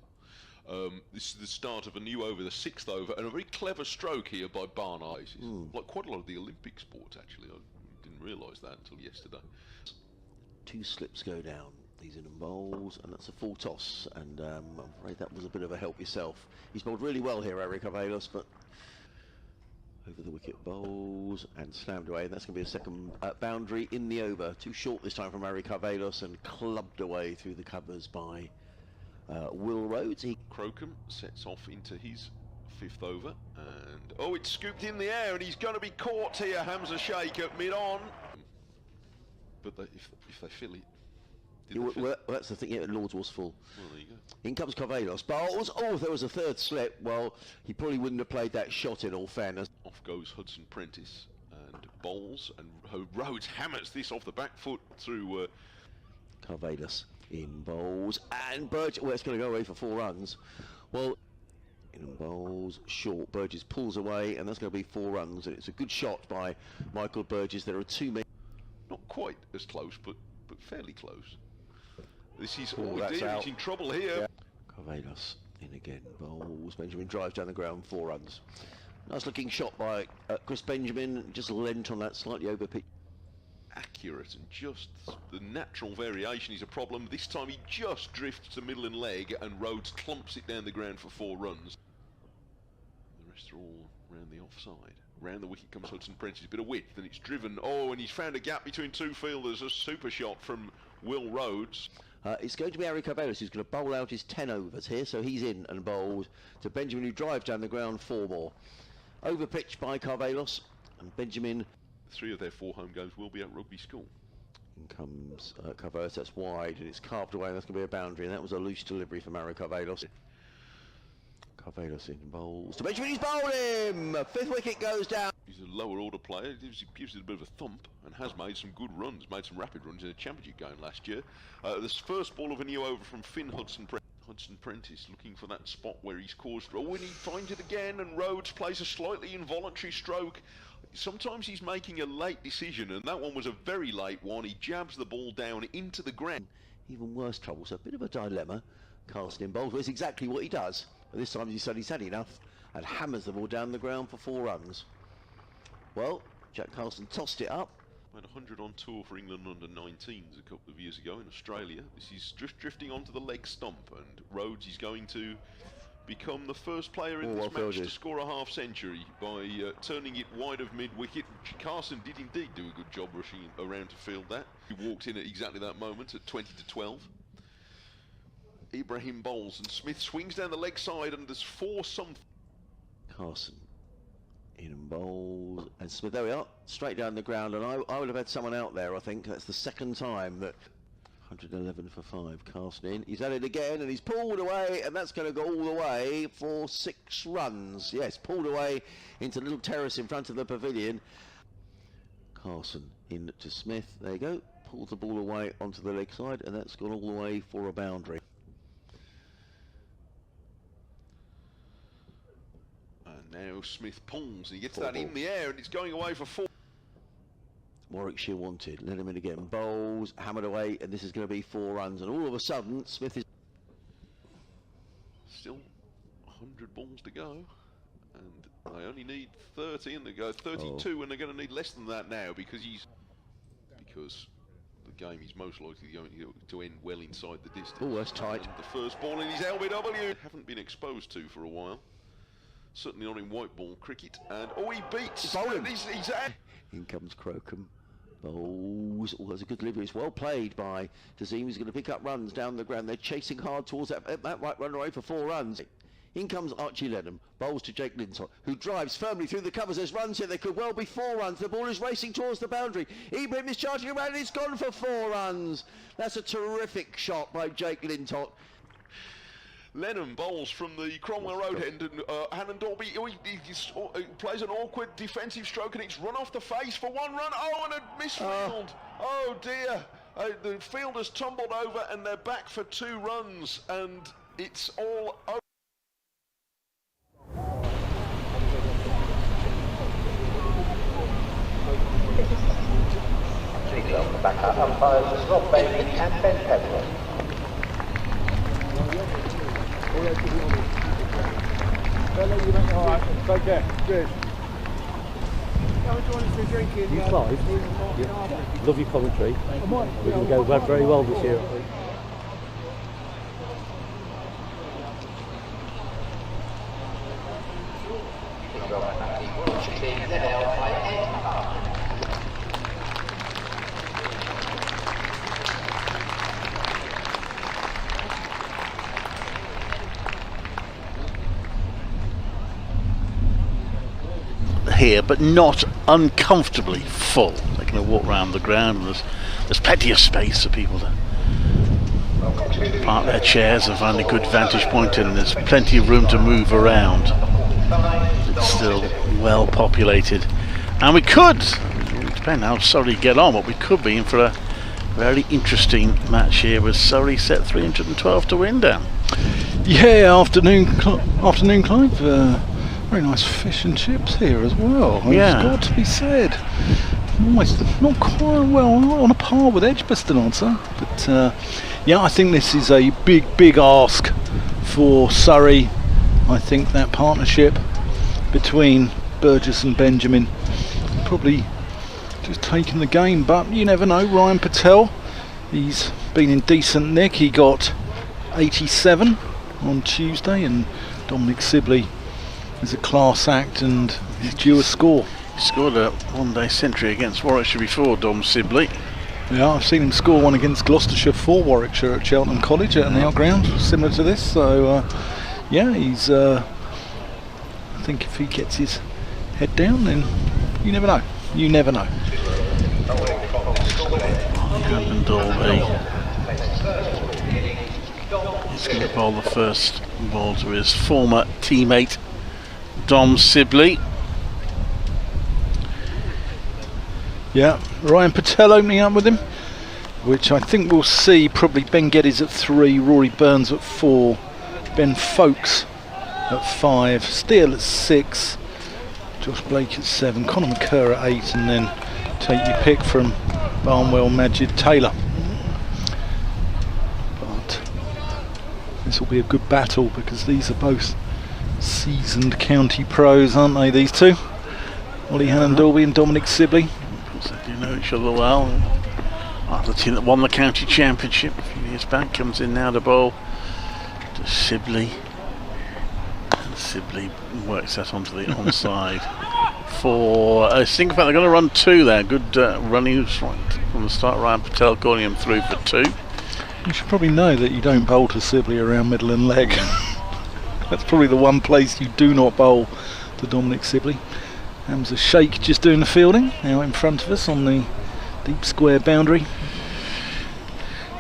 [SPEAKER 6] This is the start of a new over, the 6th over, and a very clever stroke here by Barnes. Like quite a lot of the Olympic sports, actually. I didn't realise that until yesterday.
[SPEAKER 5] 2 slips go down. These are the bowls, and that's a full toss. And I'm afraid that was a bit of a help yourself. He's bowled really well here, Eric Carvelos, but over the wicket bowls and slammed away. And that's going to be a second boundary in the over. Too short this time from Eric Carvelos and clubbed away through the covers by Will Rhodes.
[SPEAKER 6] Crocombe sets off into his 5th over, and oh, it's scooped in the air, and he's going to be caught here. Hamza Sheikh at mid-on. But if they fill it.
[SPEAKER 5] Well, that's the thing, yeah, Lords was full.
[SPEAKER 6] Well, there you go.
[SPEAKER 5] In comes Carvelos. Bowls. Oh, if there was a 3rd slip, well, he probably wouldn't have played that shot in all fairness.
[SPEAKER 6] Off goes Hudson Prentice and bowls, and Rhodes hammers this off the back foot through
[SPEAKER 5] Carvelos in bowls, and Burgess, well, it's going to go away for 4 runs. Well, in bowls, short, Burgess pulls away, and that's going to be 4 runs, and it's a good shot by Michael Burgess. There are 2 men.
[SPEAKER 6] Not quite as close, but fairly close. This is
[SPEAKER 5] that's out.
[SPEAKER 6] He's in trouble here.
[SPEAKER 5] Yeah. Carvelos in again, bowls. Benjamin drives down the ground, 4 runs. Nice looking shot by Chris Benjamin, just lent on that slightly over pitch.
[SPEAKER 6] Accurate, and just the natural variation is a problem. This time he just drifts to middle and leg, and Rhodes clumps it down the ground for 4 runs. The rest are all round the offside. Round the wicket comes Hudson Prentice, a bit of width, and it's driven. Oh, and he's found a gap between 2 fielders. A super shot from Will Rhodes.
[SPEAKER 5] It's going to be Eric Carvelos who's going to bowl out his 10 overs here, so he's in and bowled to Benjamin, who drives down the ground 4 more. Over pitch by Carvelos, and Benjamin.
[SPEAKER 6] 3 of their 4 home games will be at Rugby School.
[SPEAKER 5] In comes Carvelos, that's wide, and it's carved away, and that's going to be a boundary, and that was a loose delivery from Eric Carvelos. Carvelos in bowls to Benjamin, he's bowled him! 5th wicket goes down.
[SPEAKER 6] He's a lower order player, gives it a bit of a thump, and has made some good runs, made some rapid runs in a championship game last year. This first ball of a new over from Finn Hudson Prentice looking for that spot where he's caused... Oh, and he finds it again, and Rhodes plays a slightly involuntary stroke. Sometimes he's making a late decision, and that one was a very late one. He jabs the ball down into the ground.
[SPEAKER 5] Even worse trouble, so a bit of a dilemma. Carlson in bowls, well, it's exactly what he does. But this time he said he's had enough and hammers the ball down the ground for 4 runs. Well, Jack Carlson tossed it up.
[SPEAKER 6] Had 100 on tour for England under 19s a couple of years ago in Australia. This is just drifting onto the leg stump, and Rhodes is going to become the first player in this match to score a half-century by turning it wide of mid-wicket. Carson did indeed do a good job rushing around to field that. He walked in at exactly that moment at 20-12. Ibrahim bowls, and Smith swings down the leg side, and there's 4 something.
[SPEAKER 5] Carson in bowls, and Smith, there we are, straight down the ground, and I would have had someone out there, I think. That's the 2nd time that 111 for 5, Carson in. He's had it again, and he's pulled away, and that's going to go all the way for 6 runs. Yes, pulled away into the little terrace in front of the pavilion. Carson in to Smith, there you go, pulls the ball away onto the leg side, and that's gone all the way for a boundary.
[SPEAKER 6] Now Smith pulls, and he gets that in the air, and it's going away for 4.
[SPEAKER 5] Warwickshire wanted, let him in again, bowls, hammered away, and this is going to be 4 runs, and all of a sudden Smith is...
[SPEAKER 6] Still 100 balls to go, and they only need 30, and they go 32, and they're going to need less than that now, because the game is most likely going to end well inside the distance.
[SPEAKER 5] Oh, that's tight.
[SPEAKER 6] And the first ball in his LBW haven't been exposed to for a while. Certainly not in white ball cricket, and oh, he beats. He's at.
[SPEAKER 5] In comes Crocombe. Bowls. Oh, that's a good delivery. It's well played by Tazim. He's going to pick up runs down the ground. They're chasing hard towards that right run away for 4 runs. In comes Archie Lenham, bowls to Jake Lintott, who drives firmly through the covers. There's runs here, there could well be 4 runs. The ball is racing towards the boundary. Ibrahim is charging around and it's gone for 4 runs. That's a terrific shot by Jake Lintott.
[SPEAKER 6] Lenham bowls from the Cromwell Road end, and Hannon Dolby he plays an awkward defensive stroke, and it's run off the face for 1 run. Oh, and a misfield. Oh dear. The field has tumbled over and they're back for 2 runs, and it's all over.
[SPEAKER 14] Back up umpires Rob Bailey and Ben Pepper.
[SPEAKER 1] Take care. Cheers.
[SPEAKER 9] You Clive? Yeah. Love your commentary. We're going to go very well this year, I think.
[SPEAKER 15] Here, but not uncomfortably full. They're going to walk around the ground, and there's plenty of space for people to park their chairs and find a good vantage point, and there's plenty of room to move around. It's still well populated, and we could, depending how Surrey get on, but we could be in for a very interesting match here with Surrey set 312 to win down.
[SPEAKER 11] Yeah, afternoon Clive. Very nice fish and chips here as well.
[SPEAKER 15] Yeah.
[SPEAKER 11] It's got to be said. Almost not quite well on a par with Edgbaston, I'd say. But yeah, I think this is a big ask for Surrey. I think that partnership between Burgess and Benjamin probably just taking the game. But you never know. Ryan Patel, he's been in decent nick. He got 87 on Tuesday, and Dominic Sibley is a class act and he's due a score.
[SPEAKER 15] He scored a 1-day century against Warwickshire before, Dom Sibley.
[SPEAKER 11] Yeah, I've seen him score one against Gloucestershire for Warwickshire at Cheltenham College at an outground similar to this. So yeah, he's I think if he gets his head down, then you never know. You never know.
[SPEAKER 15] Hampton Dolby is going to bowl the first ball to his former teammate Dom Sibley.
[SPEAKER 11] Yeah, Ryan Patel opening up with him, which I think we'll see probably Ben Geddes at 3, Rory Burns at 4, Ben Folkes at 5, Steele at 6, Josh Blake at 7, Conor McCurr at 8, and then take your pick from Barnwell, Majid Taylor. But this will be a good battle because these are both seasoned county pros, aren't they, these two? Ollie Hannon Dolby and Dominic Sibley.
[SPEAKER 15] They do know each other well. The team that won the county championship a few years back comes in now to bowl to Sibley, and Sibley works that onto the onside for a single. They're going to run 2 there. Good running from the start. Ryan Patel calling him through for 2.
[SPEAKER 11] You should probably know that you don't bowl to Sibley around middle and leg. That's probably the one place you do not bowl to Dominic Sibley. Hamza Sheikh just doing the fielding now in front of us on the deep square boundary.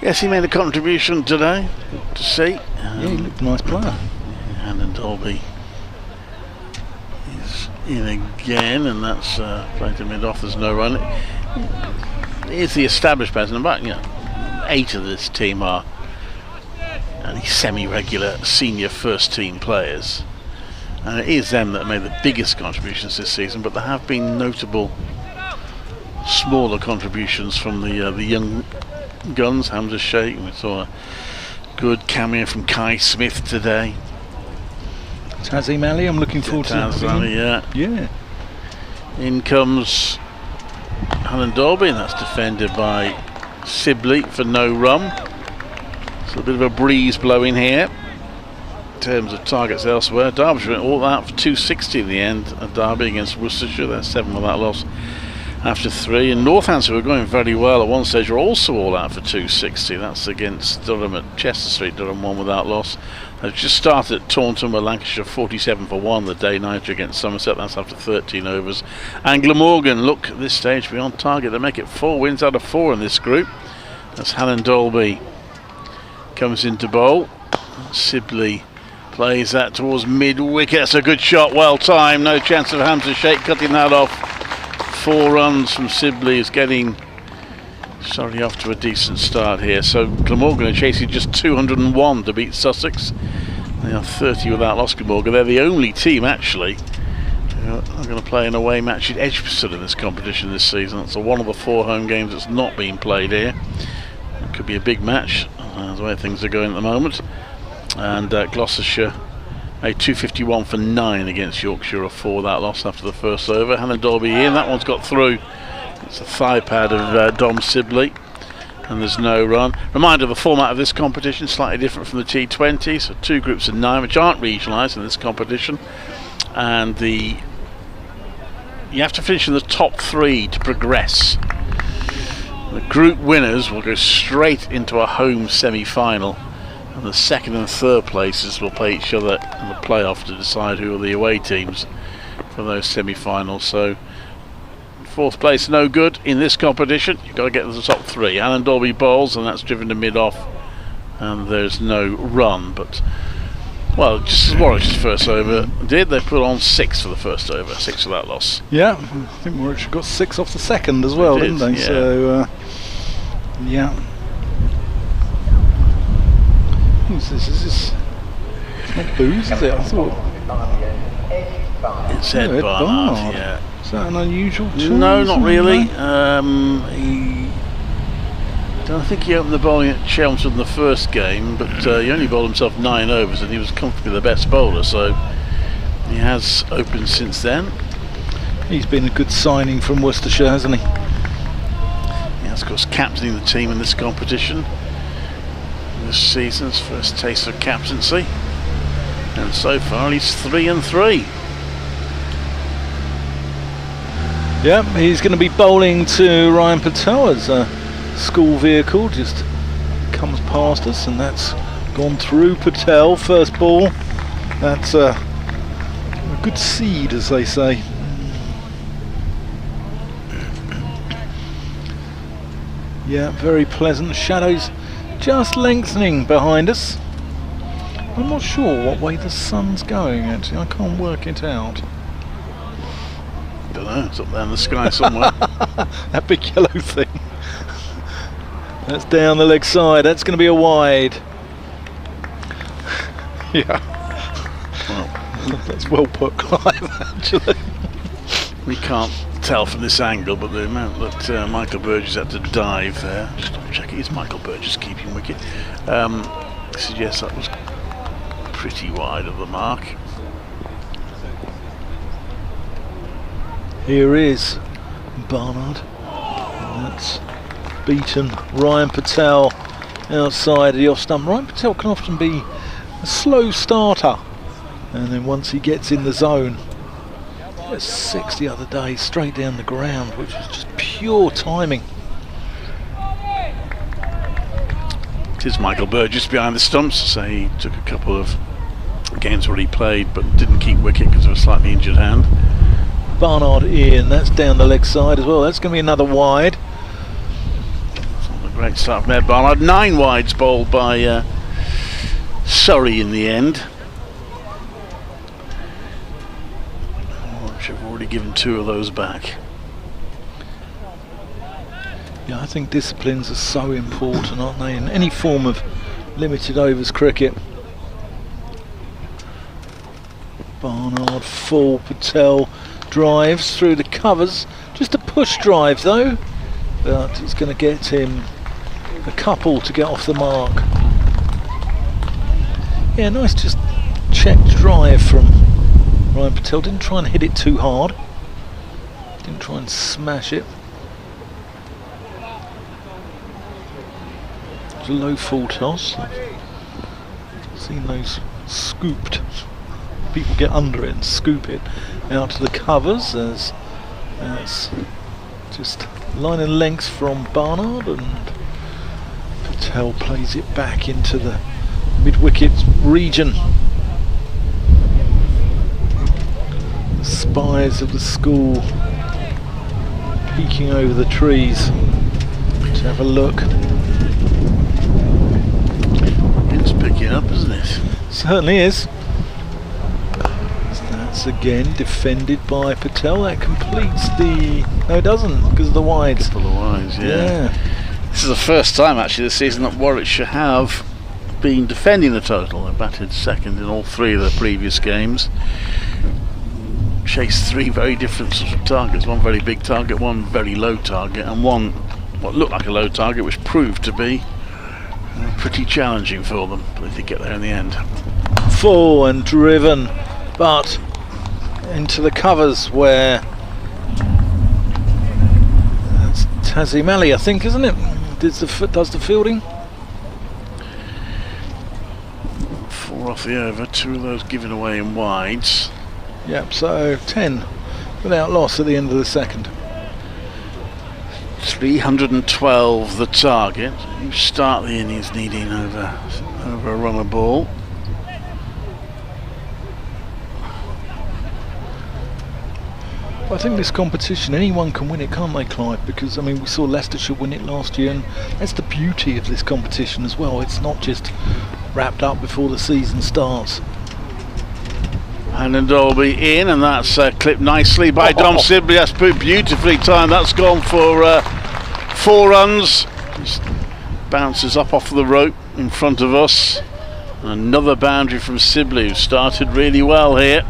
[SPEAKER 15] Yes, he made a contribution today. Good to see.
[SPEAKER 11] Yeah, he looked a nice player.
[SPEAKER 15] Hannon Dolby is in again, and that's played to mid-off. There's no run. He's the established person, but 8 of this team are only semi-regular senior first team players, and it is them that have made the biggest contributions this season, but there have been notable smaller contributions from the young guns. Hamza Sheikh, we saw a good cameo from Kai Smith today.
[SPEAKER 11] Tazim Ali, I'm looking forward to
[SPEAKER 15] that. Yeah. In comes Hannon Dolby, and that's defended by Sibley for no run. So a bit of a breeze blowing here in terms of targets elsewhere. Derbyshire all out for 260 in the end. A derby against Worcestershire, they're 7 without loss. after 3. And Northampton were going very well at one stage, are also all out for 260. That's against Durham at Chester Street. Durham won without loss. They've just started at Taunton with Lancashire 47 for 1 the day night against Somerset. That's after 13 overs. And Glamorgan look at this stage to be on target. They make it 4 wins out of 4 in this group. That's Helen Dolby comes into bowl. Sibley plays that towards mid-wicket. That's a good shot, well timed. No chance of Hamza Sheikh cutting that off. 4 runs from Sibley is getting Surrey off to a decent start here. So Glamorgan are chasing just 201 to beat Sussex. They are 30 without loss, Glamorgan. They're the only team actually who are going to play an away match at Edgbaston in this competition this season. It's one of the 4 home games that's not being played here. It could be a big match, the way things are going at the moment. And Gloucestershire a 251 for 9 against Yorkshire, a 4 without loss after the first over. Hannah Dolby in, that one's got through. It's a thigh pad of Dom Sibley, and there's no run. Reminder, the format of this competition slightly different from the T20, so 2 groups of 9 which aren't regionalised in this competition, and you have to finish in the top 3 to progress. The group winners will go straight into a home semi-final, and the 2nd and 3rd places will play each other in the playoff to decide who are the away teams for those semi-finals. So 4th place no good in this competition. You've got to get to the top 3. Alan Dolby bowls, and that's driven to mid-off, and there's no run. But well, just as Warwick's first over did, they put on 6 for the first over, 6 without loss.
[SPEAKER 11] Yeah, I think Warwickshire got 6 off the second as well, didn't they?
[SPEAKER 15] Yeah.
[SPEAKER 11] So yeah. Who's this? Is this? It's not Booze, is it? I thought.
[SPEAKER 15] It's Ed Barnard, yeah.
[SPEAKER 11] Is that an unusual choice?
[SPEAKER 15] No, not really. I think he opened the bowling at Chelmsford in the first game, but he only bowled himself 9 overs and he was comfortably the best bowler, so he has opened since then.
[SPEAKER 11] He's been a good signing from Worcestershire, hasn't he?
[SPEAKER 15] Yes, of course, captaining the team in this competition. This season's first taste of captaincy, and so far he's 3 and 3.
[SPEAKER 11] Yeah, he's going to be bowling to Ryan Patel as a school vehicle just comes past us, and that's gone through Patel. First ball, that's a good seed, as they say. Yeah, very pleasant. Shadows just lengthening behind us. I'm not sure what way the sun's going, actually. I can't work it out.
[SPEAKER 15] Don't know, it's up there in the sky somewhere.
[SPEAKER 11] That big yellow thing. That's down the leg side. That's going to be a wide. Yeah. Well, that's well put, Clive, actually.
[SPEAKER 15] We can't tell from this angle, but the amount that Michael Burgess had to dive there, just double check it is Michael Burgess keeping wicket, suggests that was pretty wide of the mark.
[SPEAKER 11] Here is Barnard. And that's beaten Ryan Patel outside the off stump. Ryan Patel can often be a slow starter, and then once he gets in the zone, 6 the other day straight down the ground, which was just pure timing.
[SPEAKER 15] It is Michael Burgess behind the stumps, so he took a couple of games where he played but didn't keep wicket because of a slightly injured hand.
[SPEAKER 11] Barnard in, that's down the leg side as well. That's going to be another wide.
[SPEAKER 15] A great start from Ed Barnard. 9 wides bowled by Surrey in the end. I've already given 2 of those back.
[SPEAKER 11] Yeah, I think disciplines are so important, aren't they, in any form of limited overs cricket. Barnard full, Patel drives through the covers, just a push drive though, but it's going to get him a couple to get off the mark. Yeah, nice just checked drive from Ryan Patel. Didn't try and hit it too hard, didn't try and smash it. It's a low full toss. I've seen those scooped. People get under it and scoop it out to the covers as Just line and length from Barnard, and Patel plays it back into the mid-wicket region. The spires of the school peeking over the trees to have a look.
[SPEAKER 15] It's picking up, isn't it?
[SPEAKER 11] Certainly is. That's again defended by Patel. That completes the... No, it doesn't, because of the wides.
[SPEAKER 15] For the wides, yeah. This is the first time actually this season that Warwickshire have been defending the total. They batted second in all 3 of the previous games. Chased 3 very different sorts of targets. One very big target, one very low target, and one what looked like a low target which proved to be pretty challenging for them, but they did get there in the end.
[SPEAKER 11] Full and driven, but into the covers where that's Tazim Ali, I think, isn't it? Does the fielding.
[SPEAKER 15] 4 off the over, 2 of those given away in wides.
[SPEAKER 11] Yep, so 10 without loss at the end of the second.
[SPEAKER 15] 312 the target. You start the innings needing over a run of ball.
[SPEAKER 11] I think this competition, anyone can win it, can't they, Clive? Because, I mean, we saw Leicestershire win it last year, and that's the beauty of this competition as well. It's not just wrapped up before the season starts.
[SPEAKER 15] And Dolby in, and that's clipped nicely by Dom Sibley. That's put beautifully timed. That's gone for 4 runs. Just bounces up off the rope in front of us. Another boundary from Sibley, who started really well here.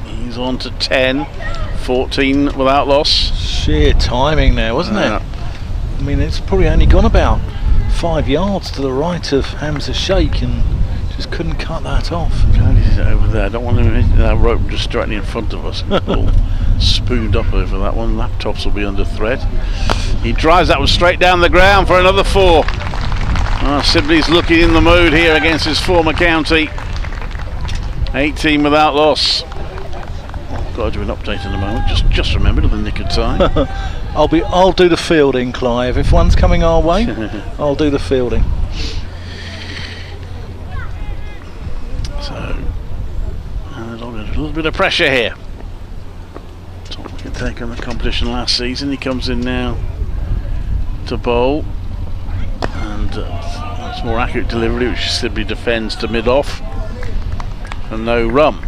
[SPEAKER 15] He's on to 10, 14 without loss.
[SPEAKER 11] Sheer timing there, wasn't it? I mean, it's probably only gone about 5 yards to the right of Hamza Sheikh, and just couldn't cut that off.
[SPEAKER 15] Over there, I don't want to hit that rope just directly in front of us. All spooned up over that one. Laptops will be under threat. He drives that one straight down the ground for another 4. Sibley's looking in the mood here against his former county. 18 without loss. Got to do an update in a moment. Just remembered at the nick of time.
[SPEAKER 11] I'll do the fielding, Clive. If one's coming our way, I'll do the fielding.
[SPEAKER 15] So, there's a little bit of pressure here. Tom can take on the competition last season. He comes in now to bowl, and that's more accurate delivery, which Sibley defends to mid-off, and no run.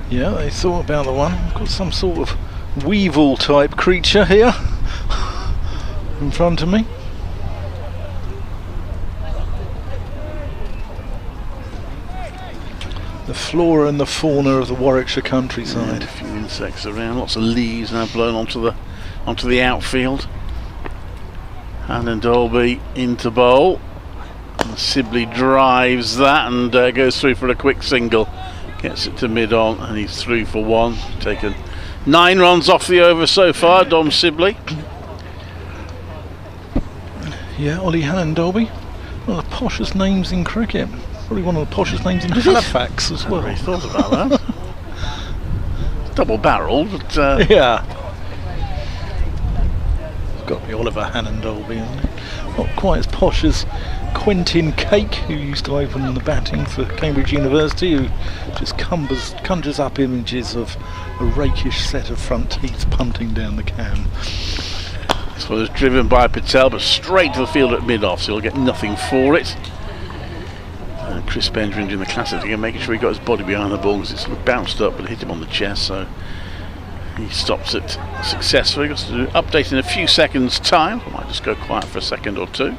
[SPEAKER 11] Yeah, they thought about the one. Got some sort of weevil type creature here in front of me. The flora and the fauna of the Warwickshire countryside.
[SPEAKER 15] A few insects around, lots of leaves now blown onto the outfield. And Dolby into bowl. And Sibley drives that and goes through for a quick single. Gets it to mid-on, and he's through for 1. Taken 9 runs off the over so far, Dom Sibley.
[SPEAKER 11] Yeah, Ollie Hannon Dolby. One of the poshest names in cricket. Probably one of the poshest names in Halifax as well.
[SPEAKER 15] I really thought about that. Double-barreled, but...
[SPEAKER 11] yeah. It's got to be Oliver Hannon Dolby, isn't it? Not quite as posh as Quentin Cake, who used to open the batting for Cambridge University, who just conjures up images of a rakish set of front teeth punting down the can.
[SPEAKER 15] This one is driven by Patel, but straight to the field at mid-off, so he'll get nothing for it. And Chris Benjamin doing the classic again, making sure he got his body behind the ball, because it's bounced up, but it hit him on the chest, so he stops it successfully. Got to do an update in a few seconds' time. I might just go quiet for a second or two.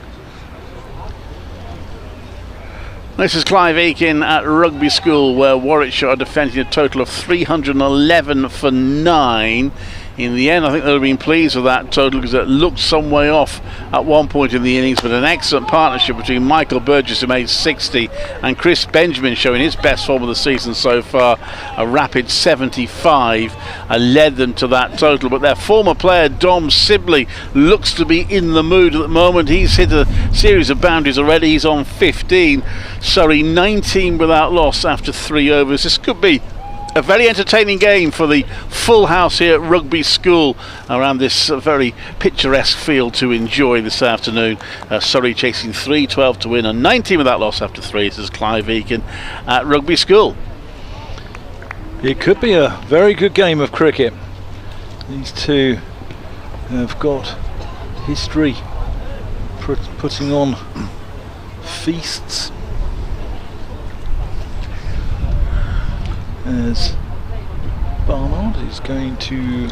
[SPEAKER 15] This is Clive Aiken at Rugby School, where Warwickshire are defending a total of 311 for 9. In the end, I think they'll have been pleased with that total, because it looked some way off at one point in the innings, but an excellent partnership between Michael Burgess, who made 60, and Chris Benjamin, showing his best form of the season so far, a rapid 75, led them to that total. But their former player, Dom Sibley, looks to be in the mood at the moment. He's hit a series of boundaries already. He's on 15. Surrey 19 without loss after 3 overs. This could be A very entertaining game for the full house here at Rugby School around this very picturesque field to enjoy this afternoon. Surrey chasing 3-12 to win and 19 without loss after 3. This is Clive Eakin at Rugby School.
[SPEAKER 11] It could be a very good game of cricket. These two have got history putting on feasts. As Barnard is going to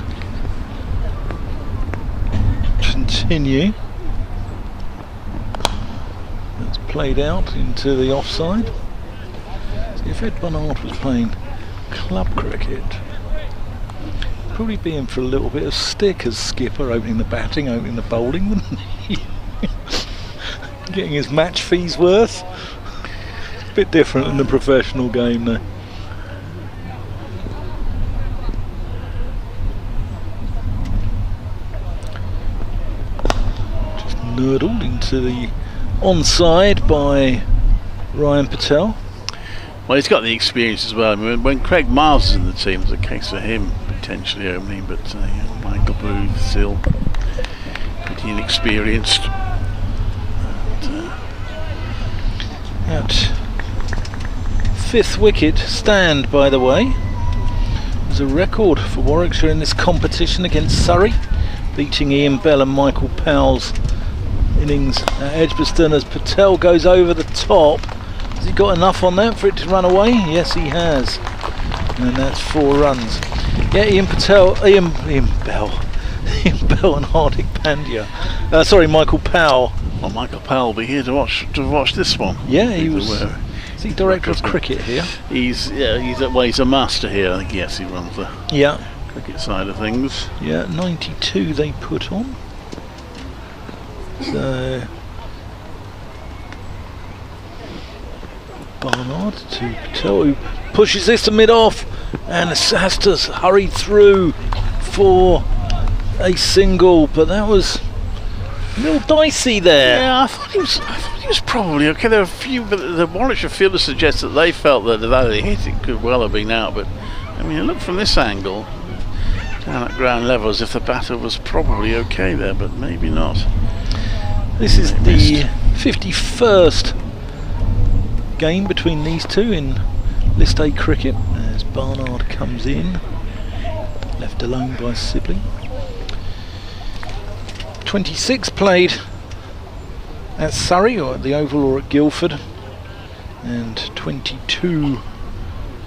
[SPEAKER 11] continue. That's played out into the offside. See, if Ed Barnard was playing club cricket, probably be in for a little bit of stick as skipper, opening the batting, opening the bowling, wouldn't he? Getting his match fees worth. A bit different than the professional game though. Nurdled into the onside by Ryan Patel.
[SPEAKER 15] Well, he's got the experience as well. I mean, when Craig Miles is in the team, there's a case for him potentially opening, but Michael Booth still pretty inexperienced.
[SPEAKER 11] At fifth wicket stand, by the way. There's a record for Warwickshire in this competition against Surrey, beating Ian Bell and Michael Powell's innings at Edgbaston as Patel goes over the top. Has he got enough on that for it to run away? Yes, he has. And that's 4 runs. Yeah, Ian Bell and Hardik Pandya. Sorry, Michael Powell.
[SPEAKER 15] Well, Michael Powell will be here to watch this one.
[SPEAKER 11] Yeah, he was. Is he director of cricket here?
[SPEAKER 15] He's a master here. I think yes, he runs the cricket side of things.
[SPEAKER 11] Yeah, 92 they put on. So Barnard to Patel, who pushes this to mid-off, and has to hurry through for a single, but that was a little dicey there.
[SPEAKER 15] Yeah, I thought he was probably okay. There were a few, but the Warwickshire fielders suggest that they felt that if they hit it could well have been out, but I mean, look from this angle down at ground level as if the batter was probably okay there, but maybe not.
[SPEAKER 11] This is the 51st game between these two in List A cricket as Barnard comes in, left alone by Sibley. 26 played at Surrey or at the Oval or at Guildford, and 22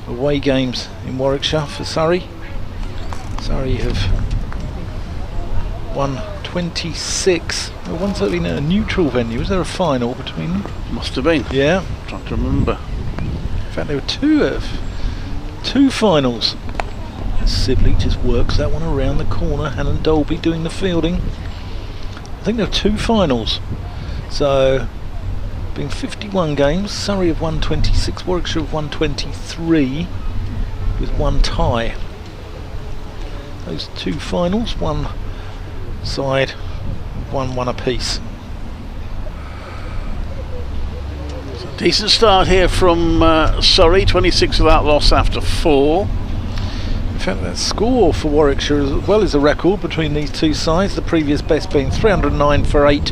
[SPEAKER 11] away games in Warwickshire for Surrey. Surrey have won 26. One's been a neutral venue. Was there a final between them?
[SPEAKER 15] Must have been.
[SPEAKER 11] Yeah.
[SPEAKER 15] Trying to remember.
[SPEAKER 11] In fact, there were two finals. Sibley just works that one around the corner. Hannon Dolby doing the fielding. I think there were 2 finals. So, been 51 games. Surrey have won 26. Warwickshire have won 23 with 1 tie. Those 2 finals, one side, 1-1 apiece.
[SPEAKER 15] Decent start here from Surrey, 26 without loss after 4.
[SPEAKER 11] In fact, that score for Warwickshire as well is a record between these two sides, the previous best being 309 for 8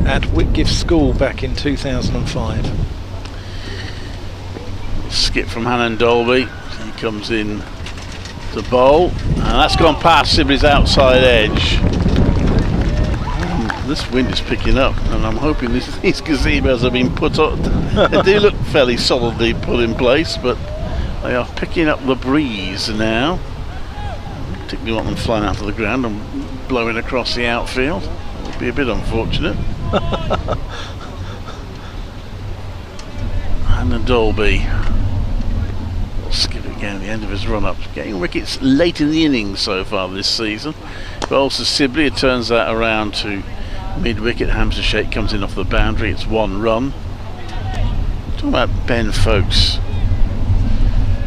[SPEAKER 11] at Whitgift School back in 2005.
[SPEAKER 15] Skip from Hannon Dolby, he comes in to bowl, and that's gone past Sibley's outside edge. This wind is picking up, and I'm hoping these gazebos have been put up. They do look fairly solidly put in place, but they are picking up the breeze now. Particularly want them flying out to the ground and blowing across the outfield. That would be a bit unfortunate. And Dolby skip again at the end of his run-up, getting wickets late in the innings so far this season. Bowls to Sibley, it turns that around to mid-wicket. Hamza Sheikh comes in off the boundary, it's 1 run. Talking about Ben Folkes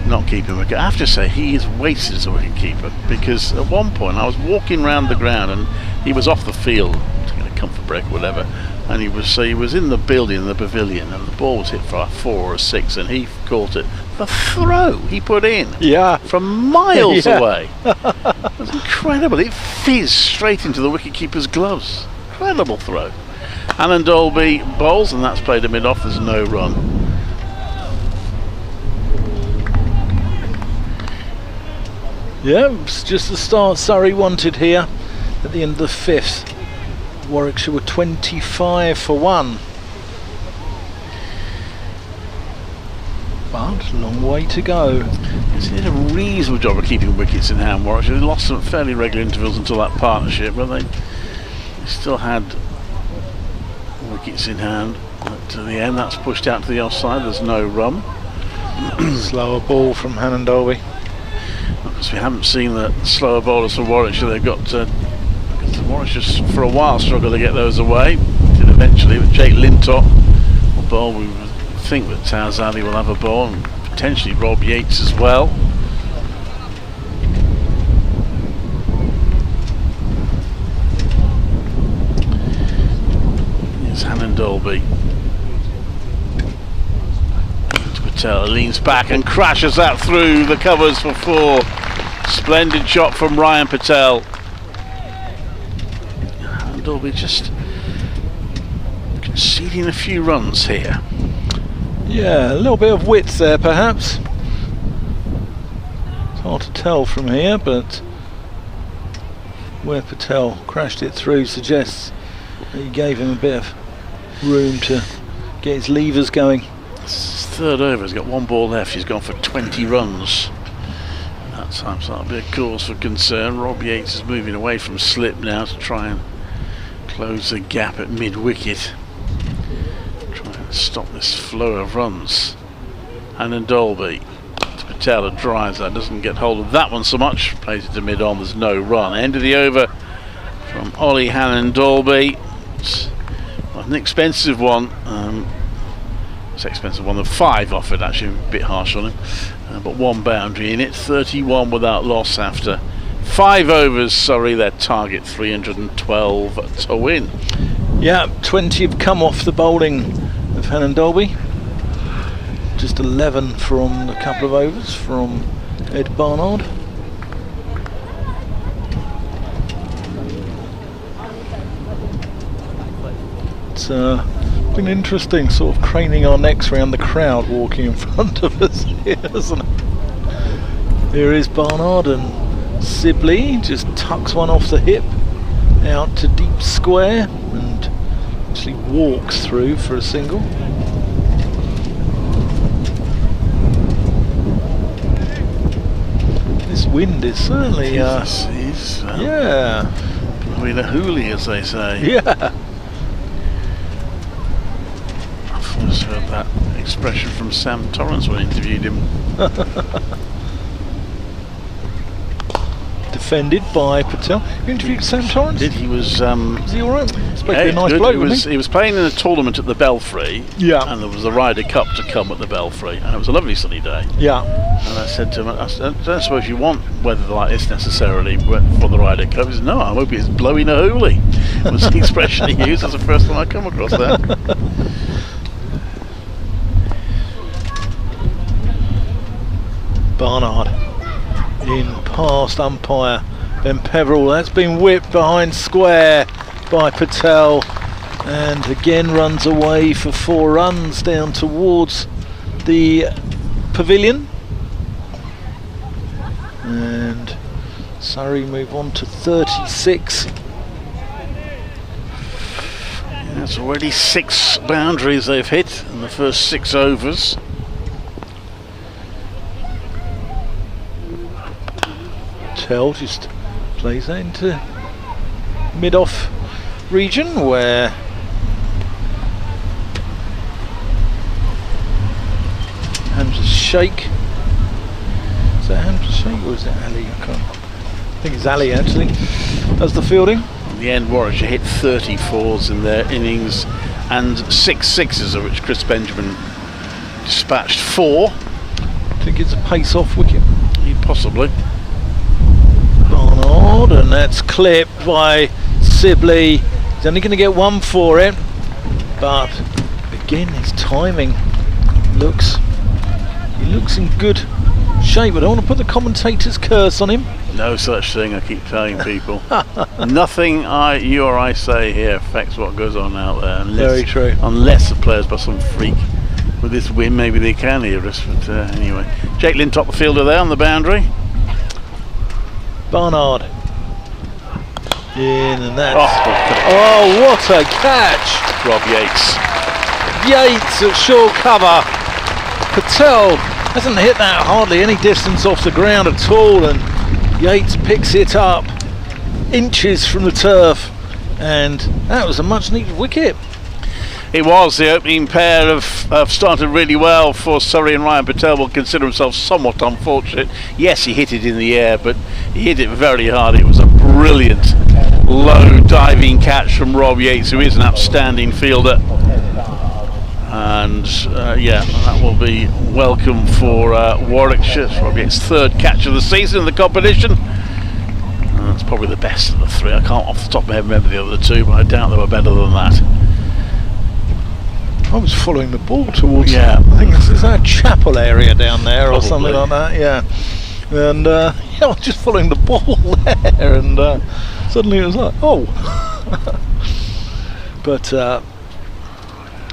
[SPEAKER 15] not keeping wicket, I have to say he is wasted as a wicket keeper, because at one point I was walking around the ground and he was off the field taking a comfort break or whatever, and he was in the building, in the pavilion, and the ball was hit for a 4 or a 6, and he caught it. The throw he put in, from miles away, it was incredible. It fizzed straight into the wicketkeeper's gloves. Incredible throw. Alan Dolby bowls, and that's played a mid-off. There's no run.
[SPEAKER 12] Yeah, it's just the start Surrey wanted here at the end of the 5th. Warwickshire were 25 for 1. But a long way to go.
[SPEAKER 15] They did a reasonable job of keeping wickets in hand, Warwickshire. They lost them at fairly regular intervals until that partnership, but they still had wickets in hand. But to the end, that's pushed out to the offside. There's no run.
[SPEAKER 12] Slower ball from Hannon Dolby.
[SPEAKER 15] Because we haven't seen the slower bowlers for Warwickshire. They've got Warwickshire for a while struggled to get those away. Did eventually with Jake Lintott will bowl. We think that Taz Ali will have a ball, and potentially Rob Yates as well. Here's Hannon Dolby. Patel leans back and crashes that through the covers for 4. Splendid shot from Ryan Patel. And Dolby just conceding a few runs here.
[SPEAKER 12] Yeah, a little bit of width there perhaps. It's hard to tell from here, but where Patel crashed it through suggests that he gave him a bit of room to get his levers going.
[SPEAKER 15] His 3rd over, he's got 1 ball left, he's gone for 20 runs. That time, so that'll be a cause for concern. Rob Yates is moving away from slip now to try and close the gap at mid-wicket. Try and stop this flow of runs. And Dolby to Patel, drives that, doesn't get hold of that one so much, plays it to mid-on, there's no run. End of the over from Ollie Hannon Dolby. It's an expensive one. It's an expensive one. The 5 offered, actually a bit harsh on him, but 1 boundary in it. 31 without loss after 5 overs. Surrey, their target 312 to win.
[SPEAKER 12] Yeah, 20 have come off the bowling of Hannon Dolby. Just 11 from a couple of overs from Ed Barnard. It's been interesting, sort of craning our necks around the crowd walking in front of us here, isn't it? Here is Barnard, and Sibley just tucks one off the hip out to deep square and actually walks through for a single. This wind is certainly
[SPEAKER 15] yeah, blowing a hoolie, as they say.
[SPEAKER 12] Yeah.
[SPEAKER 15] I just heard that expression from Sam Torrance when I interviewed him.
[SPEAKER 12] Defended by Patel. You interviewed Sam Torrance?
[SPEAKER 15] Did he was
[SPEAKER 12] he alright? Supposed to be a nice bloke,
[SPEAKER 15] he was playing in a tournament at the Belfry.
[SPEAKER 12] Yeah.
[SPEAKER 15] And there was the Ryder Cup to come at the Belfry, and it was a lovely sunny day.
[SPEAKER 12] Yeah.
[SPEAKER 15] And I said to him, I don't suppose you want weather like this necessarily for the Ryder Cup. He said, no, I'm hoping it's blowing a hoolie. Was the expression he used. That's the first time I come across that.
[SPEAKER 12] Barnard in past umpire Ben Peverell. That's been whipped behind square by Patel, and again runs away for 4 runs down towards the pavilion, and Surrey move on to 36.
[SPEAKER 15] That's already 6 boundaries they've hit in the first 6 overs.
[SPEAKER 12] Patel just plays that into mid-off region where Hamza Sheikh. Is that Hamza Sheikh or is it Ali? I think it's Ali actually. Does the fielding.
[SPEAKER 15] In the end, Warwickshire hit 34s in their innings and 6 sixes, of which Chris Benjamin dispatched 4.
[SPEAKER 12] I think it's a pace-off wicket.
[SPEAKER 15] Possibly.
[SPEAKER 12] Barnard, and that's clipped by Sibley. He's only going to get one for it, but again his timing he looks in good shape. I don't want to put the commentator's curse on him.
[SPEAKER 15] No such thing, I keep telling people. Nothing you or I say here affects what goes on out there.
[SPEAKER 12] Very true.
[SPEAKER 15] Unless the players by some freak with this win, maybe they can hear us. But anyway, Jake Lintop, the fielder there on the boundary.
[SPEAKER 12] Barnard. In and that's... Oh, what a catch!
[SPEAKER 15] Rob Yates.
[SPEAKER 12] Yates at short cover. Patel hasn't hit that hardly any distance off the ground at all, and Yates picks it up inches from the turf, and that was a much needed wicket.
[SPEAKER 15] It was. The opening pair have started really well for Surrey, and Ryan Patel will consider himself somewhat unfortunate. Yes, he hit it in the air, but he hit it very hard. It was a brilliant low diving catch from Rob Yates, who is an outstanding fielder. And yeah, that will be welcome for Warwickshire. It's Rob Yates' third catch of the season in the competition. That's probably the best of the three. I can't off the top of my head remember the other two, but I doubt they were better than that.
[SPEAKER 12] I was following the ball towards,
[SPEAKER 15] yeah,
[SPEAKER 12] I think it's that chapel area down there,
[SPEAKER 15] probably,
[SPEAKER 12] or something like that, yeah. And yeah, I was just following the ball there, and suddenly it was like, oh. But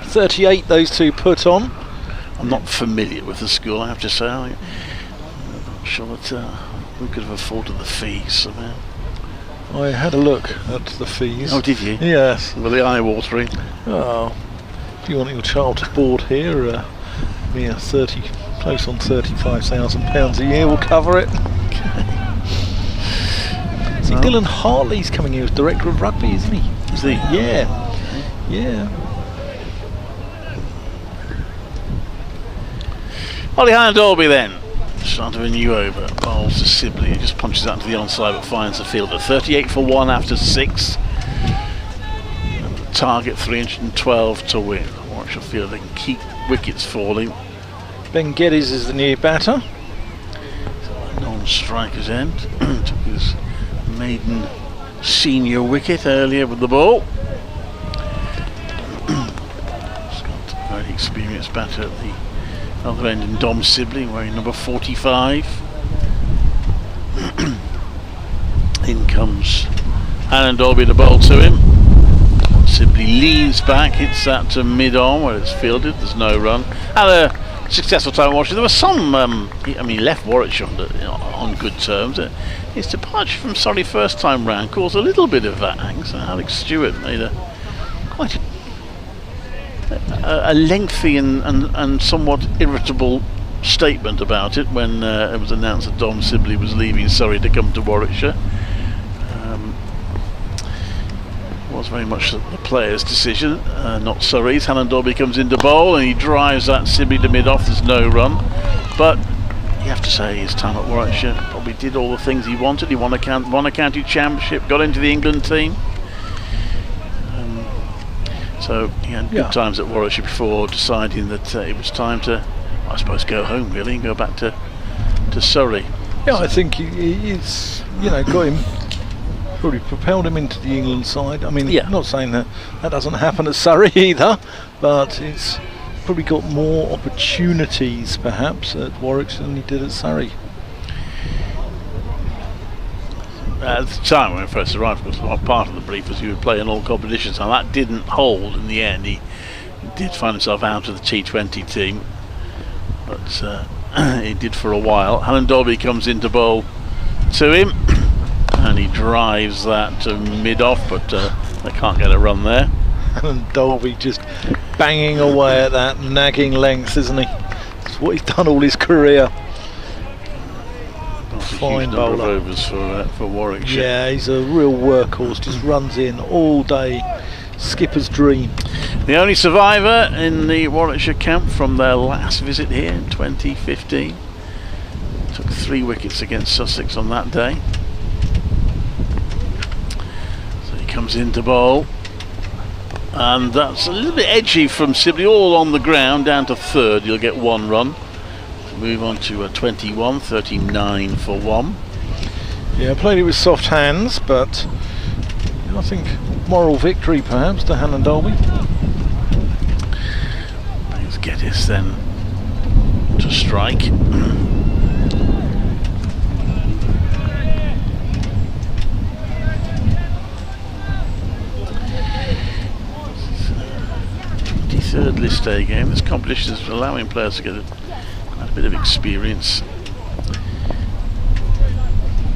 [SPEAKER 12] 38 those two put on.
[SPEAKER 15] I'm not familiar with the school, I have to say. I'm not sure that we could have afforded the fees. So,
[SPEAKER 12] I had a look at the fees.
[SPEAKER 15] Oh, did you?
[SPEAKER 12] Yes.
[SPEAKER 15] Were they eye-watering?
[SPEAKER 12] Oh, if you want your child to board here, near close on £35,000 a year will cover it. See, Dylan Hartley's coming here as director of rugby, isn't he?
[SPEAKER 15] Is he?
[SPEAKER 12] Yeah. Yeah.
[SPEAKER 15] Ollie High-Dolby then. Start of a new over. Bowls to Sibley. He just punches out to the onside but finds the fielder. 38 for 1 after 6. And the target 312 to win. Warwickshire feel they can keep wickets falling.
[SPEAKER 12] Ben Geddes is the new batter.
[SPEAKER 15] Non-striker's end. Took his maiden senior wicket earlier with the ball. Scott, very experienced batter at the other end in Dom Sibley, wearing number 45. In comes Alan Dolby to bowl to him. Sibley leans back, hits that to mid-on where it's fielded. There's no run. Had a successful time watching. There was some, I mean, left Warwickshire on good terms. His departure from Surrey first time round caused a little bit of angst. Alex Stewart made quite a lengthy and somewhat irritable statement about it when it was announced that Dom Sibley was leaving Surrey to come to Warwickshire. It was very much the player's decision, not Surrey's. Alan Dolby comes into bowl and he drives that Sibley to mid-off. There's no run, but you have to say his time at Warwickshire probably did all the things he wanted. He won a county championship, got into the England team. So he had good times at Warwickshire before deciding that it was time to, I suppose, go home really and go back to Surrey.
[SPEAKER 12] Yeah, I think he's, got him, probably propelled him into the England side. I mean, not saying that doesn't happen at Surrey either, but it's probably got more opportunities perhaps at Warwickshire than he did at Surrey.
[SPEAKER 15] At the time when he first arrived, because part of the brief was he would play in all competitions, and that didn't hold in the end. He did find himself out of the T20 team, but he did for a while. Alan Dolby comes into bowl to him, and he drives that to mid-off, but they can't get a run there.
[SPEAKER 12] Alan Dolby just banging away at that nagging length, isn't he? That's what he's done all his career. Fine bowler.
[SPEAKER 15] Overs for Warwickshire.
[SPEAKER 12] Yeah, he's a real workhorse, just runs in all day. Skipper's dream.
[SPEAKER 15] The only survivor in the Warwickshire camp from their last visit here in 2015. Took 3 wickets against Sussex on that day. So he comes into bowl. And that's a little bit edgy from Sibley, all on the ground, down to third. You'll get 1 run. Move on to 21, 39 for 1.
[SPEAKER 12] Yeah, played it with soft hands, but I
[SPEAKER 11] I think moral victory perhaps to Hannon Dolby.
[SPEAKER 15] Let's get this then to strike. Third list day game. This competition is allowing players to get quite a bit of experience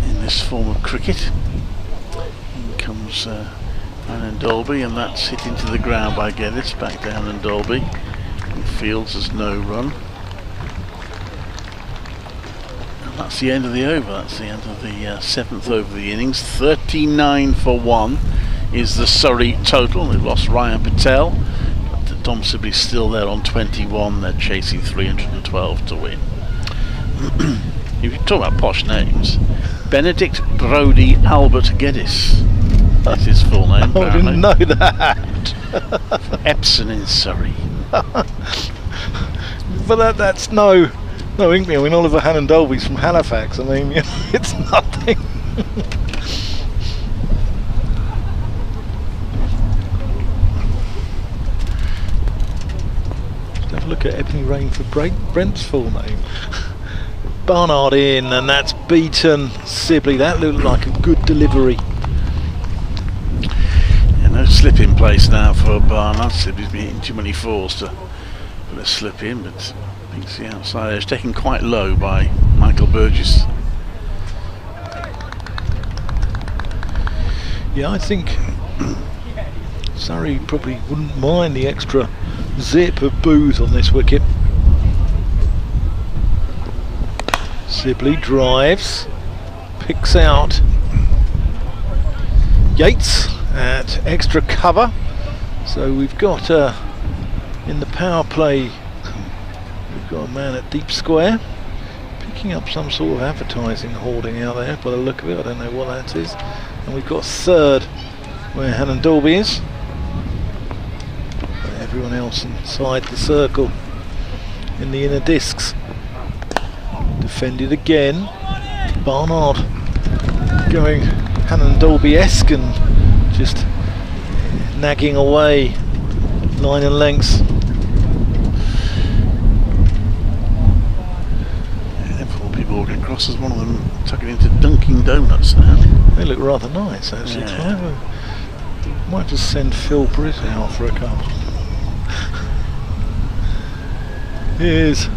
[SPEAKER 15] in this form of cricket. In comes Hannon Dolby, and that's hit into the ground by Geddes. Back to Hannon Dolby. And Fields has no run. And that's the end of the over. That's the end of the 7th over of the innings. 39 for 1 is the Surrey total. They've lost Ryan Patel. Tom Sibley's still there on 21. They're chasing 312 to win. If you talk about posh names, Benedict Brodie Albert Geddes. That's his full name.
[SPEAKER 11] Oh, I didn't know that.
[SPEAKER 15] Epsom in Surrey.
[SPEAKER 11] But that's no inkling. I mean, Oliver Hannon Dolby's from Halifax. I mean, you know, it's nothing. Look at Ebony Rainford Brent's full name. Barnard in, and that's beaten Sibley. That looked like a good delivery.
[SPEAKER 15] Yeah, no slip in place now for Barnard. Sibley's been hitting too many fours to put a slip in, but I think it's the outside edge taken quite low by Michael Burgess.
[SPEAKER 11] Yeah, I think Surrey probably wouldn't mind the extra zip of booze on this wicket. Sibley drives, picks out Yates at extra cover. So we've got in the power play, we've got a man at deep square picking up some sort of advertising hoarding out there by the look of it. I don't know what that is. And we've got third where Hannon Dolby is. Everyone else inside the circle in the inner discs. Defended again. Barnard going Hannon Dolby-esque and just nagging away line and lengths.
[SPEAKER 15] Yeah, four people walking across, as one of them tucking into Dunkin' Donuts now.
[SPEAKER 11] They look rather nice actually. Yeah. Might just send Phil Britt out for a couple. Here's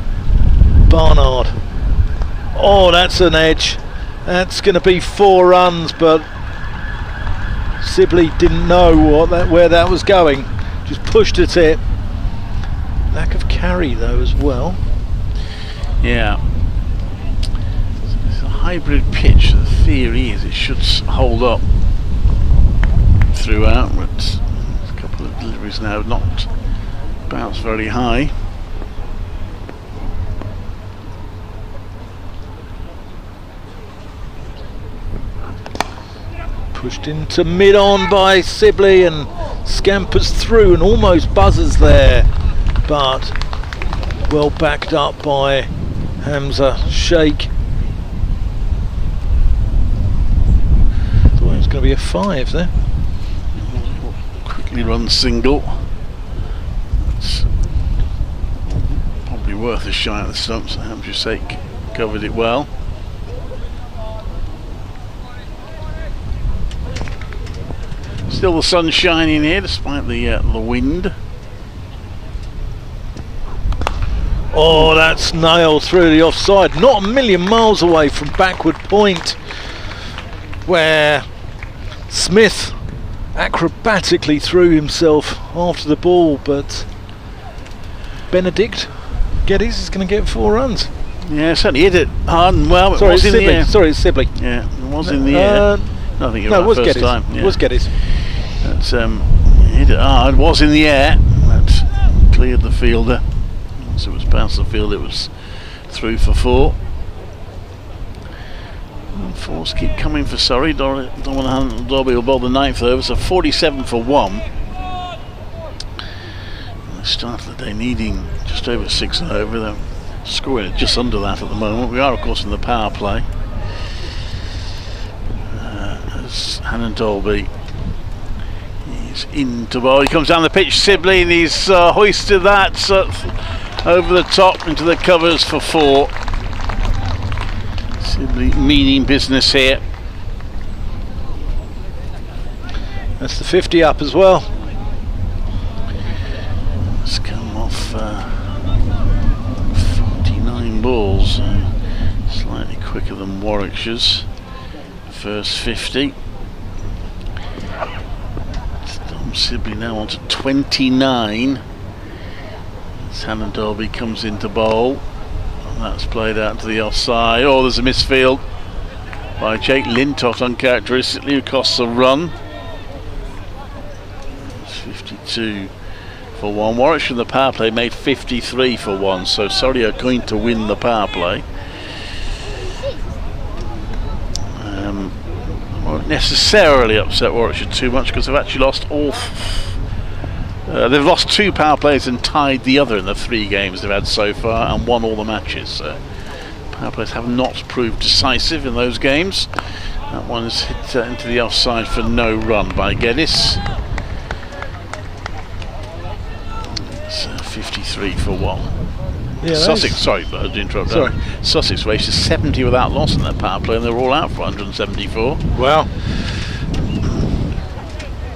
[SPEAKER 11] Barnard. Oh, that's an edge. That's going to be 4 runs, but Sibley didn't know where that was going. Just pushed at it. Lack of carry though as well.
[SPEAKER 15] Yeah. It's a hybrid pitch. The theory is it should hold up throughout, but a couple of deliveries now not bounced very high.
[SPEAKER 11] Pushed into mid-on by Sibley and scampers through and almost buzzes there, but well backed up by Hamza Sheikh. Thought it was going to be a 5 there.
[SPEAKER 15] Quickly run single. That's probably worth a shot at the stumps. Hamza Sheikh covered it well. Still the sun shining here despite the wind.
[SPEAKER 11] Oh, that's nailed through the offside. Not a million miles away from backward point, where Smith acrobatically threw himself after the ball, but Benedict Geddes is going to get 4 runs.
[SPEAKER 15] Yeah, certainly hit it hard and well. It was in the air.
[SPEAKER 11] Sorry, it's Sibley.
[SPEAKER 15] Yeah, it was in the air. I think it was first
[SPEAKER 11] Geddes.
[SPEAKER 15] time. Yeah.
[SPEAKER 11] It was Geddes.
[SPEAKER 15] That's hit it hard. Was in the air. That cleared the fielder. Once it was past the field, it was through for 4. And 4s keep coming for Surrey. Dominic Dobby will bowl the 9th over, so 47 for 1. And they started the day needing just over 6 and over. They're scoring just under that at the moment. We are, of course, in the power play. As Hannon Dolby It's into ball. He comes down the pitch, Sibley, and he's hoisted that over the top into the covers for 4. Sibley meaning business here.
[SPEAKER 11] That's the 50 up as well.
[SPEAKER 15] It's come off 49 balls, slightly quicker than Warwickshire's first 50. Tom Sibley now on to 29. Shannon Dolby comes into bowl, and that's played out to the offside. Oh, there's a misfield by Jake Lintott uncharacteristically, who costs a run. It's 52 for 1. Warwickshire in the power play made 53 for 1, so Surrey are going to win the power play. Won't necessarily upset Warwickshire too much, because they've actually lost all. They've lost 2 power plays and tied the other in the 3 games they've had so far, and won all the matches. So power plays have not proved decisive in those games. That one's hit into the offside for no run by Geddes. It's 53 for 1.
[SPEAKER 11] Yeah,
[SPEAKER 15] Sussex, sorry, I did interrupt.
[SPEAKER 11] Sorry.
[SPEAKER 15] Sussex wasted 70 without loss in that power play, and they were all out for 174.
[SPEAKER 11] Wow.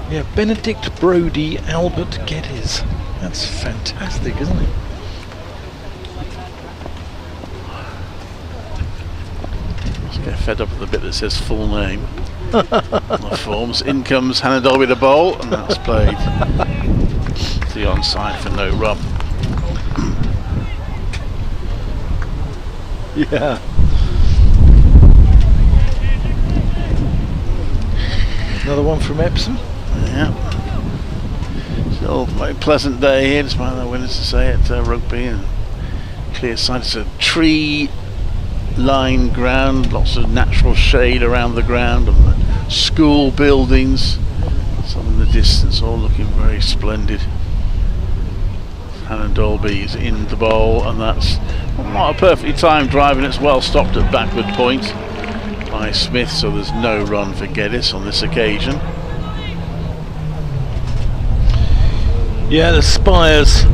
[SPEAKER 11] Yeah, Benedict Brodie, Albert Geddes. That's fantastic, isn't it?
[SPEAKER 15] Let's get fed up with the bit that says full name on the forms. In comes Hannah Dolby to bowl, and that's played to the onside for no run.
[SPEAKER 11] Yeah. Another one from Epsom.
[SPEAKER 15] Yeah. Still a very pleasant day here, despite the winners to say at Rugby, and clear side. It's a tree-lined ground, lots of natural shade around the ground, and the school buildings, some in the distance, all looking very splendid. Hannah Dolby's in the bowl, and that's not a perfectly timed drive, and it's well stopped at backward point by Smith, so there's no run for Geddes on this occasion.
[SPEAKER 11] Yeah, the spires.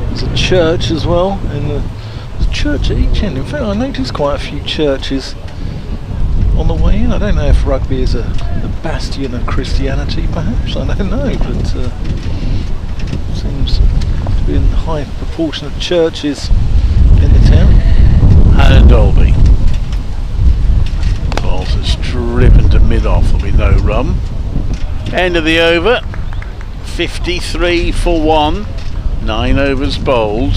[SPEAKER 11] There's a church as well, and there's a church at each end. In fact, I noticed quite a few churches on the way in. I don't know if Rugby is a bastion of Christianity, perhaps. I don't know, but seems to be in high proportion of churches in the town.
[SPEAKER 15] Hannah Dolby. Balls is driven to mid-off, there'll be no run. End of the over, 53 for 1, 9 overs bowled,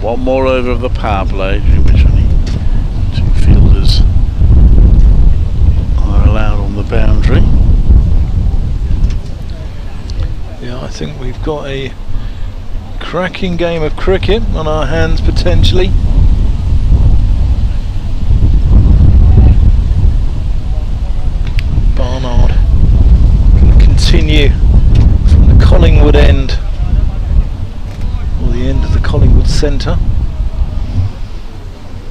[SPEAKER 15] 1 more over of the power play, during which only 2 fielders are allowed on the boundary.
[SPEAKER 11] Yeah, I think we've got a cracking game of cricket on our hands potentially. Barnard can continue from the Collingwood end, or the end of the Collingwood centre.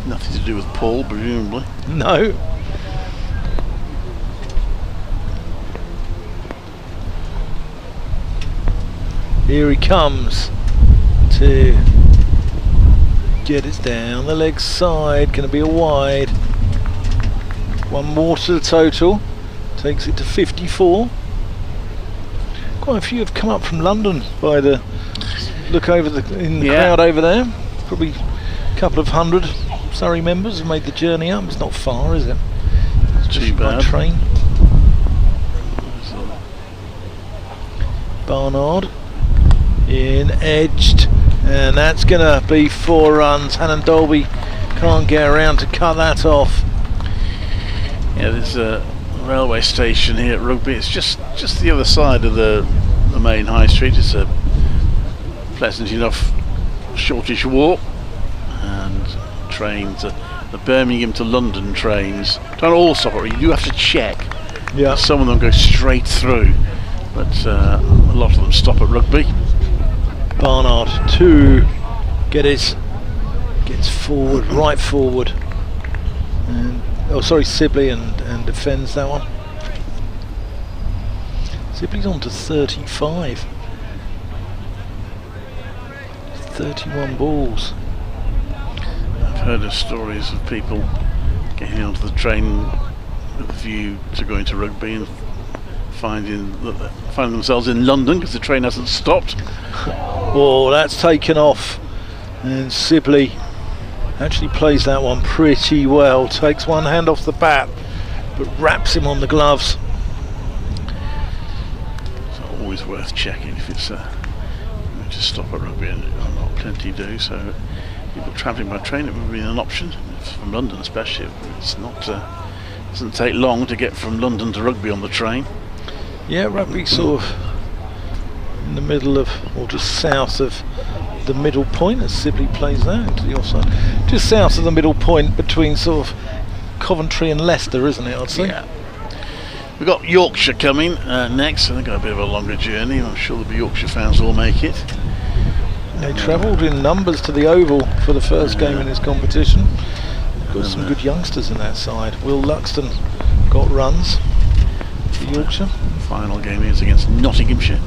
[SPEAKER 15] Nothing to do with Paul, presumably.
[SPEAKER 11] No. Here he comes to get it down the leg side. Going to be a wide. 1 more to the total. Takes it to 54. Quite a few have come up from London by the look over the crowd over there. Probably a couple of hundred Surrey members have made the journey up. It's not far, is it? It's
[SPEAKER 15] too bad.
[SPEAKER 11] By train. Barnard in edged, and that's gonna be 4 runs. Hannah Dolby can't get around to cut that off.
[SPEAKER 15] Yeah, there's a railway station here at Rugby. It's just the other side of the main high street. It's a pleasant enough shortish walk, and trains, the Birmingham to London trains don't all stop at. You do have to check.
[SPEAKER 11] Yeah.
[SPEAKER 15] Some of them go straight through, but a lot of them stop at Rugby.
[SPEAKER 11] Barnard to Geddes, gets forward, right forward, and Sibley and defends that one.
[SPEAKER 12] Sibley's on to 35. 31 balls.
[SPEAKER 15] I've heard of stories of people getting onto the train with a view to going to rugby and finding themselves in London because the train hasn't stopped.
[SPEAKER 12] Oh, that's taken off, and Sibley actually plays that one pretty well. Takes one hand off the bat, but wraps him on the gloves.
[SPEAKER 15] It's always worth checking if it's to stop at rugby, and not plenty do. So people travelling by train, it would be an option from London, especially. It's not doesn't take long to get from London to rugby on the train.
[SPEAKER 12] Yeah, rugby sort of in the middle of, or just south of the middle point, as Sibley plays that into the offside. Just south of the middle point between sort of Coventry and Leicester, isn't it, I'd say?
[SPEAKER 15] Yeah. We've got Yorkshire coming next, and they've got a bit of a longer journey. I'm sure the Yorkshire fans will make it.
[SPEAKER 12] They travelled in numbers to the Oval for the first game in this competition. Got some good youngsters in that side. Will Luxton got runs for Yorkshire.
[SPEAKER 15] Final game is against Nottinghamshire.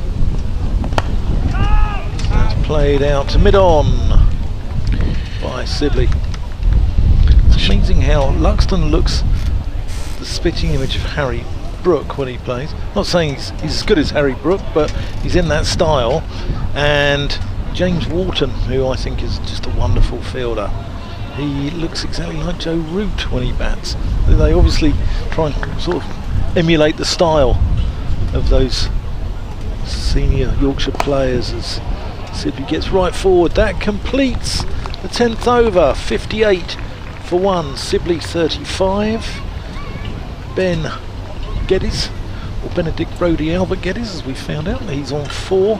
[SPEAKER 12] That's played out to mid-on by Sibley. It's amazing how Luxton looks the spitting image of Harry Brook when he plays. Not saying he's as good as Harry Brook, but he's in that style. And James Wharton, who I think is just a wonderful fielder, he looks exactly like Joe Root when he bats. They obviously try and sort of emulate the style of those senior Yorkshire players as Sibley gets right forward. That completes the 10th over. 58 for 1, Sibley 35. Ben Geddes, or Benedict Brodie Albert Geddes, as we found out, he's on 4.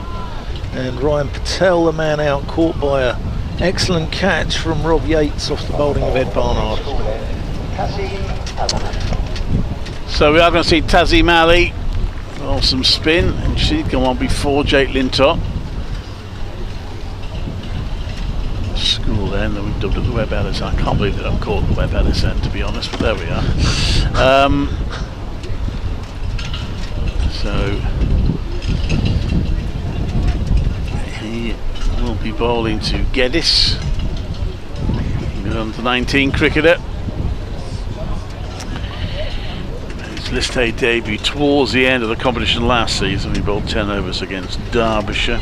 [SPEAKER 12] And Ryan Patel, the man out, caught by a excellent catch from Rob Yates off the bowling of Ed Barnard.
[SPEAKER 15] So we are going to see Tazim Ali some spin, and she'd come on before Jake Lintott. School then, that we've dubbed it the Webb Ellis. I can't believe that I've caught the Webb Ellis end, to be honest, but there we are. So he will be bowling to Geddes, the under-19 cricketer. His List A debut towards the end of the competition last season. He bowled 10 overs against Derbyshire.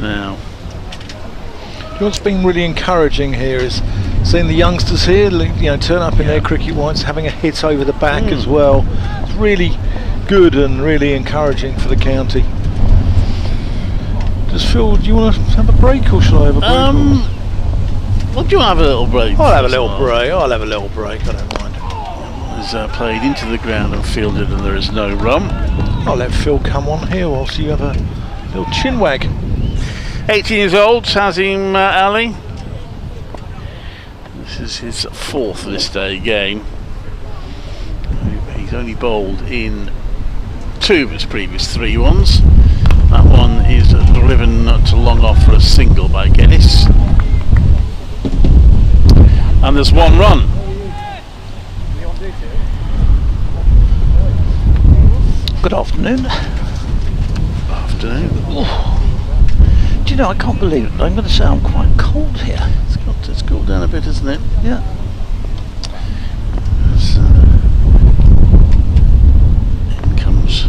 [SPEAKER 15] Now,
[SPEAKER 12] what's been really encouraging here is seeing the youngsters here, turn up in their cricket whites, having a hit over the back as well. It's really good and really encouraging for the county. Does Phil, do you want to have a break, or shall I have a break?
[SPEAKER 15] Well, do you have a little break?
[SPEAKER 12] I'll have a little break. I'll have a little break. I don't mind.
[SPEAKER 15] Is played into the ground and fielded, and there is no run.
[SPEAKER 12] I'll let Phil come on here whilst you have a little chin wag.
[SPEAKER 15] 18 years old, Tazim Ali. This is his 4th List A game. He's only bowled in 2 of his previous 3 ones. That one is driven to long off for a single by Geddes. And there's 1 run.
[SPEAKER 12] Good afternoon.
[SPEAKER 15] Afternoon.
[SPEAKER 12] Oh. Do you know, I can't believe it, I'm going to say I'm quite cold here.
[SPEAKER 15] It's cooled down a bit, isn't it?
[SPEAKER 12] Yeah.
[SPEAKER 15] So, in comes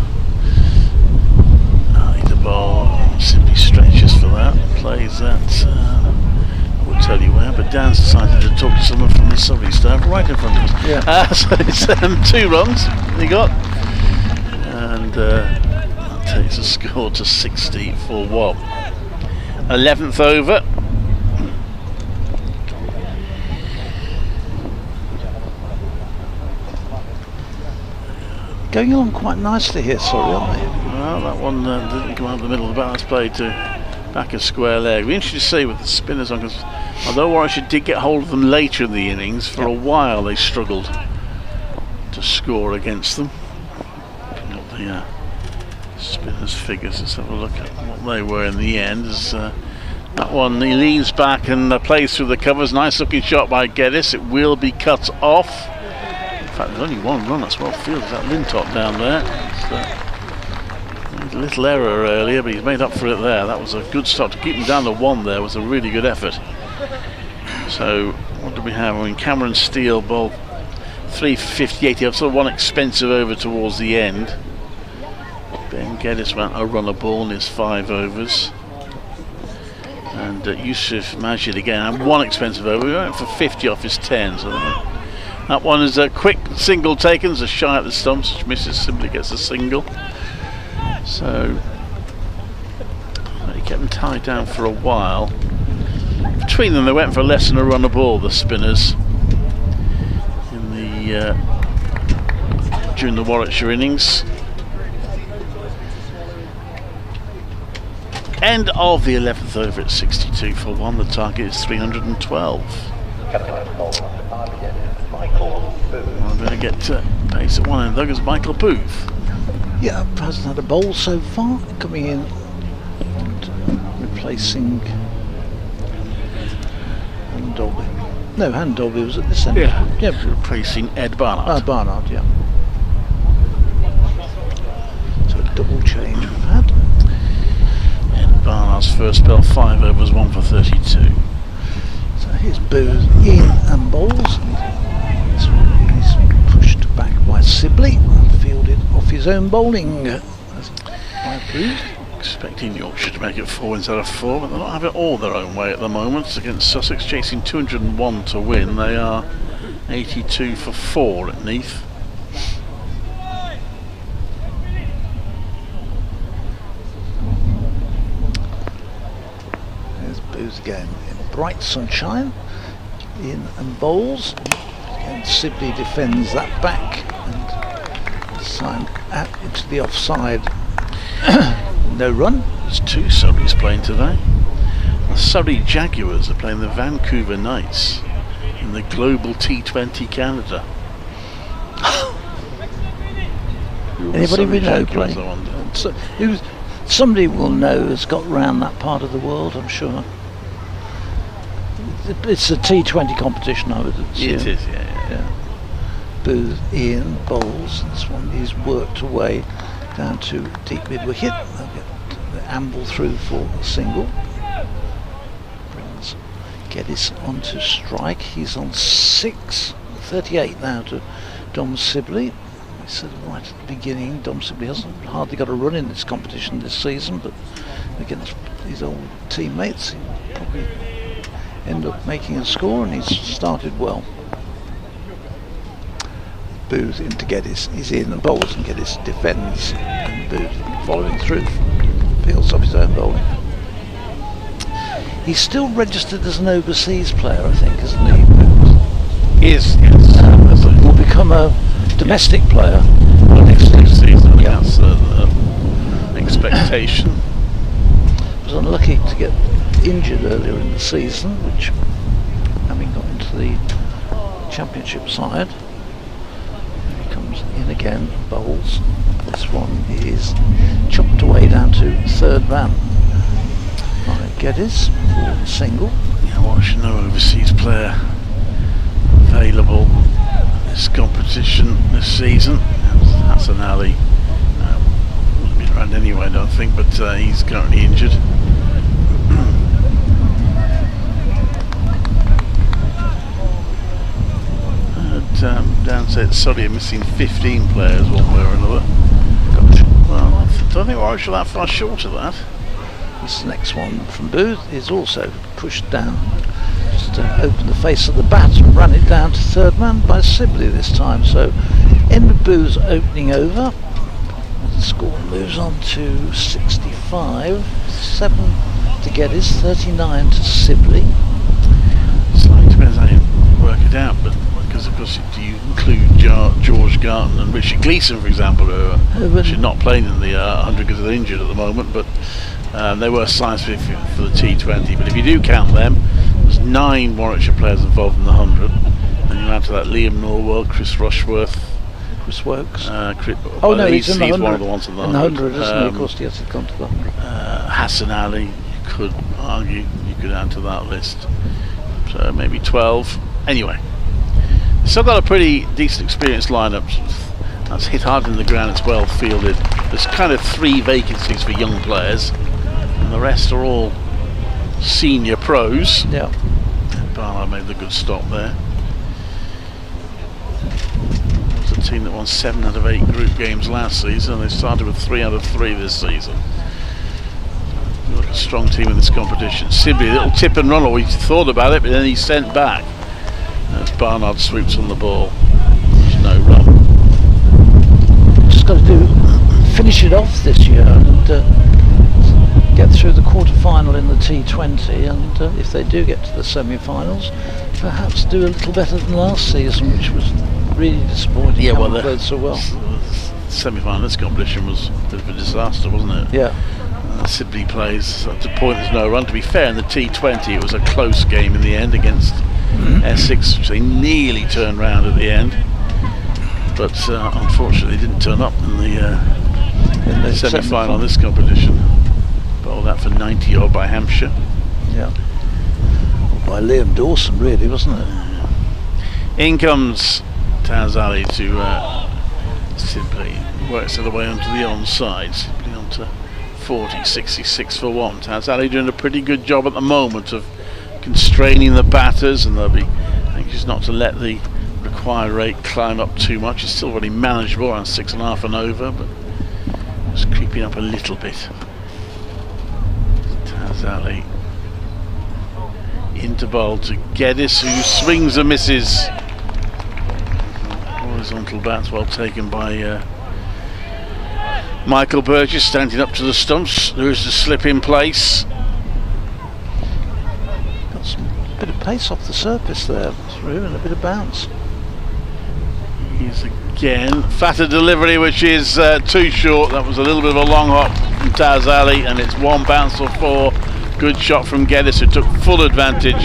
[SPEAKER 15] Ali the ball, simply stretches for that, plays that, I won't tell you where, but Dan's decided to talk to someone from the Surrey staff right in front of us.
[SPEAKER 12] Yeah.
[SPEAKER 15] So it's 2 runs he got, and that takes the score to 60 for 1. 11th over.
[SPEAKER 12] Going along quite nicely here, sorry, aren't they?
[SPEAKER 15] Well, that one didn't come out of the middle of the bat. That's played to back a square leg. We're interested to see with the spinners on, because although Warwickshire did get hold of them later in the innings, for a while they struggled to score against them. Got the spinners' figures. Let's have a look at what they were in the end. As That one, he leans back and plays through the covers. Nice looking shot by Geddes. It will be cut off. In fact, there's only one run that's well fielded. That Lintop down there. A little error earlier, but he's made up for it there. That was a good stop. To keep him down to one there was a really good effort. So, what do we have? I mean, Cameron Steele bowled 3 for 58. He had sort of one expensive over towards the end. Ben Geddes went a runner ball in his 5 overs. And Yusuf Majid again had one expensive over. He went for 50 off his 10. So that one is a quick single taken, so shy at the stumps, which misses, simply gets a single. So he kept them tied down for a while. Between them, they went for less than a run a ball, the spinners, in the during the Warwickshire innings. End of the 11th over at 62 for 1. The target is 312. I'm going to get pace at one end though, because Michael Booth.
[SPEAKER 12] Yeah, hasn't had a bowl so far, coming in and replacing Handolby. No, Handolby was at this end.
[SPEAKER 15] Yeah,
[SPEAKER 12] yeah.
[SPEAKER 15] Replacing Ed Barnard.
[SPEAKER 12] Barnard, yeah. So a double change we've had.
[SPEAKER 15] Ed Barnard's first spell, 5 overs, 1 for 32.
[SPEAKER 12] So here's Booth in and bowls. He's pushed back by Sibley and fielded off his own bowling by Booth.
[SPEAKER 15] Expecting Yorkshire to make it 4 instead of 4, but they're not having it all their own way at the moment. Against Sussex, chasing 201 to win. They are 82 for 4 at Neath.
[SPEAKER 12] There's Booth again in bright sunshine, in and bowls. And Sibley defends that back and signed out into the offside. No run.
[SPEAKER 15] There's 2 Surreys playing today. The Surrey Jaguars are playing the Vancouver Knights in the Global T20 Canada.
[SPEAKER 12] Anybody we know playing? So, somebody will know has got round that part of the world, I'm sure. It's a T20 competition, I would assume.
[SPEAKER 15] It is, yeah.
[SPEAKER 12] Booth in bowls. This one is worked away down to deep mid wicket. They'll get the amble through for a single. Brings Geddes onto strike. He's on 6.38 now to Dom Sibley. We said right at the beginning, Dom Sibley hasn't hardly got a run in this competition this season, but against his old teammates, he'll probably end up making a score, and he's started well. Booth into Geddes. He's in and bowls, and Geddes defends, and Booth following through, fields off his own bowling. He's still registered as an overseas player, I think, isn't he?
[SPEAKER 15] Yes.
[SPEAKER 12] But will become a domestic player next
[SPEAKER 15] season. That's the expectation.
[SPEAKER 12] Was unlucky to get injured earlier in the season, which, having got into the championship side, he comes in again, bowls. This one is chopped away down to 3rd man by Geddes for the single.
[SPEAKER 15] Yeah, watch no overseas player available in this competition this season. Hassan Ali wouldn't be around anyway, I don't think, but he's currently injured. Downset Surrey are missing 15 players one way or another. Gosh. Well, I don't think Warwickshire are that far short of that.
[SPEAKER 12] This next one from Booth is also pushed down. Just opened the face of the bat and ran it down to 3rd man by Sibley this time. So end of Booth's opening over. The score moves on to 65. 7 to Geddes, 39 to Sibley.
[SPEAKER 15] Slightly depends how you work it out, but because of course you include George Garton and Richard Gleeson, for example, who are not playing in the 100 because they're injured at the moment, but they were signed for the T20. But if you do count them, there's 9 Warwickshire players involved in the 100, and you add to that Liam Norwell, Chris Rushworth,
[SPEAKER 12] Chris Wokes.
[SPEAKER 15] No, he's in the 100. One of the ones in the 100.
[SPEAKER 12] Isn't he? Of course, yes, he's gone to the 100.
[SPEAKER 15] Hassan Ali, could argue you could add to that list. So maybe 12. Anyway, still got a pretty decent experienced lineup. That's hit hard in the ground, it's well fielded. There's kind of 3 vacancies for young players, and the rest are all senior pros.
[SPEAKER 12] Yeah.
[SPEAKER 15] Barnard made the good stop there. It was a team that won 7 out of 8 group games last season. They started with 3 out of 3 this season. Look, a strong team in this competition. Sibley, a little tip and run, or he thought about it, but then he's sent back. As Barnard swoops on the ball. There's no run.
[SPEAKER 12] Just got to finish it off this year and get through the quarter-final in the T20, and if they do get to the semi-finals, perhaps do a little better than last season, which was really disappointing.
[SPEAKER 15] Yeah, well, they
[SPEAKER 12] played so well.
[SPEAKER 15] The semi-final of this competition was a bit of a disaster, wasn't it?
[SPEAKER 12] Yeah.
[SPEAKER 15] Sibley plays at the point there's no run. To be fair, in the T20 it was a close game in the end against Essex, which they nearly turned round at the end, but unfortunately didn't turn up in the semi-final of this competition. Bowled out for 90 odd by Hampshire.
[SPEAKER 12] Yeah. By Liam Dawson, really, wasn't it?
[SPEAKER 15] In comes Taz Ali to Sibley. Works the way onto the onside. Sibley onto 40, 66 for 1. Taz Ali doing a pretty good job at the moment of constraining the batters, and they'll be anxious not to let the required rate climb up too much. It's still very manageable, around 6.5 and over, but just creeping up a little bit. Taz Ali into bowl to Geddes, who swings and misses. Horizontal bats, well taken by Michael Burgess, standing up to the stumps. There is the slip in place.
[SPEAKER 12] Got some bit of pace off the surface there, through, and a bit of bounce.
[SPEAKER 15] Here's again, fatter delivery, which is too short. That was a little bit of a long hop from Taz Ali, and it's 1 bounce for 4. Good shot from Geddes, who took full advantage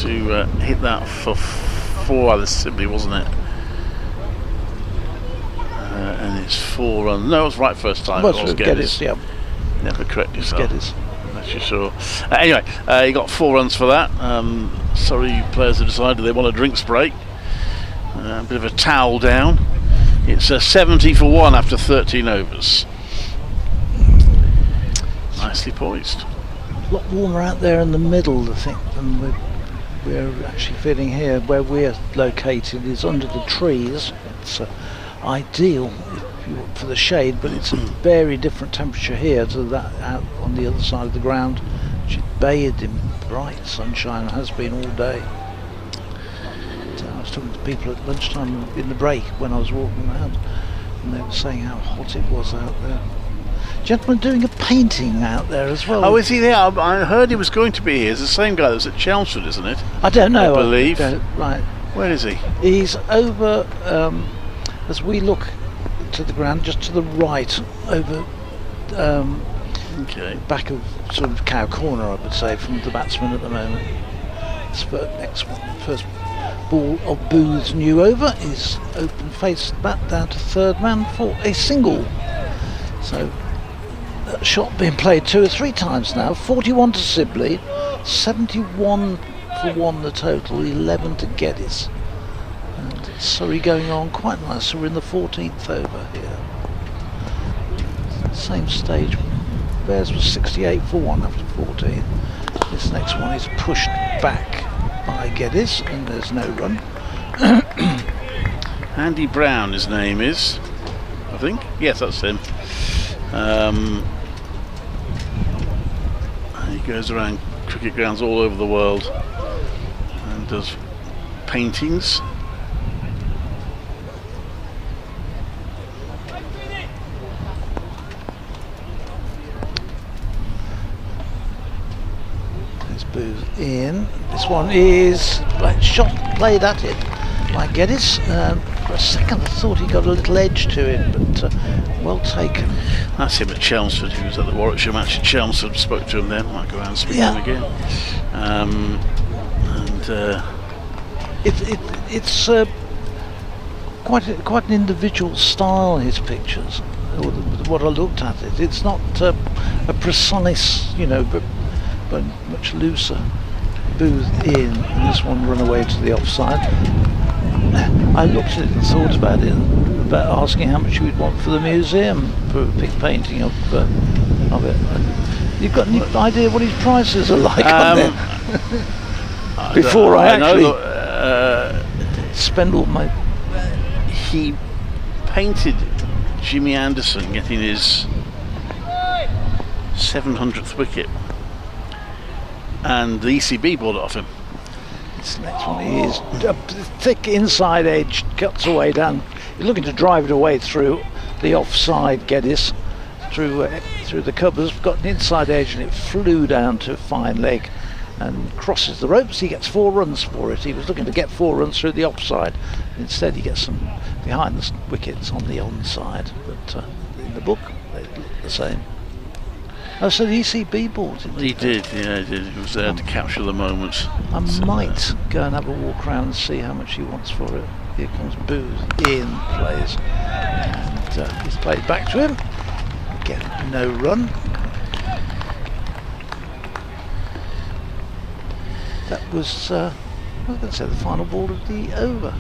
[SPEAKER 15] to hit that for 4 out of Sibley, wasn't it? And it's 4 runs. No, it was right first time.
[SPEAKER 12] It was Geddes, yeah.
[SPEAKER 15] Never correct yourself.
[SPEAKER 12] Geddes.
[SPEAKER 15] That's for sure. Anyway, he got 4 runs for that. Surrey players have decided they want a drinks break. A bit of a towel down. It's 70 for 1 after 13 overs. Nicely poised.
[SPEAKER 12] A lot warmer out there in the middle, I think, than we're actually feeling here. Where we're located is under the trees. It's ideal for the shade, but it's a very different temperature here to that out on the other side of the ground, which is bathed in bright sunshine and has been all day. I was talking to people at lunchtime in the break when I was walking around, and they were saying how hot it was out there. Gentleman doing a painting out there as well.
[SPEAKER 15] Oh, is he there? I heard he was going to be here. It's the same guy that was at Chelmsford, isn't it?
[SPEAKER 12] I don't know.
[SPEAKER 15] I believe.
[SPEAKER 12] Right.
[SPEAKER 15] Where is he?
[SPEAKER 12] He's over, as we look to the ground, just to the right, over back of sort of cow corner, I would say, from the batsman at the moment. This next one, first ball of Booth's new over is open face bat down to third man for a single. So that shot being played 2 or 3 times now. 41 to Sibley, 71 for 1 the total, 11 to Geddes. And Surrey going on quite nice. We're in the 14th over here. Same stage. Theirs was 68 for 1 after 14. This next one is pushed back by Geddes, and there's no run.
[SPEAKER 15] Andy Brown, his name is, I think. Yes, that's him. He goes around cricket grounds all over the world and does paintings.
[SPEAKER 12] There's Booth in. This one is shot played at it by Geddes. For a second I thought he got a little edge to it, but well taken.
[SPEAKER 15] That's him at Chelmsford. He was at the Warwickshire match at Chelmsford. Spoke to him then. Might go around and speak to him again.
[SPEAKER 12] It's quite an individual style, his pictures. what I looked at it. It's not a precise, but much looser. Booth in, and this one run away to the offside. I looked at it and thought about asking how much you'd want for the museum for a big painting of it. You've got any idea what his prices are like on there? Before I actually spend all my...
[SPEAKER 15] He painted Jimmy Anderson getting his 700th wicket, and the ECB bought it off him.
[SPEAKER 12] This next one is a thick inside edge, cuts away down. He's looking to drive it away through the offside Geddes, through the covers. Got an inside edge and it flew down to fine leg and crosses the ropes. He gets 4 runs for it. He was looking to get 4 runs through the offside. Instead he gets some behind the wickets on the onside, but in the book they look the same. Oh, so the ECB bought it?
[SPEAKER 15] He did, yeah, he did. He was there to capture the moments.
[SPEAKER 12] I might go and have a walk around and see how much he wants for it. Here comes Booth in, plays, and he's played back to him. Again, no run. That was, I was going to say, the final ball of the over.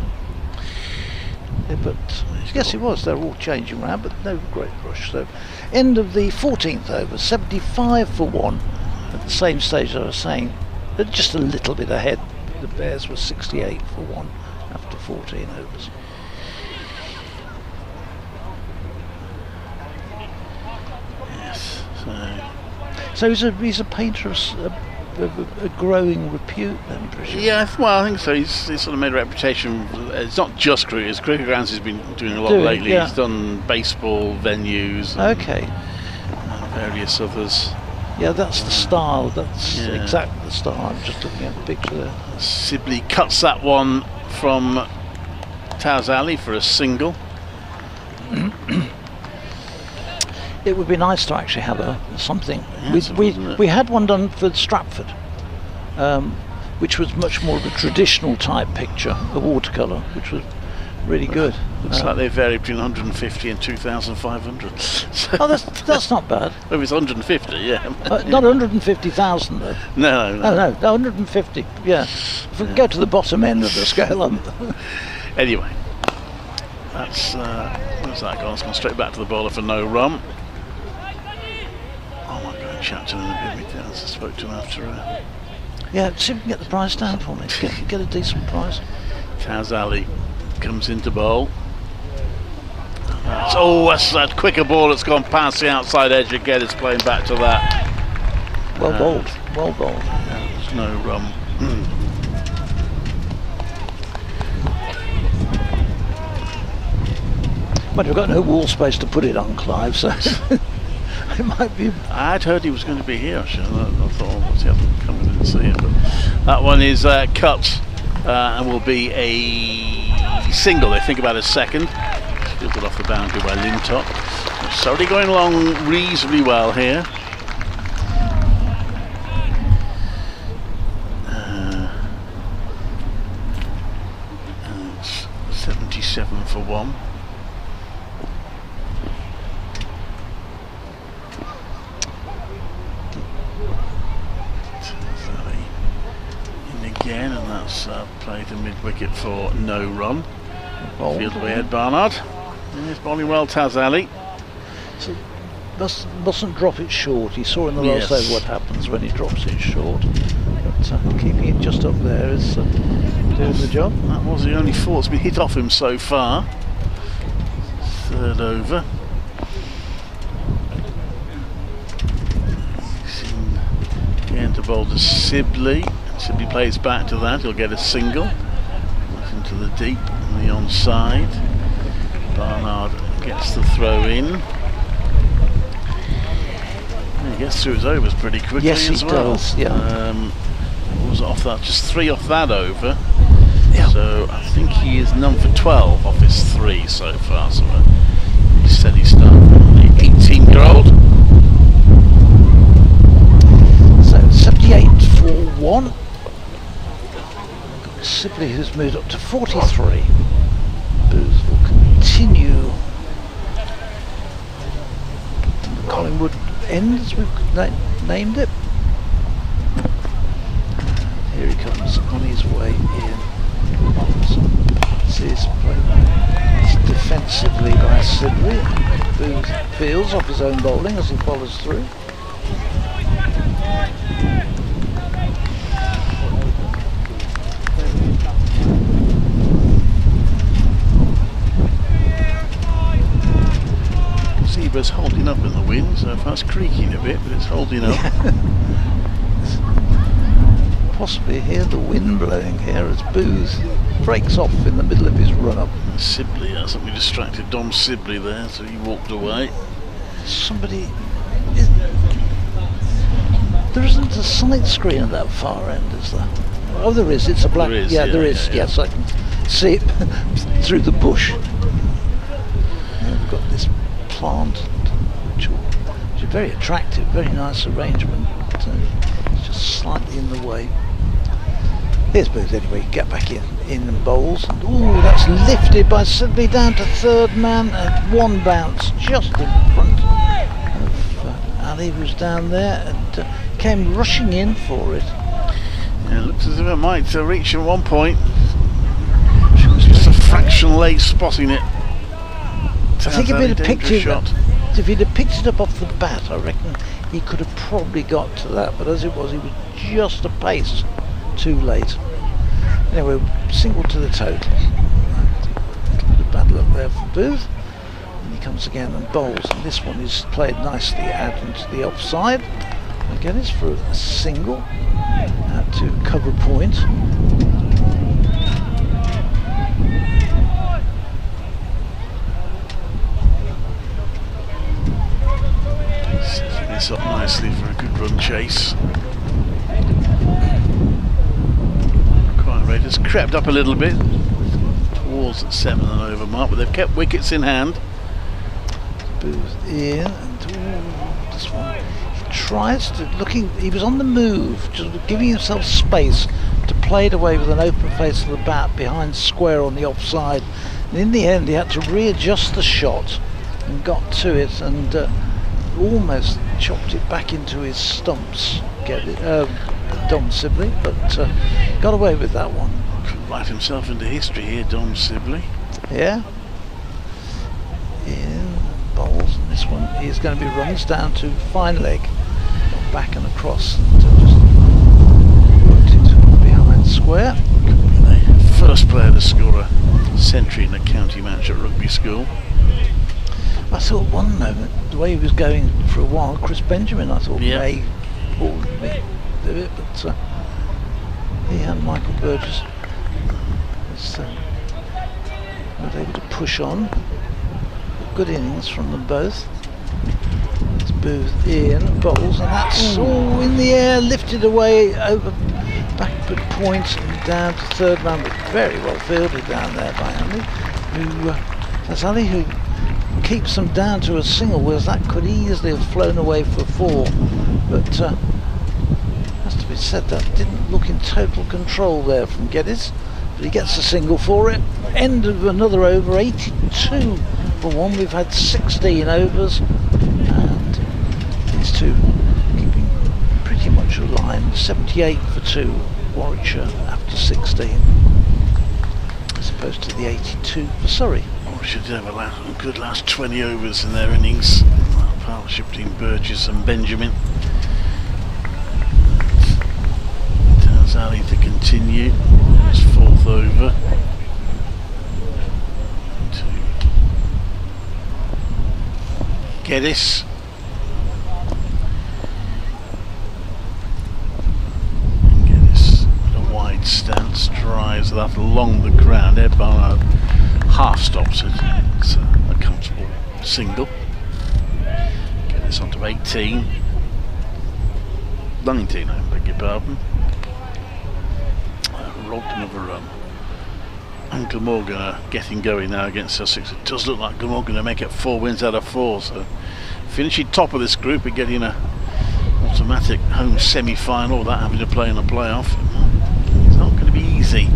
[SPEAKER 12] Yeah, but yes, it was. They're all changing around, but no great rush. So, end of the 14th over, 75 for 1. At the same stage, I was saying, they're just a little bit ahead. The Bears were 68 for 1 after 14 overs.
[SPEAKER 15] Yes.
[SPEAKER 12] So he's a painter of a growing repute, then, presumably.
[SPEAKER 15] Yeah, well, I think so. He's sort of made a reputation. It's not just cricket. His cricket grounds he's been doing a lot lately. Yeah. He's done baseball venues. And various others.
[SPEAKER 12] Yeah, that's the style. That's exactly the style. I'm just looking at the picture there.
[SPEAKER 15] Sibley cuts that one from Taz Ali for a single.
[SPEAKER 12] It would be nice to actually have something.
[SPEAKER 15] Yeah,
[SPEAKER 12] we had one done for Stratford, which was much more of a traditional type picture, a watercolour, which was really good.
[SPEAKER 15] Looks like they vary between 150 and 2,500.
[SPEAKER 12] Oh, that's not bad.
[SPEAKER 15] If it's 150, yeah.
[SPEAKER 12] Not 150,000 though.
[SPEAKER 15] No,
[SPEAKER 12] 150. Yeah. If we can go to the bottom end of the scale.
[SPEAKER 15] Anyway, that's where's that gone? It's gone straight back to the bowler for no run. Oh my God, chat to him a bit. I spoke to him after.
[SPEAKER 12] Yeah, see if we can get the price down for me. Get a decent price.
[SPEAKER 15] Taz Ali comes into bowl. That's that quicker ball that's gone past the outside edge again. It's playing back to that.
[SPEAKER 12] Well bowled. Well bowled.
[SPEAKER 15] There's no run.
[SPEAKER 12] But we've got no wall space to put it on, Clive, so it might be...
[SPEAKER 15] I'd heard he was going to be here, actually. I thought, oh, what's he have to come in and see him? But that one is cut and will be a single. They think about a second. Fielded off the boundary by Lintop. It's already going along reasonably well here. And it's 77 for 1. Again, and that's played to mid-wicket for no run. Field away Ed Barnard. He's bowling well, Taz Ali.
[SPEAKER 12] So mustn't drop it short. He saw in the last over what happens when he drops it short. But keeping it just up there is doing the job.
[SPEAKER 15] That was the only four that's been hit off him so far. Third over. Again to bowl to Sibley. Sibley plays back to that, he'll get a single. Into the deep on the onside. Barnard gets the throw in. He gets through his overs pretty quickly as well.
[SPEAKER 12] Does, yeah.
[SPEAKER 15] What was off that? Just 3 off that over. Yeah. So I think he is none for 12 off his 3 so far. So he said he started the 18-year-old.
[SPEAKER 12] So 78 for 1. Sibley has moved up to 43. Booth will continue
[SPEAKER 13] Collingwood end, as we've named it. Here he comes on his way in. See his play defensively by Sibley. Booth feels off his own bowling as he follows through.
[SPEAKER 15] Zebra's holding up in the wind, so far it's creaking a bit, but it's holding up.
[SPEAKER 13] Possibly hear the wind blowing here as Booth breaks off in the middle of his run-up.
[SPEAKER 15] Sibley, something distracted Dom Sibley there, so he walked away.
[SPEAKER 13] Somebody... There isn't a side screen at that far end, is there? Oh, there is. It's a black...
[SPEAKER 15] There is,
[SPEAKER 13] yeah, there is.
[SPEAKER 15] Yeah.
[SPEAKER 13] Yes, I can see it through the bush. And we've got this plant, which is very attractive, very nice arrangement. But, it's just slightly in the way. Here's Booth anyway, get back in and bowls. And, ooh, that's lifted by Sidney down to third man and one bounce just in front of Ali, who's down there, and came rushing in for it.
[SPEAKER 15] Yeah, it looks as if it might reach at one point. Just a fraction late spotting it.
[SPEAKER 13] I think if he'd have picked it up off the bat, I reckon he could have probably got to that, but as it was, he was just a pace too late. Anyway, single to the total. A bad luck there for Booth. And he comes again and bowls, and this one is played nicely out into the offside. Again, it's for a single out to cover point.
[SPEAKER 15] Setting this up nicely for a good run chase. Raiders crept up a little bit towards the 7 and over mark, but they've kept wickets in hand.
[SPEAKER 13] Booth in, and this one, he tries to, he was on the move, just giving himself space to play it away with an open face of the bat behind square on the offside, and in the end he had to readjust the shot and got to it and almost chopped it back into his stumps. Dom Sibley, but got away with that one.
[SPEAKER 15] Could write himself into history here, Dom Sibley.
[SPEAKER 13] Yeah. In bowls, and this one is going to be runs down to fine leg, back and across, and just worked it behind square.
[SPEAKER 15] Could be the first player to score a century in a county match at Rugby School.
[SPEAKER 13] I thought one moment, the way he was going for a while, Chris Benjamin, I thought may do it, but he and Michael Burgess was able to push on. Good innings from them both. It's Booth in, bowls, and that's all in the air, lifted away over backward point and down to third man, but very well fielded down there by Ali, that's Ali who keeps them down to a single, whereas that could easily have flown away for 4, but has to be said that didn't look in total control there from Geddes, but he gets a single for it. End of another over, 82 for 1. We've had 16 overs, and these two keeping pretty much aligned. 78 for 2, Warwickshire after 16, as opposed to the 82 for Surrey.
[SPEAKER 15] Warwickshire did have a good last 20 overs in their innings. Partnership between Burgess and Benjamin. Ali to continue his 4th over. To Geddes. And Geddes at a wide stance, drives that along the ground. Ed Barnard half stops it. It's a comfortable single. Geddes onto 18. 19, I beg your pardon. Robbed him of a run. And Glamorgan are getting going now against Sussex. It does look like Glamorgan going to make it 4 wins out of 4, so finishing top of this group and getting a automatic home semi-final without having to play in a playoff. It's not going to be easy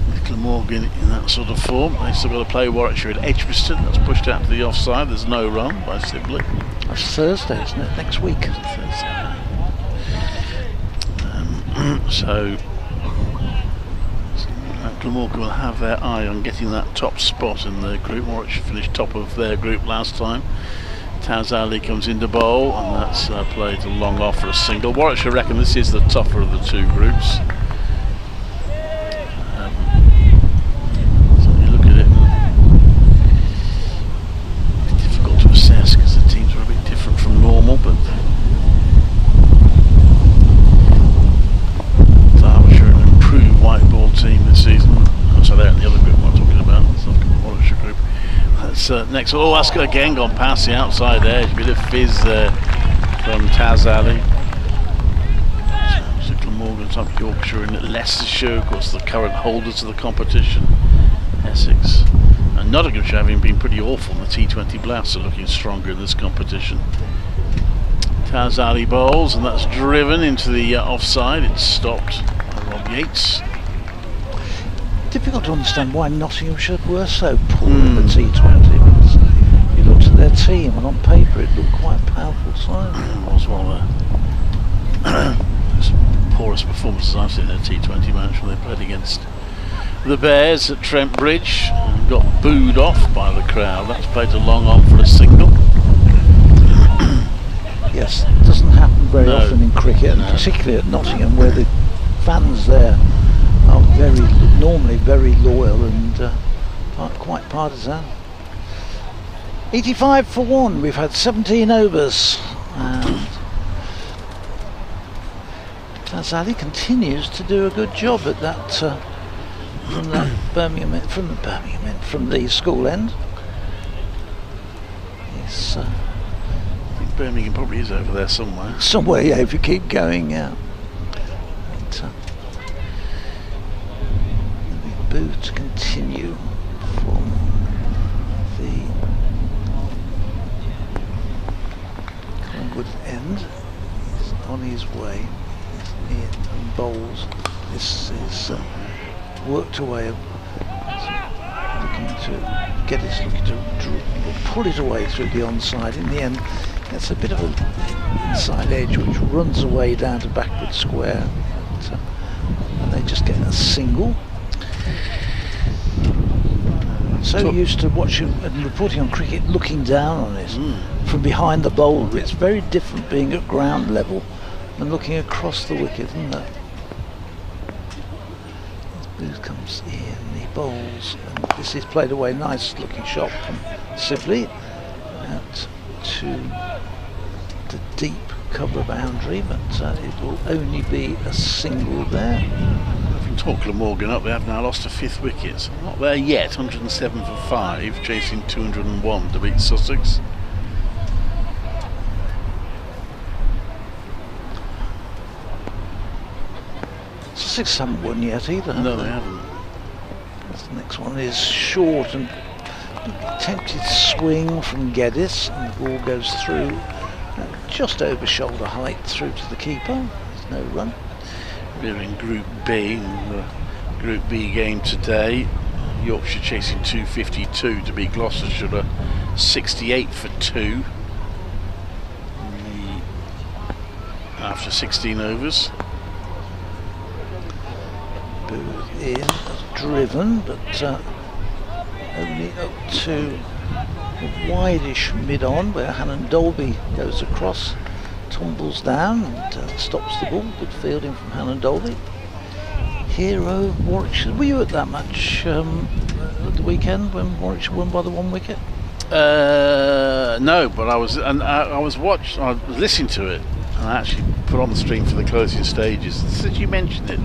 [SPEAKER 15] with Glamorgan in that sort of form. They've still got to play Warwickshire at Edgbaston. That's pushed out to the offside. There's no run by Sibley.
[SPEAKER 12] That's Thursday, isn't it? Next week.
[SPEAKER 10] So Glamorgan will have their eye on getting that top spot in the group. Warwickshire finished top of their group last time. Taz Ali comes into bowl, and that's played long off for a single. Warwickshire reckon this is the tougher of the two groups. So you look at it, it's difficult to assess because the teams are a bit different from normal, but Derbyshire an improved white ball team this season. Oh, so they're in the other group I'm talking about. It's not the Warwickshire group. That's next. Oh, that's again gone past the outside edge. Bit of fizz there from Taz Ali. So Glamorgan, top Yorkshire and Leicestershire, of course, the current holders of the competition. Essex and Nottinghamshire, having been pretty awful in the T20 Blasts, are looking stronger in this competition. Taz Ali bowls, and that's driven into the offside. It's stopped by Rob Yates.
[SPEAKER 12] Difficult to understand why Nottinghamshire were so poor in the T20. Because you looked at their team, and on paper it looked quite a powerful side.
[SPEAKER 10] It was one of the poorest performances I've seen in a T20 match when they played against the Bears at Trent Bridge and got booed off by the crowd. That's played a long on for a single.
[SPEAKER 12] Yes, it doesn't happen very often in cricket, and particularly at Nottingham, where the fans there are normally very loyal and quite partisan. 85 for 1. We've had 17 overs, and Taz Ali continues to do a good job at that from the school end. It's,
[SPEAKER 10] I think Birmingham probably is over there somewhere.
[SPEAKER 12] Somewhere, yeah. If you keep going, yeah. Boot to continue from the Collingwood end. He's on his way. He's in and bowls. This is worked away. Looking to get it, looking to pull it away through the onside. In the end, that's a bit of an inside edge which runs away down to backward square. And they just get a single. So used to watching and reporting on cricket, looking down on it from behind the bowler. It's very different being at ground level than looking across the wicket, isn't it? Booth comes in, he bowls, and this is played away. Nice looking shot from Sibley out to the deep cover boundary, but it will only be a single there.
[SPEAKER 10] Talk Glamorgan up, they have now lost a 5th wicket. Not there yet, 107 for 5, chasing 201 to beat Sussex.
[SPEAKER 12] Sussex haven't won yet either.
[SPEAKER 10] No, they haven't.
[SPEAKER 12] The next one is short and attempted swing from Geddes, and the ball goes through just over shoulder height through to the keeper. There's no run.
[SPEAKER 10] We're in Group B, in the Group B game today. Yorkshire chasing 252 to beat Gloucestershire, 68 for 2 after 16 overs.
[SPEAKER 12] Booth in, driven, but only up to a wideish mid-on where Hannon Dolby goes across. Tumbles down and stops the ball. Good fielding from Hannon Dolby. Hero Warwickshire. Were you at that match at the weekend when Warwickshire won by the 1 wicket?
[SPEAKER 10] No, but I was listening to it, and I actually put on the stream for the closing stages. Since you mentioned it,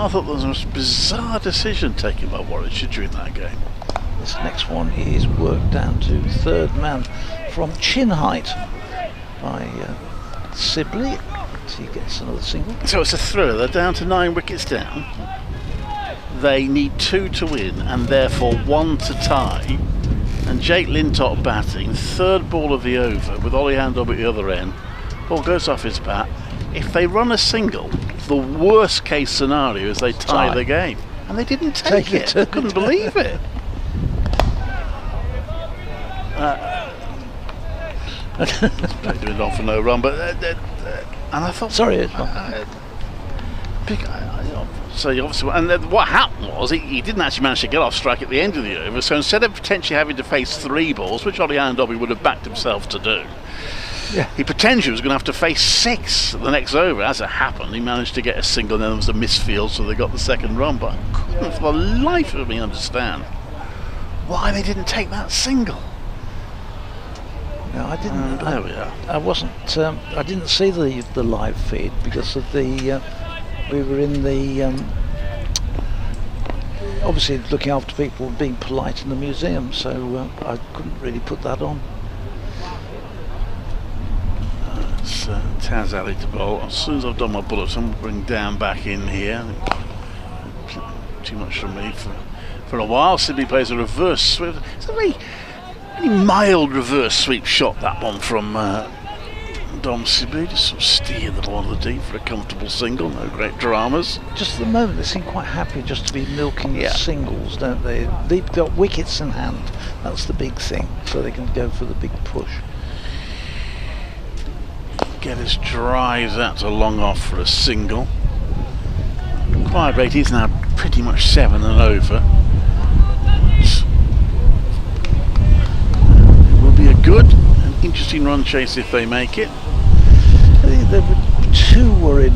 [SPEAKER 10] I thought there was a most bizarre decision taken by Warwickshire during that game.
[SPEAKER 12] This next one is worked down to 3rd man from chin height by Sibley. So he gets another single.
[SPEAKER 10] So it's a thriller. They're down to 9 wickets down. They need 2 to win and therefore 1 to tie. And Jake Lintop batting, 3rd ball of the over with Ollie Handob at the other end. Ball goes off his bat. If they run a single, the worst case scenario is they tie the game. And they didn't take it. I couldn't believe it.
[SPEAKER 15] Doing it on for no run, but and I thought,
[SPEAKER 12] sorry,
[SPEAKER 15] so obviously, and what happened was he didn't actually manage to get off strike at the end of the over. So instead of potentially having to face 3 balls, which Ollie Dobby would have backed himself to do, he potentially was going to have to face 6 at the next over. As it happened, he managed to get a single, and then there was a misfield, so they got the second run. But I couldn't for the life of me understand why they didn't take that single.
[SPEAKER 12] No, I didn't.
[SPEAKER 15] There we are.
[SPEAKER 12] I wasn't. I didn't see the live feed because of the. We were in the. Obviously, looking after people, being polite in the museum, so I couldn't really put that on.
[SPEAKER 15] It's Taz Ali to bowl. As soon as I've done my bullets, I'm going to bring Dan back in here. Too much for me for a while. Sydney plays a reverse sweep. It's a very mild reverse sweep shot, that one from Dom Sibley. Just sort of steer the ball to the deep for a comfortable single. No great dramas.
[SPEAKER 12] Just at the moment, they seem quite happy just to be milking the singles, don't they? They've got wickets in hand. That's the big thing, so they can go for the big push.
[SPEAKER 15] Geddes drives that to long off for a single. Quiet rate is now pretty much 7 and over. It will be a good and interesting run chase if they make it.
[SPEAKER 12] I think they were too worried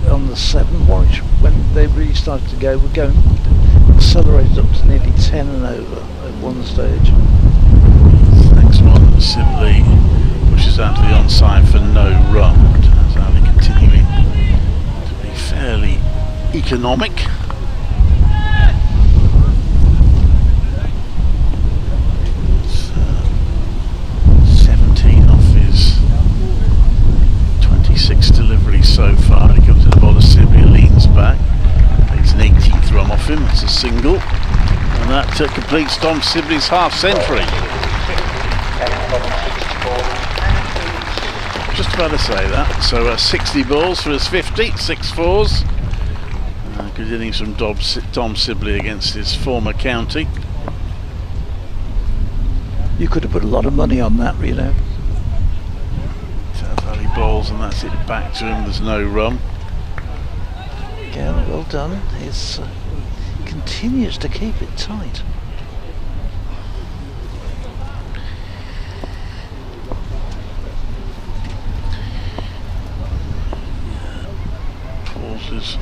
[SPEAKER 12] on the 7 Warwickshire when they really started to go. We're going accelerated up to nearly 10 and over at one stage.
[SPEAKER 15] Next one simply pushes out to the onside for no run. Tazali continuing to be fairly economic. It's, 17 off his 26 deliveries so far. He comes to the ball of Sibley, leans back, takes an 18th run off him. It's a single, and that completes Dom Sibley's half century. Just about to say that. So 60 balls for his 50, 6 fours. Good innings from Dom Sibley against his former county.
[SPEAKER 12] You could have put a lot of money on that, you know.
[SPEAKER 15] South Valley balls, and that's it back to him. There's no run.
[SPEAKER 12] Again, well done. He continues to keep it tight.
[SPEAKER 15] Pauses.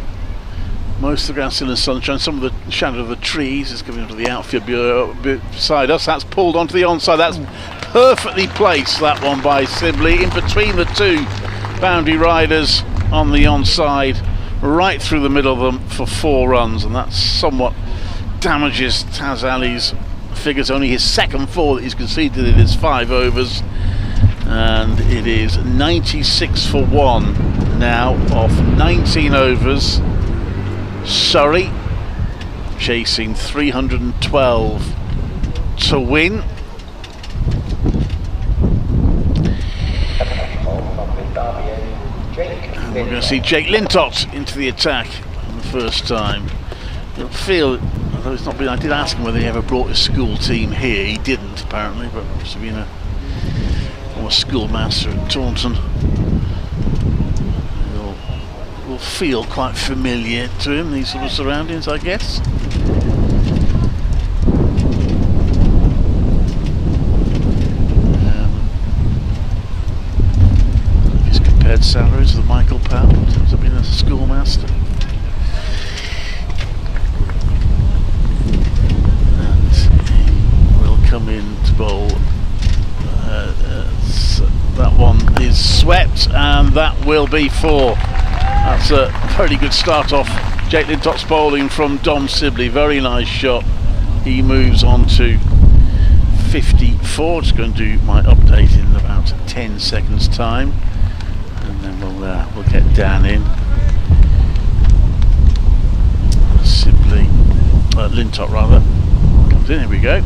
[SPEAKER 15] Most of the ground still in sunshine. Some of the shadow of the trees is coming onto the outfield beside us. That's pulled onto the onside. That's perfectly placed, that one by Sibley, in between the 2 boundary riders on the onside, right through the middle of them for 4 runs, and that somewhat damages Taz Ali's figures. Only his second 4 that he's conceded in his 5 overs, and it is 96 for 1 now off 19 overs. Surrey chasing 312 to win. And we're going to see Jake Lintott into the attack for the first time. You'll feel, although it's not been, I did ask him whether he ever brought his school team here. He didn't, apparently, but must have been a former schoolmaster at Taunton. Will feel quite familiar to him, these sort of surroundings, I guess. He's compared salaries with Michael Powell in terms of being a schoolmaster. And he will come in to bowl. That one is swept, and that will be 4. That's a very good start off. Jake Lintott's bowling from Dom Sibley. Very nice shot. He moves on to 54. Just going to do my update in about 10 seconds time, and then we'll get Dan in. Sibley, Lintott rather, comes in. Here we go.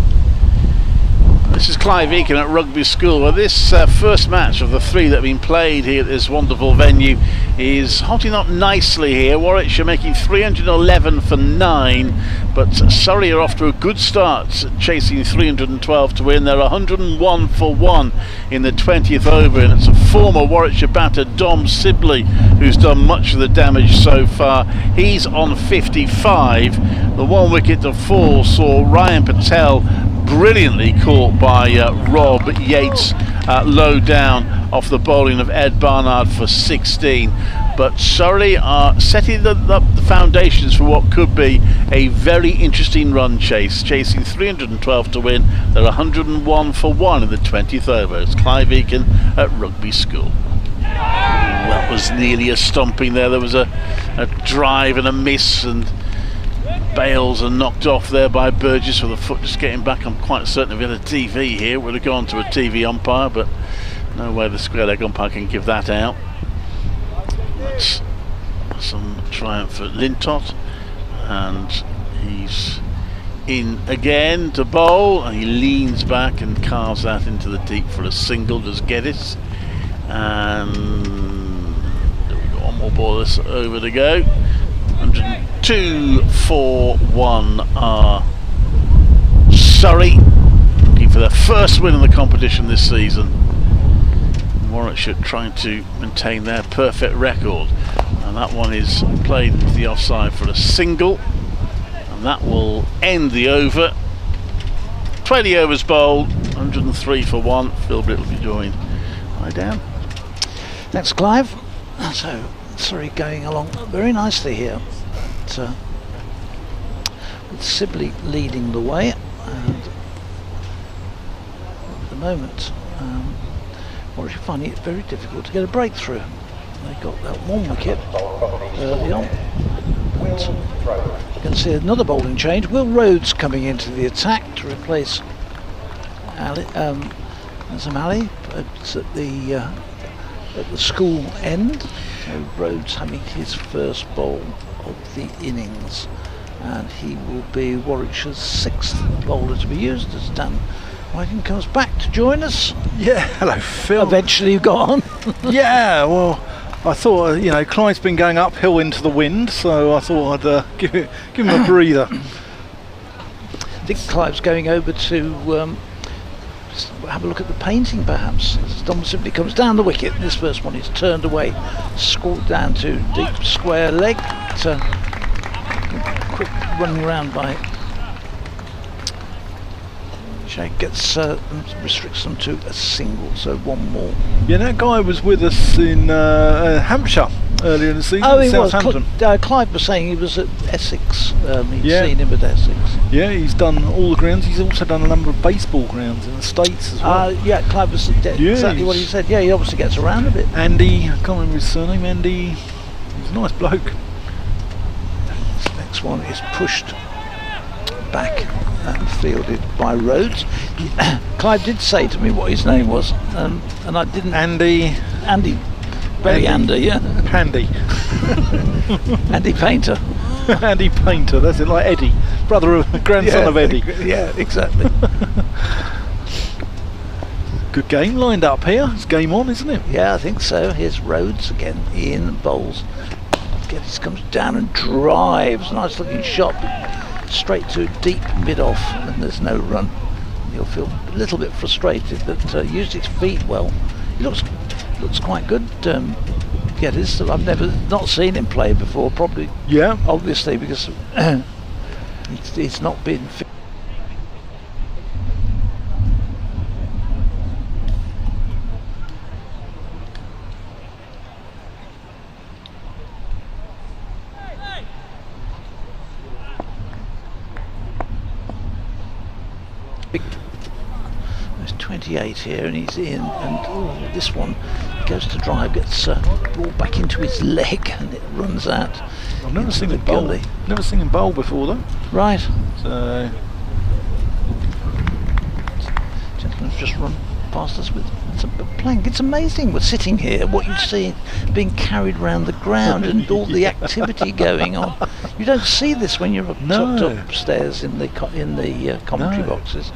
[SPEAKER 15] This is Clive Eakin at Rugby School. Well, this first match of the 3 that have been played here at this wonderful venue is hotting up nicely here. Warwickshire making 311 for 9, but Surrey are off to a good start, chasing 312 to win. They're 101 for 1 in the 20th over, and it's a former Warwickshire batter, Dom Sibley, who's done much of the damage so far. He's on 55. The 1 wicket to fall saw Ryan Patel brilliantly caught by Rob Yates low down off the bowling of Ed Barnard for 16. But Surrey are setting up the foundations for what could be a very interesting run chase, chasing 312 to win. They're 101 for 1 in the 20th over. It's Clive Eakin at Rugby School. That was nearly a stomping there. There was a drive and a miss, and Bales are knocked off there by Burgess with a foot just getting back. I'm quite certain if we had a TV here, it would have gone to a TV umpire, but no way the square leg umpire can give that out. That's some triumph for Lintott, and he's in again to bowl, and he leans back and carves that into the deep for a single. Does Geddes, and there we go, one more ball over to go. 102 for 1 are Surrey, looking for their first win in the competition this season. Warwickshire trying to maintain their perfect record, and that one is played into the offside for a single, and that will end the over. 20 overs bowled, 103 for 1. Phil Britt will be joined by Dan.
[SPEAKER 13] Thanks, Clive. So Surrey going along very nicely here, with Sibley leading the way, and at the moment Warwickshire finding it very difficult to get a breakthrough. They got that 1 wicket early on. But you can see another bowling change. Will Rhodes coming into the attack to replace Azam Ali at the school end. So Rhodes having his first bowl of the innings, and he will be Warwickshire's 6th bowler to be used as Dan Wyken comes back to join us.
[SPEAKER 11] Yeah, hello Phil.
[SPEAKER 13] Eventually you got on.
[SPEAKER 11] Yeah, well, I thought, Clive's been going uphill into the wind, so I thought I'd give him a breather.
[SPEAKER 13] I think Clive's going over to have a look at the painting, perhaps. As Dom simply comes down the wicket. This first one is turned away, scored down to deep square leg. Quick running around by Shake gets restricts them to a single, so 1 more.
[SPEAKER 11] Yeah, that guy was with us in Hampshire earlier in the season.
[SPEAKER 13] Oh, he
[SPEAKER 11] Southampton.
[SPEAKER 13] was. Clive was saying he was at Essex. He'd seen him at Essex.
[SPEAKER 11] Yeah, he's done all the grounds. He's also done a number of baseball grounds in the States as well.
[SPEAKER 13] Yeah, Clive was exactly what he said. Yeah, he obviously gets around a bit.
[SPEAKER 11] Andy, I can't remember his surname. Andy, he's a nice bloke.
[SPEAKER 13] This next one is pushed back and fielded by Rhodes. Clive did say to me what his name was, and I didn't.
[SPEAKER 11] Andy.
[SPEAKER 13] Very Andy, yeah.
[SPEAKER 11] Pandy.
[SPEAKER 13] Andy Painter.
[SPEAKER 11] Andy Painter, that's it, like Eddie. Grandson of Eddie.
[SPEAKER 13] Yeah, exactly.
[SPEAKER 11] Good game lined up here. It's game on, isn't it?
[SPEAKER 13] Yeah, I think so. Here's Rhodes again. Ian bowls. Geddes comes down and drives. Nice looking shot. Straight to deep mid-off, and there's no run. He'll feel a little bit frustrated, but used his feet well. He looks quite good. Geddes. I've not seen him play before. Probably.
[SPEAKER 11] Yeah.
[SPEAKER 13] Obviously, because he's not been fit. There's 28 here, and he's in, and this one goes to drive, gets ball back into his leg, and it runs out.
[SPEAKER 11] I've never seen him bowl. Never seen him bowl before, though.
[SPEAKER 13] Right.
[SPEAKER 11] So,
[SPEAKER 13] gentleman's just run past us with a plank. It's amazing. We're sitting here, what you see being carried around the ground and all the activity going on. You don't see this when you're tucked upstairs in the commentary boxes.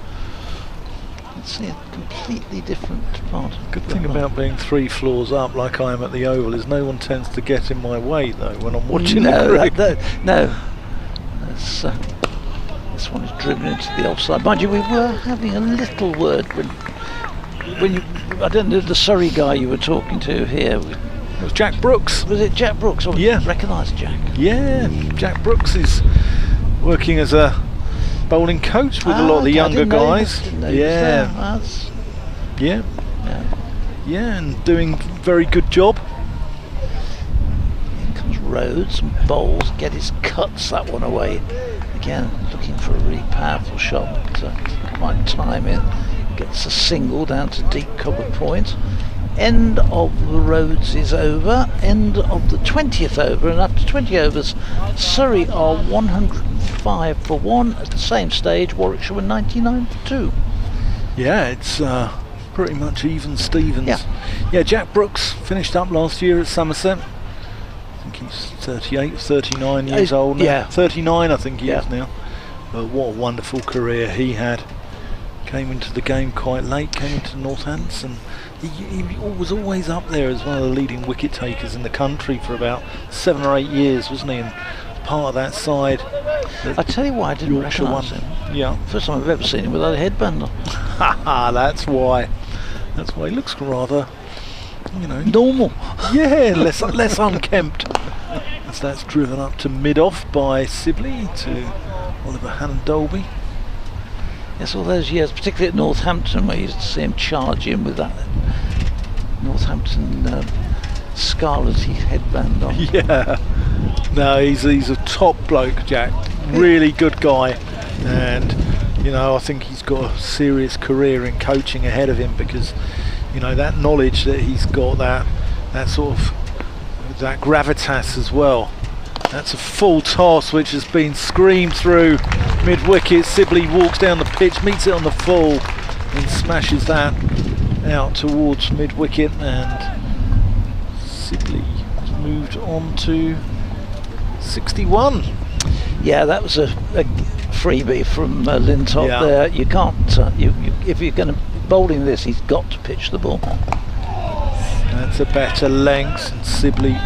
[SPEAKER 12] see a completely different part.
[SPEAKER 11] Good thing about being 3 floors up like I am at the Oval is no one tends to get in my way though when I'm watching the cricket.
[SPEAKER 12] No. This one is driven into the offside. Mind you, we were having a little word when you, I don't know, the Surrey guy you were talking to here.
[SPEAKER 11] It was Jack Brooks.
[SPEAKER 12] Was it Jack Brooks? Or
[SPEAKER 11] yeah.
[SPEAKER 12] Recognise Jack?
[SPEAKER 11] Yeah, Jack Brooks is working as a bowling coach with a lot of the younger guys. Yeah, and doing a very good job.
[SPEAKER 12] Here comes Rhodes and bowls, get his cuts that one away. Again, looking for a really powerful shot, but right time in. Gets a single down to deep cover point. End of the Rhodes is over. End of the 20th over, and after 20 overs, Surrey are 105 for 1. At the same stage, Warwickshire were 99 for 2.
[SPEAKER 11] Yeah, it's pretty much even Stevens. Yeah, Jack Brooks finished up last year at Somerset. I think he's 38, 39 years old now.
[SPEAKER 12] Yeah.
[SPEAKER 11] 39 I think he is now. But what a wonderful career he had. Came into the game quite late, came into Northampton. He was always up there as one of the leading wicket takers in the country for about 7 or 8 years, wasn't he? And part of that side.
[SPEAKER 12] I tell you why I didn't recognise him.
[SPEAKER 11] Yeah.
[SPEAKER 12] First time I've ever seen him without a headband on.
[SPEAKER 11] That's why. That's why he looks rather,
[SPEAKER 12] normal.
[SPEAKER 11] Yeah, less unkempt. As that's driven up to mid-off by Sibley to Oliver Hannon-Dolby.
[SPEAKER 12] Yes, all those years, particularly at Northampton, where you used to see him charge in with that Northampton scarlety headband on.
[SPEAKER 11] Yeah. No, he's a top bloke, Jack. Really good guy. And, I think he's got a serious career in coaching ahead of him because, that knowledge that he's got, that sort of, that gravitas as well. That's a full toss which has been screamed through mid-wicket. Sibley walks down the pitch, meets it on the full and smashes that out towards mid-wicket, and Sibley has moved on to 61.
[SPEAKER 12] Yeah, that was a freebie from Lintop there. You can't, if you're going to bowling this, he's got to pitch the ball.
[SPEAKER 11] That's a better length, and Sibley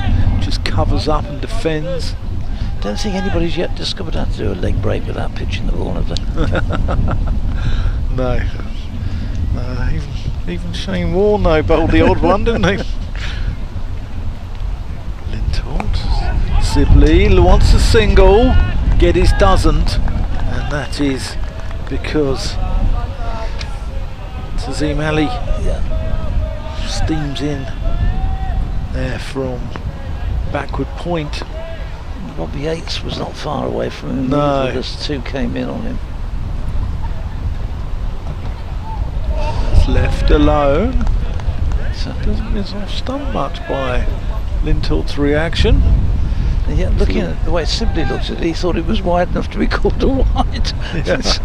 [SPEAKER 11] just covers up and defends.
[SPEAKER 12] Don't think anybody's yet discovered how to do a leg break without pitching the ball, have they?
[SPEAKER 11] No. Even Shane Warno bowled the odd one, didn't he? Lintold. Sibley wants a single. Geddes doesn't, and that is because Tazim Ali steams in there from backward point.
[SPEAKER 12] Robbie Yates was not far away from him.
[SPEAKER 11] No.
[SPEAKER 12] Just 2 came in on him.
[SPEAKER 11] It's left alone. So doesn't miss off stump much by Lintold's reaction.
[SPEAKER 12] And yet, looking at the way Sibley looked at it, he thought it was wide enough to be called a wide.
[SPEAKER 11] Yeah. So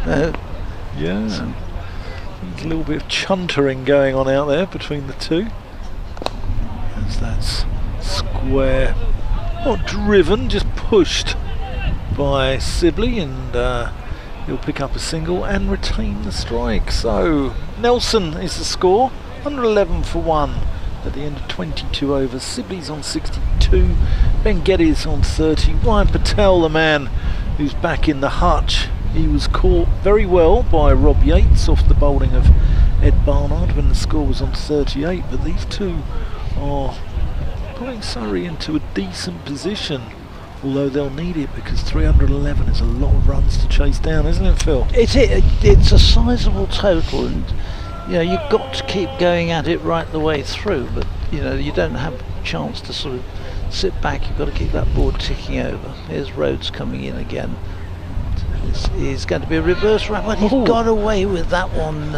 [SPEAKER 11] there's a little bit of chuntering going on out there between the two. As that's square. Not driven, just pushed by Sibley, and he'll pick up a single and retain the strike. So Nelson is the score, 111 for 1 at the end of 22 overs. Sibley's on 62, Ben Geddes on 30. Ryan Patel, the man who's back in the hutch, he was caught very well by Rob Yates off the bowling of Ed Barnard when the score was on 38, but these two are putting Surrey into a decent position, although they'll need it because 311 is a lot of runs to chase down, isn't it, Phil?
[SPEAKER 12] It's a sizable total, and you've got to keep going at it right the way through, but you don't have a chance to sort of sit back. You've got to keep that board ticking over. Here's Rhodes coming in again. It's going to be a reverse wrap, but he's got away with that one.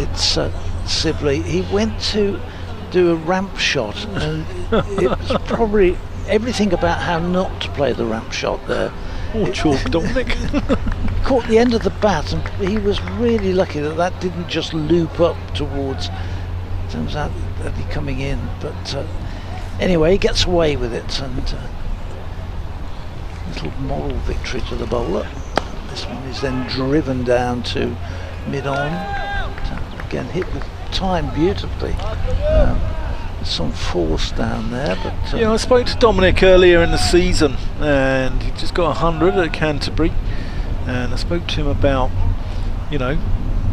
[SPEAKER 12] It's Sibley. He went to do a ramp shot, and it was probably everything about how not to play the ramp shot there.
[SPEAKER 11] Chalk Dominic.
[SPEAKER 12] Caught the end of the bat, and he was really lucky that didn't just loop up towards. Turns out that he's coming in, but anyway, he gets away with it, and little moral victory to the bowler. This one is then driven down to mid-on. again hit the time beautifully. Some force down there, but
[SPEAKER 11] yeah, I spoke to Dominic earlier in the season, and he just got 100 at Canterbury, and I spoke to him about, you know,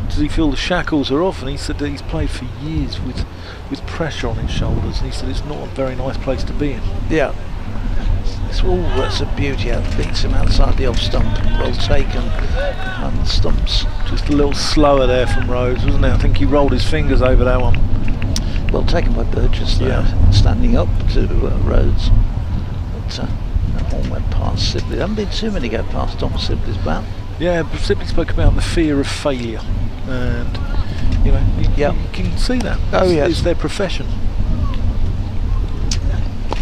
[SPEAKER 11] does he feel the shackles are off, and he said that he's played for years with pressure on his shoulders, and he said it's not a very nice place to be in.
[SPEAKER 12] Yeah, that's a beauty. It beats him outside the off stump, well taken behind the stumps.
[SPEAKER 11] Just a little slower there from Rhodes, wasn't it? I think he rolled his fingers over that one.
[SPEAKER 12] Well taken by Burgess there, standing up to Rhodes. But that one went past Sibley. There haven't been too many go past Tom Sibley's bat.
[SPEAKER 11] Yeah, but Sibley spoke about the fear of failure, and you know, you can see that. It's their profession.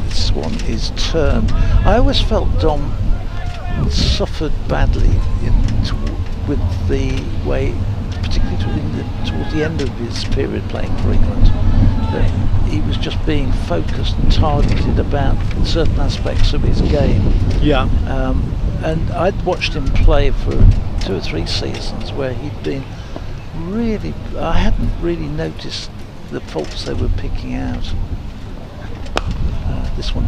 [SPEAKER 12] This one is turned. I always felt Dom suffered badly with the way, particularly towards the end of his period playing for England, that he was just being focused and targeted about certain aspects of his game.
[SPEAKER 11] Yeah.
[SPEAKER 12] And I'd watched him play for 2 or 3 seasons where he'd been really, I hadn't really noticed the faults they were picking out. This one,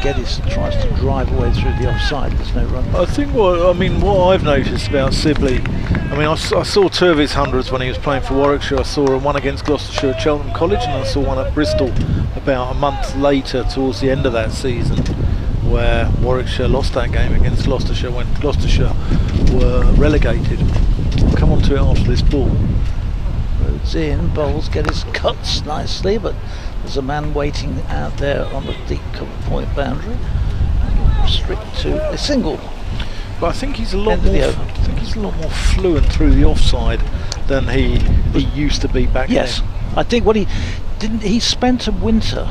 [SPEAKER 12] Geddes tries to drive away through the offside. There's no run.
[SPEAKER 11] I think what I've noticed about Sibley, I mean, I saw 2 of his hundreds when he was playing for Warwickshire. I saw one against Gloucestershire at Cheltenham College, and I saw one at Bristol about a month later, towards the end of that season, where Warwickshire lost that game against Gloucestershire when Gloucestershire were relegated. I'll come on to it after this ball.
[SPEAKER 12] Rhodes in, bowls, Geddes cuts nicely, but there's a man waiting out there on the deep cover point boundary. Restrict to a single.
[SPEAKER 11] But I think he's a lot more fluent through the offside than he used to be back then.
[SPEAKER 12] Yes, I think what he spent a winter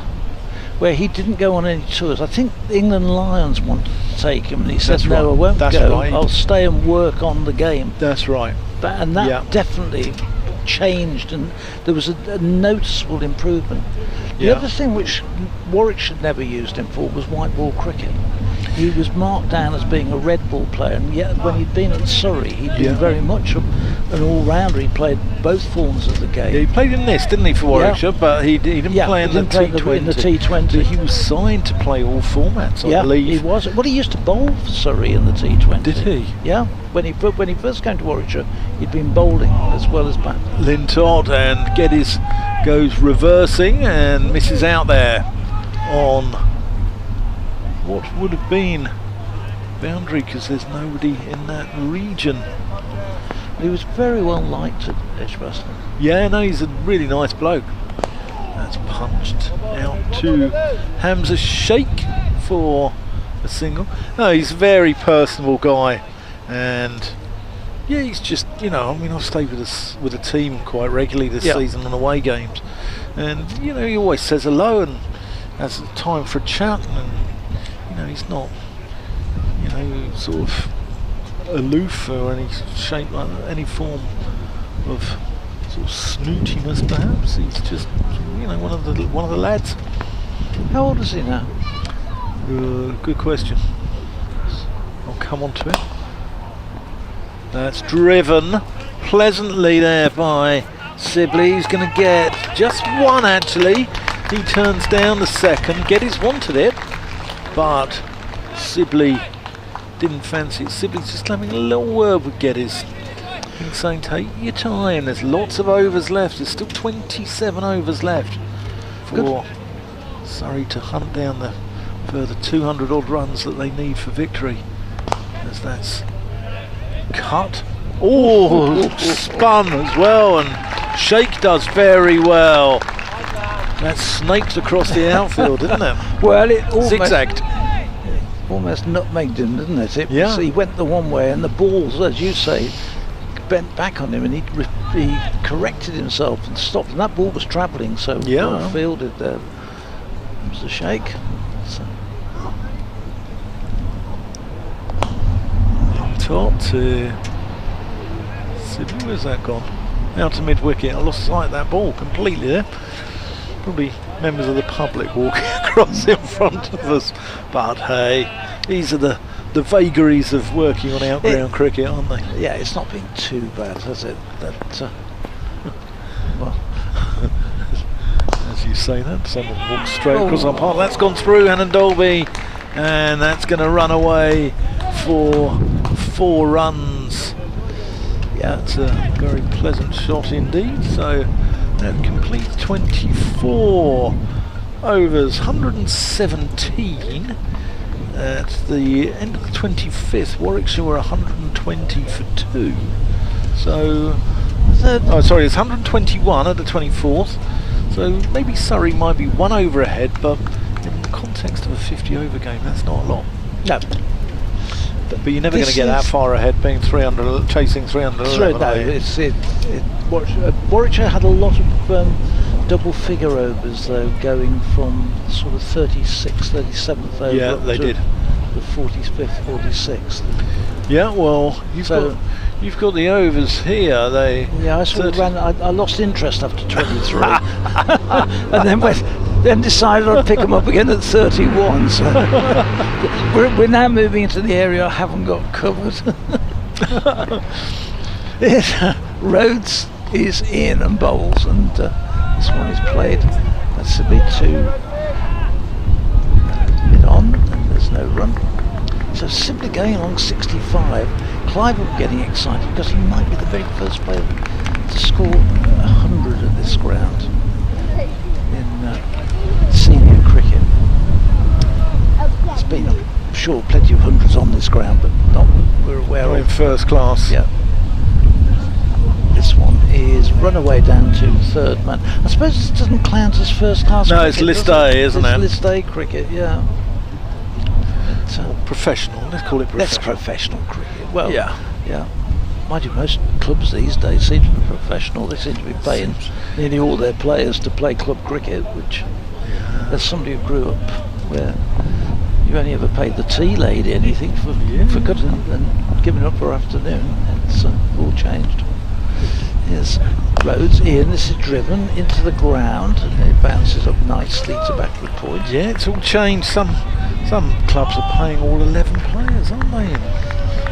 [SPEAKER 12] where he didn't go on any tours. I think the England Lions wanted to take him, and he said, "No, I won't go. I'll stay and work on the game."
[SPEAKER 11] That's right.
[SPEAKER 12] And that definitely changed, and there was a noticeable improvement. The other thing which Warwickshire never used him for was white ball cricket. He was marked down as being a red ball player, and yet when he'd been at Surrey, he'd been very much an all-rounder. He played both forms of the game.
[SPEAKER 11] Yeah, he played in this, didn't he, for Warwickshire? But he didn't play in the T20.
[SPEAKER 12] In the T20.
[SPEAKER 11] He was signed to play all formats, I believe.
[SPEAKER 12] He was. Well, he used to bowl for Surrey in the T20.
[SPEAKER 11] Did he?
[SPEAKER 12] Yeah. When he first came to Warwickshire, he'd been bowling as well as batting.
[SPEAKER 11] Lintott, and Geddes goes reversing and misses out there on what would have been boundary, because there's nobody in that region.
[SPEAKER 12] He was very well liked at Edgbaston.
[SPEAKER 11] Yeah, no, he's a really nice bloke. That's punched out to Hamza Sheikh for a single. No, he's a very personable guy, and yeah, he's just, you know, I mean, I've stayed with the team quite regularly this season on away games, and you know, he always says hello and has time for a chat, and you know, he's not, you know, sort of aloof or any shape, like any form of sort of snootiness. Perhaps he's just, you know, one of the lads.
[SPEAKER 12] How old is he now?
[SPEAKER 11] Good question. I'll come on to it. That's driven pleasantly there by Sibley. He's going to get just one, actually. He turns down the second. Geddes wanted it, but Sibley didn't fancy it. Sibley's just having a little word with Geddes. He's saying, take your time. There's lots of overs left. There's still 27 overs left for Surrey to hunt down the further 200 odd runs that they need for victory. As that's cut. Oh, spun as well, and Sheikh does very well. That snaked across the outfield, didn't it?
[SPEAKER 12] Well, it almost
[SPEAKER 11] zigzagged.
[SPEAKER 12] Almost nutmegged him, didn't it? He went the one way, and the balls, as you say, bent back on him, and he corrected himself and stopped. And that ball was travelling, so well fielded there. It was a Sheikh.
[SPEAKER 11] Top to Sibley. Where's that gone? Out to mid-wicket. I lost sight of that ball completely there. Probably members of the public walking across in front of us. But hey, these are the vagaries of working on outground cricket, aren't they?
[SPEAKER 12] Yeah, it's not been too bad, has it?
[SPEAKER 11] say that. Someone walks straight across our path. That's gone through Hannon Dolby, and that's going to run away for 4 runs. Yeah, it's a very pleasant shot indeed. So that completes 24 overs, 117. At the end of the 25th, Warwickshire were 120 for 2. So, oh sorry, it's 121 at the 24th. So maybe Surrey might be 1 over ahead, but in the context of a 50 over game, that's not a lot.
[SPEAKER 13] No.
[SPEAKER 11] But you're never going to get that far ahead, being 300, chasing 311.
[SPEAKER 13] No, Warwickshire had a lot of double figure overs though, going from sort of 36th, 37th over.
[SPEAKER 11] Yeah, they did.
[SPEAKER 13] The 45th, 46th.
[SPEAKER 11] Yeah, well, you've got the overs here.
[SPEAKER 13] Yeah, I sort of ran. I lost interest after 23, and then decided I'd pick them up again at 31. So we're now moving into the area I haven't got covered. Rhodes is in and bowls, and this one is played. That's a bit too mid on, and there's no run. So simply going along 65. Clive will be getting excited because he might be the very first player to score 100 at this ground in senior cricket. There's been, I'm sure, plenty of hundreds on this ground, but not we're aware of.
[SPEAKER 11] In first class.
[SPEAKER 13] Yeah. This one is run away down to 3rd man. I suppose this doesn't count as first class cricket.
[SPEAKER 11] No, it's list A, isn't it?
[SPEAKER 13] It's list A cricket, yeah.
[SPEAKER 11] Professional, let's call it professional.
[SPEAKER 13] That's professional cricket. Well,
[SPEAKER 11] yeah.
[SPEAKER 13] Mind you, most clubs these days seem to be professional. They seem to be paying nearly all their players to play club cricket, which, as somebody who grew up where you only ever paid the tea lady anything for cutting and giving up for afternoon, it's all changed. Here's Rhodes in, this is driven into the ground, and it bounces up nicely to backward point.
[SPEAKER 11] Yeah, it's all changed. Some clubs are paying all 11 players, aren't they?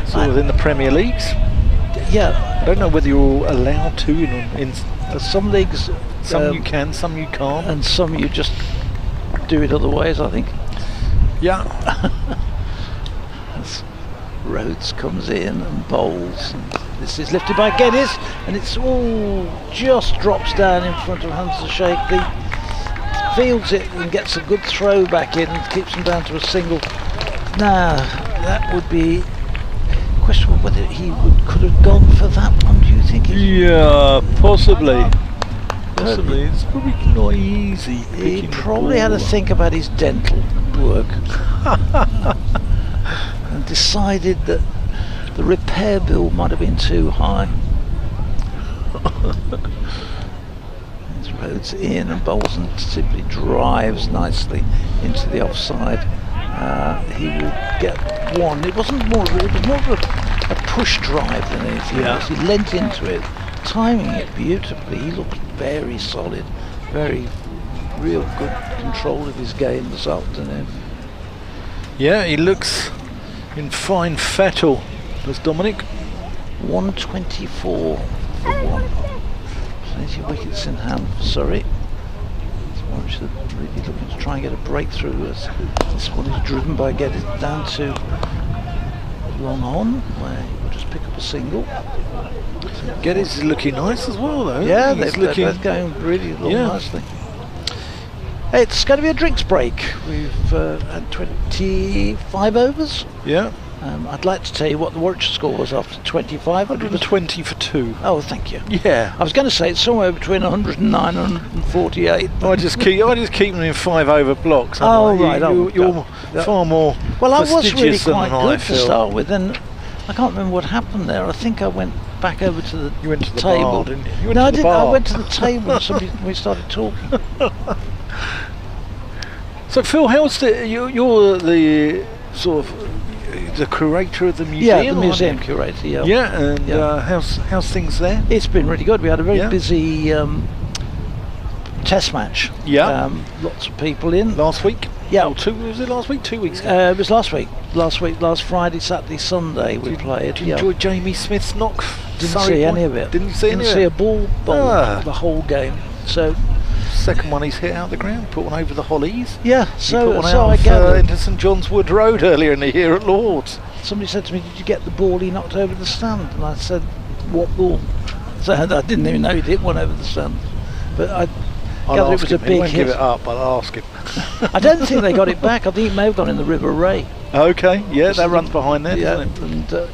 [SPEAKER 11] Sort of in the Premier Leagues.
[SPEAKER 13] Yeah.
[SPEAKER 11] I don't know whether you're allowed to in
[SPEAKER 13] some leagues.
[SPEAKER 11] Some you can, some you can't.
[SPEAKER 13] And some you just do it other ways, I think.
[SPEAKER 11] Yeah.
[SPEAKER 13] As Rhodes comes in and bowls. And this is lifted by Geddes, and it's all just drops down in front of Hansa Shaikhley. Fields it and gets a good throw back in and keeps him down to a single. Now, that would be questionable whether he could have gone for that one, do you think?
[SPEAKER 11] Yeah, possibly. Possibly. It's probably not easy.
[SPEAKER 13] He probably had to think about his dental work and decided that the repair bill might have been too high. Rhodes in and bowls and simply drives nicely into the offside. He will get one. It was more of a push drive than anything else. He leant into it, timing it beautifully. He looked very solid, very real good control of his game this afternoon.
[SPEAKER 11] Yeah, he looks in fine fettle, does Dominic.
[SPEAKER 13] 124 for 1. 20 wickets in hand for Surrey. Warwickshire really looking to try and get a breakthrough as this one is driven by Geddes down to long on, where he will just pick up a single.
[SPEAKER 11] Geddes is looking nice as well though.
[SPEAKER 13] Yeah, they're both going really nicely. It's going to be a drinks break. We've had 25 overs.
[SPEAKER 11] Yeah.
[SPEAKER 13] I'd like to tell you what the Warwickshire score was after 25.
[SPEAKER 11] 120 for 2.
[SPEAKER 13] Oh, thank you.
[SPEAKER 11] Yeah.
[SPEAKER 13] I was going to say it's somewhere between 109 and 148.
[SPEAKER 11] I just keep them in 5 over blocks.
[SPEAKER 13] Oh, right.
[SPEAKER 11] You're far more.
[SPEAKER 13] Well, I was really
[SPEAKER 11] quite
[SPEAKER 13] good to start with, and I can't remember what happened there. I think I went back over to the
[SPEAKER 11] You went to the
[SPEAKER 13] table.
[SPEAKER 11] bar, didn't you?
[SPEAKER 13] No, I didn't. I went to the table and we started talking.
[SPEAKER 11] So Phil, how's you're the sort of the curator of the museum?
[SPEAKER 13] Yeah, the museum curator. Yeah.
[SPEAKER 11] Yeah, and how's things there?
[SPEAKER 13] It's been really good. We had a very busy test match.
[SPEAKER 11] Yeah.
[SPEAKER 13] Lots of people in
[SPEAKER 11] last week.
[SPEAKER 13] Yeah.
[SPEAKER 11] Was it last week? 2 weeks ago?
[SPEAKER 13] It was last week. Last Friday, Saturday, Sunday we played.
[SPEAKER 11] Did you enjoy Jamie Smith's knock?
[SPEAKER 13] Didn't see any of it.
[SPEAKER 11] Didn't see any of it?
[SPEAKER 13] Didn't see a ball the whole game. So
[SPEAKER 11] second one he's hit out the ground, put one over the Hollies.
[SPEAKER 13] Yeah,
[SPEAKER 11] He put one
[SPEAKER 13] so
[SPEAKER 11] out
[SPEAKER 13] I gathered.
[SPEAKER 11] into St John's Wood Road earlier in the year at Lord's.
[SPEAKER 13] Somebody said to me, "Did you get the ball he knocked over the stand?" And I said, "What ball?" So I didn't even know he'd hit one over the stand. But I gathered it was a big
[SPEAKER 11] He won't
[SPEAKER 13] hit.
[SPEAKER 11] give it up, I'll ask him.
[SPEAKER 13] I don't think they got it back. I think it may have gone in the River Ray.
[SPEAKER 11] Okay, yeah, that runs behind there,
[SPEAKER 13] Yeah,
[SPEAKER 11] doesn't it?
[SPEAKER 13] and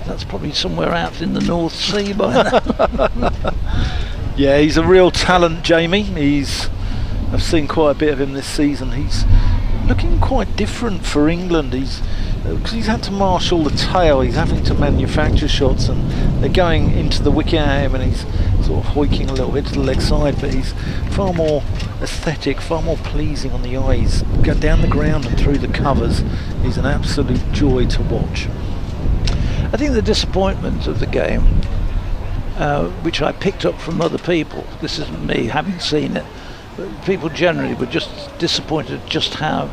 [SPEAKER 13] that's probably somewhere out in the North Sea by now.
[SPEAKER 11] Yeah, he's a real talent, Jamie. I've seen quite a bit of him this season. He's looking quite different for England. Because he's had to marshal the tail. He's having to manufacture shots, and they're going into the wicket at him, and he's sort of hoiking a little bit to the leg side. But he's far more aesthetic, far more pleasing on the eyes. Go down the ground and through the covers. He's an absolute joy to watch.
[SPEAKER 13] I think the disappointment of the game, which I picked up from other people, this isn't me having seen it, but people generally were just disappointed just how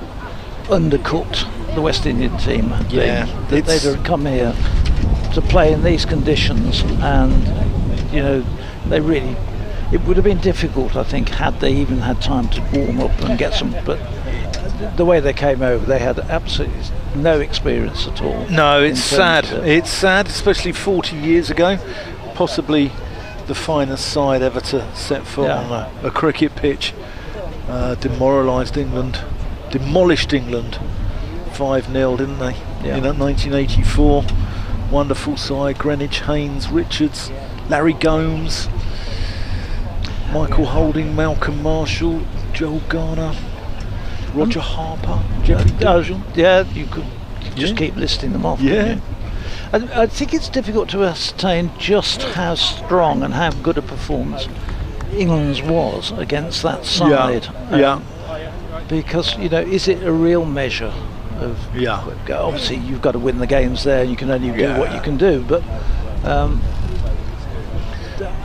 [SPEAKER 13] undercooked the West Indian team had been. That they'd have come here to play in these conditions, and they really, it would have been difficult, I think, had they even had time to warm up and get some. But the way they came over, they had absolutely no experience at all.
[SPEAKER 11] No, it's sad. It's sad, especially 40 years ago. Possibly the finest side ever to set foot on a cricket pitch. Demoralised England, demolished England 5-0, didn't they? In 1984. Wonderful side: Greenwich, Haynes, Richards, Larry Gomes, Michael Holding, Malcolm Marshall, Joel Garner, Roger Harper, Jeffrey Dozier.
[SPEAKER 13] Yeah, you could just keep listing them off.
[SPEAKER 11] Yeah.
[SPEAKER 13] I think it's difficult to ascertain just how strong and how good a performance England's was against that side. Because, is it a real measure of...
[SPEAKER 11] Yeah.
[SPEAKER 13] Obviously, you've got to win the games there, and you can only do what you can do, but...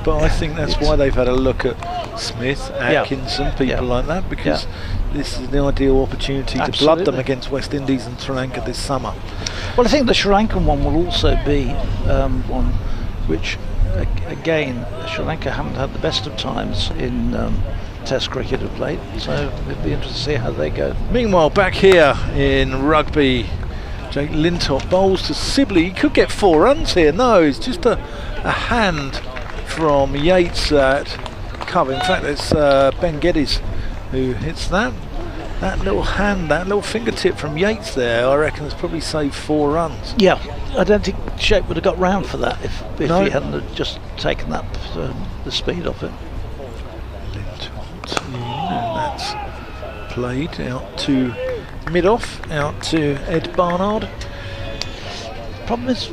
[SPEAKER 11] But I think that's why they've had a look at Smith, Atkinson, people like that, because this is the ideal opportunity to blood them against West Indies and Sri Lanka this summer.
[SPEAKER 13] Well, I think the Sri Lankan one will also be one which, again, Sri Lanka haven't had the best of times in Test cricket of late, so it'll be interesting to see how they go.
[SPEAKER 11] Meanwhile, back here in Rugby, Jake Lintop bowls to Sibley. He could get 4 runs here. No, it's just a hand from Yates at cover. In fact, it's Ben Geddes who hits that. That little hand, that little fingertip from Yates there, I reckon has probably saved 4 runs.
[SPEAKER 13] Yeah, I don't think Shape would have got round for that if he hadn't have just taken that the speed off it.
[SPEAKER 11] And that's played out to mid-off, out to Ed Barnard.
[SPEAKER 13] Problem is,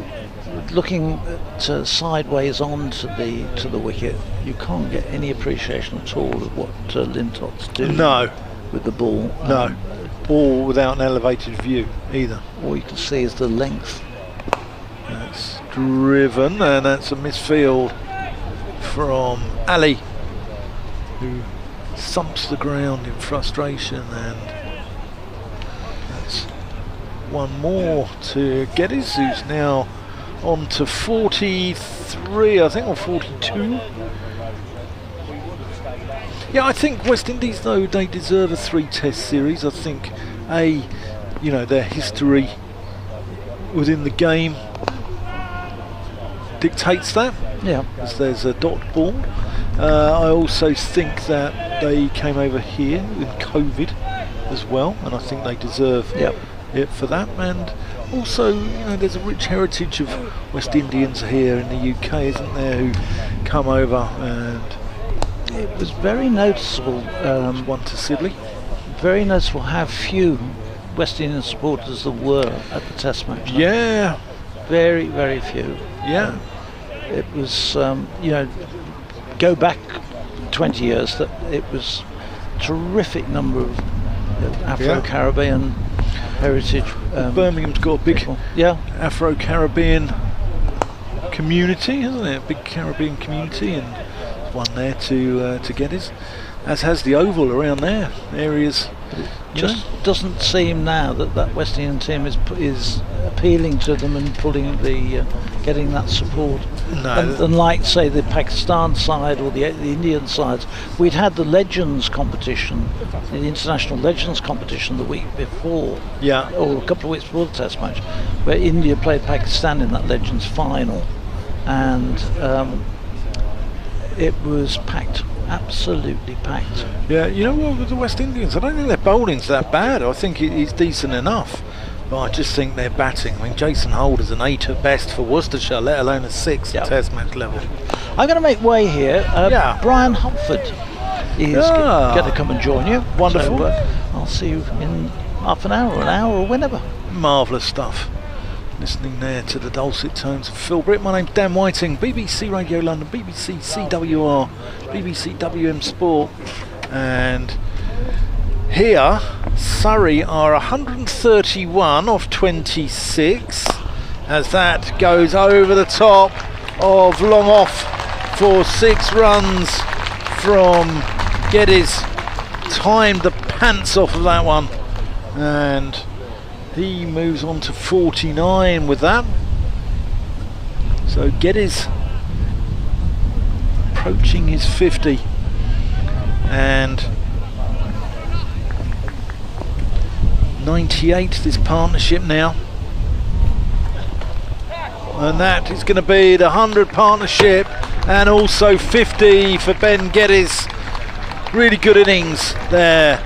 [SPEAKER 13] looking at sideways on to the wicket, you can't get any appreciation at all of what Lintop's doing.
[SPEAKER 11] No.
[SPEAKER 13] With the ball.
[SPEAKER 11] No. Or without an elevated view either.
[SPEAKER 13] All you can see is the length.
[SPEAKER 11] That's driven, and that's a misfield from Ali, who thumps the ground in frustration, and that's one more to Geddes, who's now on to 43, I think, or 42. Yeah, I think West Indies, though, they deserve a 3-test series. I think, their history within the game dictates that.
[SPEAKER 13] Yeah.
[SPEAKER 11] As there's a dot ball. I also think that they came over here with COVID as well, and I think they deserve it for that. And also, there's a rich heritage of West Indians here in the UK, isn't there, who come over, and
[SPEAKER 13] it was very noticeable.
[SPEAKER 11] One to Sibley.
[SPEAKER 13] Very noticeable how few West Indian supporters there were at the Test match.
[SPEAKER 11] Yeah.
[SPEAKER 13] Very, very few.
[SPEAKER 11] Yeah.
[SPEAKER 13] It was, go back 20 years, that it was a terrific number of Afro-Caribbean heritage.
[SPEAKER 11] Birmingham's got a big
[SPEAKER 13] people.
[SPEAKER 11] Afro-Caribbean community, hasn't it? A big Caribbean community, and one there to Geddes, as has the Oval around there. Areas
[SPEAKER 12] Just doesn't seem now that West Indian team is appealing to them and getting that support.
[SPEAKER 11] No.
[SPEAKER 12] And like say the Pakistan side or the Indian sides, we'd had the Legends competition, the International Legends competition the week before, or a couple of weeks before the Test match, where India played Pakistan in that Legends final, and it was packed. Absolutely packed.
[SPEAKER 11] Yeah, you know what, with the West Indians, I don't think their bowling's that bad. I think it's decent enough, but I just think their batting. I mean, Jason Holt is an 8 at best for Worcestershire, let alone a 6 at Test match level.
[SPEAKER 12] I'm going to make way here. Brian Humford is going to come and join you.
[SPEAKER 11] Wonderful.
[SPEAKER 12] So, I'll see you in half an hour or whenever.
[SPEAKER 11] Marvellous stuff. Listening there to the dulcet tones of Phil Britt. My name's Dan Whiting, BBC Radio London, BBC CWR, BBC WM Sport, and here Surrey are 131 off 26 as that goes over the top of long off for 6 runs from Geddes. Timed the pants off of that one, and he moves on to 49 with that. So Geddes approaching his 50, and 98 this partnership now, and that is going to be the 100 partnership, and also 50 for Ben Geddes. Really good innings there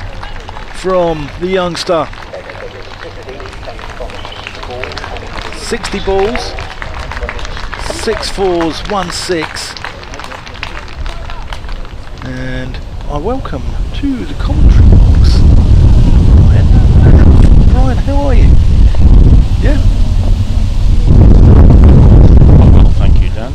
[SPEAKER 11] from the youngster. 60 balls, 6 fours, 1 6, and I welcome to the commentary box Brian, how are you? Yeah.
[SPEAKER 16] Well, thank you, Dan.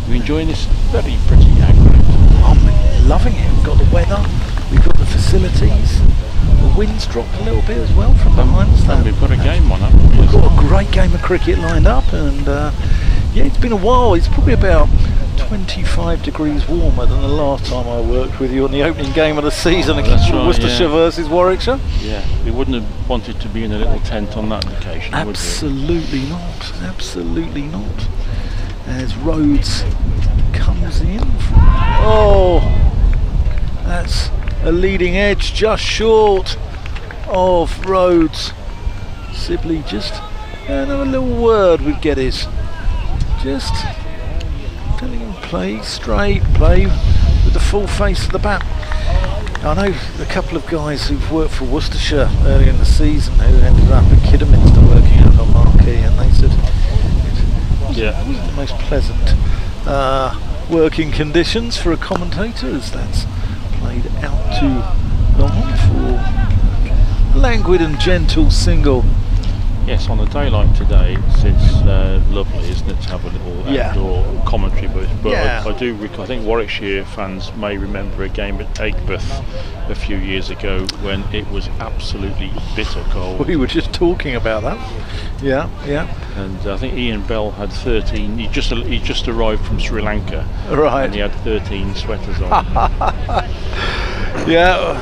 [SPEAKER 16] We're enjoying this very pretty accurate.
[SPEAKER 11] I'm loving it. We've got the weather, we've got the facilities. The wind's dropped a little bit as well from behind us.
[SPEAKER 16] And we've got a game on, haven't we?
[SPEAKER 11] We've got a great game of cricket lined up, and it's been a while. It's probably about 25 degrees warmer than the last time I worked with you on the opening game of the season against Worcestershire versus Warwickshire.
[SPEAKER 16] Yeah, we wouldn't have wanted to be in a little tent on that occasion,
[SPEAKER 11] Absolutely not. Absolutely not. As Rhodes comes in. That's a leading edge just short of Rhodes. Sibley just another little word with Geddes. Just telling him play straight, play with the full face of the bat. I know a couple of guys who've worked for Worcestershire earlier in the season who ended up at Kidderminster working out on Marquee, and they said it wasn't the most pleasant working conditions for a commentator, as that's played out too long for languid and gentle single.
[SPEAKER 16] Yes, on a day like today, it's lovely, isn't it, to have a little outdoor commentary booth. But I think Warwickshire fans may remember a game at Aigburth a few years ago when it was absolutely bitter cold.
[SPEAKER 11] We were just talking about that. Yeah.
[SPEAKER 16] And I think Ian Bell had 13. He just arrived from Sri Lanka.
[SPEAKER 11] Right.
[SPEAKER 16] And he had 13 sweaters on.
[SPEAKER 11] Yeah,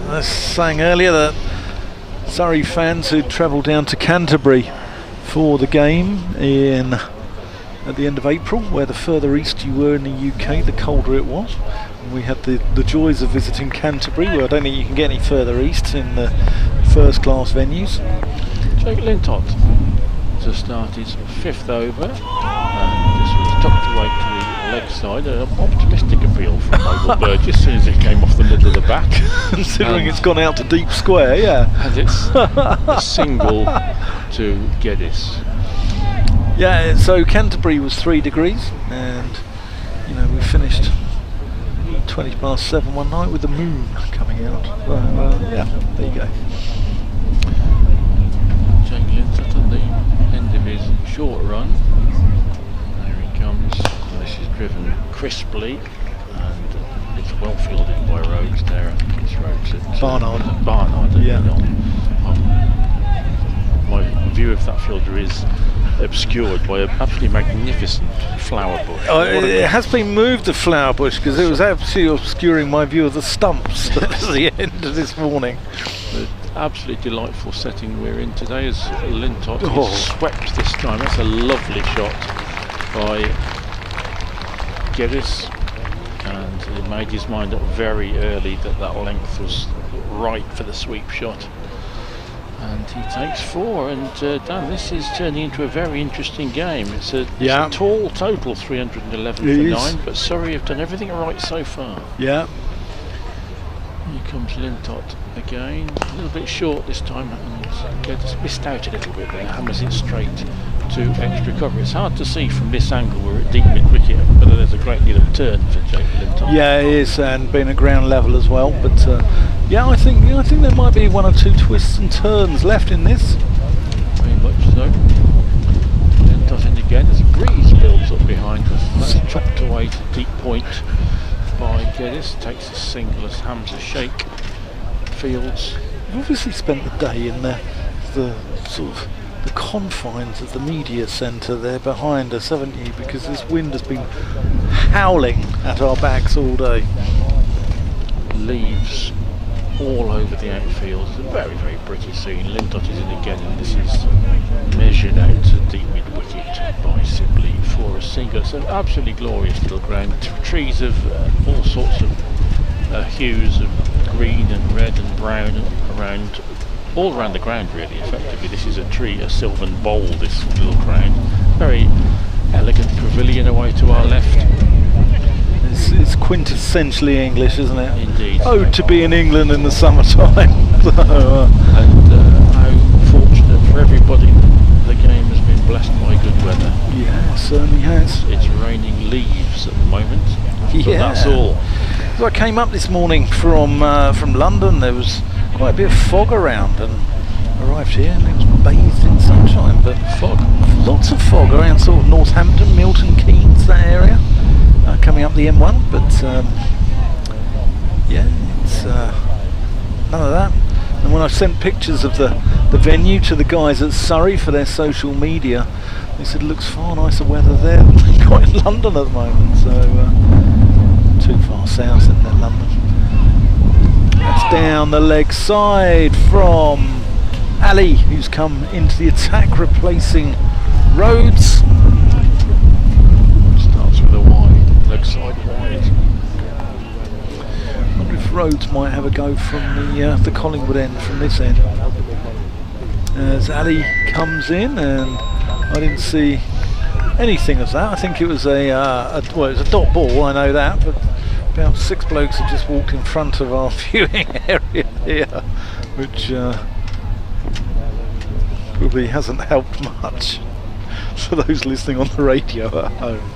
[SPEAKER 11] I was saying earlier that Surrey fans who travelled down to Canterbury for the game at the end of April, where the further east you were in the UK, the colder it was. And we had the joys of visiting Canterbury, where I don't think you can get any further east in the first class venues.
[SPEAKER 16] Jake Lintott just started 5th over, and this was tucked away to the leg side. An optimistic appeal from Noble Burgess as soon as it came off the middle of the bat.
[SPEAKER 11] Considering it's gone out to deep square,
[SPEAKER 16] And it's a single to Geddes.
[SPEAKER 11] Yeah, so Canterbury was 3 degrees, and we finished 20 past 7 one night with the moon coming out. So, there you go.
[SPEAKER 16] Jake Lintott at the end of his short run. There he comes. This is driven crisply, and it's well fielded by Rhodes there. I think it's Rhodes at
[SPEAKER 11] Barnard.
[SPEAKER 16] Barnard.
[SPEAKER 11] Yeah.
[SPEAKER 16] My view of that fielder is obscured by an absolutely magnificent flower bush.
[SPEAKER 11] It has been moved, the flower bush, because it was absolutely obscuring my view of the stumps at the end of this morning.
[SPEAKER 16] Absolutely delightful setting we're in today as Lintott is swept this time. That's a lovely shot by Geddes, and he made his mind up very early that length was right for the sweep shot. And he takes 4, and Dan, this is turning into a very interesting game. It's a tall total, 311 for 9, but Surrey have done everything right so far.
[SPEAKER 11] Yeah.
[SPEAKER 16] Here comes Lintott again, a little bit short this time, and gets missed out a little bit there, hammers it straight to extra cover. It's hard to see from this angle, we're at deep mid-wicket, whether there's a great deal of turn for Jake Lintott.
[SPEAKER 11] Yeah, it is, and being at ground level as well, but yeah, I think there might be 1 or 2 twists and turns left in this.
[SPEAKER 16] Very much so. Lintott in again as a breeze builds up behind us. That's chopped away to deep point by Geddes, takes a single as Hamza Sheikh fields.
[SPEAKER 11] You've obviously spent the day in the sort of the confines of the media centre there behind us, haven't you? Because this wind has been howling at our backs all day.
[SPEAKER 16] Leaves all over the outfield. It's a very, very pretty scene. Lintott is in again, and this is measured out to deep mid-wicket by Sibley for a single. It's an absolutely glorious little ground. Trees of all sorts of hues of green and red and brown all around the ground, really. Effectively, this is a sylvan bowl, this little ground. Very elegant pavilion away to our left.
[SPEAKER 11] It's quintessentially English, isn't it?
[SPEAKER 16] Indeed.
[SPEAKER 11] Oh, to be in England in the summertime.
[SPEAKER 16] And how fortunate for everybody, the game has been blessed by good weather.
[SPEAKER 11] Yeah, it certainly has.
[SPEAKER 16] It's raining leaves at the moment.
[SPEAKER 11] Yeah.
[SPEAKER 16] That's all.
[SPEAKER 11] So I came up this morning from London. There was quite a bit of fog around, and arrived here and it was bathed in sunshine. But lots of fog around sort of Northampton, Milton Keynes, that area. Coming up the M1, but yeah, it's none of that. And when I sent pictures of the venue to the guys at Surrey for their social media, they said it looks far nicer weather there than they got in London at the moment. So too far south, isn't it, London? That's down the leg side from Ali, who's come into the attack, replacing Rhodes.
[SPEAKER 16] Starts with a wide, leg side wide.
[SPEAKER 11] I wonder if Rhodes might have a go from the Collingwood end, from this end. As Ali comes in, and I didn't see anything of that. I think it was well, it was a dot ball, I know that, but about 6 blokes have just walked in front of our viewing area here, which probably hasn't helped much for those listening on the radio at home.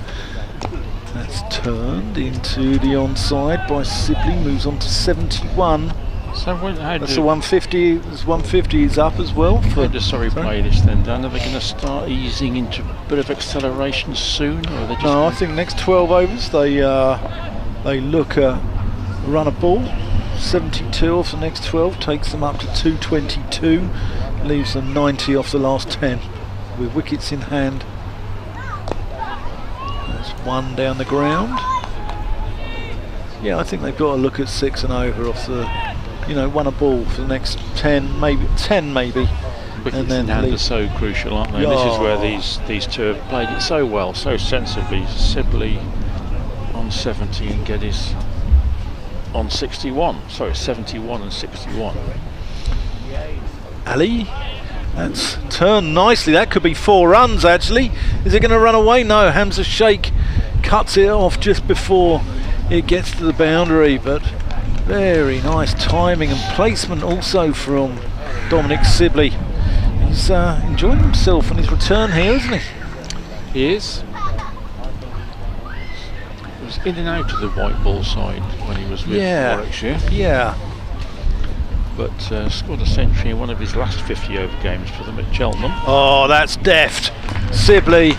[SPEAKER 11] That's turned into the onside by Sibley, moves on to 71.
[SPEAKER 16] So
[SPEAKER 11] that's the 150. This 150 is up as well.
[SPEAKER 16] How does Surrey play this then, Dan? Are they going to start easing into a bit of acceleration soon, or are they just?
[SPEAKER 11] No, I think next 12 overs they look at run a ball. 72 off the next 12 takes them up to 222, leaves them 90 off the last 10 with wickets in hand. There's one down the ground. Yeah, I think they've got to look at 6 and over off the, one a ball for the next 10 maybe.
[SPEAKER 16] Wickets and then in hand are so crucial, aren't they?
[SPEAKER 11] Yeah.
[SPEAKER 16] This is where these two have played it so well, so sensibly. Sibley on 70 and Geddes on 61. Sorry, 71 and 61.
[SPEAKER 11] Ali, that's turned nicely. That could be 4 runs actually. Is it going to run away? No, Hamza Sheikh cuts it off just before it gets to the boundary, but very nice timing and placement also from Dominic Sibley. He's enjoying himself on his return here, isn't he?
[SPEAKER 16] He is. He was in and out of the white ball side when he was with Warwickshire.
[SPEAKER 11] Yeah.
[SPEAKER 16] But scored a century in one of his last 50 over games for them at Cheltenham.
[SPEAKER 11] Oh, that's deft. Sibley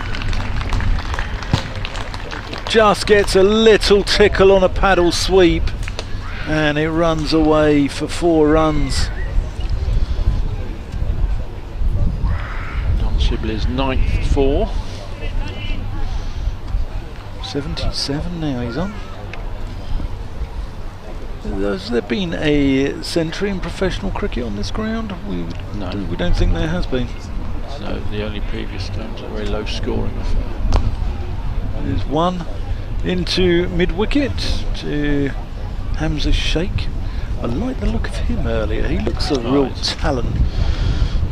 [SPEAKER 11] just gets a little tickle on a paddle sweep and it runs away for 4 runs.
[SPEAKER 16] Sibley's 9th 4.
[SPEAKER 11] 77 now he's on. Has there been a century in professional cricket on this ground?
[SPEAKER 16] No.
[SPEAKER 11] We don't think there has been.
[SPEAKER 16] So the only previous games are very low scoring affair.
[SPEAKER 11] There's one into mid-wicket to Hamza Sheikh. I like the look of him earlier. He looks a real talent.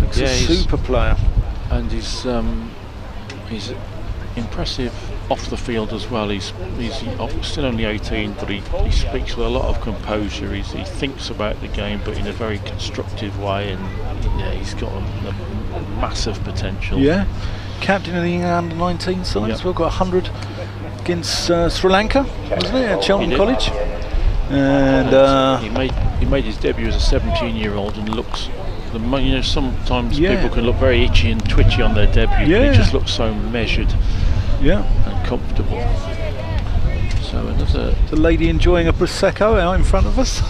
[SPEAKER 11] Looks a super player.
[SPEAKER 16] And he's impressive off the field as well. He's still only 18, but he speaks with a lot of composure. He thinks about the game, but in a very constructive way. And yeah, he's got a massive potential.
[SPEAKER 11] Yeah, captain of the under-19 side. Yep. So we've got 100 against Sri Lanka, wasn't it, at Cheltenham College? And
[SPEAKER 16] he made his debut as a 17-year-old and looks. Sometimes people can look very itchy and twitchy on their debut, but he just looks so measured. And comfortable. So another.
[SPEAKER 11] The lady enjoying a prosecco out in front of us.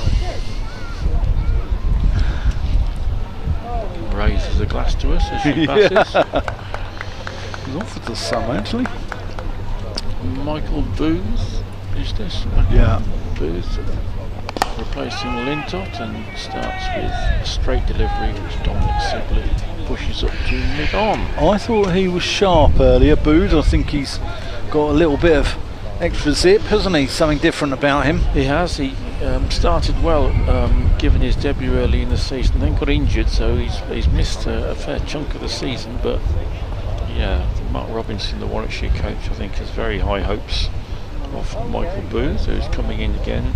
[SPEAKER 16] Raises a glass to us as she passes.
[SPEAKER 11] He's offered to some actually.
[SPEAKER 16] Michael Booth is this? Booth replacing Lintott and starts with a straight delivery which Dominic Sibley pushes up to mid-on.
[SPEAKER 11] I thought he was sharp earlier, Booth. I think he's got a little bit of extra zip, hasn't he? Something different about him.
[SPEAKER 16] He has. He started well, given his debut early in the season, then got injured, so he's missed a fair chunk of the season. But yeah, Mark Robinson, the Warwickshire coach, I think has very high hopes of Michael Booth, who's coming in again.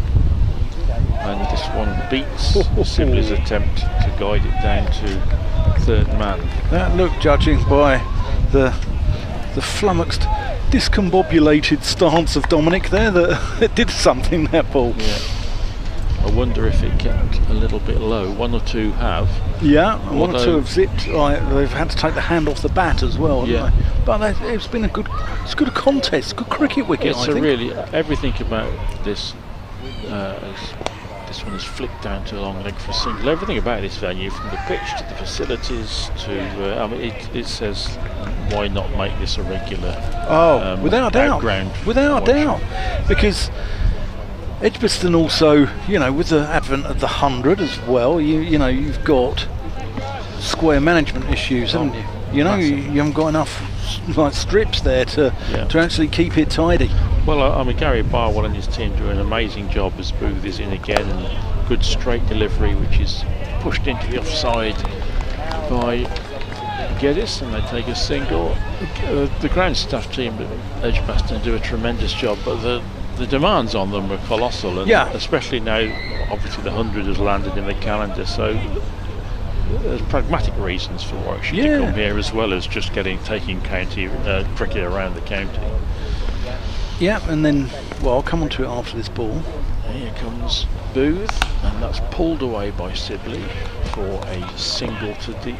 [SPEAKER 16] And this one beats Sibley's attempt to guide it down to third man.
[SPEAKER 11] That look, judging by the flummoxed, discombobulated stance of Dominic there, that it did something, that ball.
[SPEAKER 16] Yeah. I wonder if it kept a little bit low. One or two have.
[SPEAKER 11] Yeah, one or two have zipped. They've had to take the hand off the bat as well. Yeah. But it's been a good contest, good cricket wicket.
[SPEAKER 16] It's really everything about this. This one is flicked down to a long leg for a single. Everything about this venue, from the pitch to the facilities to, it says, why not make this a regular?
[SPEAKER 11] Without doubt, without doubt, because Edgbaston also, with the advent of the 100 as well, you've got square management issues, haven't you? You haven't got enough strips there to actually keep it tidy.
[SPEAKER 16] Well, Gary Barwell and his team do an amazing job as Booth is in again, and good straight delivery which is pushed into the offside by Geddes, and they take a single. The ground staff team at Edgbaston do a tremendous job, but the demands on them are colossal, and especially now obviously the 100 has landed in the calendar, so there's pragmatic reasons for Warwickshire to come here, as well as just taking county cricket around the county.
[SPEAKER 11] Yeah, and then, I'll come on to it after this ball.
[SPEAKER 16] Here comes Booth, and that's pulled away by Sibley for a single to the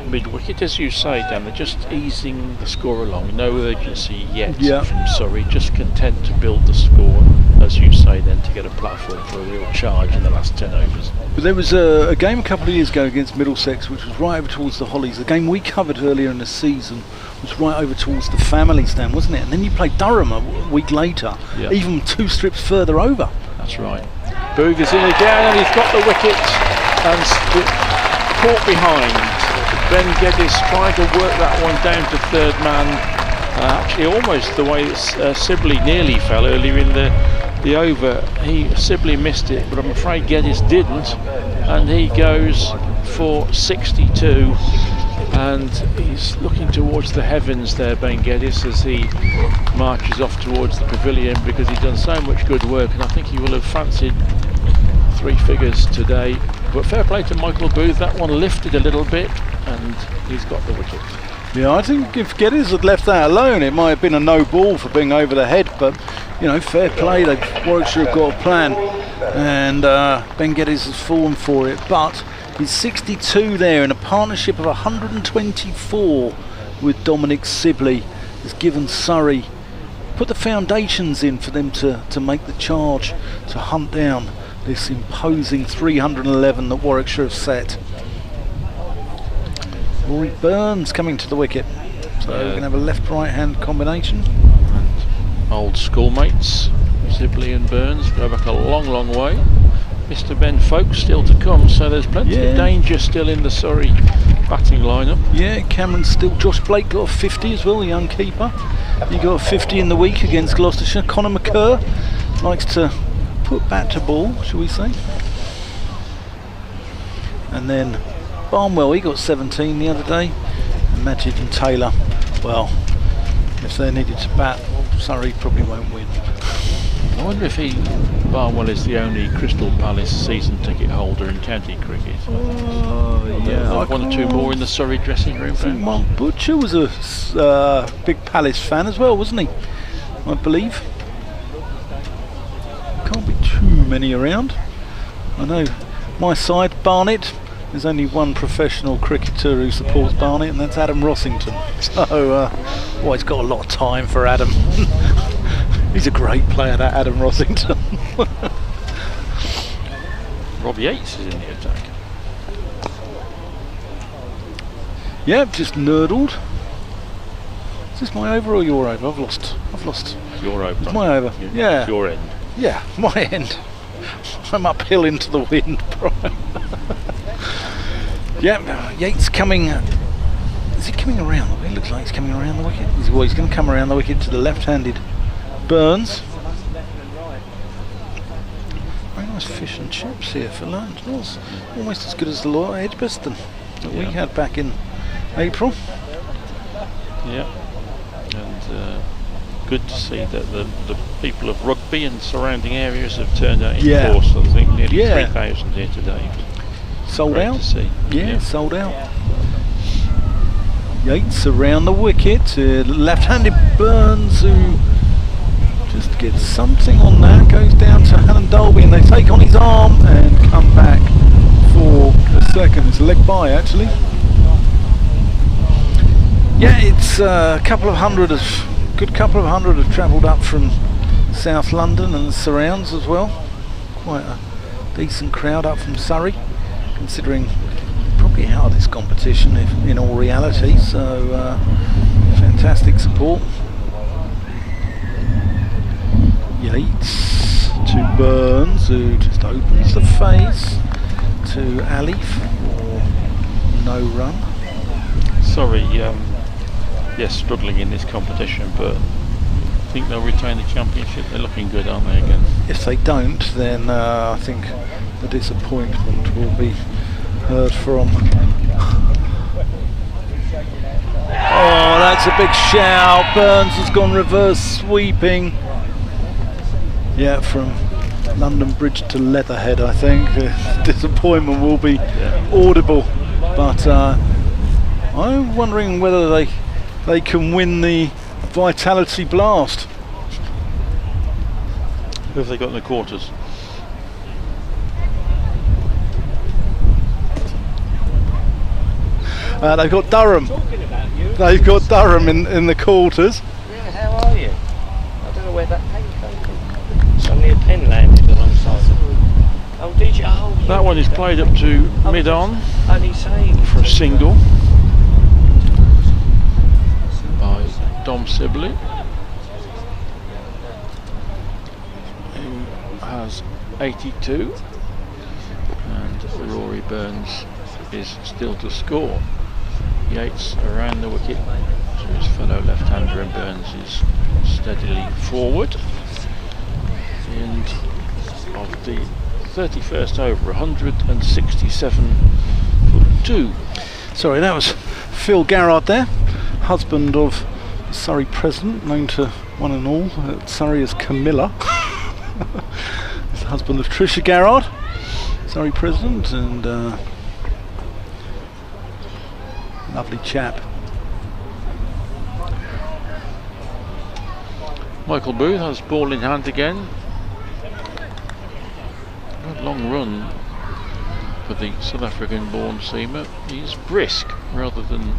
[SPEAKER 16] mid-wicket. As you say, Dan, they're just easing the score along. No urgency yet from Surrey, just content to build the score, as you say, then to get a platform for a real charge in the last 10 overs.
[SPEAKER 11] But there was a game a couple of years ago against Middlesex, which was right over towards the Hollies. The game we covered earlier in the season was right over towards the family stand, wasn't it? And then you played Durham a week later, even 2 strips further over.
[SPEAKER 16] That's right. Booth is in again, and he's got the wicket and caught behind. Ben Geddes trying to work that one down to third man. Actually, almost the way that Sibley nearly fell earlier in the over. Sibley missed it, but I'm afraid Geddes didn't, and he goes for 62. And he's looking towards the heavens there, Ben Geddes, as he marches off towards the pavilion, because he's done so much good work, and I think he will have fancied 3 figures today. But fair play to Michael Booth, that one lifted a little bit, and he's got the wicket.
[SPEAKER 11] Yeah, I think if Geddes had left that alone, it might have been a no ball for being over the head, but fair play. Warwickshire have got a plan, and Ben Geddes has fallen for it, but he's 62 there in a partnership of 124 with Dominic Sibley. Has given Surrey, put the foundations in for them to make the charge to hunt down this imposing 311 that Warwickshire have set. Rory Burns coming to the wicket. So we're going to have a left-right hand combination.
[SPEAKER 16] And old schoolmates, Sibley and Burns, go back a long, long way. Mr. Ben Folkes still to come, so there's plenty of danger still in the Surrey batting lineup.
[SPEAKER 11] Yeah, Cameron still. Josh Blake got a 50 as well, the young keeper. He got a 50 in the week against Gloucestershire. Conor McCurr likes to put bat to ball, shall we say. And then Barnwell, he got 17 the other day. And Majid and Taylor, well, if they needed to bat, Surrey probably won't win.
[SPEAKER 16] I wonder if Barnwell is the only Crystal Palace season ticket holder in county cricket.
[SPEAKER 11] Yeah,
[SPEAKER 16] one or two more in the Surrey dressing room.
[SPEAKER 11] I think Mark Butcher was a big Palace fan as well, wasn't he? I believe. Can't be too many around. I know my side, Barnet, there's only one professional cricketer who supports Barnet, and that's Adam Rossington. So, he's got a lot of time for Adam. He's a great player, that Adam Rossington.
[SPEAKER 16] Rob Yates is in the attack.
[SPEAKER 11] Yep, just nerdled. Is this my over or your over? I've lost.
[SPEAKER 16] Your over.
[SPEAKER 11] It's my over. Yeah.
[SPEAKER 16] Your end.
[SPEAKER 11] Yeah, my end. I'm uphill into the wind. Yep, Yates coming. Is he coming around the wicket? Looks like he's coming around the wicket. He's going to come around the wicket to the left-handed Burns. Very nice fish and chips here for lunch. It's almost as good as the lot at Edgbaston that we had back in April.
[SPEAKER 16] Yeah, and good to see that the people of Rugby and surrounding areas have turned out in force. I think nearly 3,000 here today.
[SPEAKER 11] Sold
[SPEAKER 16] Great
[SPEAKER 11] out.
[SPEAKER 16] To see.
[SPEAKER 11] Yeah, sold out. Yates around the wicket. Left-handed Burns, who just gets something on that. Goes down to Alan Dolby, and they take on his arm and come back for a second. It's a leg by, actually. Yeah, it's a good couple of hundred have travelled up from South London and the surrounds as well. Quite a decent crowd up from Surrey, considering probably out of this competition in all reality. So fantastic support. Yates to Burns, who just opens the face to Ali for no run.
[SPEAKER 16] Sorry, yes, struggling in this competition, but I think they'll retain the championship. They're looking good, aren't they, again?
[SPEAKER 11] If they don't, then I think the disappointment will be heard from. Oh, that's a big shout. Burns has gone reverse sweeping. Yeah, from London Bridge to Leatherhead, I think. Disappointment will be audible, but I'm wondering whether they can win the Vitality Blast.
[SPEAKER 16] Who have they got in the quarters?
[SPEAKER 11] They've got Durham. They've got Durham in the quarters.
[SPEAKER 17] Yeah, how are you? I don't know where that pen came from. Suddenly a pen landed alongside it. Oh, did you? Oh,
[SPEAKER 16] that one is played up to mid-on for a single by Dom Sibley, who has 82, and Rory Burns is still to score. Yates around the wicket to his fellow left-hander, and Burns is steadily forward. And of the 31st over, 167 for 2.
[SPEAKER 11] Sorry, that was Phil Garrard there, husband of the Surrey president, known to one and all at Surrey as Camilla. He's the husband of Tricia Garrard, Surrey president, and lovely chap.
[SPEAKER 16] Michael Booth has ball in hand again. Good long run for the South African born seamer. He's brisk rather than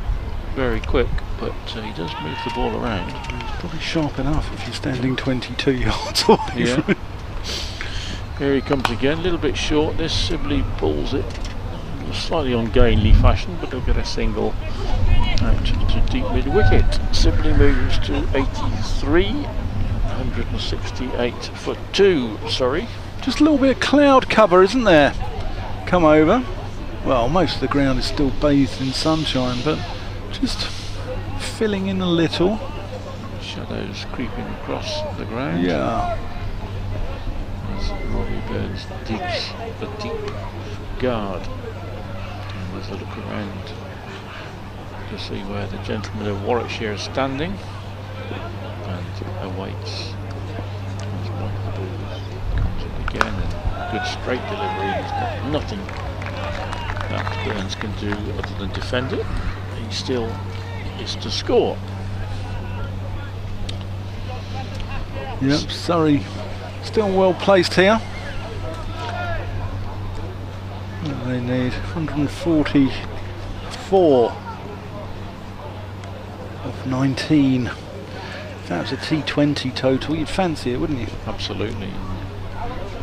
[SPEAKER 16] very quick, but he does move the ball around.
[SPEAKER 11] He's probably sharp enough if you're standing 22 yards away from him.
[SPEAKER 16] Here he comes again, a little bit short. This Sibley pulls it slightly ungainly fashion, but they'll get a single out to deep mid-wicket. Sibley moves to 83, 168 for 2, sorry.
[SPEAKER 11] Just a little bit of cloud cover, isn't there? Come over. Well, most of the ground is still bathed in sunshine, but just filling in a little.
[SPEAKER 16] Shadows creeping across the ground.
[SPEAKER 11] Yeah.
[SPEAKER 16] As Robbie Burns digs a deep guard. And there's a look around to see where the gentleman of Warwickshire is standing and awaits as Michael Ball comes in again, and good straight delivery. He's got nothing that Burns can do other than defend it. He still is to score.
[SPEAKER 11] Yep, Surrey still well placed here. They need 144 of 19. If that was a T20 total, you'd fancy it, wouldn't you?
[SPEAKER 16] Absolutely.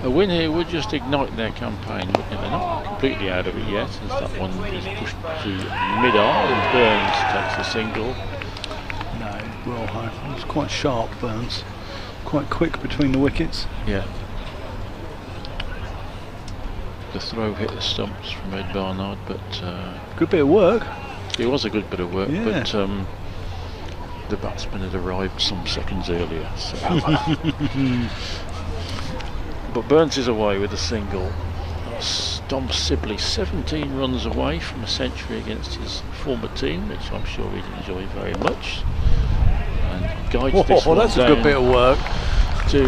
[SPEAKER 16] A win here would just ignite their campaign, wouldn't it? They're not completely out of it yet, as that one is pushed to mid-arm and Burns takes a single.
[SPEAKER 11] No, well high. It was quite sharp, Burns. Quite quick between the wickets.
[SPEAKER 16] Yeah. The throw hit the stumps from Ed Barnard, but
[SPEAKER 11] good bit of work.
[SPEAKER 16] It was a good bit of work,
[SPEAKER 11] yeah.
[SPEAKER 16] But the batsman had arrived some seconds earlier. So. But Burns is away with a single. Dom Sibley 17 runs away from a century against his former team, which I'm sure he'd enjoy very much. And guides this one
[SPEAKER 11] that's
[SPEAKER 16] down
[SPEAKER 11] a good bit of work.
[SPEAKER 16] To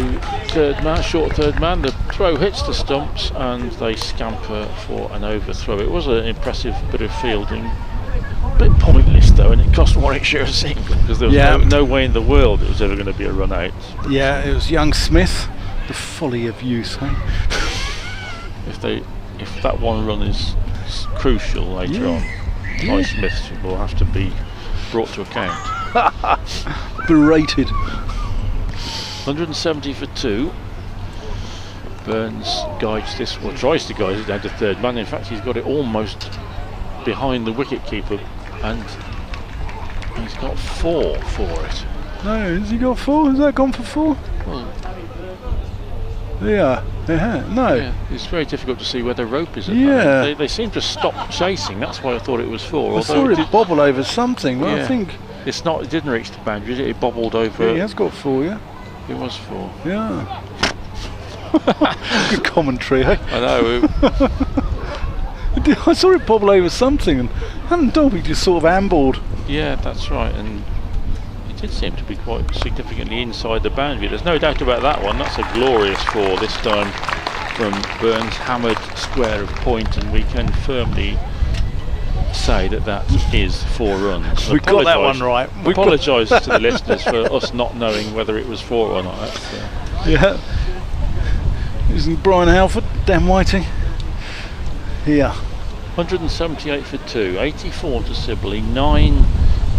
[SPEAKER 16] third man, short third man. The throw hits the stumps and they scamper for an overthrow. It was an impressive bit of fielding. A bit pointless though, and it cost Warwickshire a single because there was no way in the world it was ever going to be a run out.
[SPEAKER 11] Yeah, it was young Smith. The folly of youth, eh?
[SPEAKER 16] If that one run is crucial later on, Ty Smith will have to be brought to account.
[SPEAKER 11] Berated.
[SPEAKER 16] 170 for 2. Burns guides this, or tries to guide it down to third man. In fact, he's got it almost behind the wicket keeper, and he's got 4 for it.
[SPEAKER 11] No, has he got 4? Has that gone for 4?
[SPEAKER 16] Well,
[SPEAKER 11] yeah, no.
[SPEAKER 16] Yeah, it's very difficult to see where the rope is at the moment. They seem to stop chasing, that's why I thought it was 4.
[SPEAKER 11] I saw it bobble over something, but I think...
[SPEAKER 16] It's not, it didn't reach the boundary, it bobbled over...
[SPEAKER 11] Yeah, he has got 4, yeah.
[SPEAKER 16] It was 4.
[SPEAKER 11] Yeah. Good commentary, eh?
[SPEAKER 16] I know.
[SPEAKER 11] I saw it bobble over something, and hadn't Dolby just sort of ambled?
[SPEAKER 16] Yeah, that's right, and it did seem to be quite significantly inside the boundary. There's no doubt about that one. That's a glorious 4 this time from Burns, hammered square of point, and we can firmly say that is 4 runs.
[SPEAKER 11] We got that one right.
[SPEAKER 16] We apologise to the listeners for us not knowing whether it was 4 or not.
[SPEAKER 11] Yeah. Isn't Brian Halford, Dan Whiting? Here.
[SPEAKER 16] 178 for 2, 84 to Sibley, 9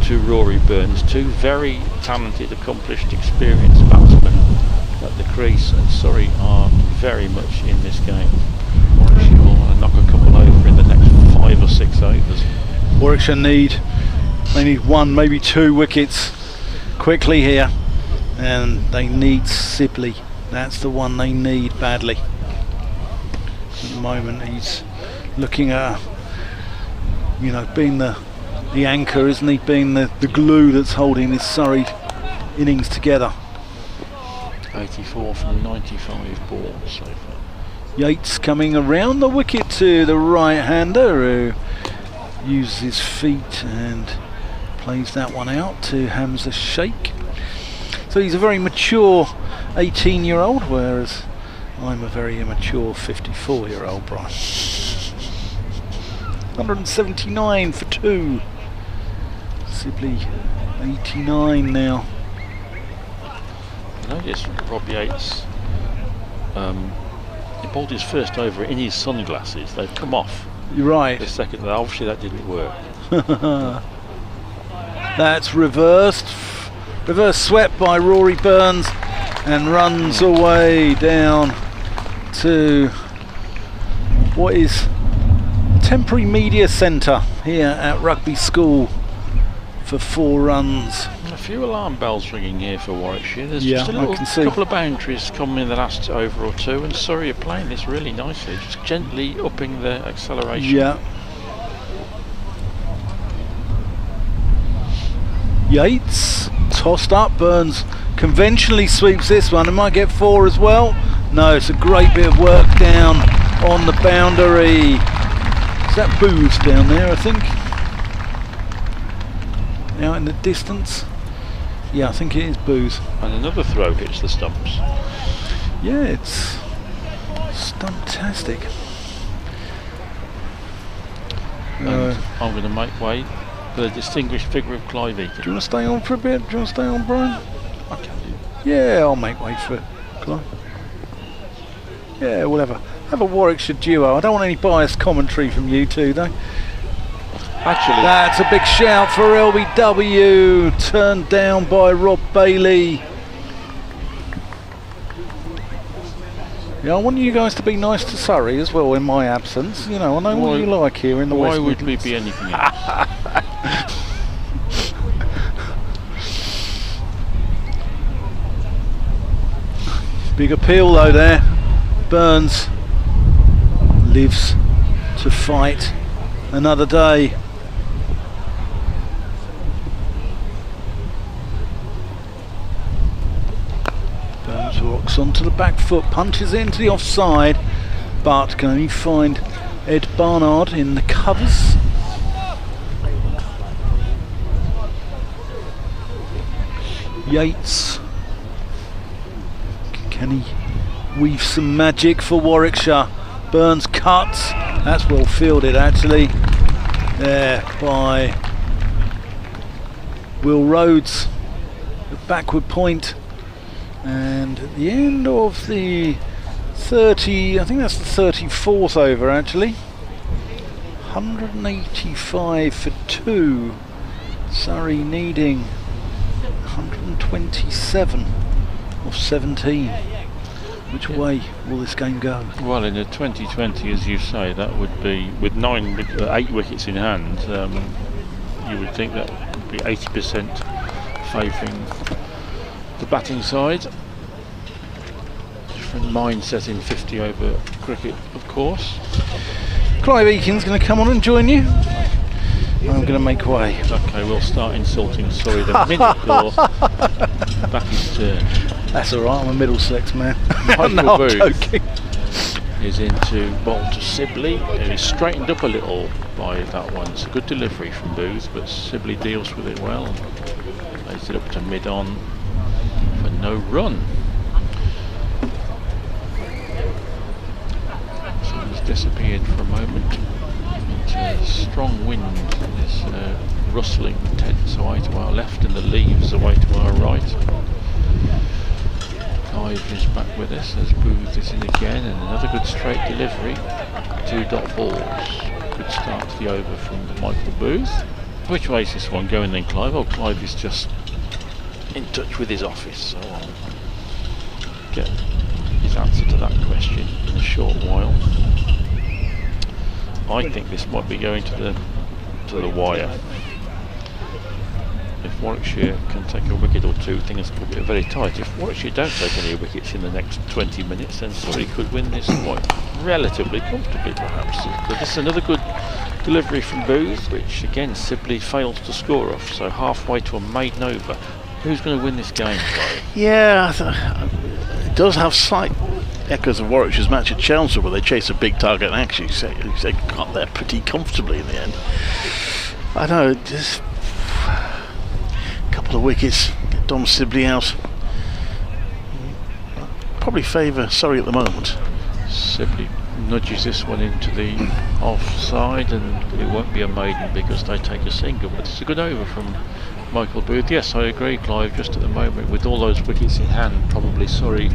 [SPEAKER 16] to Rory Burns. 2 very talented, accomplished, experienced batsmen at the crease, and Surrey are very much in this game. Warwickshire will want to knock a couple over in the next 5 or 6 overs.
[SPEAKER 11] Warwickshire need 1, maybe 2 wickets quickly here, and they need Sibley. That's the one they need badly. At the moment he's looking at, being the anchor, isn't he? Being the glue that's holding this Surrey innings together.
[SPEAKER 16] 84 from 95 balls so far.
[SPEAKER 11] Yates coming around the wicket to the right-hander, who uses his feet and plays that one out to Hamza Sheikh. So he's a very mature 18-year-old, whereas I'm a very immature 54-year-old, Brian. 179 for 2. Sibley 89 now.
[SPEAKER 16] I noticed Rob Yates, he bowled his first over in his sunglasses. They've come off.
[SPEAKER 11] You're right.
[SPEAKER 16] The second, obviously that didn't work.
[SPEAKER 11] That's reversed. Reverse swept by Rory Burns and runs away down to what is temporary media centre here at Rugby School for 4 runs.
[SPEAKER 16] A few alarm bells ringing here for Warwickshire. There's
[SPEAKER 11] Yeah,
[SPEAKER 16] just a
[SPEAKER 11] I
[SPEAKER 16] little
[SPEAKER 11] can see.
[SPEAKER 16] couple of boundaries coming in the last over or two, and Surrey are playing this really nicely, just gently upping the acceleration.
[SPEAKER 11] Yeah. Yates tossed up. Burns conventionally sweeps this one. It might get 4 as well. No, it's a great bit of work down on the boundary. Is that Booth down there, I think? Out in the distance. Yeah, I think it is Booth.
[SPEAKER 16] And another throw hits the stumps.
[SPEAKER 11] Yeah, it's stumptastic.
[SPEAKER 16] And I'm going to make way for the distinguished figure of Clive Eakin.
[SPEAKER 11] Do you want to stay on for a bit? Do you want to stay on, Brian?
[SPEAKER 16] I can do.
[SPEAKER 11] Yeah, I'll make way for Clive. Yeah, we'll have a Warwickshire duo. I don't want any biased commentary from you two, though.
[SPEAKER 16] Actually,
[SPEAKER 11] that's a big shout for LBW. Turned down by Rob Bailey. Yeah, I want you guys to be nice to Surrey as well in my absence. You know, I know what you like here in the West
[SPEAKER 16] Why would we
[SPEAKER 11] Midlands.
[SPEAKER 16] be anything else?
[SPEAKER 11] Big appeal though there. Burns lives to fight another day. Burns walks onto the back foot, punches into the offside, but can only find Ed Barnard in the covers. Yates. Can he weave some magic for Warwickshire? Burns cuts. That's well fielded actually. There by Will Rhodes. The backward point. And at the end of the 30, I think that's the 34th over actually. 185 for 2. Surrey needing 127 of 17. Which way will this game go?
[SPEAKER 16] Well, in the 2020, as you say, that would be with 8 wickets in hand. You would think that would be 80% favouring the batting side. Different mindset in 50 over cricket, of course.
[SPEAKER 11] Clive Eakin's going to come on and join you. I'm going to make way.
[SPEAKER 16] Okay, we'll start insulting Surrey the minute you're back his turn.
[SPEAKER 11] That's alright, I'm a Middlesex man.
[SPEAKER 16] Michael
[SPEAKER 11] No, I'm
[SPEAKER 16] Booth
[SPEAKER 11] joking.
[SPEAKER 16] is into bowl to Sibley, and he's straightened up a little by that one. It's a good delivery from Booth, but Sibley deals with it well. Lays it up to mid-on for no run. So he's disappeared for a moment into strong wind. This rustling tents away to our left and the leaves away to our right. Clive is back with us as Booth is in again, and another good straight delivery. 2 dot balls. Good start to the over from Michael Booth. Which way is this one going then, Clive? Oh, Clive is just in touch with his office, so I'll get his answer to that question in a short while. I think this might be going to the wire. If Warwickshire can take a wicket or two, things could get very tight. If Warwickshire don't take any wickets in the next 20 minutes, then Surrey could win this quite relatively comfortably, perhaps. But this is another good delivery from Booth, which again Sibley fails to score off. So halfway to a maiden over. Who's going to win this game, Clive?
[SPEAKER 15] Yeah, it does have slight echoes of Warwickshire's match at Chelmsford, where they chase a big target and actually they got there pretty comfortably in the end. I know, just couple of wickets, get Dom Sibley out. Probably favour Surrey at the moment.
[SPEAKER 16] Sibley nudges this one into the offside, and it won't be a maiden because they take a single, but it's a good over from Michael Booth. Yes, I agree, Clive, just at the moment with all those wickets in hand, probably Surrey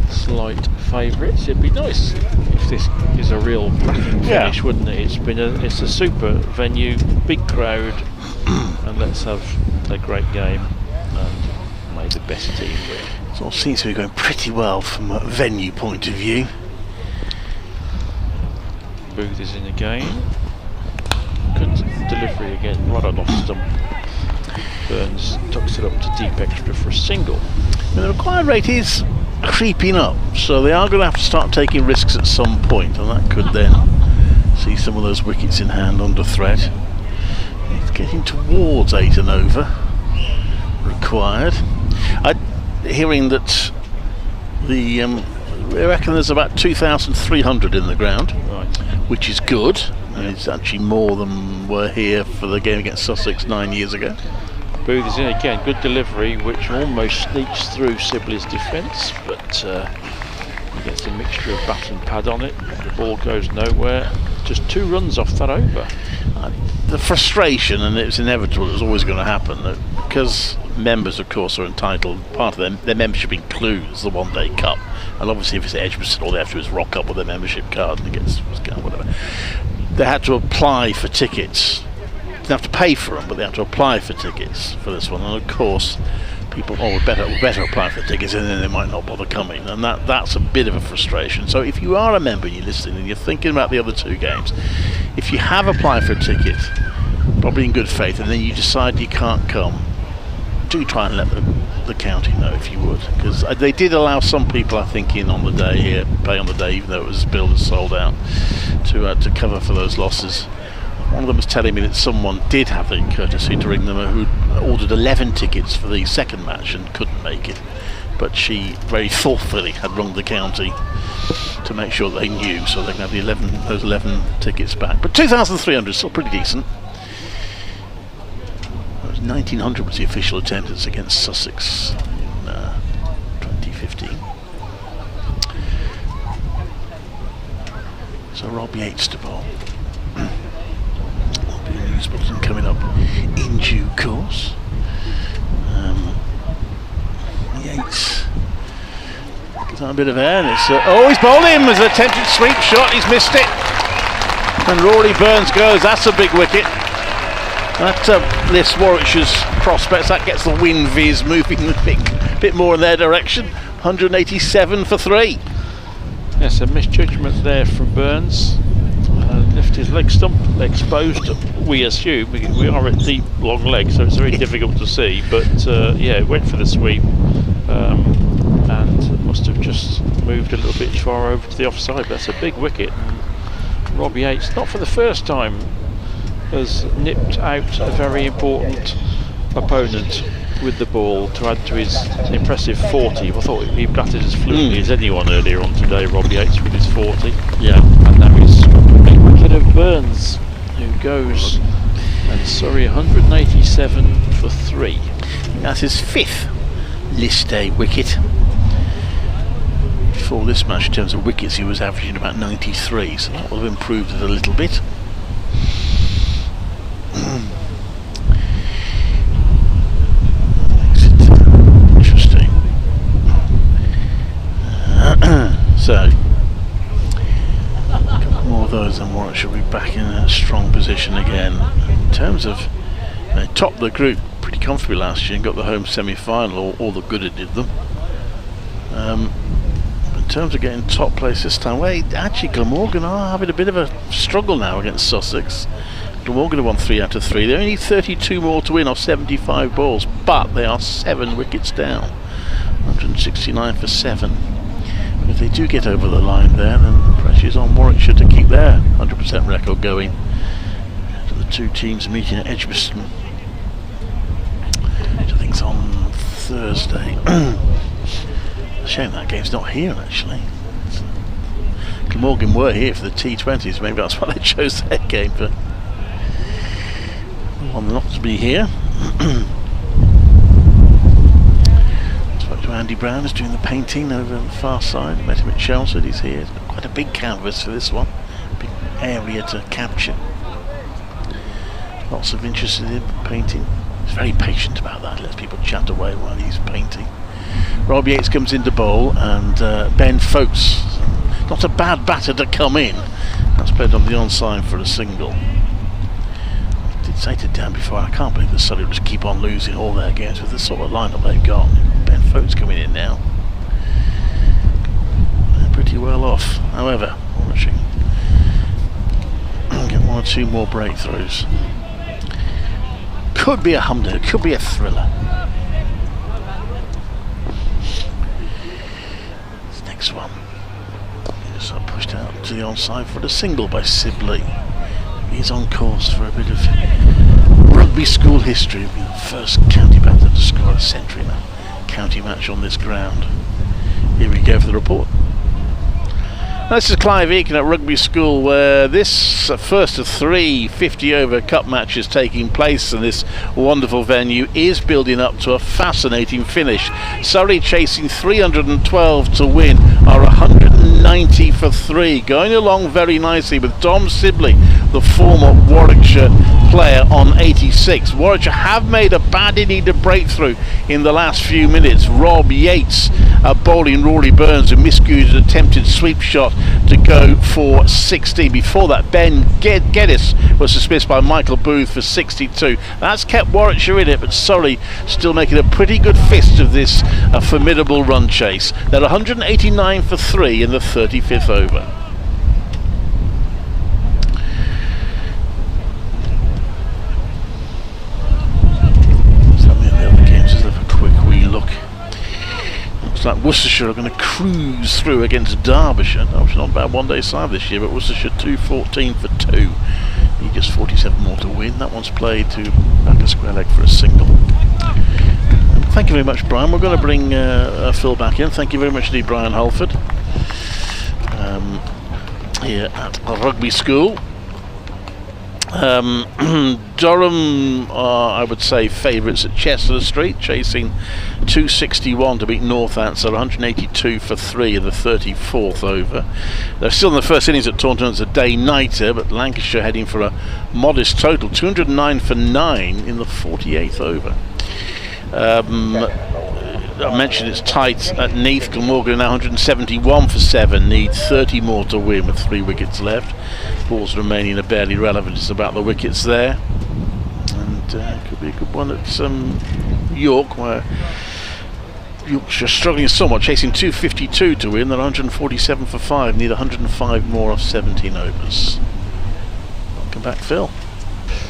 [SPEAKER 16] slight favourites. It'd be nice if this is a real cracking finish, wouldn't it? It's a super venue, big crowd, and let's have a great game and may the best team win.
[SPEAKER 15] It all seems to be going pretty well from a venue point of view.
[SPEAKER 16] Booth is in again. Good delivery again, right on off stump. Burns tucks it up to deep extra for a single.
[SPEAKER 15] The required rate is creeping up, so they are going to have to start taking risks at some point, and that could then see some of those wickets in hand under threat. It's getting towards 8 and over required. Hearing that they reckon there's about 2,300 in the ground,
[SPEAKER 16] right,
[SPEAKER 15] which is good. And it's actually more than were here for the game against Sussex 9 years ago.
[SPEAKER 16] Booth is in again, good delivery, which almost sneaks through Sibley's defence, but he gets a mixture of bat and pad on it. The ball goes nowhere. Just 2 runs off that over.
[SPEAKER 15] The frustration, and it's inevitable, it was always going to happen, because members, of course, are entitled, part of their membership includes the one-day cup, and obviously if it's Edgbaston, all they have to do is rock up with their membership card and it gets whatever. They had to apply for tickets. They didn't have to pay for them, but they had to apply for tickets for this one, and of course people, we better apply for tickets, and then they might not bother coming, and that's a bit of a frustration. So if you are a member and you're listening and you're thinking about the other 2 games, if you have applied for a ticket, probably in good faith, and then you decide you can't come, do try and let the county know if you would, because they did allow some people, I think, in on the day here, pay on the day, even though it was billed as sold out, to cover for those losses. One of them was telling me that someone did have the courtesy to ring them who ordered 11 tickets for the second match and couldn't make it, but she very thoughtfully had rung the county to make sure they knew, so they can have those 11 tickets back. But 2,300 is still pretty decent. 1,900 was the official attendance against Sussex in 2015. So Rob Yates to bowl. There'll be a news bulletin coming up in due course. Yates gets on a bit of air, and it's he's bowled him with an attempted sweep shot. He's missed it, and Rory Burns goes. That's a big wicket. That lifts Warwickshire's prospects. That gets the wind viz moving a bit more in their direction. 187 for 3.
[SPEAKER 16] Yes, a misjudgment there from Burns. Lifted his leg stump, exposed, we assume. We are at deep, long leg, so it's very difficult to see. But yeah, went for the sweep and must have just moved a little bit far over to the offside. But that's a big wicket. Rob Yates, not for the first time, has nipped out a very important opponent with the ball to add to his impressive 40. I thought he batted as fluently as anyone earlier on today, Rob Yates, with his 40.
[SPEAKER 15] Yeah.
[SPEAKER 16] And now he's a big wicket of Burns, who goes, and Surrey 187 for 3.
[SPEAKER 15] That's his 5th list day wicket. Before this match, in terms of wickets, he was averaging about 93, so that will have improved it a little bit. Interesting. So, a couple more of those, and Warwickshire will be back in a strong position again. In terms of, they topped the group pretty comfortably last year and got the home semi-final, all the good it did them. In terms of getting top place this time, well, actually Glamorgan are having a bit of a struggle now against Sussex. Glamorgan have won 3 out of 3. They only need 32 more to win off 75 balls, but they are 7 wickets down. 169 for 7. But if they do get over the line there, then the pressure is on Warwickshire to keep their 100% record going. So the 2 teams meeting at Edgbaston, which I think is on Thursday. Shame that game's not here, actually. Glamorgan were here for the T20s, maybe that's why they chose their game, but one not to be here. Spoke to Andy Brown, who's doing the painting over on the far side. Met him at Chelmsford. He's here. He's got quite a big canvas for this one, big area to capture. Lots of interest in him painting. He's very patient about that. Lets people chat away while he's painting. Rob Yates comes into bowl, and Ben Folkes, not a bad batter to come in. That's played on the onside for a single. I did say to Dan before, I can't believe the Surrey will just keep on losing all their games with the sort of lineup they've got. Ben Folkes coming in now. They're pretty well off. However, 1 or 2 more breakthroughs. Could be a humdinger, could be a thriller. This next one is pushed out to the onside for a single by Sibley. He's on course for a bit of Rugby School history. He'll be the first county batter to score a century in a county match on this ground. Here we go for the report. This is Clive Eakin at Rugby School, where this first of 3 50-over cup matches taking place in this wonderful venue is building up to a fascinating finish. Surrey chasing 312 to win are 190 for 3, going along very nicely with Tom Sibley, the former Warwickshire player, on 86. Warwickshire have made a badly needed breakthrough in the last few minutes. Rob Yates bowling Rory Burns, who miscued an attempted sweep shot to go for 60. Before that, Ben Geddes was dismissed by Michael Booth for 62. That's kept Warwickshire in it, but Surrey still making a pretty good fist of this formidable run chase. They're 189 for 3 in the 35th over. Like Worcestershire are going to cruise through against Derbyshire. That was not a bad one-day side this year, but Worcestershire 214 for 2. He just 47 more to win. That one's played to back a square leg for a single. Thank you very much, Brian. We're going to bring Phil back in. Thank you very much indeed, Brian Halford, here at Rugby School. Durham are, I would say, favourites at Chester Street, chasing 261 to beat Northants, 182 for 3 in the 34th over. They're still in the first innings at Taunton. It's a day-nighter, but Lancashire heading for a modest total, 209 for 9 in the 48th over. I mentioned it's tight at Neath. Glamorgan now 171 for 7, need 30 more to win with 3 wickets left. Balls remaining are barely relevant, it's about the wickets there. And could be a good one at York, where Yorkshire struggling somewhat, chasing 252 to win. They're 147 for 5, need 105 more off 17 overs. Welcome back, Phil.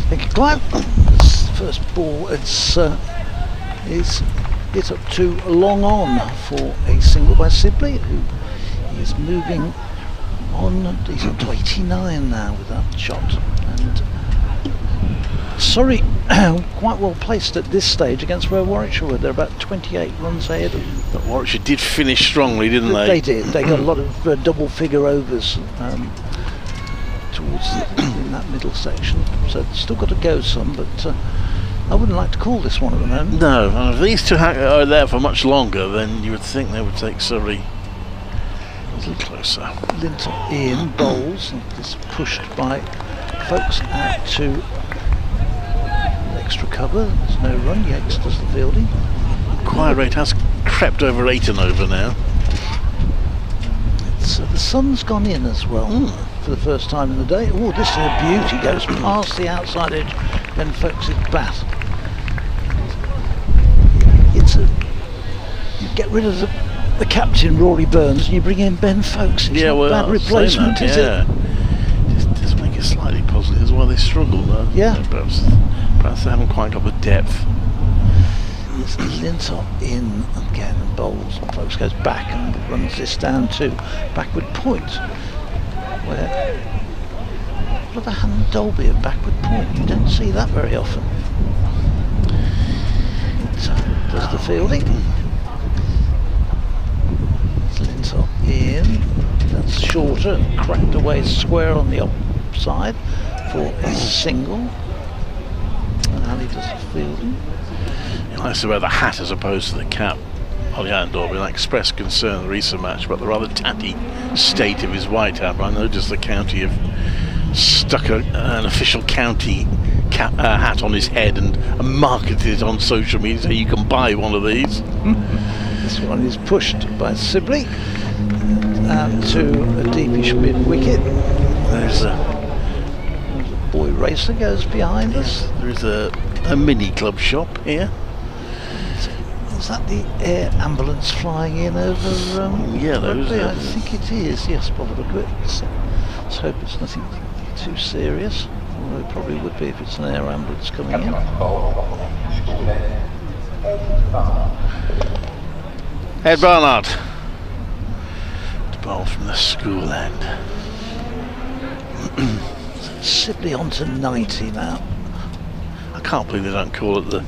[SPEAKER 13] Thank you, Clive. This first ball, it's up to long on for a single by Sibley, who is moving on. He's up to 89 now with that shot. And Surrey quite well placed at this stage against where Warwickshire were. They're about 28 runs ahead of them.
[SPEAKER 15] But Warwickshire did finish strongly, didn't they?
[SPEAKER 13] They did. They got a lot of double figure overs towards in that middle section. So still got to go some, but I wouldn't like to call this one at the moment.
[SPEAKER 15] No, and if these two are there for much longer, then you would think they would take Surrey a little closer.
[SPEAKER 13] Linton in bowls, and this pushed by folks out to extra cover. There's no run. Yates does the fielding.
[SPEAKER 15] Inquiry rate has crept over 8 and over now.
[SPEAKER 13] The sun's gone in as well for the first time in the day. Oh, this is a beauty. Goes past the outside edge, Ben Folks' bat. You get rid of the captain, Rory Burns, and you bring in Ben Folks. It's not a bad replacement, is it?
[SPEAKER 15] Just does make it slightly positive as well. They struggle, though.
[SPEAKER 13] Yeah.
[SPEAKER 15] Perhaps they haven't quite got the depth.
[SPEAKER 13] It's Linton in again and bowls, and Folks goes back and runs this down to backward point, where Rutherham Dolby at backward point. You don't see that very often. So does the fielding. Linton in. That's shorter and cracked away square on the upside for a single. And Ali does the fielding.
[SPEAKER 15] Nice to wear the hat as opposed to the cap. Ollie Andorby expressed concern in the recent match about the rather tatty state of his white hat. I noticed the county have stuck an official county hat on his head and marketed it on social media, so you can buy one of these.
[SPEAKER 13] This one is pushed by Sibley out to a deepish mid wicket.
[SPEAKER 15] There's a
[SPEAKER 13] boy racer goes behind us.
[SPEAKER 15] There's a mini club shop here.
[SPEAKER 13] Is that the air ambulance flying in over
[SPEAKER 15] yeah, those
[SPEAKER 13] Rugby? I think it is, yes, by the look of it. Let's hope it's nothing
[SPEAKER 12] too serious, although it probably would be if it's an air ambulance coming in.
[SPEAKER 10] Ed Barnard. The ball from the school end.
[SPEAKER 12] Sibley on to 90 now.
[SPEAKER 10] I can't believe they don't call it the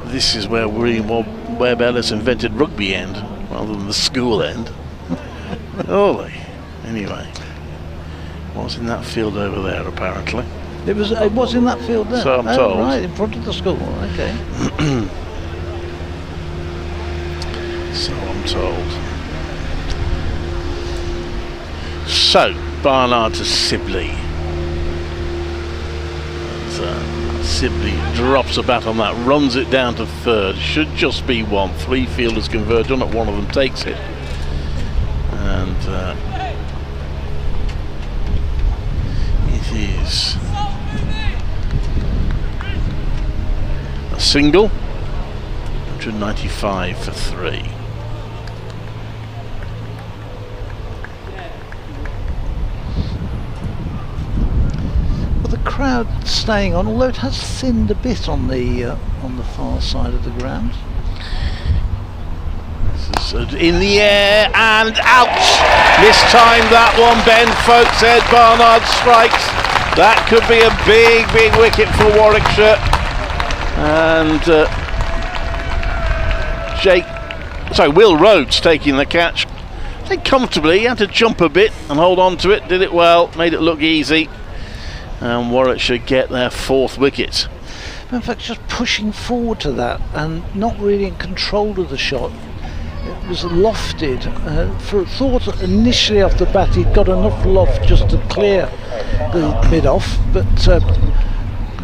[SPEAKER 10] "this is where Webb Ellis invented rugby" end rather than the school end. Holy. Anyway, was in that field over there apparently.
[SPEAKER 12] It was in that field there.
[SPEAKER 10] So I'm told.
[SPEAKER 12] Right, in front of the school. Okay.
[SPEAKER 10] So I'm told. So Barnard to Sibley. And, Sibley drops a bat on that, runs it down to third. Should just be one. 3 fielders converge on it. One of them takes it. And it is a single. 195 for 3.
[SPEAKER 12] Well, the crowd staying on, although it has thinned a bit on the far side of the ground.
[SPEAKER 10] This is in the air and out. Mistimed that one, Ben Folks. Ed Barnard strikes. That could be a big wicket for Warwickshire. And Will Rhodes taking the catch. I think comfortably. He had to jump a bit and hold on to it. Did it well. Made it look easy. And Warwickshire get their 4th wicket.
[SPEAKER 12] In fact, just pushing forward to that and not really in control of the shot. It was lofted. Thought initially off the bat he'd got enough loft just to clear the mid off, but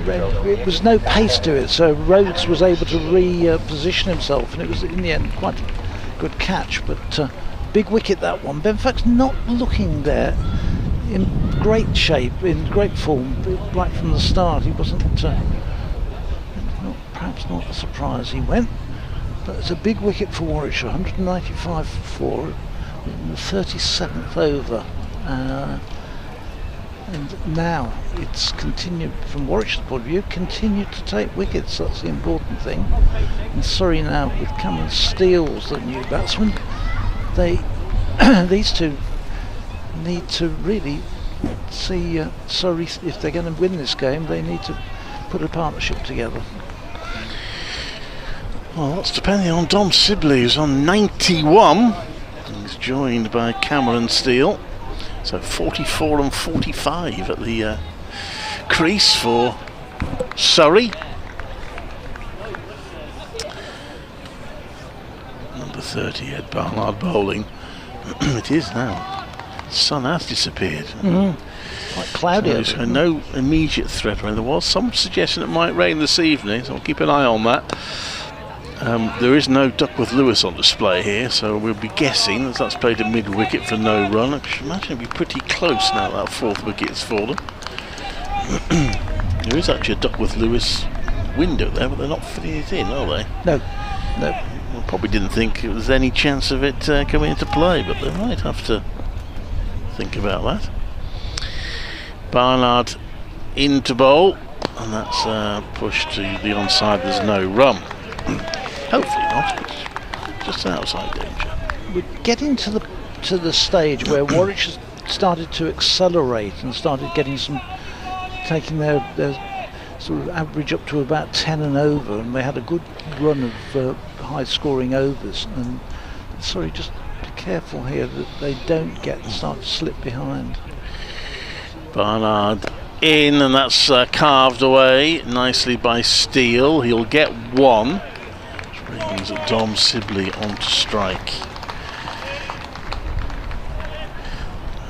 [SPEAKER 12] it was no pace to it, so Rhodes was able to reposition himself, and it was in the end quite a good catch. But big wicket that one. Benfax not looking there in great shape, in great form right from the start. He wasn't perhaps not a surprise he went, but it's a big wicket for Warwickshire. 195 for 4 in the 37th over. And now it's continued from Warwickshire's point of view, continued to take wickets. That's the important thing. And Surrey now with Cameron Steele's the new batsman. These two need to really see Surrey, if they're going to win this game, they need to put a partnership together.
[SPEAKER 10] Well, that's depending on Dom Sibley, who's on 91. He's joined by Cameron Steele. So 44 and 45 at the crease for Surrey. Number 30, Ed Barnard bowling. It is now. The sun has disappeared.
[SPEAKER 12] Quite cloudy.
[SPEAKER 10] So no immediate threat. There was some suggestion it might rain this evening, so I'll keep an eye on that. There is no Duckworth Lewis on display here, so we'll be guessing that that's played a mid-wicket for no run. I should imagine it'll be pretty close now that 4th wicket has fallen. There is actually a Duckworth Lewis window there, but they're not fitting it in, are they?
[SPEAKER 12] No.
[SPEAKER 10] Well, probably didn't think there was any chance of it coming into play, but they might have to think about that. Barnard into bowl, and that's pushed to the onside. There's no run. Hopefully not, but just an outside danger.
[SPEAKER 12] We're getting to the stage where Warwickshire started to accelerate and started getting taking their sort of average up to about 10 and over, and they had a good run of high scoring overs. And sorry, just be careful here that they don't start to slip behind.
[SPEAKER 10] Barnard in, and that's carved away nicely by Steele. He'll get 1. Brings Dom Sibley on to strike.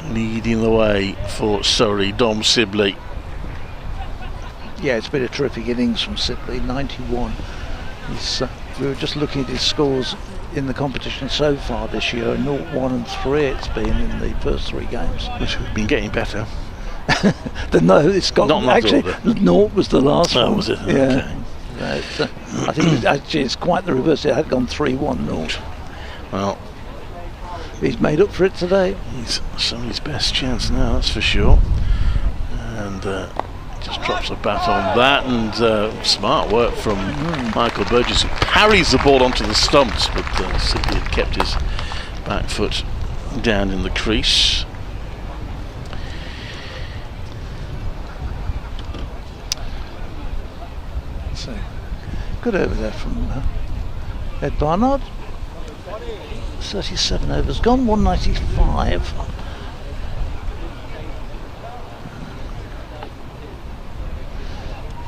[SPEAKER 10] Leading the way for Surrey, Dom Sibley.
[SPEAKER 12] Yeah, it's been a terrific innings from Sibley, 91. We were just looking at his scores in the competition so far this year, 0, 1 and 3 it's been in the first 3 games.
[SPEAKER 10] Which have been getting better.
[SPEAKER 12] No, it's got
[SPEAKER 10] not
[SPEAKER 12] actually 0 was the last one.
[SPEAKER 10] Oh, was it?
[SPEAKER 12] Yeah.
[SPEAKER 10] Okay.
[SPEAKER 12] I think it's quite the reverse. It had gone 3-1-0.
[SPEAKER 10] Well,
[SPEAKER 12] he's made up for it today.
[SPEAKER 10] He's Surrey's best chance now, that's for sure.
[SPEAKER 15] and just drops a bat on that, and smart work from Michael Burgess, who parries the ball onto the stumps, but simply kept his back foot down in the crease.
[SPEAKER 12] So good over there from Ed Barnard. 37 overs gone, 195.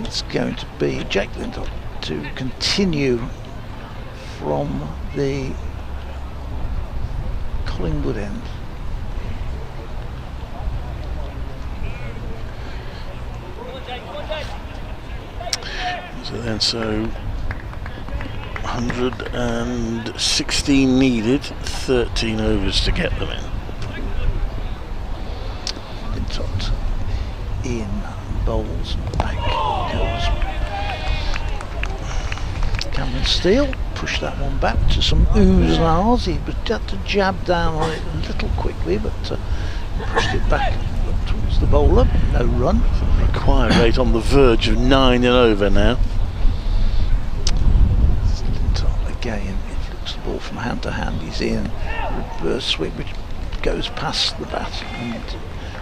[SPEAKER 12] It's going to be Jake Lintott to continue from the Collingwood end.
[SPEAKER 15] So 116 needed, 13 overs to get them in.
[SPEAKER 12] Lintott in, bowls, back goes Cameron Steele. Push that one back to some oohs and ahs. He had to jab down on it a little quickly, but pushed it back towards the bowler. No run.
[SPEAKER 15] Required rate on the verge of 9 and over now.
[SPEAKER 12] Again, he flips the ball from hand to hand. He's in, reverse sweep which goes past the bat, and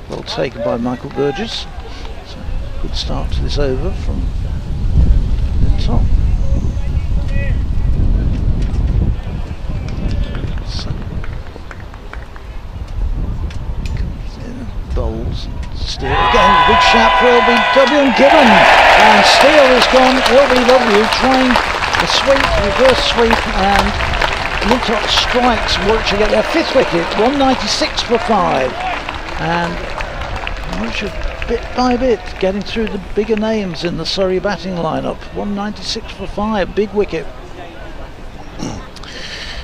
[SPEAKER 12] well taken by Michael Burgess. So good start to this over from the top. So comes in, bowls, Steele again, big shout for LBW and given, and Steele has gone. LBW trying the sweep, reverse sweep, and Lintott strikes Warwickshire get their 5th wicket, 196 for 5, and Warwickshire bit by bit getting through the bigger names in the Surrey batting lineup. 196 for 5, big wicket.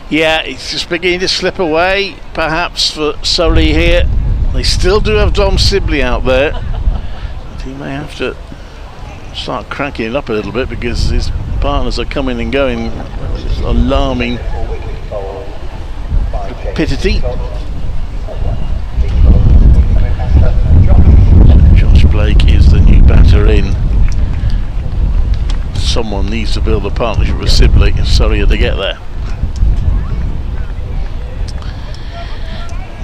[SPEAKER 15] Yeah, it's just beginning to slip away, perhaps, for Surrey here. They still do have Dom Sibley out there, but he may have to start cranking it up a little bit because his partners are coming and going with alarming rapidity. Josh Blake is the new batter in. Someone needs to build a partnership with Sibley and Surrey to get there.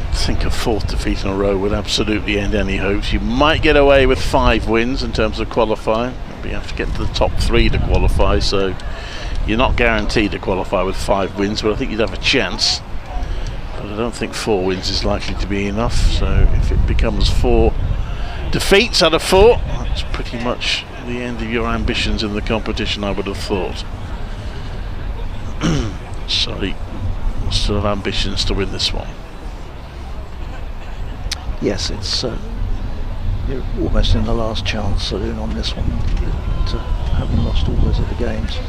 [SPEAKER 15] I think a 4th defeat in a row would absolutely end any hopes. You might get away with 5 wins in terms of qualifying. You have to get to the top 3 to qualify, so you're not guaranteed to qualify with 5 wins, but I think you'd have a chance. But I don't think 4 wins is likely to be enough, so if it becomes 4 defeats out of 4, that's pretty much the end of your ambitions in the competition, I would have thought. Sorry, still have ambitions to win this one.
[SPEAKER 12] Yes, it's you're almost in the last chance saloon on this one, to having lost all those other games.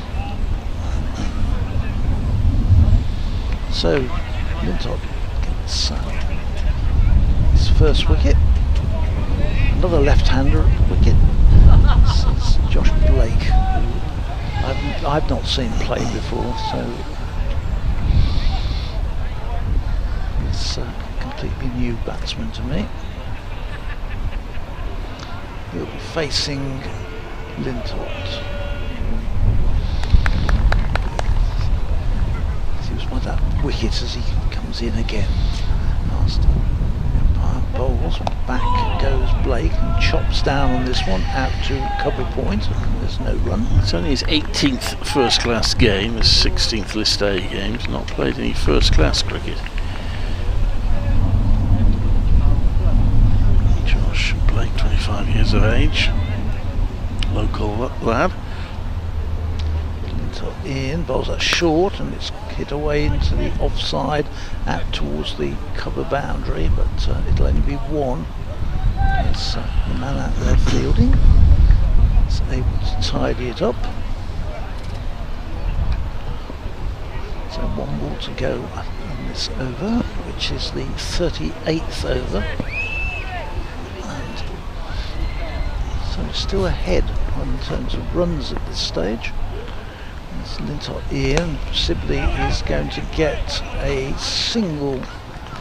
[SPEAKER 12] So Lintott gets his first wicket. Another left-hander at the wicket. This is Josh Blake, who I've not seen play before, so it's a completely new batsman to me. He'll be facing Lintott. He was by that wicket as he comes in again. Last umpire bowls, back goes Blake and chops down on this one out to cover point. There's no run.
[SPEAKER 15] It's only his 18th first class game, his 16th List A game. He's not played any first class cricket. Josh Blake, 25 years of age, local lad.
[SPEAKER 12] Lintott in, bowls that short, and it's hit away into the offside out towards the cover boundary, but it'll only be one. It's the man out there fielding. It's able to tidy it up. So 1 ball to go on this over, which is the 38th over. And so still ahead in terms of runs at this stage. Lintott in, Sibley is going to get a single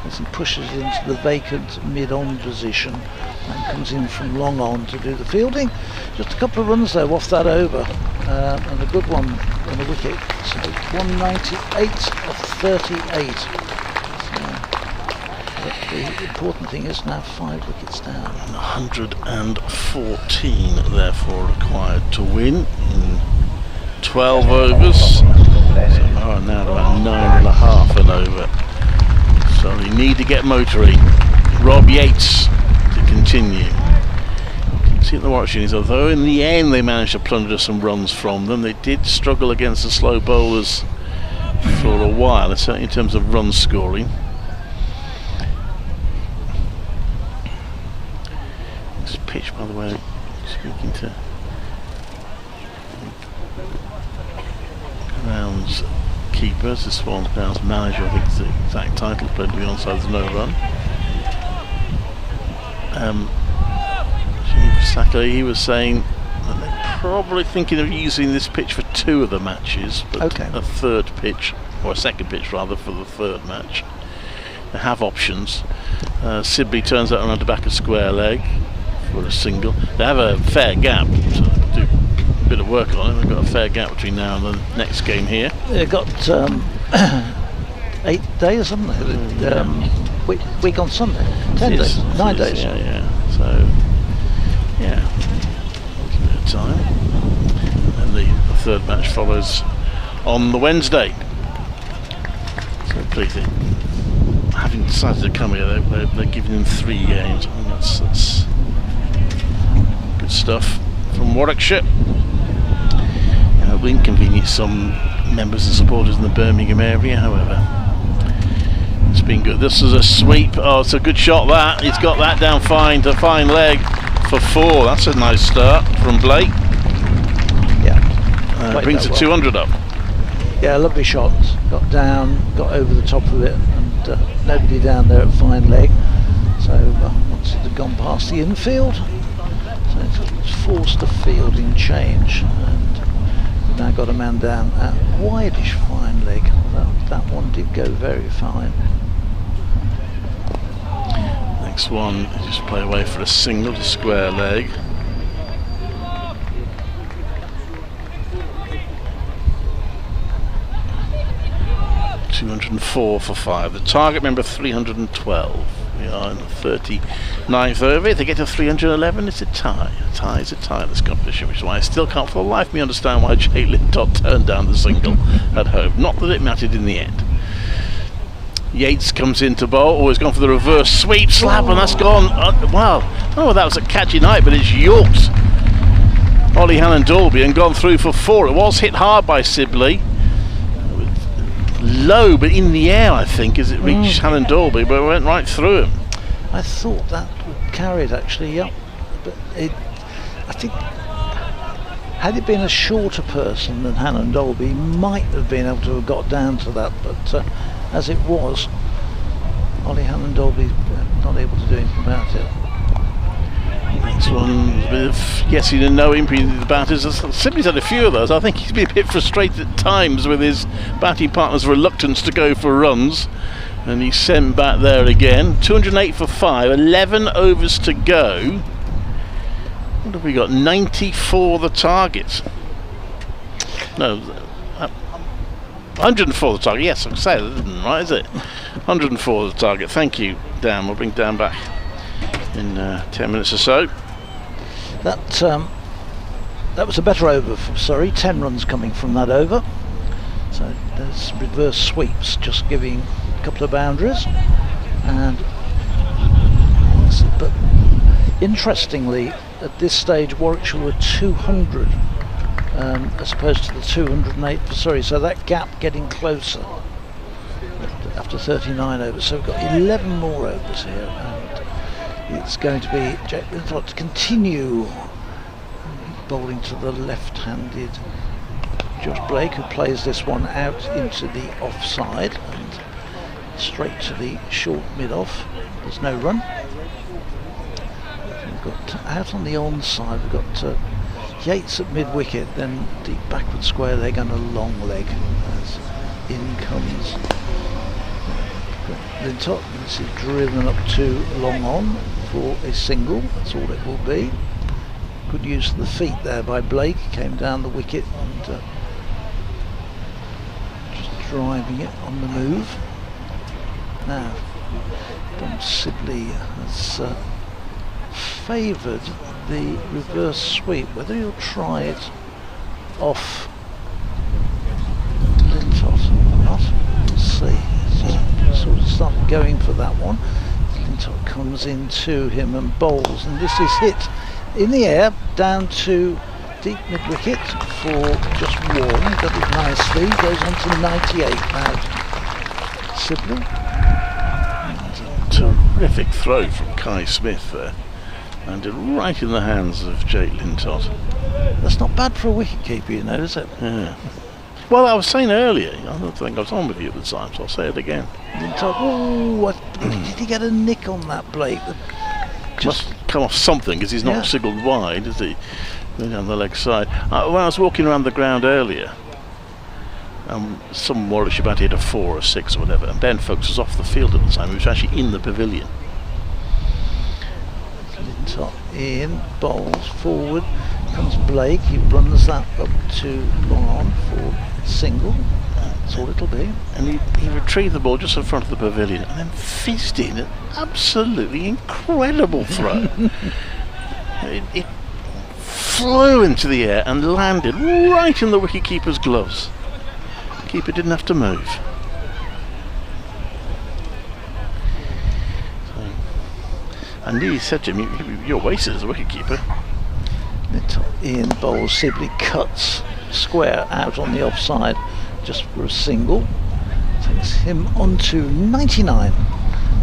[SPEAKER 13] as he pushes into the vacant mid-on position and comes in from long on to do the fielding. Just a couple of runs though off that over, and a good one on the wicket. So 198 of 38. But the important thing is now 5 wickets down.
[SPEAKER 10] 114 therefore required to win in 12 overs. So now about 9.5 an over. So they need to get motoring. Rob Yates to continue. You can see at the Warwickshire innings, although in the end they managed to plunder some runs from them, they did struggle against the slow bowlers for a while, certainly in terms of run scoring. This pitch, by the way, speaking to Grounds keepers, this one's Grounds manager, I think it's the exact title, played to be onside, there's no run. Saka, he was saying that they're probably thinking of using this pitch for 2 of the matches, but a third pitch, or a second pitch rather, for the third match. They have options. Sibley turns that around to back a square leg for a single. They have a fair gap, so do a bit of work on it. They've got a fair gap between now and the next game here.
[SPEAKER 13] They've got 8 days, haven't they? Week on Sunday. 10 days, 9 days.
[SPEAKER 10] Yeah. So, yeah, a bit of time. And the third match follows on the Wednesday. So please, having decided to come here, they're giving them 3 games. I think that's good stuff from Warwickshire. Will inconvenience some members and supporters in the Birmingham area, however. It's been good. This is a sweep. Oh, it's a good shot that. He's got that down fine to fine leg for 4. That's a nice start from Blake.
[SPEAKER 13] Yeah.
[SPEAKER 10] Brings the 200 up.
[SPEAKER 13] Yeah, lovely shot. Got down, got over the top of it, and nobody down there at fine leg. So once it had gone past the infield, so it's forced a fielding change. And we've now got a man down at wideish fine leg. That one did go very fine.
[SPEAKER 10] Next one, just play away for a single to square leg. $204 for 5. The target member 312. We are in the 39th over. If they get to 311, it's a tie. A tie is a tie in this competition, which is why I still can't for the life of me understand why Jay Lintott turned down the single at home. Not that it mattered in the end. Yates comes in to bowl. Always gone for the reverse sweep slap, and that's gone. Wow. Oh, that was a catchy night, but it's yorked Ollie Hannon-Dalby and gone through for 4. It was hit hard by Sibley. Low, but in the air, I think, as it reached Hannon-Dalby, but it went right through him.
[SPEAKER 13] I thought that would carry it actually, yeah. But I think, had it been a shorter person than Hannon-Dalby, he might have been able to have got down to that, but as it was, Ollie Hannon-Dalby not able to do anything about it.
[SPEAKER 10] Next one, a bit of yesing and knowing between the batters. Sibley's had a few of those. I think he's been a bit frustrated at times with his batting partner's reluctance to go for runs, and he's sent back there again. 208 for 5, 11 overs to go. What have we got? 94 the target. No, 104 the target. Yes, I can say that, isn't right, is it? 104 the target. Thank you, Dan. We'll bring Dan back in 10 minutes or so.
[SPEAKER 13] That was a better over for Surrey. 10 runs coming from that over. So there's reverse sweeps, just giving a couple of boundaries. And but interestingly, at this stage, Warwickshire were 200 as opposed to the 208 for Surrey. So that gap getting closer after 39 overs. So we've got 11 more overs here. It's going to be Jack Lintott to continue bowling to the left-handed Josh Blake, who plays this one out into the offside and straight to the short mid-off. There's no run. We've got out on the onside, we've got Yates at mid-wicket, then deep backward square leg and a long leg as in comes Lintop, this is driven up to long on for a single, that's all it will be. Good use of the feet there by Blake, came down the wicket and just driving it on the move. Now, Dom Sibley has favoured the reverse sweep, whether he'll try it off Lintott or not, we'll see. He's sort of started going for that one. Lintott comes into him and bowls, and this is hit in the air down to deep mid wicket for just one. Got it nicely, goes on to 98 now. Sibley.
[SPEAKER 10] Terrific throw from Kai Smith there, landed right in the hands of Jake Lintott.
[SPEAKER 13] That's not bad for a wicketkeeper, you know, is it?
[SPEAKER 10] Yeah. Well, I was saying earlier, I don't think I was on with you at the time, so I'll say it again.
[SPEAKER 13] Lintott, oh, did he get a nick on that, Blake?
[SPEAKER 10] Must come off something, because he's not signalled wide, is he? Down the leg side. When I was walking around the ground earlier, some Warwickshire bat hit a 4 or 6 or whatever, and Ben Foakes was off the field at the time. He was actually in the pavilion.
[SPEAKER 13] Lintott in, bowls forward, comes Blake, he runs that up to long on for single. That's all it'll be.
[SPEAKER 10] And he retrieved the ball just in front of the pavilion and then fizzed in an absolutely incredible throw. it flew into the air and landed right in the wicketkeeper's gloves. The keeper didn't have to move. And he said to him, "You're wasted as a wicketkeeper."
[SPEAKER 13] Ian bowls, Sibley cuts square out on the offside just for a single. Takes him on to 99.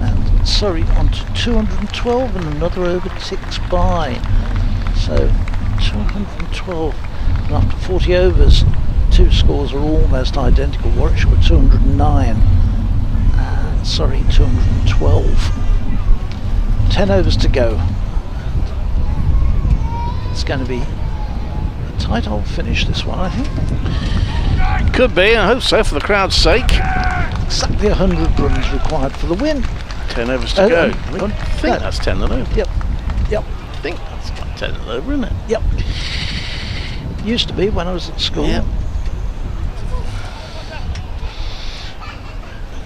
[SPEAKER 13] And Surrey on to 212, and another over ticks by. So 212. And after 40 overs, two scores are almost identical. Warwickshire were 209 and Surrey 212. 10 overs to go. It's going to be a tight old finish, this one, I think.
[SPEAKER 10] Could be, I hope so, for the crowd's sake.
[SPEAKER 13] Exactly 100 runs required for the win.
[SPEAKER 10] 10 overs to go. I think that's 10 and over.
[SPEAKER 13] Yep.
[SPEAKER 10] I think that's about 10 and over, isn't it?
[SPEAKER 13] Yep. Used to be when I was at school.
[SPEAKER 10] Yep.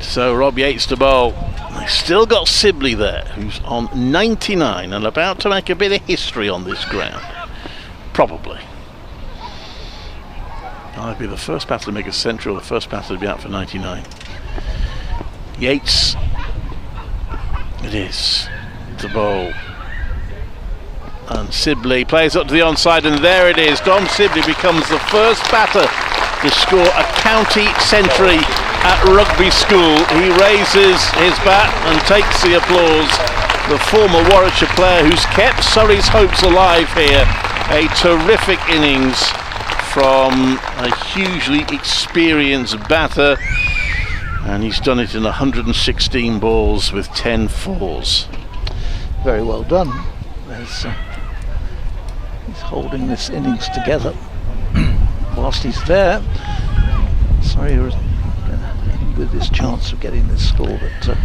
[SPEAKER 10] So Rob Yates to bowl. They've still got Sibley there, who's on 99 and about to make a bit of history on this ground. Probably. I'd be the first batter to make a century, or the first batter to be out for 99. Yates. It is. To bowl. And Sibley plays up to the onside, and there it is. Dom Sibley becomes the first batter to score a county century at Rugby School. He raises his bat and takes the applause. The former Warwickshire player who's kept Surrey's hopes alive here. A terrific innings from a hugely experienced batter, and he's done it in 116 balls with 10 fours.
[SPEAKER 13] Very well done. He's holding this innings together whilst he's there. Sorry, with this chance of getting this score, but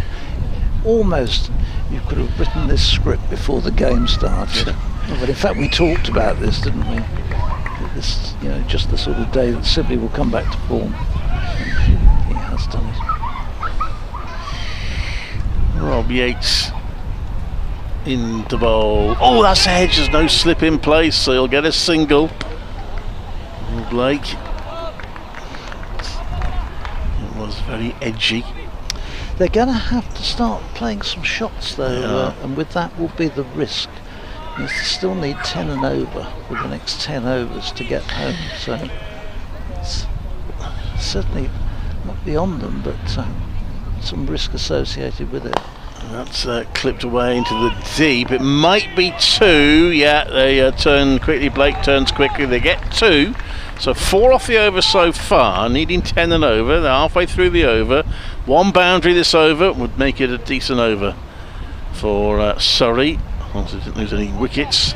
[SPEAKER 13] almost you could have written this script before the game started. But in fact, we talked about this, didn't we? This, you know, just the sort of day that Sibley will come back to form. And he has done it.
[SPEAKER 10] Rob Yates in the bowl. Oh, that's edge. There's no slip in place, so he'll get a single. Blake. It was very edgy.
[SPEAKER 13] They're going to have to start playing some shots, though, and with that will be the risk. They still need 10 and over for the next 10 overs to get home, so it's certainly not beyond them, but some risk associated with it.
[SPEAKER 10] That's clipped away into the deep. It might be 2. Yeah, they turn quickly. Blake turns quickly. They get 2. So 4 off the over so far, needing 10 and over. They're halfway through the over. 1 boundary this over would make it a decent over for Surrey. Once they didn't lose any wickets.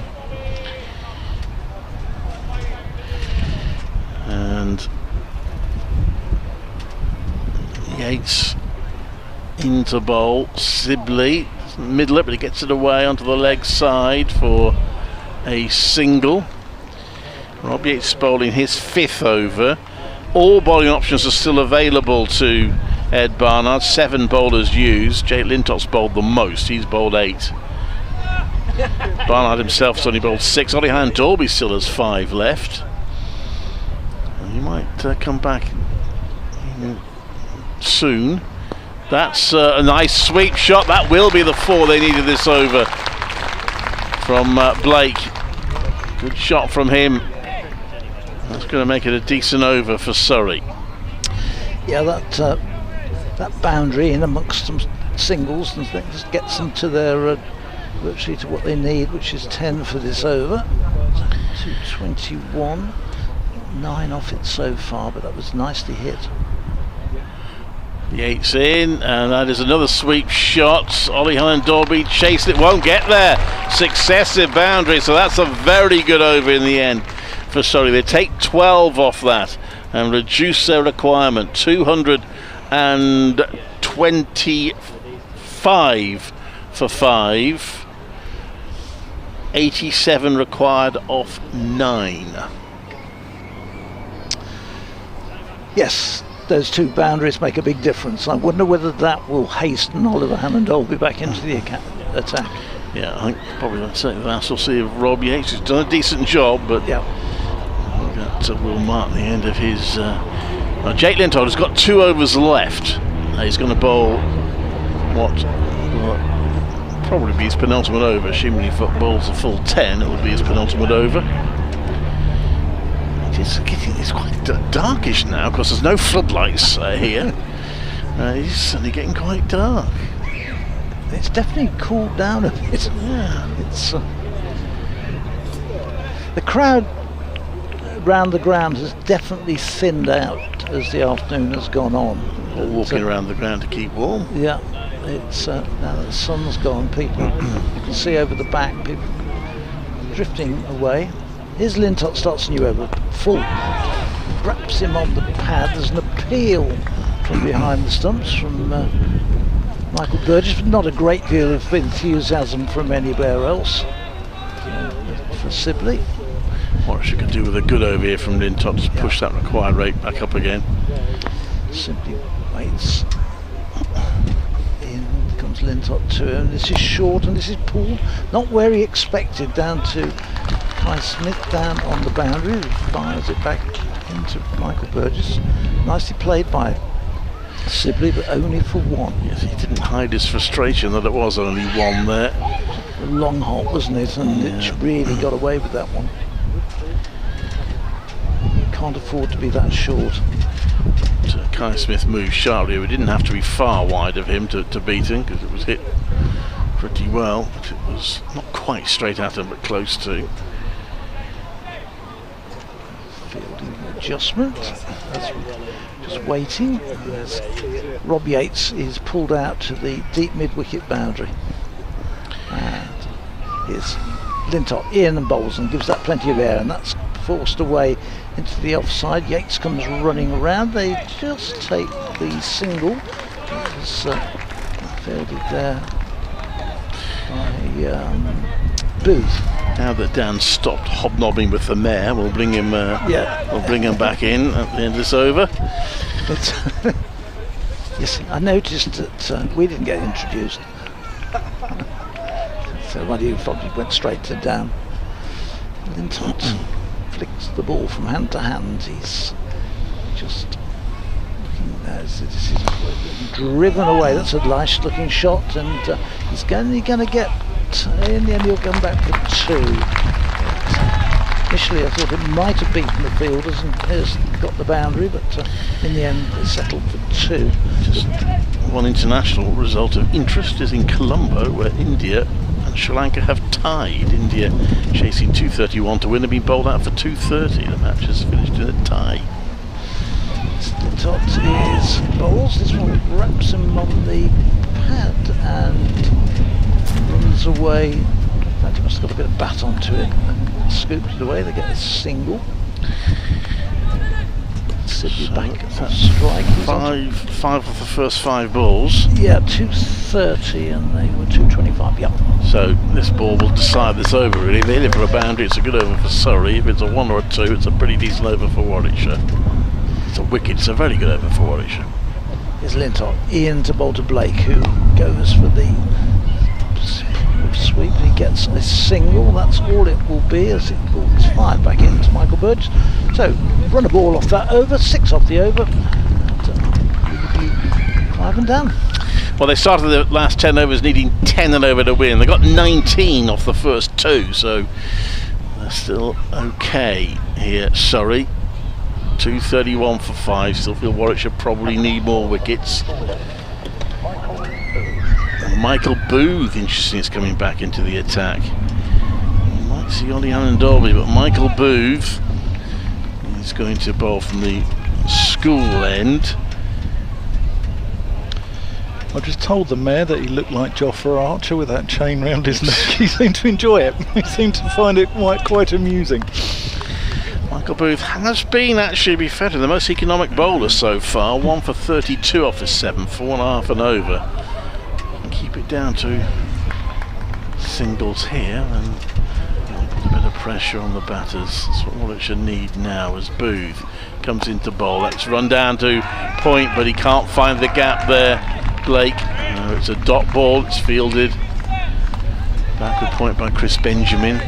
[SPEAKER 10] And Yates
[SPEAKER 15] into bowl. Sibley, middle it, but he gets it away onto the leg side for a single. Rob Yates bowling his 5th over. All bowling options are still available to Ed Barnard. 7 bowlers used. Jake Lintott's bowled the most. He's bowled 8. Barnard himself has only bowled 6. Ollie Dalby still has 5 left. And he might come back soon. That's a nice sweep shot. That will be the 4 they needed this over from Blake. Good shot from him. That's going to make it a decent over for Surrey.
[SPEAKER 12] Yeah, that boundary in amongst some singles and just gets them to their virtually to what they need, which is 10 for this over. 221, 9 off it so far, but that was nicely hit.
[SPEAKER 15] Yates in, and that is another sweep shot. Ollie Dalby chased it, won't get there. Successive boundary, so that's a very good over in the end for Surrey. They take 12 off that and reduce their requirement. 225 for 5. 87 required off 9.
[SPEAKER 12] Yes, those 2 boundaries make a big difference. I wonder whether that will hasten Oliver Hammond-Dolby back into the attack.
[SPEAKER 15] Yeah, I think probably I'd say that's we'll see if Rob Yates has done a decent job, but
[SPEAKER 12] yeah,
[SPEAKER 15] that will mark the end of his. Jake Lintott has got 2 overs left. He's going to bowl what will probably be his penultimate over. Assuming he bowls a full 10, it will be his penultimate over. It's quite darkish now because there's no floodlights here. He's suddenly getting quite dark.
[SPEAKER 12] It's definitely cooled down a bit.
[SPEAKER 15] Yeah.
[SPEAKER 12] It's the crowd around the ground has definitely thinned out as the afternoon has gone on.
[SPEAKER 15] All walking around the ground to keep warm.
[SPEAKER 12] Yeah, it's now that the sun's gone, people you can see over the back, people drifting away. Here's Lintott starts a new over, full, wraps him on the pad. There's an appeal from behind the stumps from Michael Burgess, but not a great deal of enthusiasm from anywhere else for Sibley.
[SPEAKER 15] Warwickshire could do with a good over here from Lintott to push that required rate back up again.
[SPEAKER 12] Sibley waits. In comes Lintott to him. This is short and this is pulled, not where he expected, down to Kai Smith down on the boundary, who fires it back into Michael Burgess. Nicely played by Sibley, but only for 1.
[SPEAKER 15] Yes, he didn't hide his frustration that it was only 1 there.
[SPEAKER 12] A long hop, wasn't it? And it really got away with that one. Can't afford to be that short.
[SPEAKER 15] Kai Smith moved sharply. We didn't have to be far wide of him to beat him because it was hit pretty well, but it was not quite straight at him, but close to.
[SPEAKER 12] Fielding adjustment. Just waiting. As Rob Yates is pulled out to the deep mid-wicket boundary. And here's Lintott in and bowls and gives that plenty of air, and that's forced away into the offside. Yates comes running around. They just take the single. It was fielded there by Booth.
[SPEAKER 15] Now that Dan's stopped hobnobbing with the mayor, we'll bring him. We'll bring him back in at the end of this over.
[SPEAKER 12] Yes, I noticed that we didn't get introduced. So one of you probably went straight to Dan. Lintott flicks the ball from hand to hand. He's just this is driven away. That's a nice looking shot, and he's going to get. In the end, he'll come back for 2. Initially, I thought it might have beaten the fielders and has got the boundary, but in the end, it settled for 2.
[SPEAKER 15] Just one international result of interest is in Colombo, where India and Sri Lanka have tied. India chasing 231 to win. They've been bowled out for 230. The match has finished in a tie.
[SPEAKER 12] Lintott is bowls. This one wraps him on the pad and runs away. In fact, he must have got a bit of bat onto it and scoops it away. They get a single.
[SPEAKER 13] Sibley back off strike.
[SPEAKER 15] Five of the first 5 balls.
[SPEAKER 13] Yeah, 230 and they were 225, yeah.
[SPEAKER 15] So this ball will decide this over really. If they hit it for a boundary, it's a good over for Surrey. If it's a 1 or a 2, it's a pretty decent over for Warwickshire. It's a wicket, it's a very good over for Warwickshire.
[SPEAKER 13] Here's Linton in to bowl to Blake, who goes for the sweep. He gets a single, that's all it will be as it balls 5 back into Michael Burgess. So run a ball off that over, 6 off the over, and Clive and Dan.
[SPEAKER 15] Well, they started the last 10 overs needing 10 and over to win. They got 19 off the first 2, so they're still okay here. Surrey 231 for 5. Still feel Warwickshire probably need more wickets. Michael Booth, interesting, is coming back into the attack. You might see Ollie Allen Dolby, but Michael Booth is going to bowl from the School end.
[SPEAKER 11] I just told the mayor that he looked like Jofra Archer with that chain round his neck. He seemed to enjoy it. He seemed to find it quite amusing.
[SPEAKER 15] Michael Booth has been, actually, to be fair, the most economic bowler so far. 1 for 32 off his 7, 4.5 and over. Keep it down to singles here and put a bit of pressure on the batters. That's what Warwickshire need now as Booth comes into bowl. Let's run down to point, but he can't find the gap there. Blake, it's a dot ball, it's fielded. Backward point by Chris Benjamin.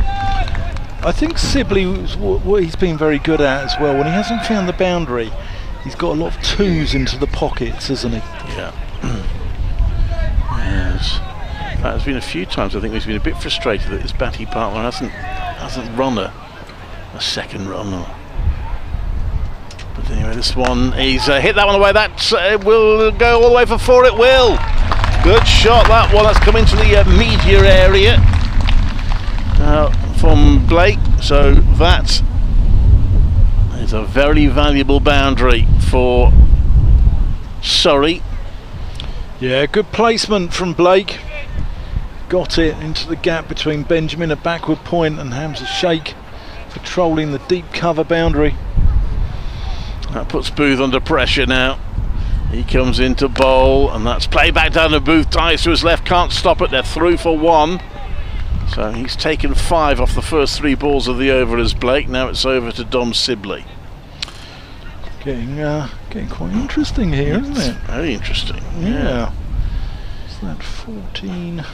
[SPEAKER 11] I think Sibley, what he's been very good at as well, when he hasn't found the boundary, he's got a lot of 2s into the pockets, hasn't he?
[SPEAKER 15] Yeah. Yes. There's been a few times I think he's been a bit frustrated that his batting partner hasn't run a second run. But anyway, this one, he's hit that one away. That will go all the way for 4. It will. Good shot, that one. That's come into the media area from Blake. So that is a very valuable boundary for Surrey.
[SPEAKER 11] Yeah, good placement from Blake. Got it into the gap between Benjamin at backward point and Hamza Sheikh, patrolling the deep cover boundary.
[SPEAKER 15] That puts Booth under pressure now. He comes into bowl and that's played back down to Booth. Dives to his left, can't stop it. They're through for 1. So he's taken 5 off the first 3 balls of the over as Blake. Now it's over to Dom Sibley.
[SPEAKER 11] Getting quite interesting here, isn't it?
[SPEAKER 15] Very interesting.
[SPEAKER 11] Yeah. Is that 14,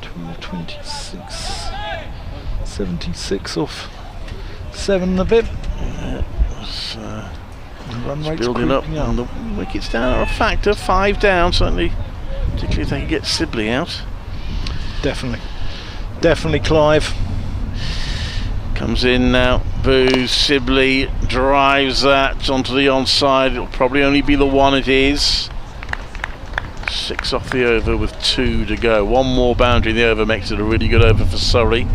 [SPEAKER 11] 12, 26, 76 off 7 a bit?
[SPEAKER 15] Yeah,
[SPEAKER 11] run rate's
[SPEAKER 15] building up, and the wickets down are a factor. 5 down, certainly, particularly if they can get Sibley out.
[SPEAKER 11] Definitely Clive.
[SPEAKER 15] Comes in now, Booth, Sibley drives that onto the onside. It'll probably only be the 1 it is. 6 off the over with 2 to go. 1 more boundary in the over makes it a really good over for Surrey.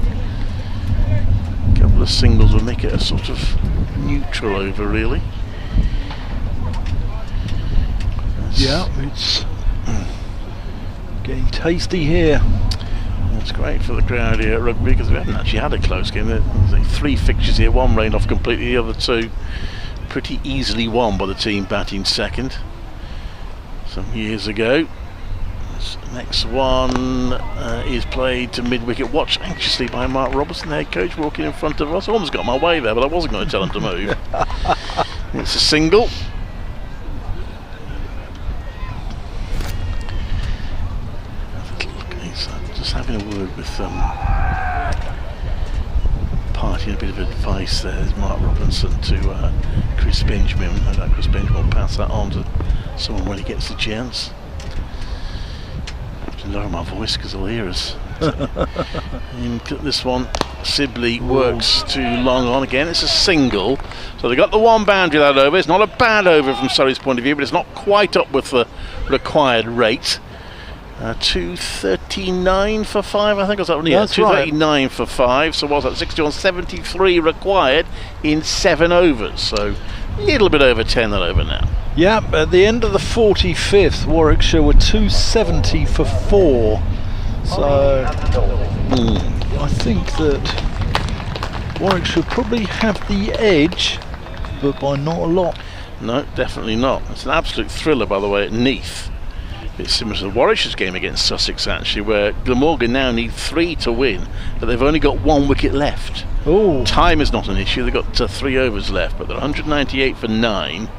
[SPEAKER 15] A couple of singles will make it a sort of neutral over, really.
[SPEAKER 11] Yeah, it's getting tasty here.
[SPEAKER 15] It's great for the crowd here at Rugby because we haven't actually had a close game. There's 3 fixtures here, 1 rained off completely, the other 2 pretty easily won by the team batting second some years ago. This next one is played to mid-wicket, watched anxiously by Mark Robertson, the head coach, walking in front of us. I almost got my way there, but I wasn't going to tell him to move. It's a single. Just having a word with party, a bit of advice there. There's Mark Robinson to Chris Benjamin. No doubt Chris Benjamin will pass that on to someone when he gets the chance. I have to lower my voice because they'll hear us. And this one, Sibley works too long on again. It's a single. So they got the 1 boundary that over. It's not a bad over from Surrey's point of view, but it's not quite up with the required rate. 239 for 5, I think. Was that one? Yeah, 239 for 5. So was that 61, 73 required in 7 overs. So a little bit over 10 that over now.
[SPEAKER 11] Yeah, at the end of the 45th, Warwickshire were 270 for 4. So I think that Warwickshire probably have the edge but by not a lot.
[SPEAKER 15] No, definitely not. It's an absolute thriller, by the way, at Neath. It's similar to the Warwickshire's game against Sussex, actually, where Glamorgan now need 3 to win, but they've only got 1 wicket left.
[SPEAKER 11] Ooh.
[SPEAKER 15] Time is not an issue. They've got 3 overs left, but they're 198 for 9,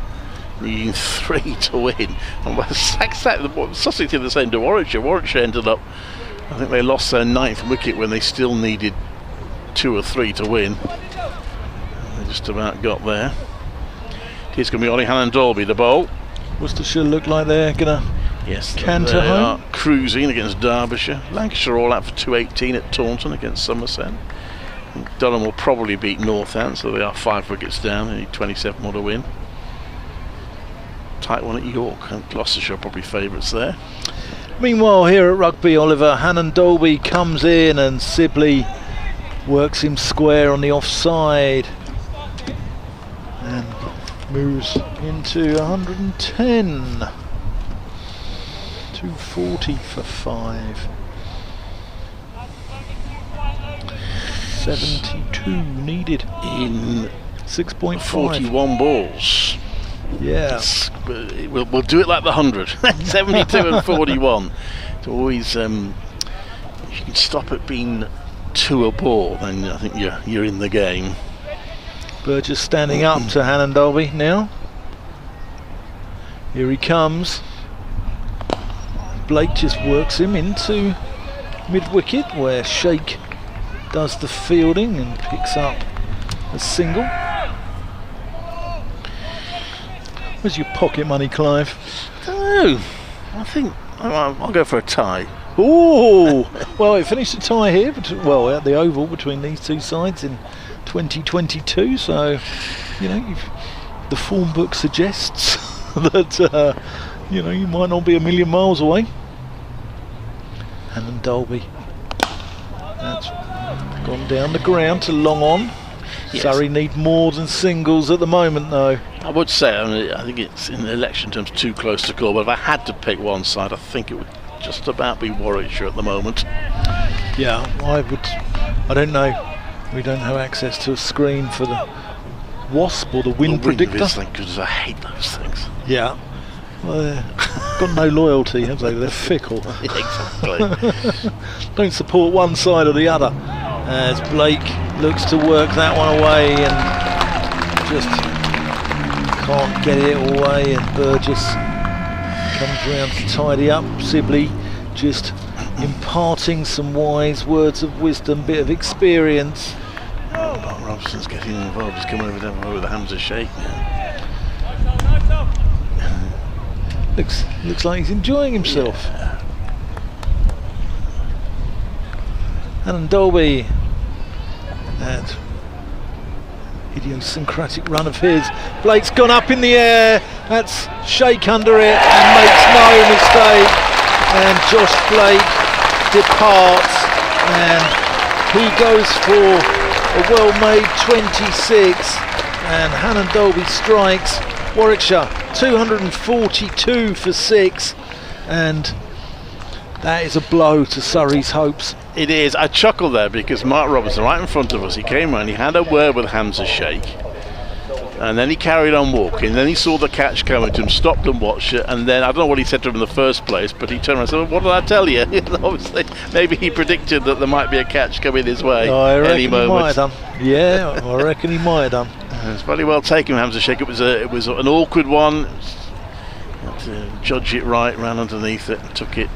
[SPEAKER 15] needing 3 to win. And Sussex did the same to Warwickshire. Warwickshire ended up, I think they lost their 9th wicket when they still needed 2 or 3 to win. They just about got there. Here's going to be Ollie Hannon-Dolby, the bowl.
[SPEAKER 11] Worcestershire look like they're going to canter
[SPEAKER 15] they
[SPEAKER 11] home.
[SPEAKER 15] Are cruising against Derbyshire. Lancashire all out for 218 at Taunton against Somerset. Durham will probably beat Northant, so they are 5 wickets down. They need 27 more to win. Tight one at York, and Gloucestershire are probably favourites there.
[SPEAKER 11] Meanwhile, here at Rugby, Oliver, Hannon-Dolby comes in and Sibley works him square on the offside and moves into 110. 240 for 5. 72 needed
[SPEAKER 15] in
[SPEAKER 11] 6.5.
[SPEAKER 15] 41 balls.
[SPEAKER 11] Yeah.
[SPEAKER 15] We'll do it like the 100. 72 and 41. It's always if you can stop it being 2 a ball, then I think you're in the game.
[SPEAKER 11] Burgess standing up to Hannon-Dolby now. Here he comes. Blake just works him into mid-wicket where Sheikh does the fielding and picks up a single. Where's your pocket money, Clive?
[SPEAKER 15] Oh, I think I'll go for a tie.
[SPEAKER 11] Ooh! Well, it finished a tie here, at the Oval between these two sides in 2022. So, you know, the form book suggests that you might not be a million miles away. Hannon-Dolby. That's gone down the ground to long on. Yes. Surrey need more than singles at the moment, though.
[SPEAKER 15] I would say, I think it's in election terms too close to call, but if I had to pick one side, I think it would just about be Warwickshire at the moment.
[SPEAKER 11] Yeah, I don't know. We don't have access to a screen for the WASP or the wind predictor.
[SPEAKER 15] Because I hate those things.
[SPEAKER 11] Yeah. Well, got no loyalty, have they? They're fickle.
[SPEAKER 15] Exactly.
[SPEAKER 11] Don't support one side or the other. As Blake looks to work that one away and just can't get it away, and Burgess comes round to tidy up. Sibley just imparting some wise words of wisdom, bit of experience.
[SPEAKER 15] Bob Robson's getting involved. He's coming over down with the Hamza Sheikh now.
[SPEAKER 11] Looks like he's enjoying himself.
[SPEAKER 15] Yeah.
[SPEAKER 11] Hannon-Dolby, that idiosyncratic run of his. Blake's gone up in the air. That's Sheikh under it and makes no mistake. And Josh Blake departs, and he goes for a well-made 26. And Hannon-Dolby strikes. Warwickshire 242 for 6, and that is a blow to Surrey's hopes.
[SPEAKER 15] It is. I chuckle there because Mark Robertson, right in front of us, he came around, he had a word with Hamza Sheikh, and then he carried on walking. Then he saw the catch coming to him, stopped and watched it, and then I don't know what he said to him in the first place, but he turned around and said, well, what did I tell you? Obviously, maybe he predicted that there might be a catch coming his way any moment.
[SPEAKER 11] He might have done. Yeah, I reckon he might have done.
[SPEAKER 15] It's very well taken, Hamza Sheikh. It was an awkward one. Had to judge it right, ran underneath it, and took it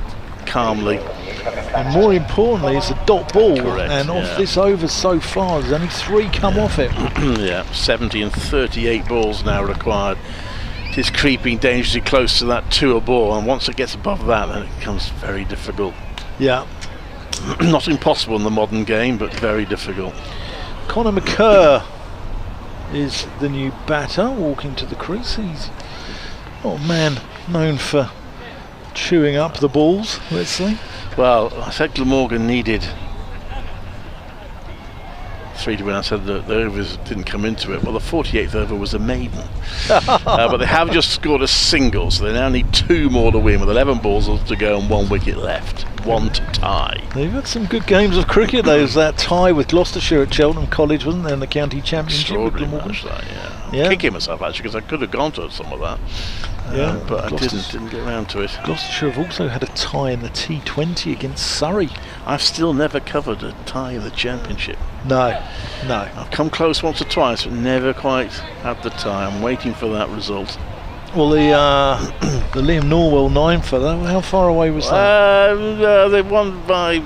[SPEAKER 15] calmly.
[SPEAKER 11] And more importantly, it's a dot ball.
[SPEAKER 15] Correct,
[SPEAKER 11] and off this over so far, there's only 3 come off it.
[SPEAKER 15] Yeah, 70 and 38 balls now required. It is creeping dangerously close to that 2 a ball, and once it gets above that, then it becomes very difficult.
[SPEAKER 11] Yeah.
[SPEAKER 15] Not impossible in the modern game, but very difficult.
[SPEAKER 11] Conor McCurr is the new batter, walking to the crease. He's not a man known for chewing up the balls, let's say.
[SPEAKER 15] Well, I said Glamorgan needed 3 to win. I said the overs didn't come into it. Well, the 48th over was a maiden. But they have just scored a single, so they now need 2 more to win with 11 balls to go and 1 wicket left. 1 to tie.
[SPEAKER 11] They've had some good games of cricket. There was that tie with Gloucestershire at Cheltenham College, wasn't there, in the county championship with Glamorgan?
[SPEAKER 15] Match that, yeah. kicking myself actually, because I could have gone to some of that. But I didn't get around to it.
[SPEAKER 11] Gloucestershire have also had a tie in the T20 against Surrey.
[SPEAKER 15] I've still never covered a tie in the Championship.
[SPEAKER 11] No.
[SPEAKER 15] I've come close once or twice, but never quite had the tie. I'm waiting for that result.
[SPEAKER 11] Well, the Liam Norwell 9 for that, how far away was that?
[SPEAKER 15] They won by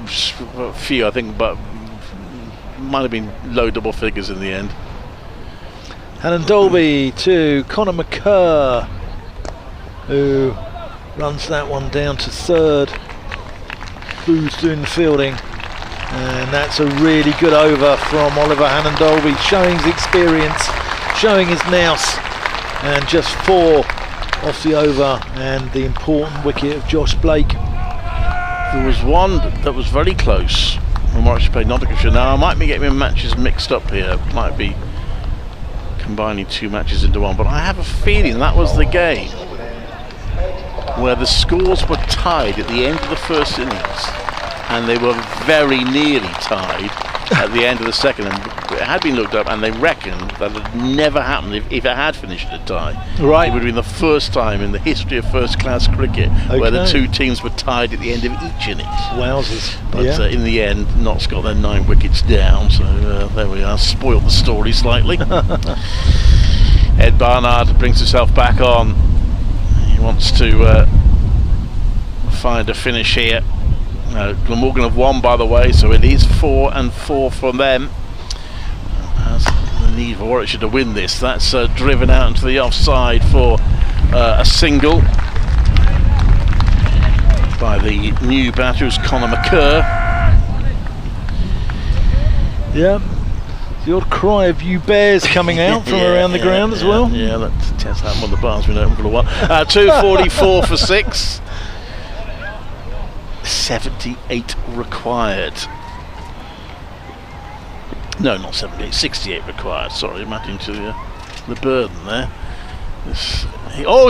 [SPEAKER 15] a few, I think, but might have been low double figures in the end.
[SPEAKER 11] Hannon Dolby to Conor McCurr, who runs that one down to third. Booth's doing the fielding, and that's a really good over from Oliver Hannon Dolby, showing his experience, showing his nous, and just 4 off the over, and the important wicket of Josh Blake.
[SPEAKER 15] There was one that was very close from Warwickshire played Nottinghamshire. Now I might be getting my matches mixed up here, might be combining 2 matches into one, but I have a feeling that was the game where the scores were tied at the end of the first innings, and they were very nearly tied at the end of the second, and it had been looked up and they reckoned that it had never happened if it had finished a tie.
[SPEAKER 11] Right.
[SPEAKER 15] It would have been the first time in the history of first class cricket where the 2 teams were tied at the end of each innings.
[SPEAKER 11] Wowzers.
[SPEAKER 15] But in the end, Notts got their 9 wickets down, so there we are, spoiled the story slightly. Ed Barnard brings himself back on. He wants to find a finish here. Glamorgan have won, by the way, so it is 4 and 4 from them. As the need for Warwickshire to win this, that's driven out into the offside for a single by the new batter, who's Conor McCurr.
[SPEAKER 11] Yeah, the odd cry of "you bears" coming out from around the ground as well.
[SPEAKER 15] Yeah, that test happened when the bar's been open for a while. 244 for 6. 78 required. No, not 78, 68 required. Sorry, I'm adding to the burden there.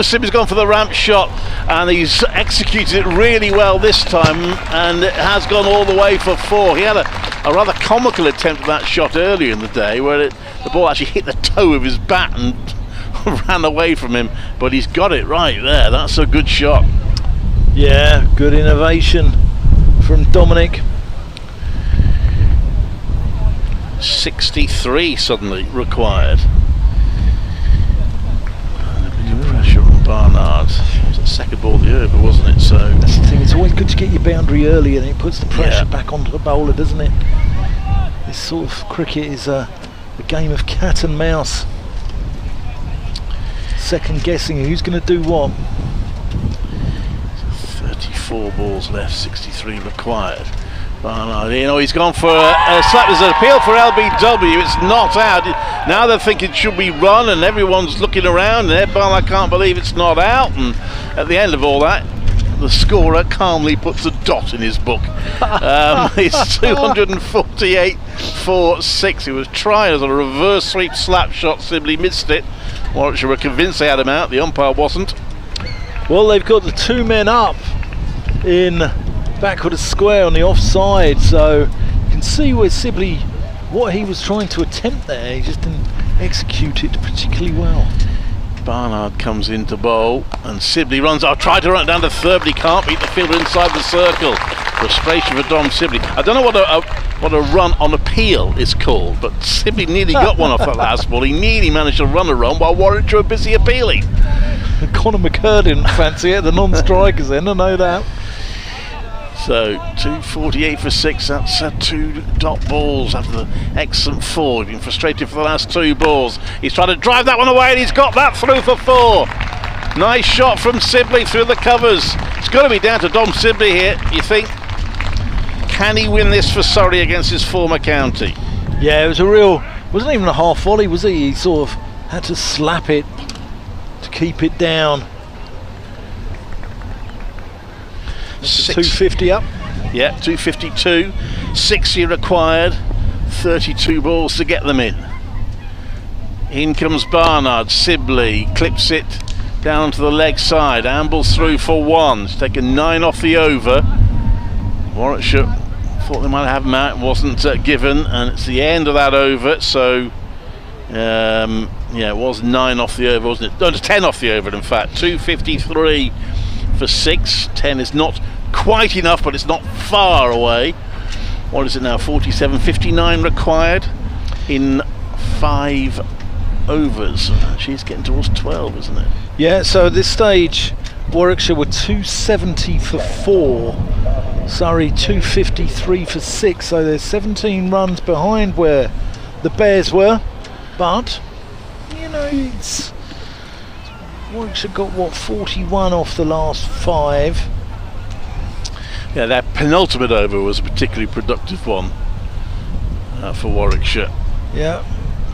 [SPEAKER 15] Simmy's gone for the ramp shot, and he's executed it really well this time, and it has gone all the way for 4. He had a rather comical attempt at that shot earlier in the day, where the ball actually hit the toe of his bat and ran away from him, but he's got it right there. That's a good shot.
[SPEAKER 11] Yeah, good innovation from Dominic.
[SPEAKER 15] 63 suddenly required. And a bit of pressure on Barnard. It was a second ball of the over, wasn't it? So
[SPEAKER 11] that's the thing, it's always good to get your boundary early, and it puts the pressure back onto the bowler, doesn't it? This sort of cricket is a game of cat and mouse. Second guessing who's going to do what.
[SPEAKER 15] 34 balls left, 63 required. Barnard, he's gone for a slap. There's an appeal for LBW. It's not out. Now they're thinking, should we run? And everyone's looking around, and Ed Barnard can't believe it's not out. And at the end of all that, the scorer calmly puts a dot in his book. It's 248 for 6. He was trying as a reverse sweep slap shot, simply missed it. Warwickshire were convinced they had him out. The umpire wasn't.
[SPEAKER 11] Well, they've got the 2 men up in backward of square on the offside, so you can see where Sibley, what he was trying to attempt there, he just didn't execute it particularly well.
[SPEAKER 15] Barnard comes in to bowl, and Sibley runs. I'll try to run it down to third, but he can't beat the fielder inside the circle. Frustration for Dom Sibley. I don't know what a run on appeal is called, but Sibley nearly got one off that last ball. He nearly managed to run a run while Warwickshire were busy appealing.
[SPEAKER 11] Conor McCurr didn't fancy it, the non-strikers then, I know that.
[SPEAKER 15] So 248 for 6, that's 2 dot balls after the excellent 4. He's been frustrated for the last 2 balls. He's trying to drive that one away, and he's got that through for 4. Nice shot from Sibley through the covers. It's got to be down to Dom Sibley here, you think. Can he win this for Surrey against his former county?
[SPEAKER 11] Yeah, it was wasn't even a half volley, was he? He sort of had to slap it to keep it down. 250 up.
[SPEAKER 15] Yeah, 252. 60 required. 32 balls to get them in. In comes Barnard. Sibley clips it down to the leg side. Ambles through for 1. He's taken 9 off the over. Warwickshire thought they might have him out. It wasn't given, and it's the end of that over. So Yeah, it was 9 off the over, wasn't it? No, it was 10 off the over, in fact. 253 for 6. 10 is not quite enough, but it's not far away. What is it now? 47, 59 required in 5 overs. She's getting towards 12, isn't it?
[SPEAKER 12] Yeah, so at this stage, Warwickshire were 270 for 4. Surrey 253 for 6. So they're 17 runs behind where the Bears were. But, you know, it's Warwickshire got, what, 41 off the last 5.
[SPEAKER 15] Yeah, that penultimate over was a particularly productive one for Warwickshire.
[SPEAKER 12] Yeah.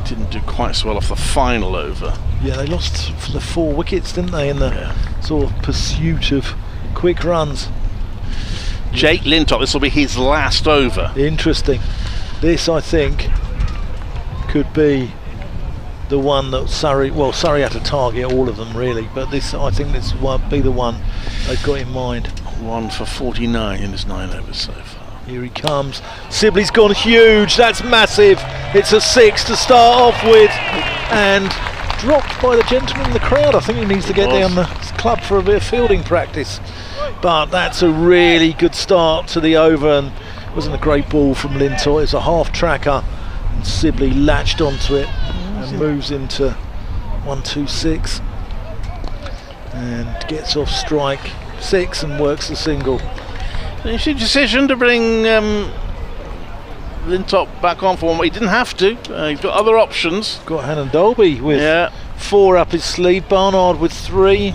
[SPEAKER 15] Didn't do quite so well off the final over.
[SPEAKER 12] Yeah, they lost for the 4 wickets, didn't they, in the sort of pursuit of quick runs.
[SPEAKER 15] Jake Lintop, this will be his last over.
[SPEAKER 12] Interesting. This, I think, could be the one that Surrey had to target all of them really, but this, I think this will be the one they've got in mind.
[SPEAKER 15] 1 for 49 in his 9 overs so far.
[SPEAKER 12] Here he comes. Sibley's gone huge. That's massive. It's a 6 to start off with, and dropped by the gentleman in the crowd. I think he needs to get down the club for a bit of fielding practice. But that's a really good start to the over, and it wasn't a great ball from Lintott. It's a half tracker, and Sibley latched onto it and moves into 1-2-6 and gets off strike 6 and works the single.
[SPEAKER 15] Interesting decision to bring Lintop back on for one. He didn't have to. He's got other options.
[SPEAKER 12] Got Hannon Dolby with 4 up his sleeve. Barnard with 3.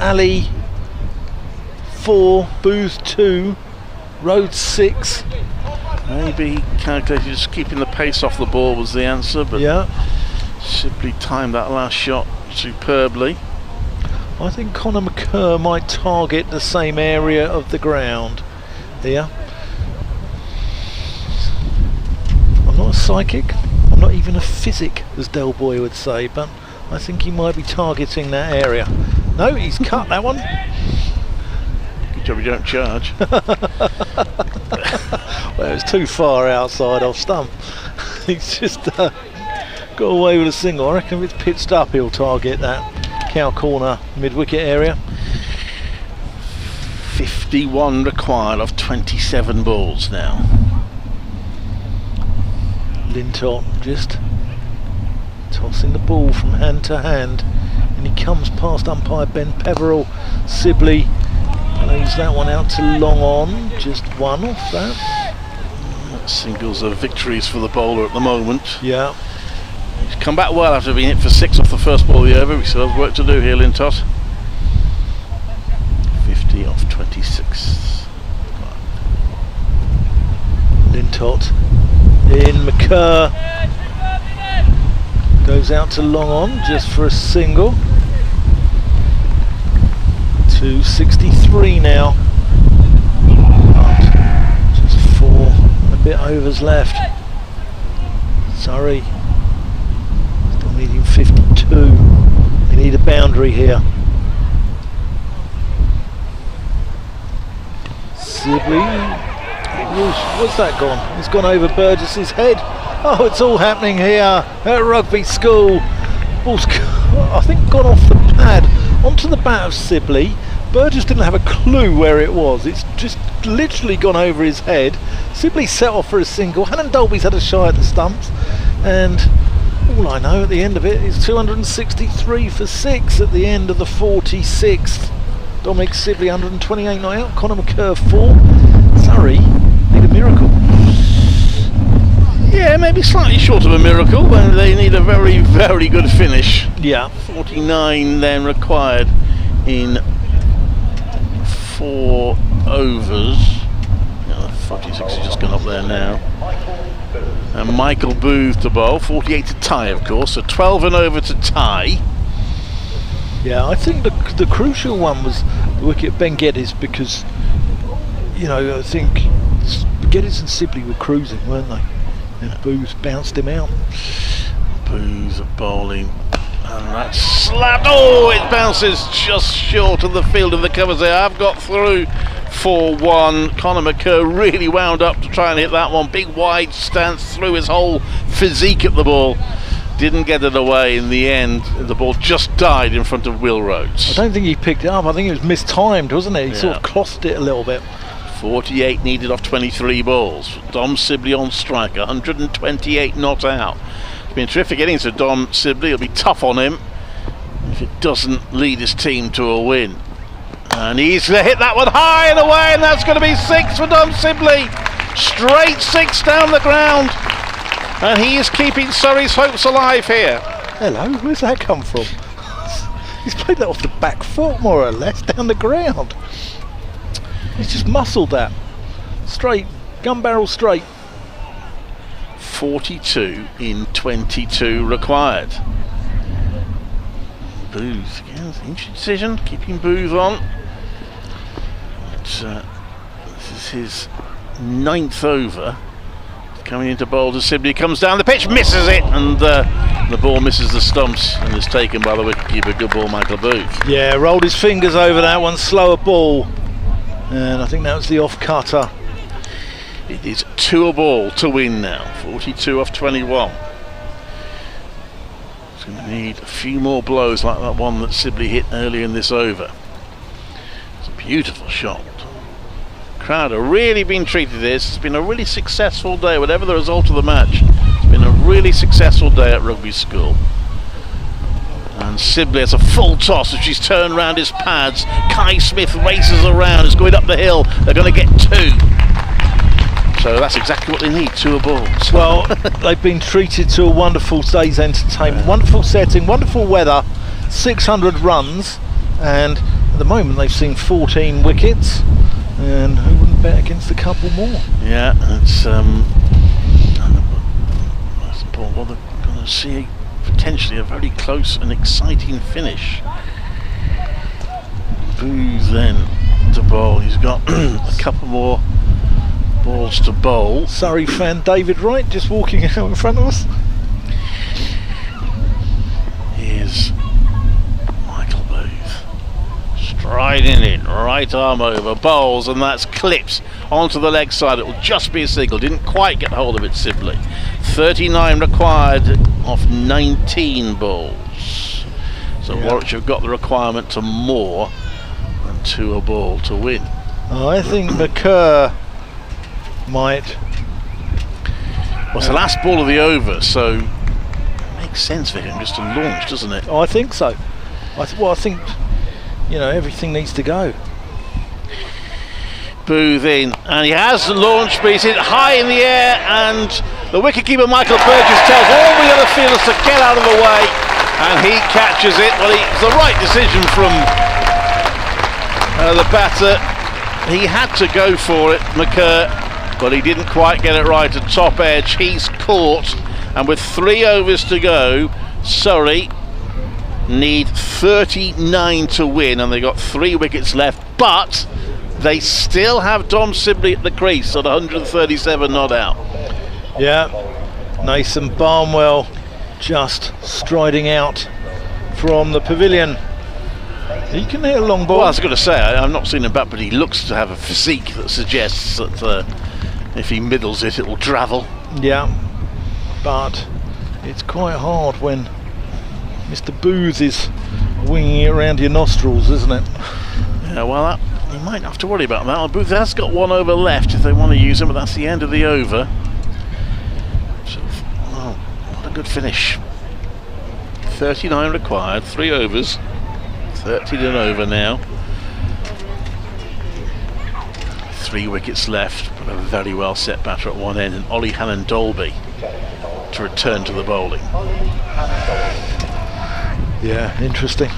[SPEAKER 12] Ali 4. Booth 2. Rhodes 6.
[SPEAKER 15] Maybe calculated just keeping the pace off the ball was the answer, but simply timed that last shot superbly.
[SPEAKER 12] I think Conor McCurr might target the same area of the ground here. I'm not a psychic, I'm not even a physic, as Del Boy would say, but I think he might be targeting that area. No, he's cut that one.
[SPEAKER 15] Good job you don't charge.
[SPEAKER 12] Well, it's too far outside off stump. He's just got away with a single. I reckon if it's pitched up, he'll target that cow corner mid-wicket area.
[SPEAKER 15] 51 required of 27 balls now.
[SPEAKER 12] Lintott just tossing the ball from hand to hand, and he comes past umpire Ben Peverell. Sibley lays that one out to long on, just 1 off that.
[SPEAKER 15] Singles are victories for the bowler at the moment.
[SPEAKER 12] Yeah.
[SPEAKER 15] He's come back well after being hit for 6 off the first ball of the over. We still have work to do here, Lintott. 50 off 26.
[SPEAKER 12] Lintott in. McCurr goes out to long on just for a single. 263 now. Just 4 and a bit overs left. Surrey still needing 52. They need a boundary here. Sibley, what's that gone? It's gone over Burgess's head. Oh, it's all happening here at Rugby School. Ball's, I think, gone off the pad onto the bat of Sibley. Burgess didn't have a clue where it was. It's just literally gone over his head. Sibley set off for a single. Hannon Dolby's had a shy at the stumps, and all I know at the end of it is 263 for 6 at the end of the 46th. Dominic Sibley 128 not out. Conor McCurr 4. Surrey need a miracle.
[SPEAKER 15] Yeah, maybe slightly short of a miracle, but they need a very, very good finish.
[SPEAKER 12] Yeah.
[SPEAKER 15] 49 then required in 4 overs. 46 has just gone up there now. And Michael Booth to bowl, 48 to tie, of course, so 12 and over to tie.
[SPEAKER 12] Yeah, I think the crucial one was the wicket Ben Geddes, because, you know, I think Geddes and Sibley were cruising, weren't they? And Booth bounced him out.
[SPEAKER 15] Booth bowling, and that's slapped. Oh, it bounces just short of the field of the covers there. I've got through 4-1. Conor McCurr really wound up to try and hit that one. Big wide stance, threw his whole physique at the ball. Didn't get it away in the end. The ball just died in front of Will Rhodes.
[SPEAKER 11] I don't think he picked it up. I think it was mistimed, wasn't it? He sort of crossed it a little bit.
[SPEAKER 15] 48 needed off 23 balls. Dom Sibley on strike, 128 not out. It's been a terrific innings for Dom Sibley. It'll be tough on him if it doesn't lead his team to a win. And he's going to hit that one high and away, and that's going to be 6 for Dom Sibley. Straight 6 down the ground. And he is keeping Surrey's hopes alive here.
[SPEAKER 11] Hello, where's that come from? He's played that off the back foot, more or less, down the ground. He's just muscled that. Straight, gun barrel straight.
[SPEAKER 15] 42 in 22 required. Booth again, injury decision, keeping Booth on. But, this is his 9th over. Coming into bowl to Sibley, comes down the pitch, misses it, and the ball misses the stumps and is taken by the wicketkeeper. Good ball, Michael Booth.
[SPEAKER 11] Yeah, rolled his fingers over that one, slower ball. And I think that was the off cutter.
[SPEAKER 15] It is 2 a ball to win now, 42 off 21. It's going to need a few more blows like that one that Sibley hit earlier in this over. It's a beautiful shot. Crowd have really been treated this. It's been a really successful day, whatever the result of the match. It's been a really successful day at Rugby School. And Sibley has a full toss as she's turned round his pads. Kai Smith races around, is going up the hill. They're going to get 2. So that's exactly what they need, 2 balls.
[SPEAKER 11] Well, they've been treated to a wonderful day's entertainment, wonderful setting, wonderful weather, 600 runs, and at the moment they've seen 14 wickets. And who wouldn't bet against a couple more?
[SPEAKER 15] Yeah, it's well, they're going to see potentially a very close and exciting finish. Booth then to bowl. He's got a couple more balls to bowl.
[SPEAKER 11] Surrey fan David Wright just walking out in front of us.
[SPEAKER 15] Here's Michael Booth. Striding in, right arm over, bowls, and that's clipped onto the leg side. It will just be a single. Didn't quite get hold of it, Sibley. 39 required off 19 balls. So Warwickshire have got the requirement to more than 2 a ball to win.
[SPEAKER 11] I think McCurr might.
[SPEAKER 15] Well, it's the last ball of the over, so it makes sense for him just to launch, doesn't it?
[SPEAKER 11] Oh, I think so. I think, you know, everything needs to go.
[SPEAKER 15] Booth in, and he has launched, but he's hit high in the air, and the wicketkeeper Michael Burgess tells all the other fielders to get out of the way, and he catches it. Well, it's the right decision from the batter. He had to go for it, McCurr, but he didn't quite get it right at top edge. He's caught, and with 3 overs to go, Surrey need 39 to win, and they got 3 wickets left, but they still have Dom Sibley at the crease at 137 not out.
[SPEAKER 11] Yeah, Nathan Barnwell just striding out from the pavilion. He can hit a long ball.
[SPEAKER 15] Well, I was going to say, I've not seen him back, but he looks to have a physique that suggests that if he middles it, it will travel.
[SPEAKER 11] Yeah, but it's quite hard when Mr. Booth is winging it around your nostrils, isn't it?
[SPEAKER 15] Yeah, well, you might have to worry about that. Booth has got 1 over left if they want to use him, but that's the end of the over. So, well, what a good finish. 39 required, 3 overs, 13 and over now. 3 wickets left, but a very well set batter at one end, and Ollie Hannon-Dolby to return to the bowling.
[SPEAKER 11] Yeah, interesting.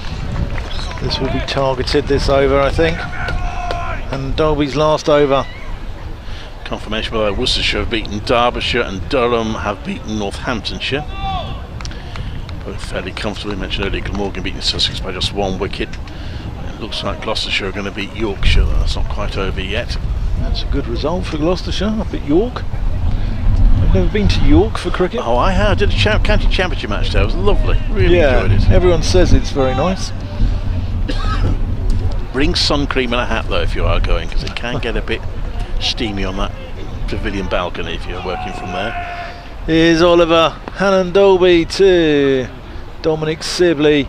[SPEAKER 11] This will be targeted this over, I think. And Dolby's last over.
[SPEAKER 15] Confirmation by Worcestershire have beaten Derbyshire, and Durham have beaten Northamptonshire. Both fairly comfortably. Mentioned earlier, Glamorgan beating Sussex by just 1 wicket. It looks like Gloucestershire are going to beat Yorkshire. That's not quite over yet.
[SPEAKER 11] That's a good result for Gloucestershire up at York. I've never been to York for cricket.
[SPEAKER 15] Oh, I have. I did a county championship match there. It was lovely. Really enjoyed it.
[SPEAKER 11] Everyone says it's very nice.
[SPEAKER 15] Bring sun cream and a hat though if you are going, because it can get a bit steamy on that pavilion balcony if you're working from there.
[SPEAKER 12] Here's Oliver Hannon-Dolby to Dominic Sibley,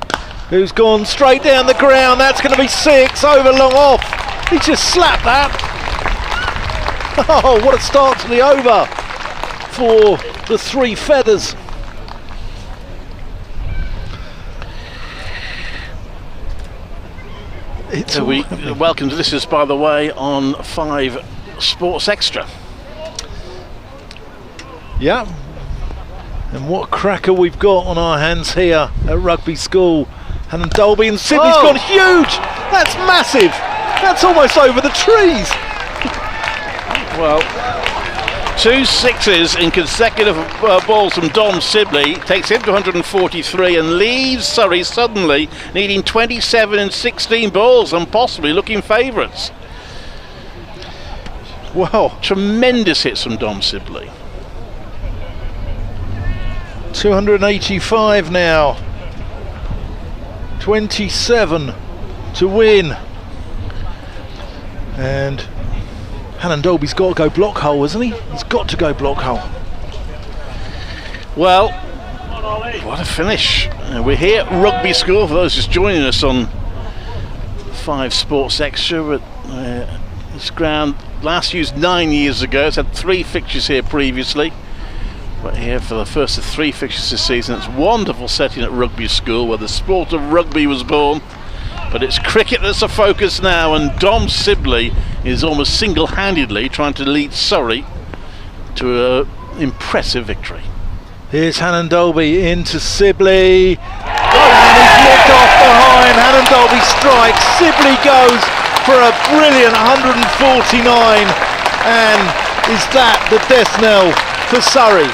[SPEAKER 12] who's gone straight down the ground. That's going to be 6 over long off. He just slapped that. Oh, what a start to the over for the Three Feathers.
[SPEAKER 15] We welcome to this is, by the way, on 5 Sports Extra.
[SPEAKER 12] Yeah. And what cracker we've got on our hands here at Rugby School. Hannon-Dolby and Sibley's gone huge. That's massive. That's almost over the trees.
[SPEAKER 15] Well, 2 6s in consecutive balls from Dom Sibley takes him to 143 and leaves Surrey suddenly needing 27 and 16 balls and possibly looking favourites.
[SPEAKER 12] Wow.
[SPEAKER 15] Tremendous hits from Dom Sibley.
[SPEAKER 12] 285 now. 27 to win. And Hannon-Dolby's got to go block hole, hasn't he? He's got to go block hole.
[SPEAKER 15] Well, what a finish. We're here at Rugby School, for those just joining us on 5 Sports Extra. But this ground last used 9 years ago. It's had 3 fixtures here previously. But here for the first of 3 fixtures this season. It's a wonderful setting at Rugby School where the sport of rugby was born. But it's cricket that's the focus now, and Dom Sibley is almost single-handedly trying to lead Surrey to an impressive victory.
[SPEAKER 12] Here's Hannon-Dolby into Sibley. And he's nicked off behind. Hannon-Dolby strikes. Sibley goes for a brilliant 149. And is that the death knell for Surrey?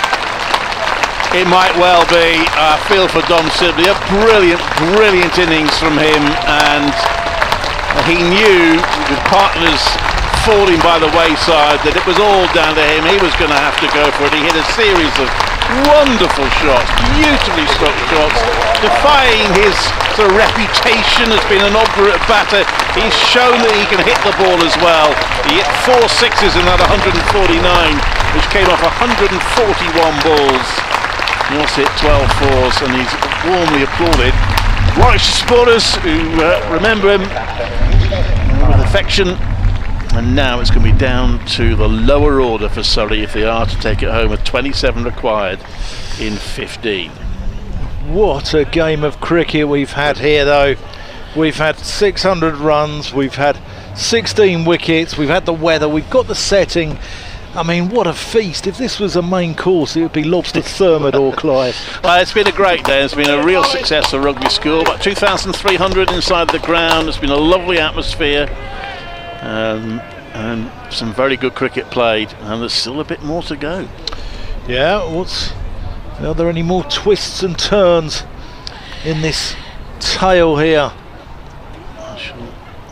[SPEAKER 15] It might well be. I feel for Dom Sibley. A brilliant innings from him, and he knew with partners falling by the wayside that it was all down to him. He was going to have to go for it. He hit a series of wonderful shots, beautifully struck shots, defying his sort of reputation as being an obdurate batter. He's shown that he can hit the ball as well. He hit 4 6s in that 149, which came off 141 balls. He also hit 12 fours, and he's warmly applauded. Warwickshire supporters who remember him with affection. And now it's going to be down to the lower order for Surrey if they are to take it home with 27 required in 15.
[SPEAKER 12] What a game of cricket we've had here, though. We've had 600 runs, we've had 16 wickets, we've had the weather, we've got the setting. I mean, what a feast. If this was a main course, it would be lobster thermidor, Clive.
[SPEAKER 15] Well, it's been a great day. It's been a real success for Rugby School. About 2,300 inside the ground. It's been a lovely atmosphere. And some very good cricket played. And there's still a bit more to go.
[SPEAKER 12] Yeah, are there any more twists and turns in this tale here?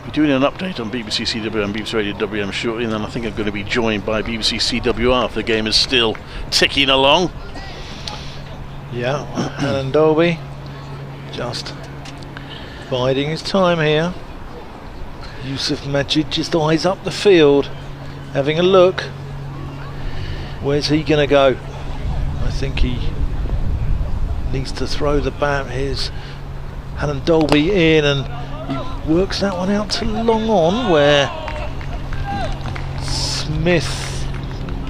[SPEAKER 15] We're doing an update on BBC CW and BBC Radio WM shortly, and then I think I'm going to be joined by BBC CWR if the game is still ticking along.
[SPEAKER 12] Yeah, Hannon-Dolby just biding his time here. Yusuf Majid just eyes up the field, having a look. Where's he going to go? I think he needs to throw the bat. Here's Hannon-Dolby in, and he works that one out to long on, where Smith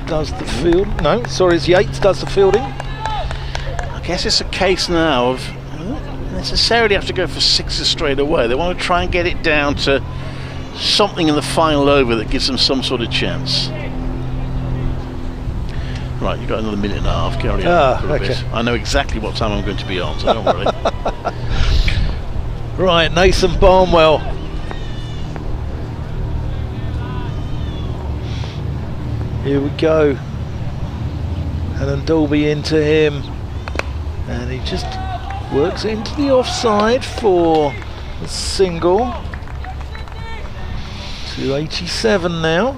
[SPEAKER 12] does the field. No, sorry, it's Yates does the fielding.
[SPEAKER 15] I guess it's a case now of not necessarily have to go for 6s straight away. They want to try and get it down to something in the final over that gives them some sort of chance. Right, you've got another minute and a half. Carry on for a bit. I know exactly what time I'm going to be on, so don't worry.
[SPEAKER 12] Right, Nathan Barnwell. Here we go. Hannon-Dolby into him. And he just works into the offside for a single. 287 now.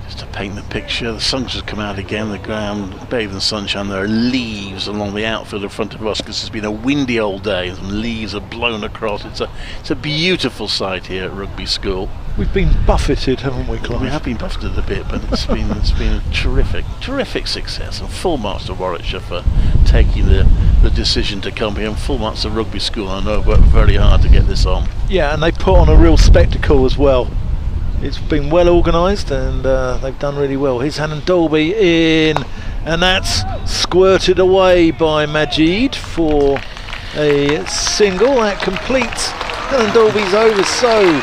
[SPEAKER 15] Just a paint the picture. The sun's just come out again, the ground bathed in sunshine. There are leaves along the outfield in front of us because it's been a windy old day and some leaves are blown across. It's a beautiful sight here at Rugby School.
[SPEAKER 11] We've been buffeted, haven't we, Clive?
[SPEAKER 15] We have been buffeted a bit, but it's been a terrific success, and full marks to Warwickshire for taking the decision to come here, and full marks to Rugby School. I know I've worked very hard to get this on.
[SPEAKER 11] Yeah, and they put on a real spectacle as well. It's been well organised, and they've done really well. Here's Hannon Dolby in, and that's squirted away by Majid for a single. That completes Hannon Dolby's over, so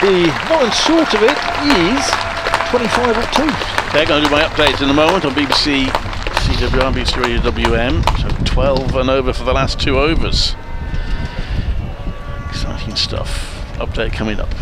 [SPEAKER 11] the long short of it is 25 at 2.
[SPEAKER 15] They're going to do my updates in a moment on BBC CWR, BBC Radio WM. So 12 and over for the last 2 overs. Exciting stuff. Update coming up.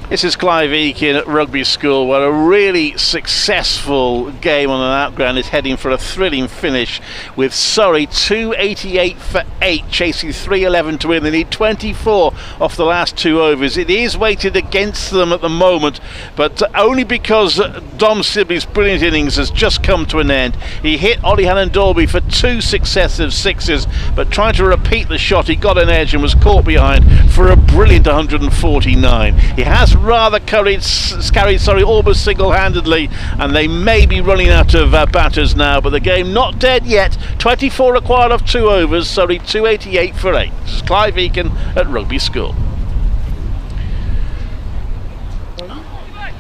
[SPEAKER 15] This is Clive Eakin at Rugby School, where a really successful game on an outground is heading for a thrilling finish with Surrey 288 for 8, chasing 311 to win. They need 24 off the last 2 overs. It is weighted against them at the moment, but only because Dom Sibley's brilliant innings has just come to an end. He hit Ollie Hannon Dolby for 2 successive sixes, but trying to repeat the shot, he got an edge and was caught behind for a brilliant 149. He has rather carried Surrey almost single-handedly, and they may be running out of batters now, but the game not dead yet. 24 required of 2 overs. Surrey 288 for 8. This is Clive Eakin at Rugby School.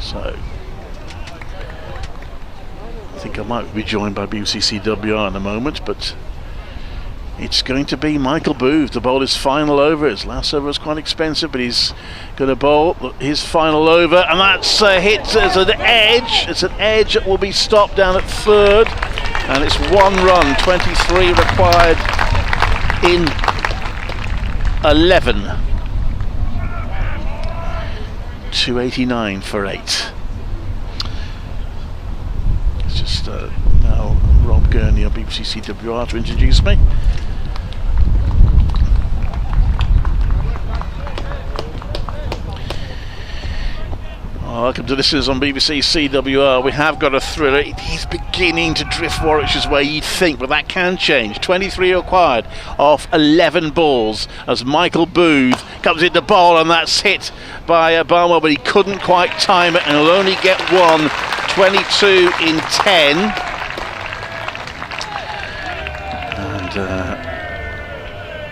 [SPEAKER 15] So I think I might be joined by BBC CWR in a moment, but it's going to be Michael Booth to bowl his final over. His last over was quite expensive, but he's going to bowl his final over, and that's hit as an edge. It's an edge that will be stopped down at 3rd, and it's 1 run. 23 required in 11. 289 for 8. It's just now Rob Gurney on BBC CWR to introduce me. Welcome to This Is on BBC CWR. We have got a thriller. It is beginning to drift Warwickshire's way, you'd think, but that can change. 23 required off 11 balls as Michael Booth comes into bowl, and that's hit by Barnwell, but he couldn't quite time it, and he'll only get 1. 22 in 10. And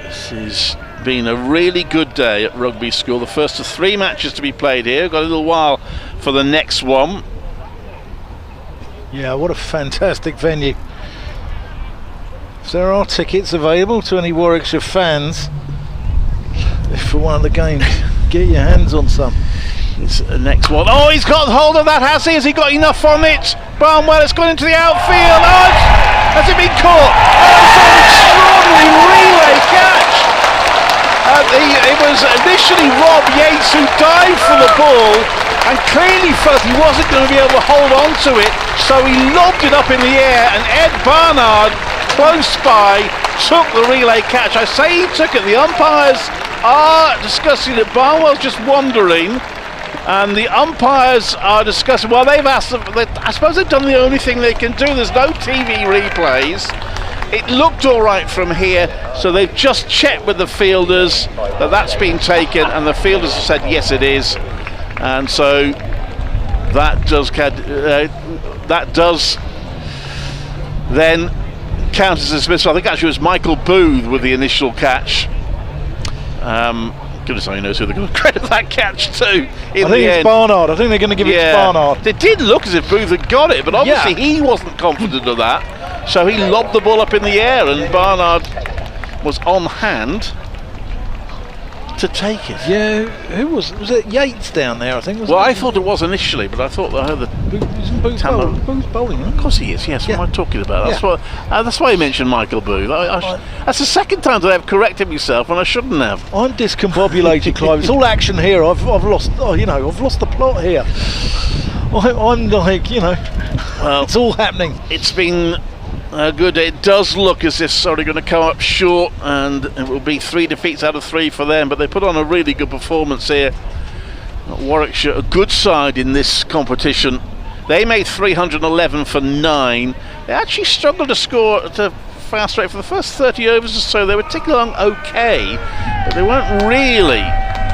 [SPEAKER 15] this is been a really good day at Rugby School. The first of 3 matches to be played here. Got a little while for the next one.
[SPEAKER 11] Yeah, what a fantastic venue. If there are tickets available to any Warwickshire fans for one of the games, get your hands on some.
[SPEAKER 15] It's the next one. Oh, he's got hold of that, has he? Has he got enough on it? Barnwell, it's gone into the outfield. Oh, has it been caught? Oh, it's an extraordinary relay catch. It was initially Rob Yates who dived for the ball and clearly felt he wasn't going to be able to hold on to it, so he lobbed it up in the air, and Ed Barnard, close by, took the relay catch. I say he took it. The umpires are discussing it. Barnwell's just wondering, and the umpires are discussing. Well, they've asked them, I suppose they've done the only thing they can do. There's no TV replays. It looked all right from here, so they've just checked with the fielders that that's been taken, and the fielders have said yes, it is, and so that does then count as a dismissal. I think actually it was Michael Booth with the initial catch. Goodness only knows who they're going to credit that catch to. I think
[SPEAKER 11] it's Barnard. I think they're going to give it to Barnard.
[SPEAKER 15] It did look as if Booth had got it, but obviously he wasn't confident of that, so he lobbed the ball up in the air, and Barnard was on hand to take it.
[SPEAKER 11] Yeah, who was it? Yates down there, I think.
[SPEAKER 15] Well, I thought it was initially, but I thought I heard the
[SPEAKER 11] Booth's bowling.
[SPEAKER 15] Of course he is. Yes, what am I talking about? That's why I mentioned Michael Booth. That's the second time that I've corrected myself, and I shouldn't have.
[SPEAKER 11] I'm discombobulated, Clive. It's all action here. I've lost. I've lost the plot here. I'm like, well, it's all happening.
[SPEAKER 15] It's been good. It does look as if Surrey are going to come up short, and it will be 3 defeats out of 3 for them, but they put on a really good performance here Warwickshire, a good side in this competition. They made 311 for 9. They actually struggled to score at a fast rate for the first 30 overs or so. They were ticking along okay, but they weren't really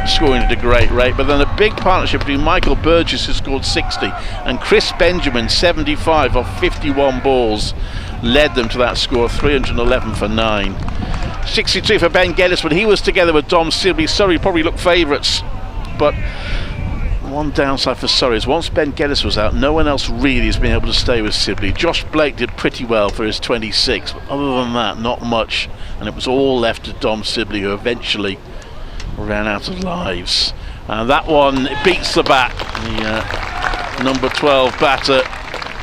[SPEAKER 15] scoring at a great rate. But then a big partnership between Michael Burgess, who scored 60, and Chris Benjamin, 75 off 51 balls, led them to that score of 311 for 9. 62 for Ben Geddes, but he was together with Dom Sibley. Surrey probably looked favourites, but one downside for Surrey is once Ben Geddes was out, no one else really has been able to stay with Sibley. Josh Blake did pretty well for his 26, but other than that, not much, and it was all left to Dom Sibley, who eventually ran out of lives. And that one beats the bat. The number 12 batter,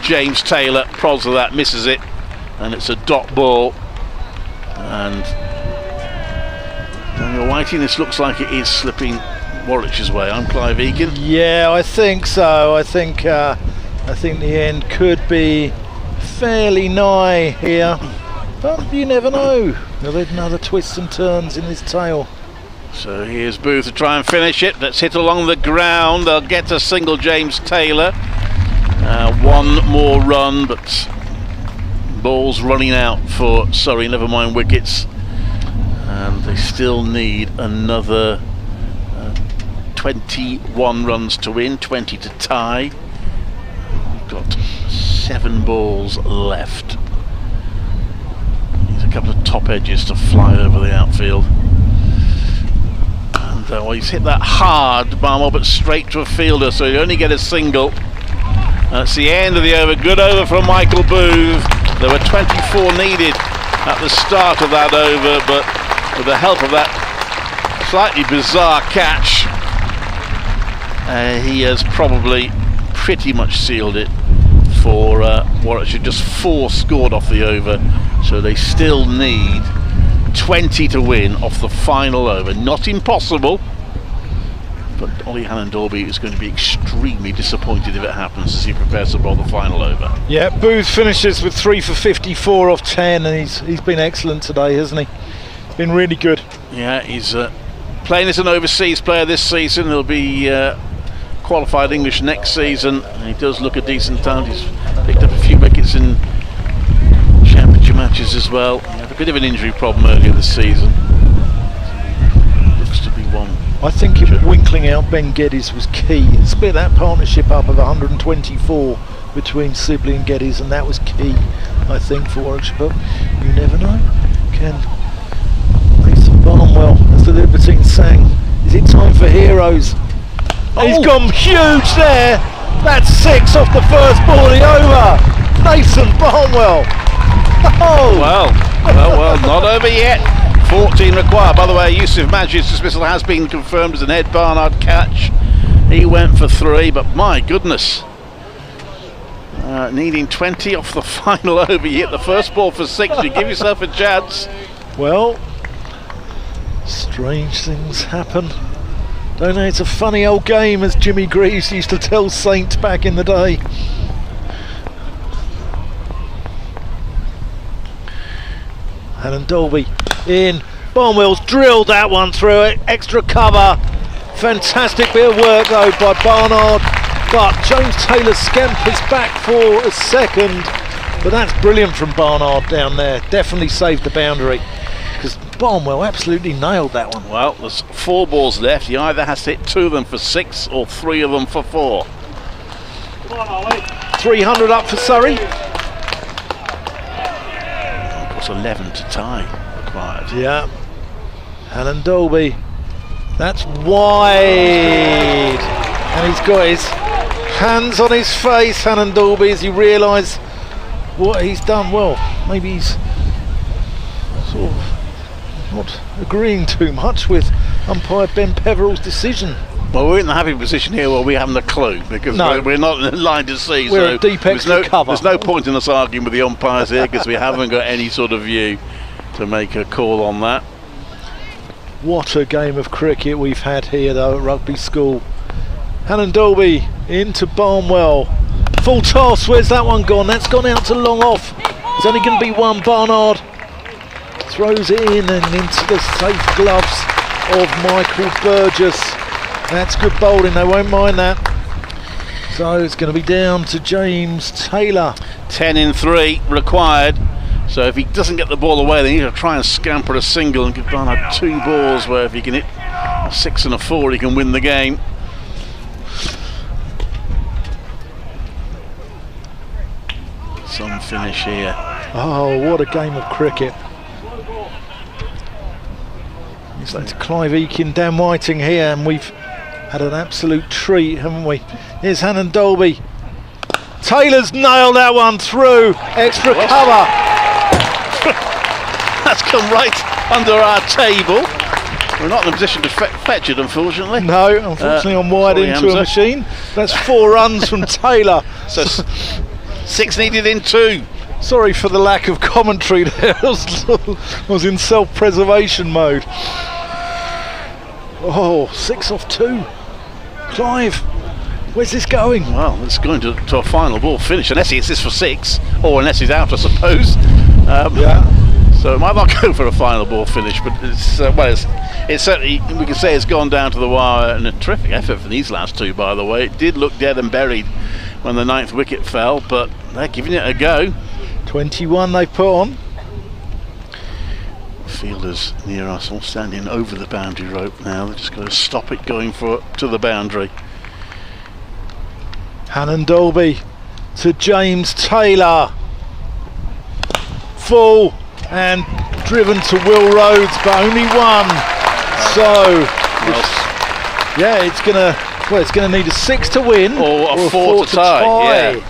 [SPEAKER 15] James Taylor, prods of that, misses it, and it's a dot ball. And Daniel Whiting, this looks like it is slipping Warwickshire's way. I'm Clive Egan.
[SPEAKER 12] Yeah, I think so. I think the end could be fairly nigh here, but you never know. There's another twists and turns in this tale.
[SPEAKER 15] So here's Booth to try and finish it. Let's hit along the ground. They'll get to single James Taylor. One more run, but balls running out for Surrey, never mind wickets. And they still need another 21 runs to win, 20 to tie. We've got 7 balls left. Needs a couple of top edges to fly over the outfield. And well, he's hit that hard, Barnwell, but straight to a fielder, so he'll only get a single. That's the end of the over. Good over from Michael Booth. There were 24 needed at the start of that over, but with the help of that slightly bizarre catch, he has probably pretty much sealed it for Warwickshire. Just 4 scored off the over, so they still need 20 to win off the final over. Not impossible, but Ollie Hannon-Dalby is going to be extremely disappointed if it happens as he prepares to bowl the final over.
[SPEAKER 12] Yeah, Booth finishes with 3 for 54 off 10, and he's been excellent today, hasn't he? Been really good.
[SPEAKER 15] Yeah, he's playing as an overseas player this season. He'll be qualified English next season. And he does look a decent talent. He's picked up a few wickets in championship matches as well. He had a bit of an injury problem earlier this season. Looks to be one.
[SPEAKER 12] I think winkling out Ben Geddes was key. Split that partnership up of 124 between Sibley and Geddes, and that was key, I think, for Warwickshire. But you never know. Can Nathan Barnwell, as the Libertines sang, is it time for heroes? Oh. He's gone huge there. That's 6 off the first ball of the over. Nathan Barnwell. Oh.
[SPEAKER 15] Well, not over yet. 14 required. By the way, Yusuf Majid's dismissal has been confirmed as an Ed Barnard catch. He went for 3, but my goodness. Needing 20 off the final over. You hit the first ball for 6. You give yourself a chance.
[SPEAKER 12] Well, strange things happen. Don't know, it's a funny old game, as Jimmy Greaves used to tell Saint back in the day. Hannon-Dalby in. Barnwell's drilled that one through it. Extra cover. Fantastic bit of work though by Barnard. But James Taylor scampers back for a second. But that's brilliant from Barnard down there. Definitely saved the boundary, because Barnwell absolutely nailed that one.
[SPEAKER 15] Well, there's 4 balls left. He either has to hit 2 of them for 6 or 3 of them for 4.
[SPEAKER 12] 300 up for Surrey.
[SPEAKER 15] Of course, 11 to tie required.
[SPEAKER 12] Yeah. Hannon-Dalby. That's wide. And he's got his hands on his face, Hannon-Dalby, as he realised what he's done. Well, maybe he's sort of not agreeing too much with umpire Ben Peverell's decision.
[SPEAKER 15] Well, we're in the happy position here where we haven't a clue, because we're not in line to see.
[SPEAKER 12] We're a deep extra cover.
[SPEAKER 15] There's no point in us arguing with the umpires here, because we haven't got any sort of view to make a call on that.
[SPEAKER 12] What a game of cricket we've had here though at Rugby School. Hannon-Dalby into Barnwell. Full toss, where's that one gone? That's gone out to long off. There's only going to be one. Barnard throws it in and into the safe gloves of Michael Burgess. That's good bowling, they won't mind that. So it's going to be down to James Taylor.
[SPEAKER 15] 10 in 3 required. So if he doesn't get the ball away, then he'll try and scamper a single and give Barnard 2 balls where if he can hit a 6 and a 4, he can win the game. Some finish here.
[SPEAKER 12] Oh, what a game of cricket. It's Clive Eakin, Dan Whiting here, and we've had an absolute treat, haven't we? Here's Hannon Dolby. Taylor's nailed that one through. Extra cover.
[SPEAKER 15] That's come right under our table. We're not in a position to fetch it, unfortunately.
[SPEAKER 12] No, unfortunately I'm wired into
[SPEAKER 15] Hamza.
[SPEAKER 12] a machine. That's 4 runs from Taylor.
[SPEAKER 15] So 6 needed in 2.
[SPEAKER 12] Sorry for the lack of commentary there. I was in self-preservation mode. Oh, 6 off 2. Clive, where's this going?
[SPEAKER 15] Well, it's going to a final ball finish, unless he hits this for 6, or unless he's out, I suppose.
[SPEAKER 12] Yeah.
[SPEAKER 15] So it might not go for a final ball finish, but it's it's certainly, we can say it's gone down to the wire, and a terrific effort from these last 2, by the way. It did look dead and buried when the 9th wicket fell, but they're giving it a go.
[SPEAKER 12] 21 they put on.
[SPEAKER 15] Fielders near us all standing over the boundary rope now. They're just going to stop it going to the boundary.
[SPEAKER 12] Hannon Dolby to James Taylor. Full and driven to Will Rhodes, but only 1. So it's gonna need a 6 to win
[SPEAKER 15] or a 4 to tie. Yeah.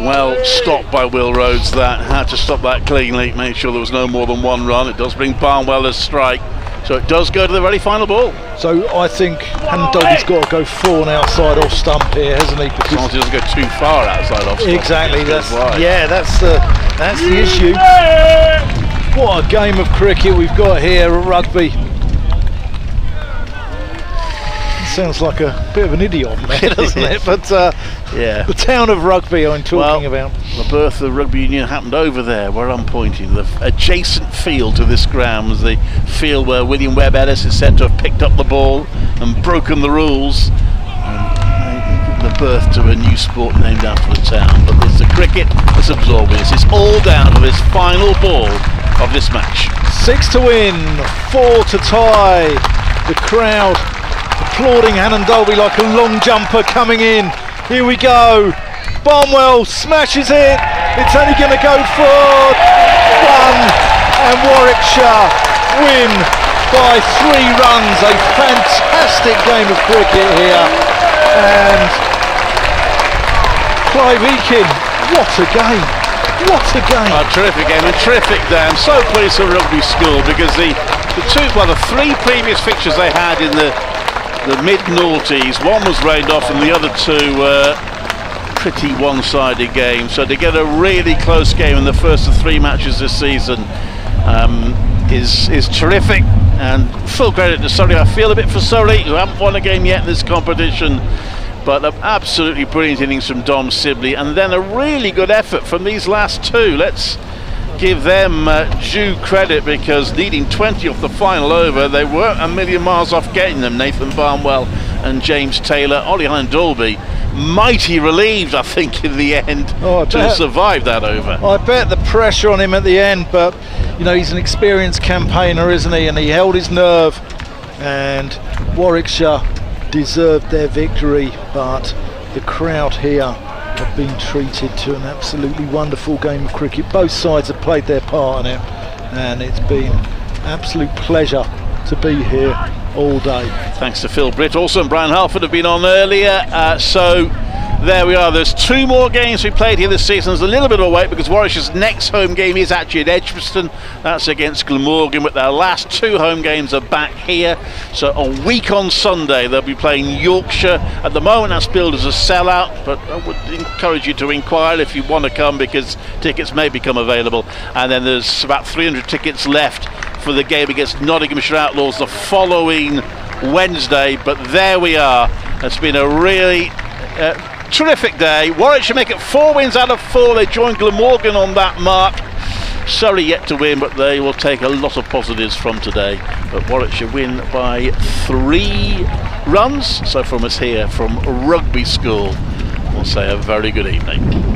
[SPEAKER 15] Well stopped by Will Rhodes. That had to stop that cleanly, make sure there was no more than 1 run. It does bring Barnwell a strike, so it does go to the very final ball.
[SPEAKER 12] So I think Hannon Dolby's got to go 4 and outside off stump here, hasn't he?
[SPEAKER 15] As long as he doesn't go too far outside off stump.
[SPEAKER 12] Exactly. That's the issue. What a game of cricket we've got here at Rugby. Sounds like a bit of an idiot, man, doesn't it? But
[SPEAKER 15] yeah,
[SPEAKER 12] the town of Rugby I'm talking about.
[SPEAKER 15] The birth of rugby union happened over there where I'm pointing. The adjacent field to this ground was the field where William Webb Ellis is said to have picked up the ball and broken the rules and given the birth to a new sport named after the town. But there's the cricket that's absorbing this. It's all down to this final ball of this match.
[SPEAKER 12] 6 to win, 4 to tie. The crowd applauding Hannon Dolby like a long jumper coming in. Here we go. Barnwell smashes it. It's only going to go for 1, and Warwickshire win by 3 runs. A fantastic game of cricket here. And Clive Eakin, what a game. What a game.
[SPEAKER 15] A terrific game, a terrific day. I'm so pleased for Rugby School because the 3 previous fixtures they had in the mid-noughties, 1 was rained off and the other 2 were pretty one-sided games. So to get a really close game in the first of 3 matches this season is terrific, and full credit to Surrey. I feel a bit for Surrey, who haven't won a game yet in this competition, but an absolutely brilliant innings from Dom Sibley, and then a really good effort from these last 2. Let's give them due credit, because needing 20 off the final over, they weren't a million miles off getting them. Nathan Barnwell and James Taylor. Ollie Hannon Dolby mighty relieved, I think, in the end to survive that over.
[SPEAKER 12] I bet the pressure on him at the end, but you know, he's an experienced campaigner, isn't he? And he held his nerve, and Warwickshire deserved their victory, but the crowd here have been treated to an absolutely wonderful game of cricket. Both sides have played their part in it, and it's been absolute pleasure to be here all day.
[SPEAKER 15] Thanks to Phil Britt. Also, and Brian Halford have been on earlier. So there we are. There's 2 more games we played here this season. There's a little bit of a wait because Warwickshire's next home game is actually at Edgbaston. That's against Glamorgan, but their last 2 home games are back here. So a week on Sunday they'll be playing Yorkshire. At the moment that's billed as a sellout, but I would encourage you to inquire if you want to come, because tickets may become available. And then there's about 300 tickets left for the game against Nottinghamshire Outlaws the following Wednesday. But there we are. It's been a really terrific day. Warwickshire make it 4 wins out of 4. They join Glamorgan on that mark. Surrey yet to win, but they will take a lot of positives from today. But Warwickshire win by 3 runs. So from us here from Rugby School, we'll say a very good evening.